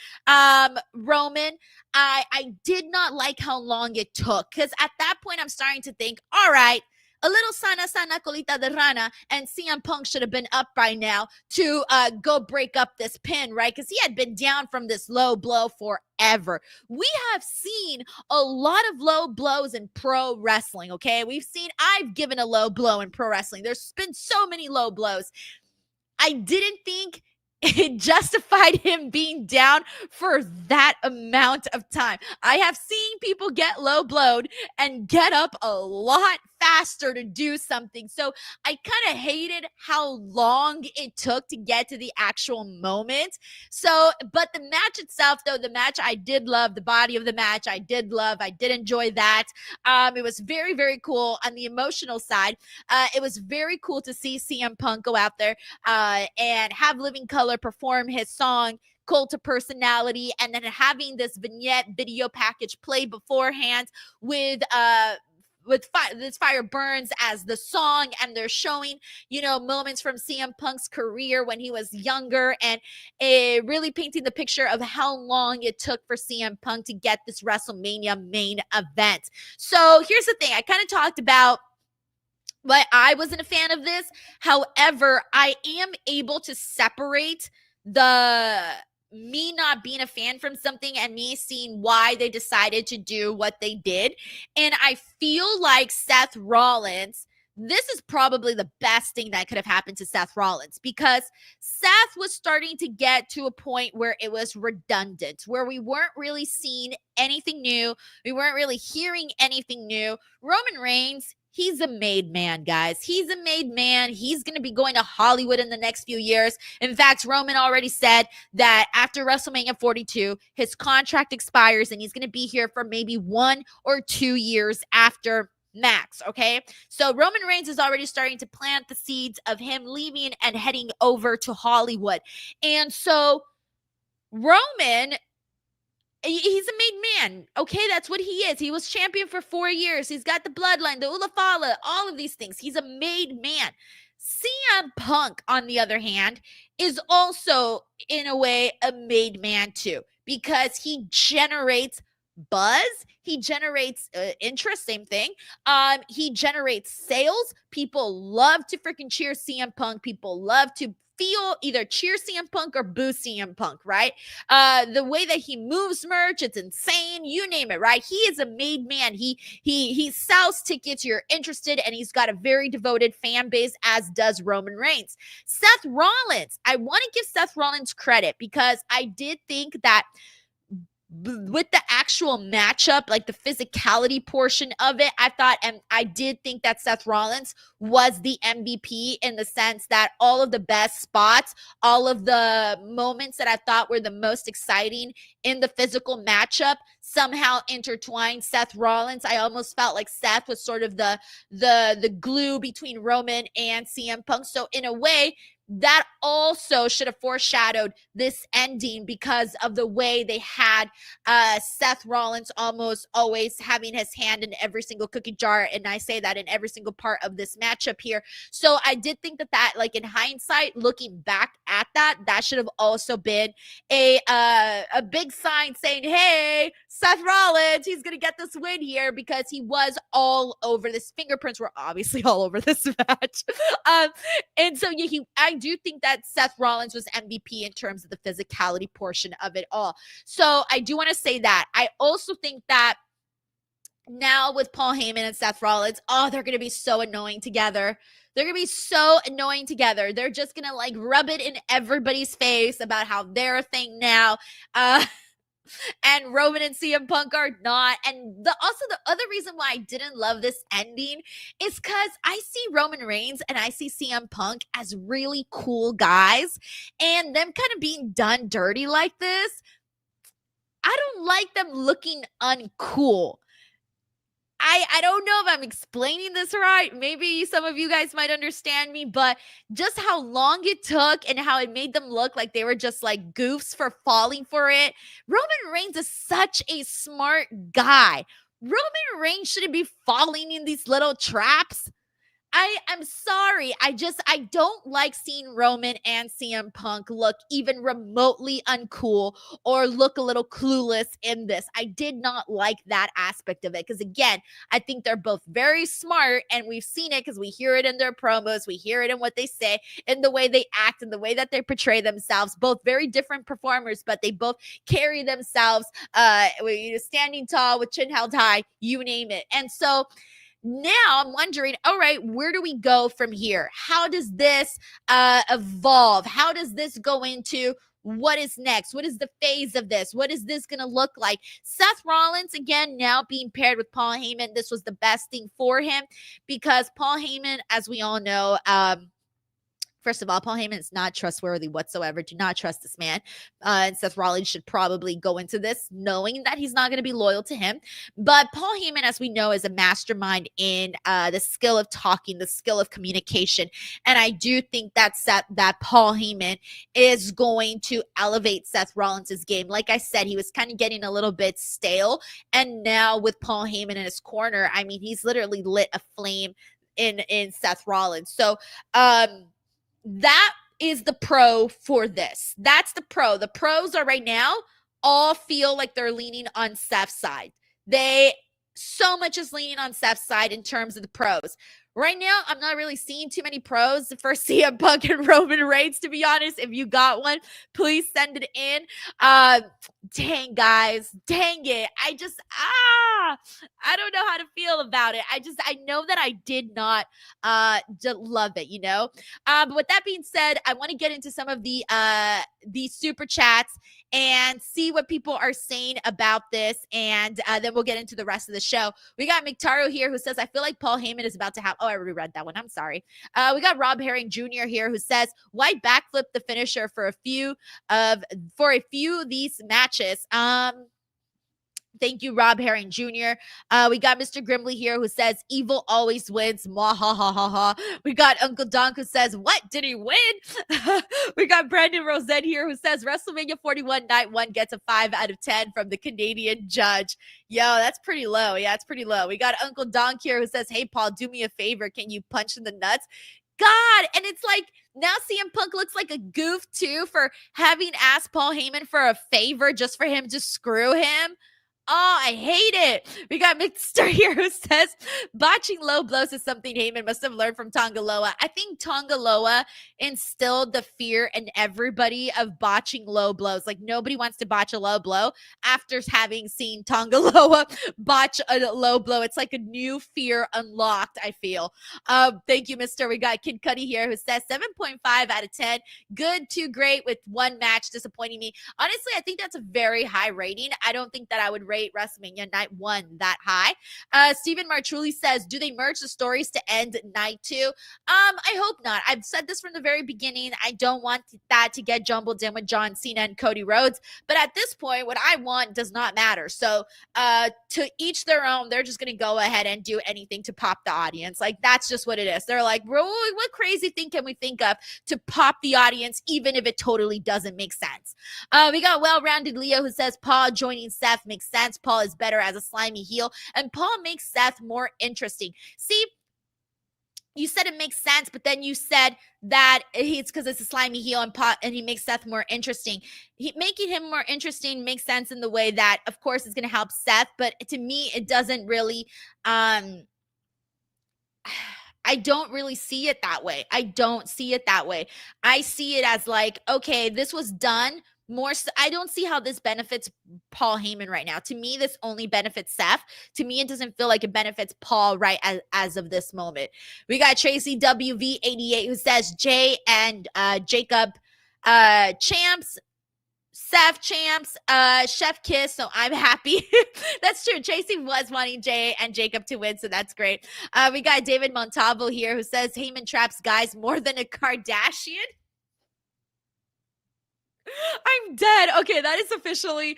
Roman. I did not like how long it took, because at that point I'm starting to think, all right, a little sana colita de rana, and CM Punk should have been up by now to go break up this pin, right? Because he had been down from this low blow forever. We have seen a lot of low blows in pro wrestling, okay? I've given a low blow in pro wrestling. There's been so many low blows. I didn't think it justified him being down for that amount of time. I have seen people get low blowed and get up a lot faster to do something. So I kind of hated how long it took to get to the actual moment. So, but the match itself, though, I did love. The body of the match, I did love. I did enjoy that. It was very, very cool on the emotional side. It was very cool to see CM Punk go out there and have Living Color perform his song Cult of Personality, and then having this vignette video package play beforehand with This Fire Burns as the song, and they're showing, moments from CM Punk's career when he was younger, and really painting the picture of how long it took for CM Punk to get this WrestleMania main event. So here's the thing. I kind of talked about why I wasn't a fan of this. However, I am able to separate me not being a fan from something and me seeing why they decided to do what they did. And I feel like Seth Rollins, this is probably the best thing that could have happened to Seth Rollins, because Seth was starting to get to a point where it was redundant, where we weren't really seeing anything new. We weren't really hearing anything new. Roman Reigns, he's a made man, guys. He's a made man. He's going to be going to Hollywood in the next few years. In fact, Roman already said that after WrestleMania 42, his contract expires and he's going to be here for maybe 1 or 2 years after max, okay? So Roman Reigns is already starting to plant the seeds of him leaving and heading over to Hollywood. And so Roman, he's a made man. Okay, that's what he is. He was champion for 4 years. He's got the bloodline, the Ulafala, all of these things. He's a made man. CM Punk, on the other hand, is also, in a way, a made man too, because he generates buzz. He generates interest, same thing. He generates sales. People love to freaking cheer CM Punk. People love to either cheer CM Punk or boo CM Punk, right? The way that he moves merch, it's insane. You name it, right? He is a made man. He sells tickets. You're interested, and he's got a very devoted fan base, as does Roman Reigns. Seth Rollins, I want to give Seth Rollins credit, because I did think that with the actual matchup, like the physicality portion of it, I thought, and I did think that Seth Rollins was the MVP in the sense that all of the best spots, all of the moments that I thought were the most exciting in the physical matchup somehow intertwined Seth Rollins. I almost felt like Seth was sort of the glue between Roman and CM Punk. So in a way, that also should have foreshadowed this ending because of the way they had Seth Rollins almost always having his hand in every single cookie jar. And I say that in every single part of this matchup here. So I did think that like in hindsight, looking back at that should have also been a big sign saying, hey, Seth Rollins, he's going to get this win here because he was all over this. Fingerprints were obviously all over this match. And so yeah, I do think that Seth Rollins was MVP in terms of the physicality portion of it all. So I do want to say that. I also think that now with Paul Heyman and Seth Rollins, they're going to be so annoying together. They're going to be so annoying together. They're just going to like rub it in everybody's face about how they're a thing now. And Roman and CM Punk are not. And also the other reason why I didn't love this ending is because I see Roman Reigns and I see CM Punk as really cool guys, and them kind of being done dirty like this, I don't like them looking uncool. I don't know if I'm explaining this right. Maybe some of you guys might understand me, but just how long it took and how it made them look like they were just like goofs for falling for it. Roman Reigns is such a smart guy. Roman Reigns shouldn't be falling in these little traps. I'm sorry. I don't like seeing Roman and CM Punk look even remotely uncool or look a little clueless in this. I did not like that aspect of it because, again, I think they're both very smart, and we've seen it because we hear it in their promos. We hear it in what they say, in the way they act, and the way that they portray themselves. Both very different performers, but they both carry themselves standing tall with chin held high, you name it. And so now I'm wondering, all right, where do we go from here? How does this evolve? How does this go into what is next? What is the phase of this? What is this going to look like? Seth Rollins, again, now being paired with Paul Heyman, this was the best thing for him because Paul Heyman, as we all know, first of all, Paul Heyman is not trustworthy whatsoever. Do not trust this man. And Seth Rollins should probably go into this knowing that he's not going to be loyal to him. But Paul Heyman, as we know, is a mastermind in the skill of talking, the skill of communication. And I do think that Paul Heyman is going to elevate Seth Rollins' game. Like I said, he was kind of getting a little bit stale. And now with Paul Heyman in his corner, I mean, he's literally lit a flame in Seth Rollins. So, that is the pro for this. That's the pro. The pros are right now all feel like they're leaning on Seth's side. So much is leaning on Seth's side in terms of the pros. Right now, I'm not really seeing too many pros for CM Punk and Roman Reigns, to be honest. If you got one, please send it in. Dang, guys. Dang it. I don't know how to feel about it. I know that I did not love it, you know? But with that being said, I want to get into some of the super chats and see what people are saying about this, and then we'll get into the rest of the show. We got McTaro here who says, I feel like Paul Heyman is about to have... Oh, I already read that one. I'm sorry. We got Rob Herring Jr. here who says, why backflip the finisher for a few of these matches? Thank you, Rob Herring Jr. We got Mr. Grimley here who says, evil always wins. Mwah, ha, ha, ha, ha. We got Uncle Donk who says, what? Did he win? We got Brandon Rosette here who says, WrestleMania 41 Night 1 gets a 5 out of 10 from the Canadian judge. Yo, that's pretty low. Yeah, it's pretty low. We got Uncle Donk here who says, hey, Paul, do me a favor. Can you punch in the nuts? God, and it's like, now CM Punk looks like a goof, too, for having asked Paul Heyman for a favor just for him to screw him. Oh, I hate it. We got Mr. here who says botching low blows is something Heyman must have learned from Tongaloa. I think Tongaloa instilled the fear in everybody of botching low blows. Like nobody wants to botch a low blow after having seen Tongaloa botch a low blow. It's like a new fear unlocked, I feel. Thank you, Mr. We got Kid Cudi here who says 7.5 out of 10. Good to great with one match disappointing me. Honestly, I think that's a very high rating. I don't think that I would rate WrestleMania Night 1 that high. Stephen Martrulli says, do they merge the stories to end Night 2? I hope not. I've said this from the very beginning. I don't want that to get jumbled in with John Cena and Cody Rhodes. But at this point, what I want does not matter. So to each their own, they're just going to go ahead and do anything to pop the audience. Like, that's just what it is. They're like, bro, what crazy thing can we think of to pop the audience, even if it totally doesn't make sense? We got Well-Rounded Leo who says, Paul joining Seth makes sense. Paul is better as a slimy heel, and Paul makes Seth more interesting. See, you said it makes sense, but then you said that it's because it's a slimy heel and he makes Seth more interesting. Making him more interesting makes sense in the way that, of course, it's going to help Seth, but to me, it doesn't really, I don't really see it that way. I don't see it that way. I see it as like, okay, this was done. I don't see how this benefits Paul Heyman right now. To me, this only benefits Seth. To me, it doesn't feel like it benefits Paul right as of this moment. We got Tracy WV88 who says Jey and Jacob champs, Seth champs, chef kiss. So I'm happy. That's true. Tracy was wanting Jey and Jacob to win, so that's great. We got David Montalvo here who says Heyman traps guys more than a Kardashian. I'm dead. Okay, that is officially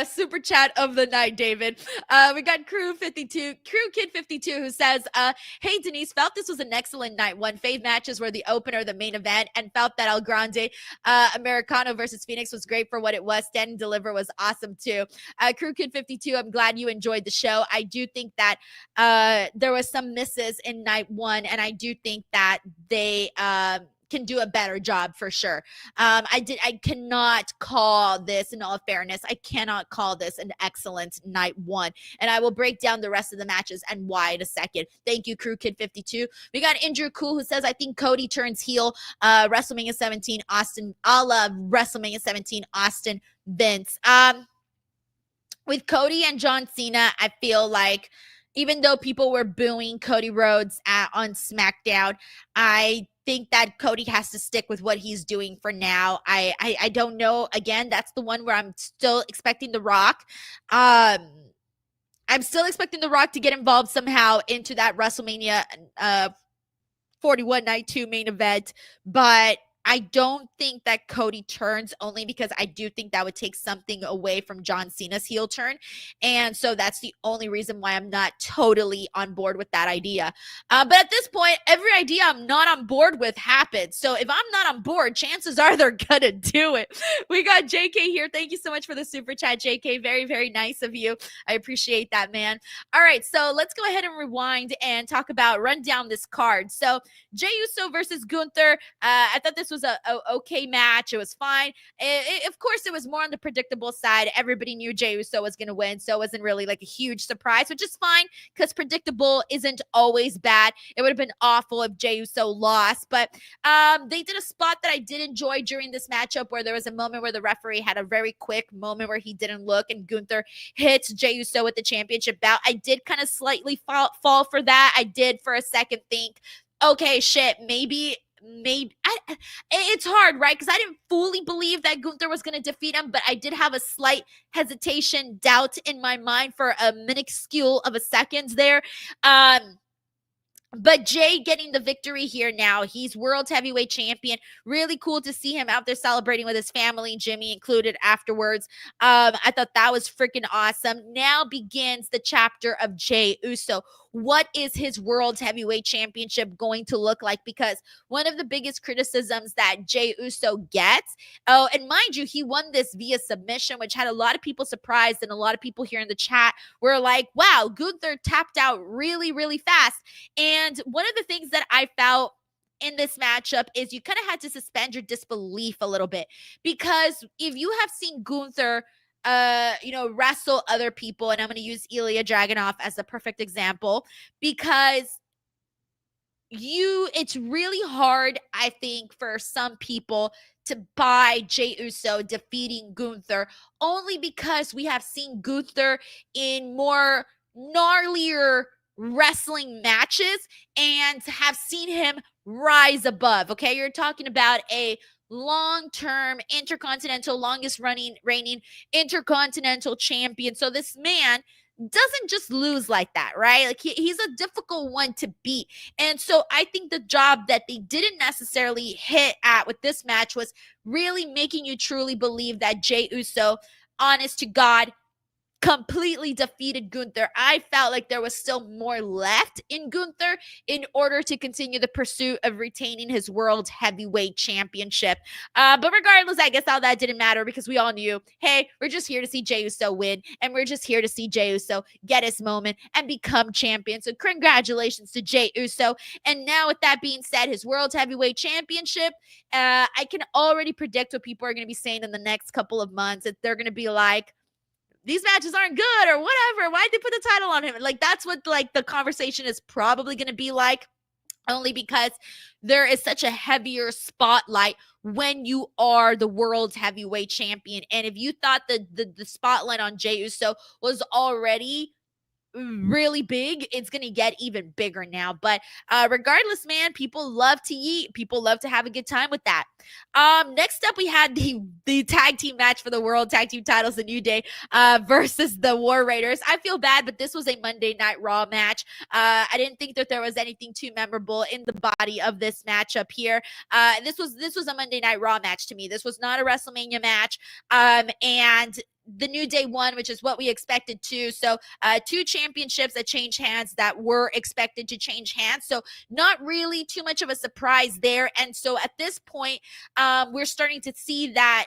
super chat of the night, David. We got Crew Kid 52 who says, hey, Denise, felt this was an excellent night. One fave matches were the opener, the main event, and felt that El Grande Americano versus Phoenix was great for what it was. Stand and Deliver was awesome too. Crew Kid 52, I'm glad you enjoyed the show. I do think that there was some misses in night 1, and I do think that they can do a better job for sure. I cannot call this, in all fairness, I cannot call this an excellent night 1. And I will break down the rest of the matches and why in a second. Thank you, Crew Kid 52. We got Andrew Cool who says, I think Cody turns heel WrestleMania 17 Austin, a la WrestleMania 17 Austin Vince. With Cody and John Cena, I feel like even though people were booing Cody Rhodes on SmackDown, I think that Cody has to stick with what he's doing for now. I don't know. Again, that's the one where I'm still expecting The Rock. I'm still expecting The Rock to get involved somehow into that WrestleMania 41 Night 2 main event, but I don't think that Cody turns, only because I do think that would take something away from John Cena's heel turn. And so that's the only reason why I'm not totally on board with that idea. But at this point, every idea I'm not on board with happens. So if I'm not on board, chances are they're going to do it. We got JK here. Thank you so much for the super chat, JK. Very, very nice of you. I appreciate that, man. All right, so let's go ahead and rewind and run down this card. So Jey Uso versus Gunther. I thought this was a okay match. It was fine. Of course, it was more on the predictable side. Everybody knew Jey Uso was going to win, so it wasn't really like a huge surprise, which is fine because predictable isn't always bad. It would have been awful if Jey Uso lost, but they did a spot that I did enjoy during this matchup where there was a moment where the referee had a very quick moment where he didn't look and Gunther hits Jey Uso with the championship bout. I did kind of slightly fall for that. I did for a second think, okay, shit, maybe it's hard, right? Because I didn't fully believe that Gunther was going to defeat him, but I did have a slight hesitation, doubt in my mind for a minuscule of a second there. But Jey getting the victory here now. He's World Heavyweight Champion. Really cool to see him out there celebrating with his family, Jimmy included afterwards. I thought that was freaking awesome. Now begins the chapter of Jey Uso. What is his World Heavyweight Championship going to look like? Because one of the biggest criticisms that Jey Uso gets, and mind you, he won this via submission, which had a lot of people surprised, and a lot of people here in the chat were like, wow, Gunther tapped out really, really fast. And one of the things that I felt in this matchup is you kind of had to suspend your disbelief a little bit, because if you have seen Gunther wrestle other people. And I'm going to use Ilya Dragunov as the perfect example, because it's really hard, I think, for some people to buy Jey Uso defeating Gunther, only because we have seen Gunther in more gnarlier wrestling matches and have seen him rise above. Okay, you're talking about a long-term longest reigning intercontinental champion. So this man doesn't just lose like that, right? Like he's a difficult one to beat. And so I think the job that they didn't necessarily hit at with this match was really making you truly believe that Jey Uso, honest to God, completely defeated Gunther. I felt like there was still more left in Gunther in order to continue the pursuit of retaining his World Heavyweight Championship. But regardless, I guess all that didn't matter, because we all knew, hey, we're just here to see Jey Uso win, and we're just here to see Jey Uso get his moment and become champion. So congratulations to Jey Uso. And now, with that being said, his World Heavyweight Championship, I can already predict what people are going to be saying in the next couple of months. That they're going to be like, these matches aren't good or whatever. Why'd they put the title on him? Like, that's what the conversation is probably going to be like, only because there is such a heavier spotlight when you are the world heavyweight champion. And if you thought the spotlight on Jey Uso was already really big, it's gonna get even bigger now. But regardless, man, people love to eat, people love to have a good time with that. Next up, we had the tag team match for the world tag team titles, the New Day versus the War Raiders. I feel bad, but this was a Monday Night Raw match. I didn't think that there was anything too memorable in the body of this matchup here. This was a Monday Night Raw match to me. This was not a WrestleMania match. And the New Day won, which is what we expected to. So 2 championships that change hands that were expected to change hands. So not really too much of a surprise there. And so at this point, we're starting to see that,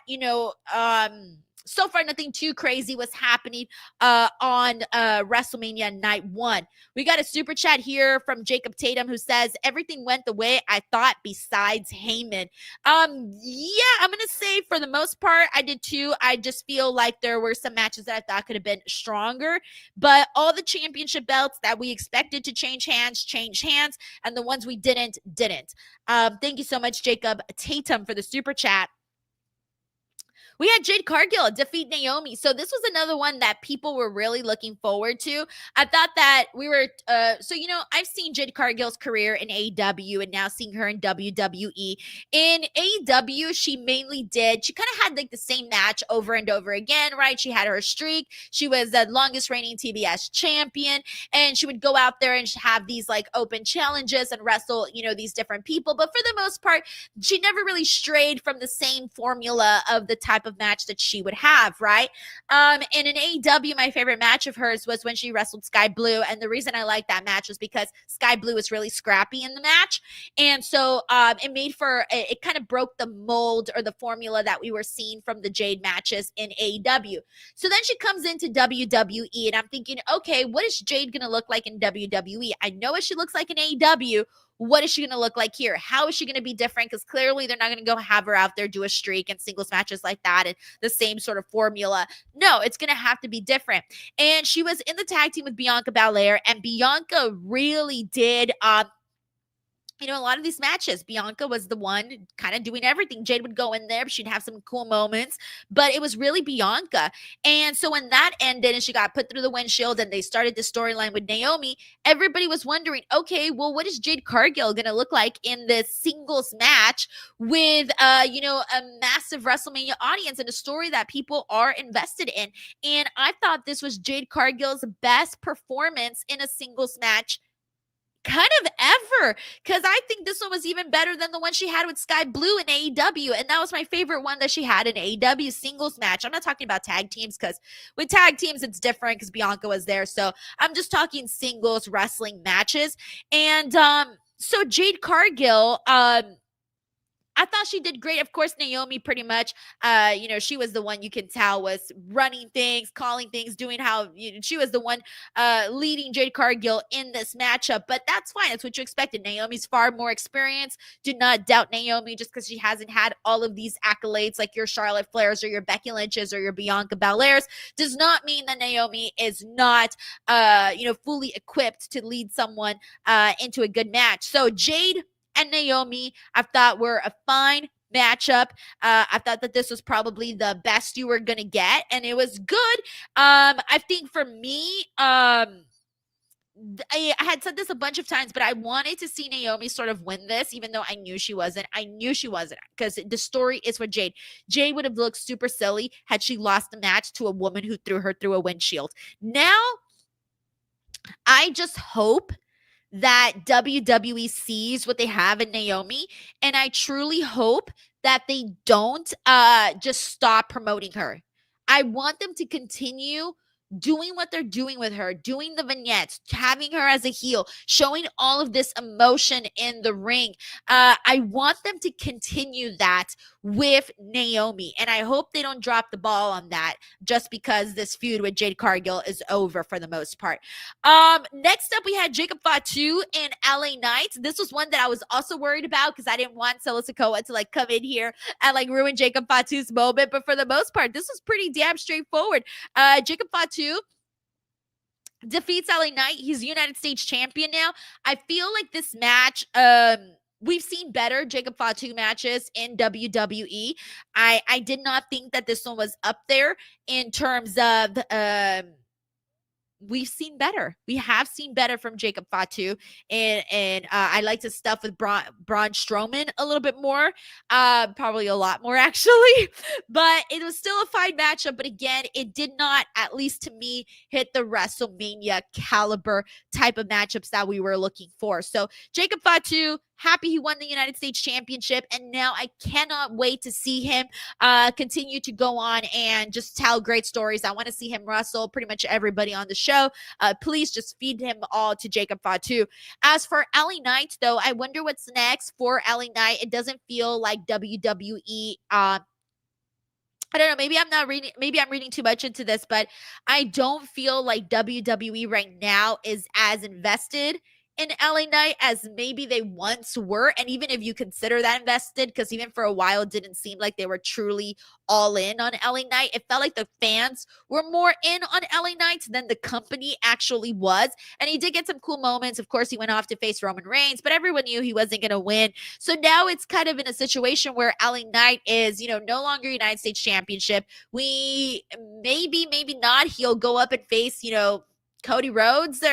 so far nothing too crazy was happening on WrestleMania night 1. We got a super chat here from Jacob Tatum, who says, everything went the way I thought besides Heyman. Yeah, I'm going to say for the most part, I did too. I just feel like there were some matches that I thought could have been stronger, but all the championship belts that we expected to change hands, and the ones we didn't. Thank you so much, Jacob Tatum, for the super chat. We had Jade Cargill defeat Naomi. So this was another one that people were really looking forward to. I thought that we were, I've seen Jade Cargill's career in AEW and now seeing her in WWE. In AEW, she kind of had like the same match over and over again, right? She had her streak. She was the longest reigning TBS champion, and she would go out there and have these like open challenges and wrestle, these different people. But for the most part, she never really strayed from the same formula of the type of match that she would have, right? And in AEW, my favorite match of hers was when she wrestled Sky Blue, and the reason I liked that match was because Sky Blue was really scrappy in the match, and so it kind of broke the mold or the formula that we were seeing from the Jade matches in AEW. So then she comes into WWE, and I'm thinking, okay, what is Jade gonna look like in WWE? I know what she looks like in AEW. What is she going to look like here? How is she going to be different? Because clearly they're not going to go have her out there do a streak and singles matches like that and the same sort of formula. No, it's going to have to be different. And she was in the tag team with Bianca Belair, and Bianca really did a lot of these matches, Bianca was the one kind of doing everything. Jade would go in there, she'd have some cool moments, but it was really Bianca. And so when that ended and she got put through the windshield and they started the storyline with Naomi, everybody was wondering, okay, well, what is Jade Cargill going to look like in this singles match with, a massive WrestleMania audience and a story that people are invested in? And I thought this was Jade Cargill's best performance in a singles match kind of ever, because I think this one was even better than the one she had with Sky Blue in AEW, and that was my favorite one that she had in AEW singles match. I'm not talking about tag teams, because with tag teams it's different because Bianca was there, so I'm just talking singles wrestling matches. And so Jade Cargill I thought she did great. Of course, Naomi pretty much, she was the one you can tell was running things, calling things, doing she was the one leading Jade Cargill in this matchup. But that's fine. That's what you expected. Naomi's far more experienced. Do not doubt Naomi just because she hasn't had all of these accolades like your Charlotte Flairs or your Becky Lynch's or your Bianca Belairs. Does not mean that Naomi is not, fully equipped to lead someone into a good match. So Jade and Naomi, I thought were a fine matchup. I thought that this was probably the best you were going to get, and it was good. I think for me, I had said this a bunch of times, but I wanted to see Naomi sort of win this, even though I knew she wasn't. I knew she wasn't because the story is for Jade. Jade would have looked super silly had she lost the match to a woman who threw her through a windshield. Now, I just hope that WWE sees what they have in Naomi, and I truly hope that they don't just stop promoting her. I want them to continue doing what they're doing with her, doing the vignettes, having her as a heel, showing all of this emotion in the ring. I want them to continue that with Naomi, and I hope they don't drop the ball on that just because this feud with Jade Cargill is over for the most part. Next up, we had Jacob Fatu and LA Knight. This was one that I was also worried about because I didn't want Solo Sikoa to come in here and ruin Jacob Fatu's moment, but for the most part, this was pretty damn straightforward. Jacob Fatu defeats LA Knight. He's United States champion now. I feel like this match, we've seen better Jacob Fatu matches in WWE. I did not think that this one was up there in terms of we've seen better. We have seen better from Jacob Fatu, and I like to stuff with Braun Strowman a little bit more, probably a lot more actually, but it was still a fine matchup. But again, it did not, at least to me, hit the WrestleMania caliber type of matchups that we were looking for. So Jacob Fatu, happy he won the United States Championship, and now I cannot wait to see him continue to go on and just tell great stories. I want to see him wrestle pretty much everybody on the show. Please just feed him all to Jacob Fatu. As for LA Knight, though, I wonder what's next for LA Knight. It doesn't feel like WWE. I don't know. Maybe I'm reading too much into this, but I don't feel like WWE right now is as invested in LA Knight as maybe they once were. And even if you consider that invested, because even for a while it didn't seem like they were truly all in on LA Knight. It felt like the fans were more in on LA Knight than the company actually was. And he did get some cool moments. Of course, he went off to face Roman Reigns, but everyone knew he wasn't going to win. So now it's kind of in a situation where LA Knight is, no longer United States Championship. We maybe not. He'll go up and face, Cody Rhodes,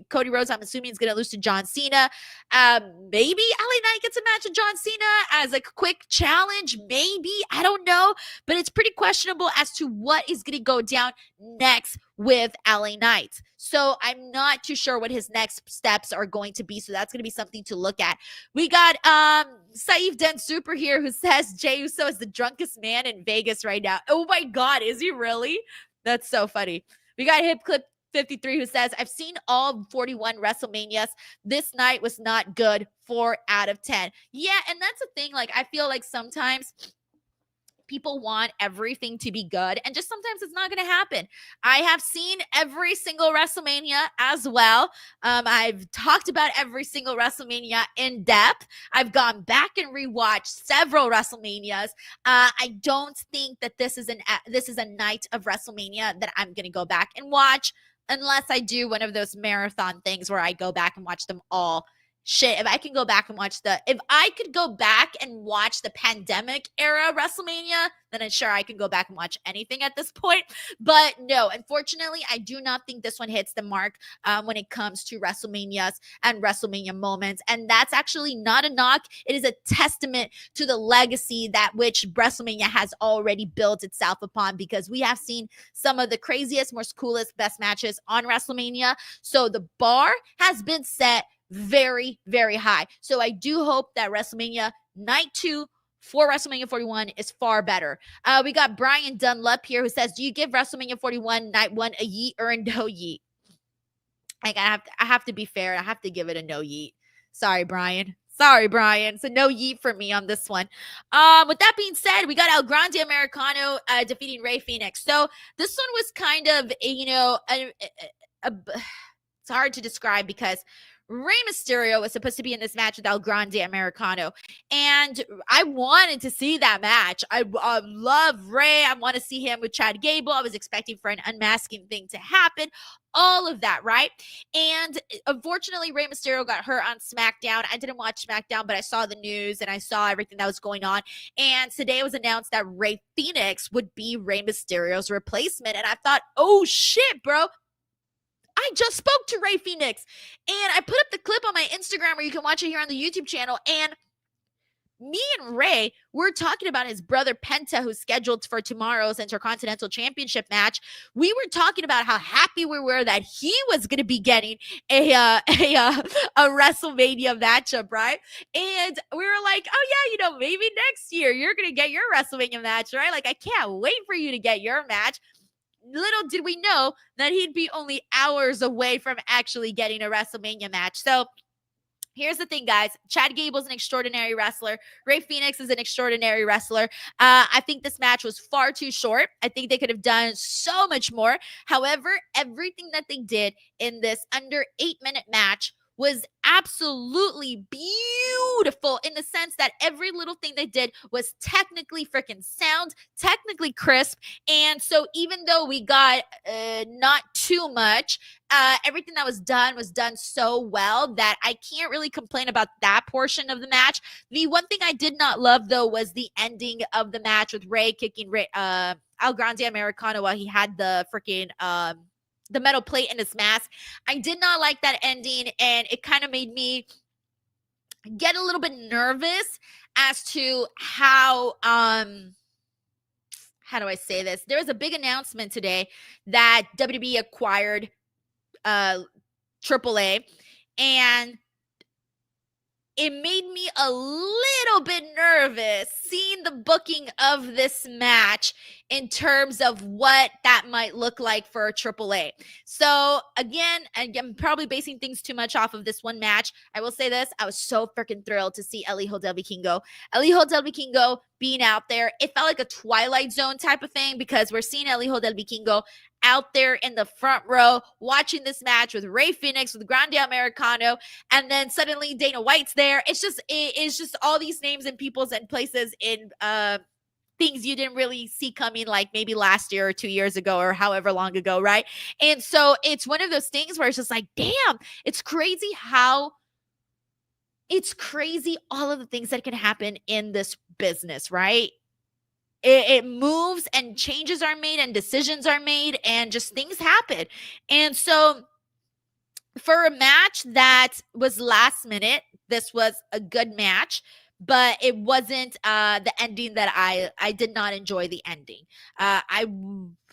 Cody Rhodes, I'm assuming, is going to lose to John Cena. Maybe LA Knight gets a match with John Cena as a quick challenge. Maybe. I don't know. But it's pretty questionable as to what is going to go down next with LA Knight. So I'm not too sure what his next steps are going to be. So that's going to be something to look at. We got Saif Den Super here who says Jey Uso is the drunkest man in Vegas right now. Oh my God, is he really? That's so funny. We got Hip Clip 53 who says, I've seen all 41 WrestleManias. This night was not good. 4 out of 10. Yeah, and that's the thing. I feel like sometimes people want everything to be good, and just sometimes it's not going to happen. I have seen every single WrestleMania as well. I've talked about every single WrestleMania in depth. I've gone back and rewatched several WrestleManias. I don't think that this is a night of WrestleMania that I'm going to go back and watch, unless I do one of those marathon things where I go back and watch them all. Shit, if I could go back and watch the pandemic era WrestleMania, then I'm sure I can go back and watch anything at this point. But no, unfortunately, I do not think this one hits the mark when it comes to WrestleManias and WrestleMania moments. And that's actually not a knock. It is a testament to the legacy that which WrestleMania has already built itself upon, because we have seen some of the craziest, most coolest, best matches on WrestleMania. So the bar has been set very, very high. So I do hope that WrestleMania Night 2 for WrestleMania 41 is far better. We got Brian Dunlap here who says, do you give WrestleMania 41 Night 1 a yeet or a no yeet? I have to be fair. I have to give it a no yeet. Sorry, Brian. Sorry, Brian. So no yeet for me on this one. With that being said, we got El Grande Americano defeating Rey Fenix. So this one was kind of, it's hard to describe because Rey Mysterio was supposed to be in this match with El Grande Americano. And I wanted to see that match. I love Rey. I want to see him with Chad Gable. I was expecting for an unmasking thing to happen. All of that, right? And unfortunately, Rey Mysterio got hurt on SmackDown. I didn't watch SmackDown, but I saw the news and I saw everything that was going on. And today it was announced that Rey Fenix would be Rey Mysterio's replacement. And I thought, oh shit, bro. I just spoke to Rey Fenix and I put up the clip on my Instagram where you can watch it here on the YouTube channel. And me and Rey were talking about his brother Penta, who's scheduled for tomorrow's Intercontinental Championship match. We were talking about how happy we were that he was going to be getting a WrestleMania matchup, right? And we were like, oh yeah, maybe next year you're going to get your WrestleMania match, right? Like, I can't wait for you to get your match. Little did we know that he'd be only hours away from actually getting a WrestleMania match. So here's the thing, guys. Chad Gable's an extraordinary wrestler. Rey Fenix is an extraordinary wrestler. I think this match was far too short. I think they could have done so much more. However, everything that they did in this under 8-minute match was absolutely beautiful in the sense that every little thing they did was technically freaking sound, technically crisp. And so even though we got not too much, everything that was done so well that I can't really complain about that portion of the match. The one thing I did not love, though, was the ending of the match with Rey kicking El Grande Americano while he had the freaking the metal plate in his mask. I did not like that ending, and it kind of made me get a little bit nervous as to how do I say this? There was a big announcement today that WWE acquired AAA, and it made me a little bit nervous seeing the booking of this match in terms of what that might look like for AAA. So again, I'm probably basing things too much off of this one match. I will say this. I was so freaking thrilled to see El Hijo del Vikingo. El Hijo del Vikingo being out there. It felt like a Twilight Zone type of thing because we're seeing El Hijo del Vikingo out there in the front row watching this match with Rey Fenix, with Grande Americano, and then suddenly Dana White's there. It's just all these names and peoples and places in things you didn't really see coming, like maybe last year or 2 years ago or however long ago, right? And so it's one of those things where it's just like, damn, it's crazy all of the things that can happen in this business, right? It moves and changes are made and decisions are made and just things happen. And so for a match that was last minute, this was a good match, but it wasn't the ending that I did not enjoy the ending.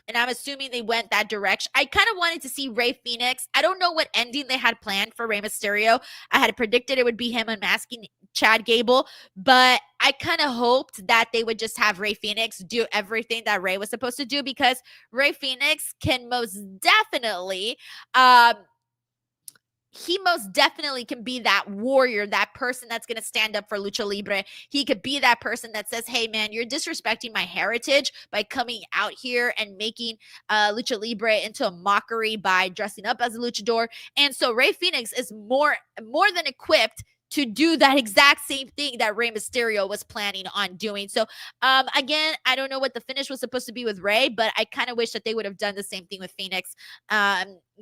And I'm assuming they went that direction. I kind of wanted to see Rey Fenix. I don't know what ending they had planned for Rey Mysterio. I had predicted it would be him unmasking Chad Gable, but I kind of hoped that they would just have Rey Fenix do everything that Rey was supposed to do, because Rey Fenix can most definitely can be that warrior, that person that's going to stand up for Lucha Libre. He could be that person that says, hey, man, you're disrespecting my heritage by coming out here and making Lucha Libre into a mockery by dressing up as a luchador. And so Rey Fenix is more than equipped to do that exact same thing that Rey Mysterio was planning on doing. So, again, I don't know what the finish was supposed to be with Rey, but I kind of wish that they would have done the same thing with Phoenix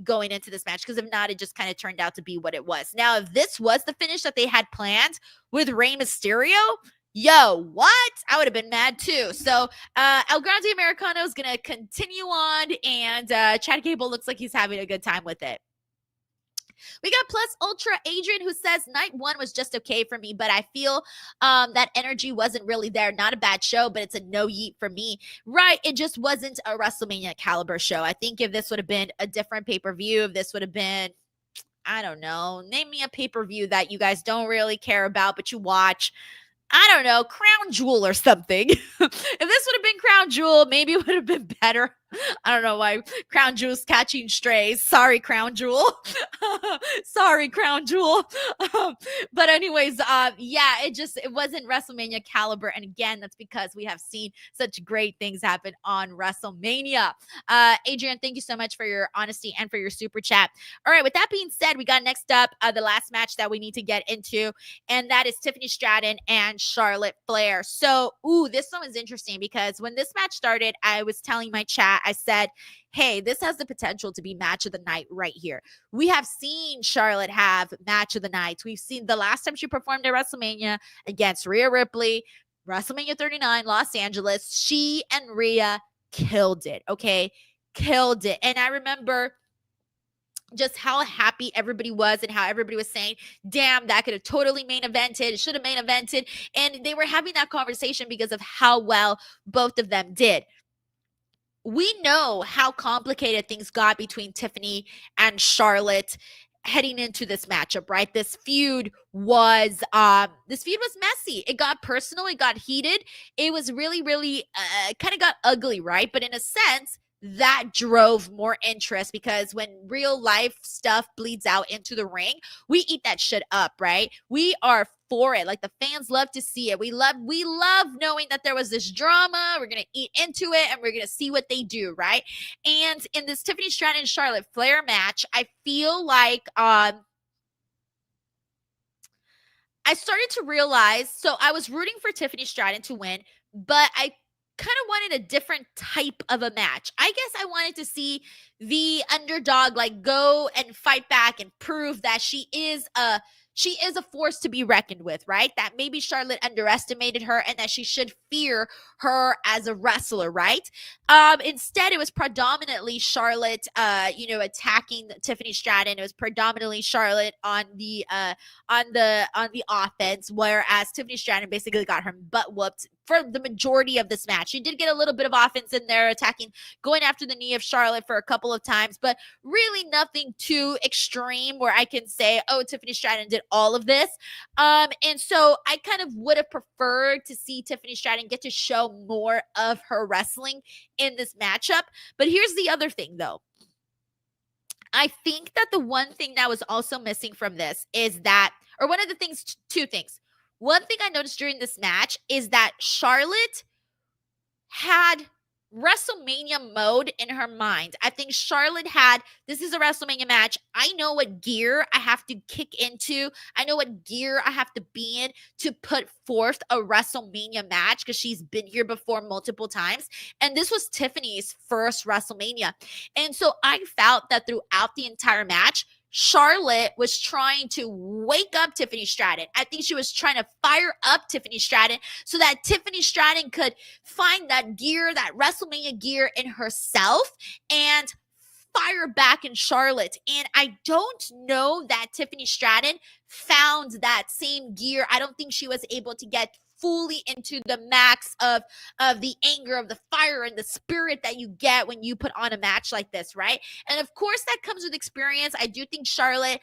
going into this match, because if not, it just kind of turned out to be what it was. Now, if this was the finish that they had planned with Rey Mysterio, yo, what? I would have been mad too. So, El Grande Americano is going to continue on, and Chad Gable looks like he's having a good time with it. We got Plus Ultra Adrian, who says night one was just okay for me, but I feel that energy wasn't really there. Not a bad show, but it's a no yeet for me. Right, it just wasn't a WrestleMania caliber show. I think if this would have been a different pay-per-view, if this would have been, I don't know, name me a pay-per-view that you guys don't really care about, but you watch. I don't know, Crown Jewel or something. If this would have been Crown Jewel, maybe it would have been better. I don't know why Crown Jewel's catching strays. Sorry, Crown Jewel. Sorry, Crown Jewel. But anyways, yeah, it wasn't WrestleMania caliber. And again, that's because we have seen such great things happen on WrestleMania. Adrian, thank you so much for your honesty and for your super chat. All right, with that being said, we got next up the last match that we need to get into, and that is Tiffany Stratton and Charlotte Flair. So, this one was interesting because when this match started, I was telling my chat, I said, hey, this has the potential to be match of the night right here. We have seen Charlotte have match of the nights. We've seen the last time she performed at WrestleMania against Rhea Ripley, WrestleMania 39, Los Angeles. She and Rhea killed it, okay? Killed it. And I remember just how happy everybody was and how everybody was saying, damn, that could have totally main evented. It should have main evented. And they were having that conversation because of how well both of them did. We know how complicated things got between Tiffany and Charlotte heading into this matchup, right? This feud was messy. It got personal. It got heated. It was really, really kind of got ugly, right? But in a sense, that drove more interest because when real life stuff bleeds out into the ring, we eat that shit up, right? We are for it. Like, the fans love to see it. We love knowing that there was this drama. We're going to eat into it and we're going to see what they do, right? And in this Tiffany Stratton and Charlotte Flair match, I feel like I started to realize, so I was rooting for Tiffany Stratton to win, but I kind of wanted a different type of a match. I guess I wanted to see the underdog like go and fight back and prove that she is a force to be reckoned with, right? That maybe Charlotte underestimated her and that she should fear her as a wrestler, right? Instead, it was predominantly Charlotte, attacking Tiffany Stratton. It was predominantly Charlotte on the offense, whereas Tiffany Stratton basically got her butt whooped for the majority of this match. She did get a little bit of offense in there, going after the knee of Charlotte for a couple of times, but really nothing too extreme where I can say, oh, Tiffany Stratton did all of this. And so I kind of would have preferred to see Tiffany Stratton get to show more of her wrestling in this matchup. But here's the other thing, though. I think that the one thing that was also missing from this is that, or one of the things, two things. One thing I noticed during this match is that Charlotte had WrestleMania mode in her mind. I think Charlotte had, this is a WrestleMania match. I know what gear I have to kick into. I know what gear I have to be in to put forth a WrestleMania match because she's been here before multiple times. And this was Tiffany's first WrestleMania. And so I felt that throughout the entire match, Charlotte was trying to wake up Tiffany Stratton. I think she was trying to fire up Tiffany Stratton so that Tiffany Stratton could find that gear, that WrestleMania gear in herself and fire back in Charlotte. And I don't know that Tiffany Stratton found that same gear. I don't think she was able to get fully into the max of the anger, of the fire and the spirit that you get when you put on a match like this, right? And of course that comes with experience. I do think Charlotte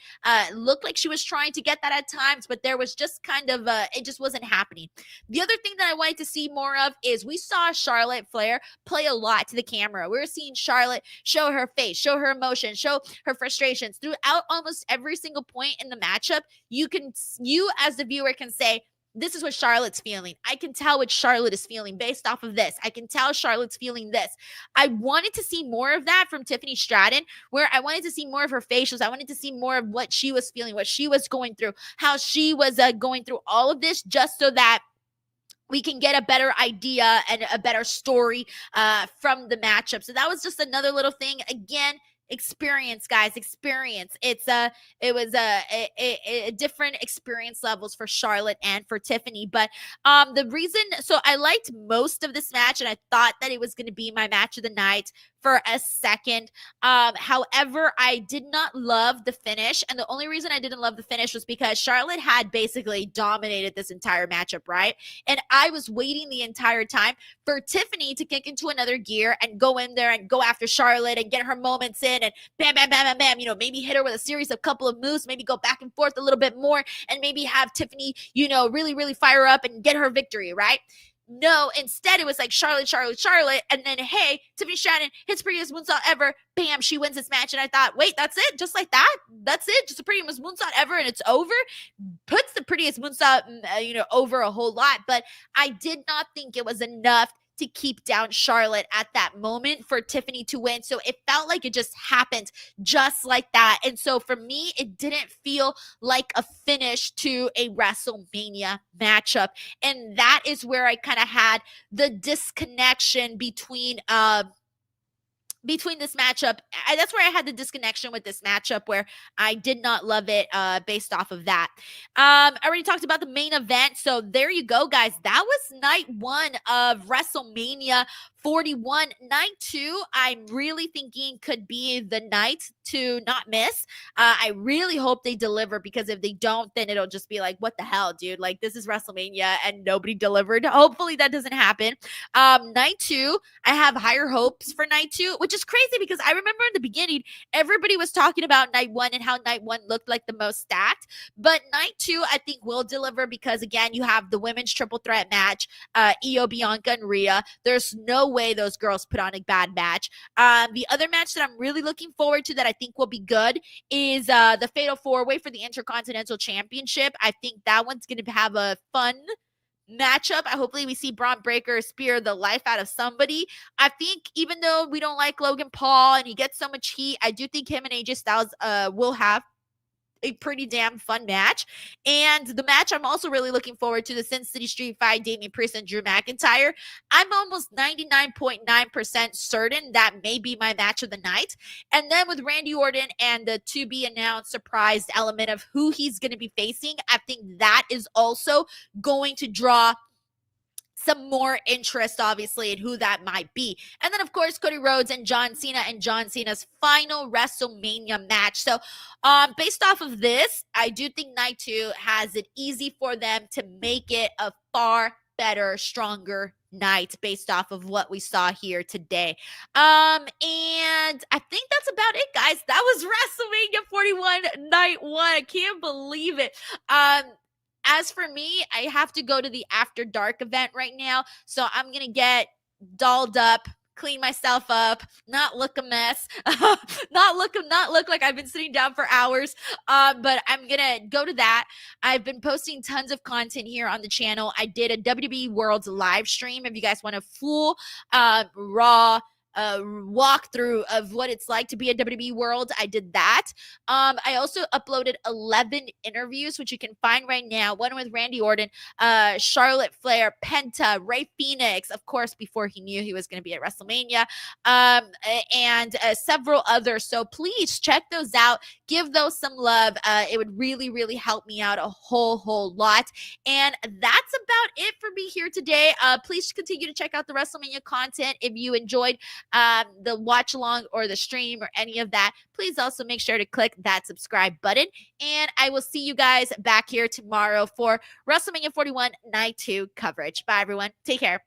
looked like she was trying to get that at times, but there was just kind of it just wasn't happening. The other thing that I wanted to see more of is we saw Charlotte Flair play a lot to the camera. We were seeing Charlotte show her face, show her emotion, show her frustrations throughout almost every single point in the matchup. You as the viewer can say, this is what Charlotte's feeling. I can tell what Charlotte is feeling based off of this. I can tell Charlotte's feeling this. I wanted to see more of that from Tiffany Stratton, where I wanted to see more of her facials. I wanted to see more of what she was feeling, what she was going through, how she was going through all of this, just so that we can get a better idea and a better story from the matchup. So that was just another little thing. Again, experience, guys, experience. It was a different experience levels for Charlotte and for Tiffany. But the reason, so I liked most of this match and I thought that it was going to be my match of the night for a second. However, I did not love the finish. And the only reason I didn't love the finish was because Charlotte had basically dominated this entire matchup, right? And I was waiting the entire time for Tiffany to kick into another gear and go in there and go after Charlotte and get her moments in and bam, bam, bam, bam, bam, maybe hit her with a series of couple of moves, maybe go back and forth a little bit more and maybe have Tiffany, really, really fire up and get her victory, right? No, instead it was like Charlotte, and then hey, Tiffany Stratton hits prettiest moonsault ever. Bam, she wins this match. And I thought, wait, that's it? Just like that? That's it? Just the prettiest moonsault ever and it's over? Puts the prettiest moonsault, over a whole lot. But I did not think it was enough to keep down Charlotte at that moment for Tiffany to win. So it felt like it just happened just like that. And so for me, it didn't feel like a finish to a WrestleMania matchup. And that is where I kind of had the disconnection between this matchup. That's where I had the disconnection with this matchup, where I did not love it based off of that. I already talked about the main event. So there you go, guys. That was night 1 of WrestleMania 41. Night 2, I'm really thinking could be the night to not miss. I really hope they deliver, because if they don't, then it'll just be like, what the hell, dude? Like, this is WrestleMania and nobody delivered. Hopefully that doesn't happen. Night 2, I have higher hopes for night 2, which is crazy because I remember in the beginning, everybody was talking about night 1 and how night 1 looked like the most stacked. But night 2, I think will deliver, because again, you have the women's triple threat match, Io, Bianca, and Rhea. There's no way those girls put on a bad match. The other match that I'm really looking forward to that I think will be good is the Fatal 4-Way for the Intercontinental Championship. I think that one's going to have a fun matchup. Hopefully we see Braun Breaker spear the life out of somebody. I think even though we don't like Logan Paul and he gets so much heat, I do think him and AJ Styles will have a pretty damn fun match. And the match I'm also really looking forward to, the Sin City Street Fight, Damian Priest and Drew McIntyre. I'm almost 99.9% certain that may be my match of the night. And then with Randy Orton and the to be announced surprised element of who he's going to be facing, I think that is also going to draw some more interest, obviously, in who that might be. And then, of course, Cody Rhodes and John Cena, and John Cena's final WrestleMania match. So, based off of this, I do think night 2 has it easy for them to make it a far better, stronger night based off of what we saw here today. And I think that's about it, guys. That was WrestleMania 41 night 1. I can't believe it. As for me, I have to go to the After Dark event right now. So I'm going to get dolled up, clean myself up, not look a mess, not look like I've been sitting down for hours. But I'm going to go to that. I've been posting tons of content here on the channel. I did a WWE Worlds live stream. If you guys want a full raw walkthrough of what it's like to be a WWE World, I did that. I also uploaded 11 interviews, which you can find right now. One with Randy Orton, Charlotte Flair, Penta, Rey Fenix, of course, before he knew he was going to be at WrestleMania, and several others. So please check those out. Give those some love. It would really, really help me out a whole lot. And that's about it for me here today. Please continue to check out the WrestleMania content. If you enjoyed the watch along or the stream or any of that, please also make sure to click that subscribe button. And I will see you guys back here tomorrow for WrestleMania 41 Night 2 coverage. Bye, everyone. Take care.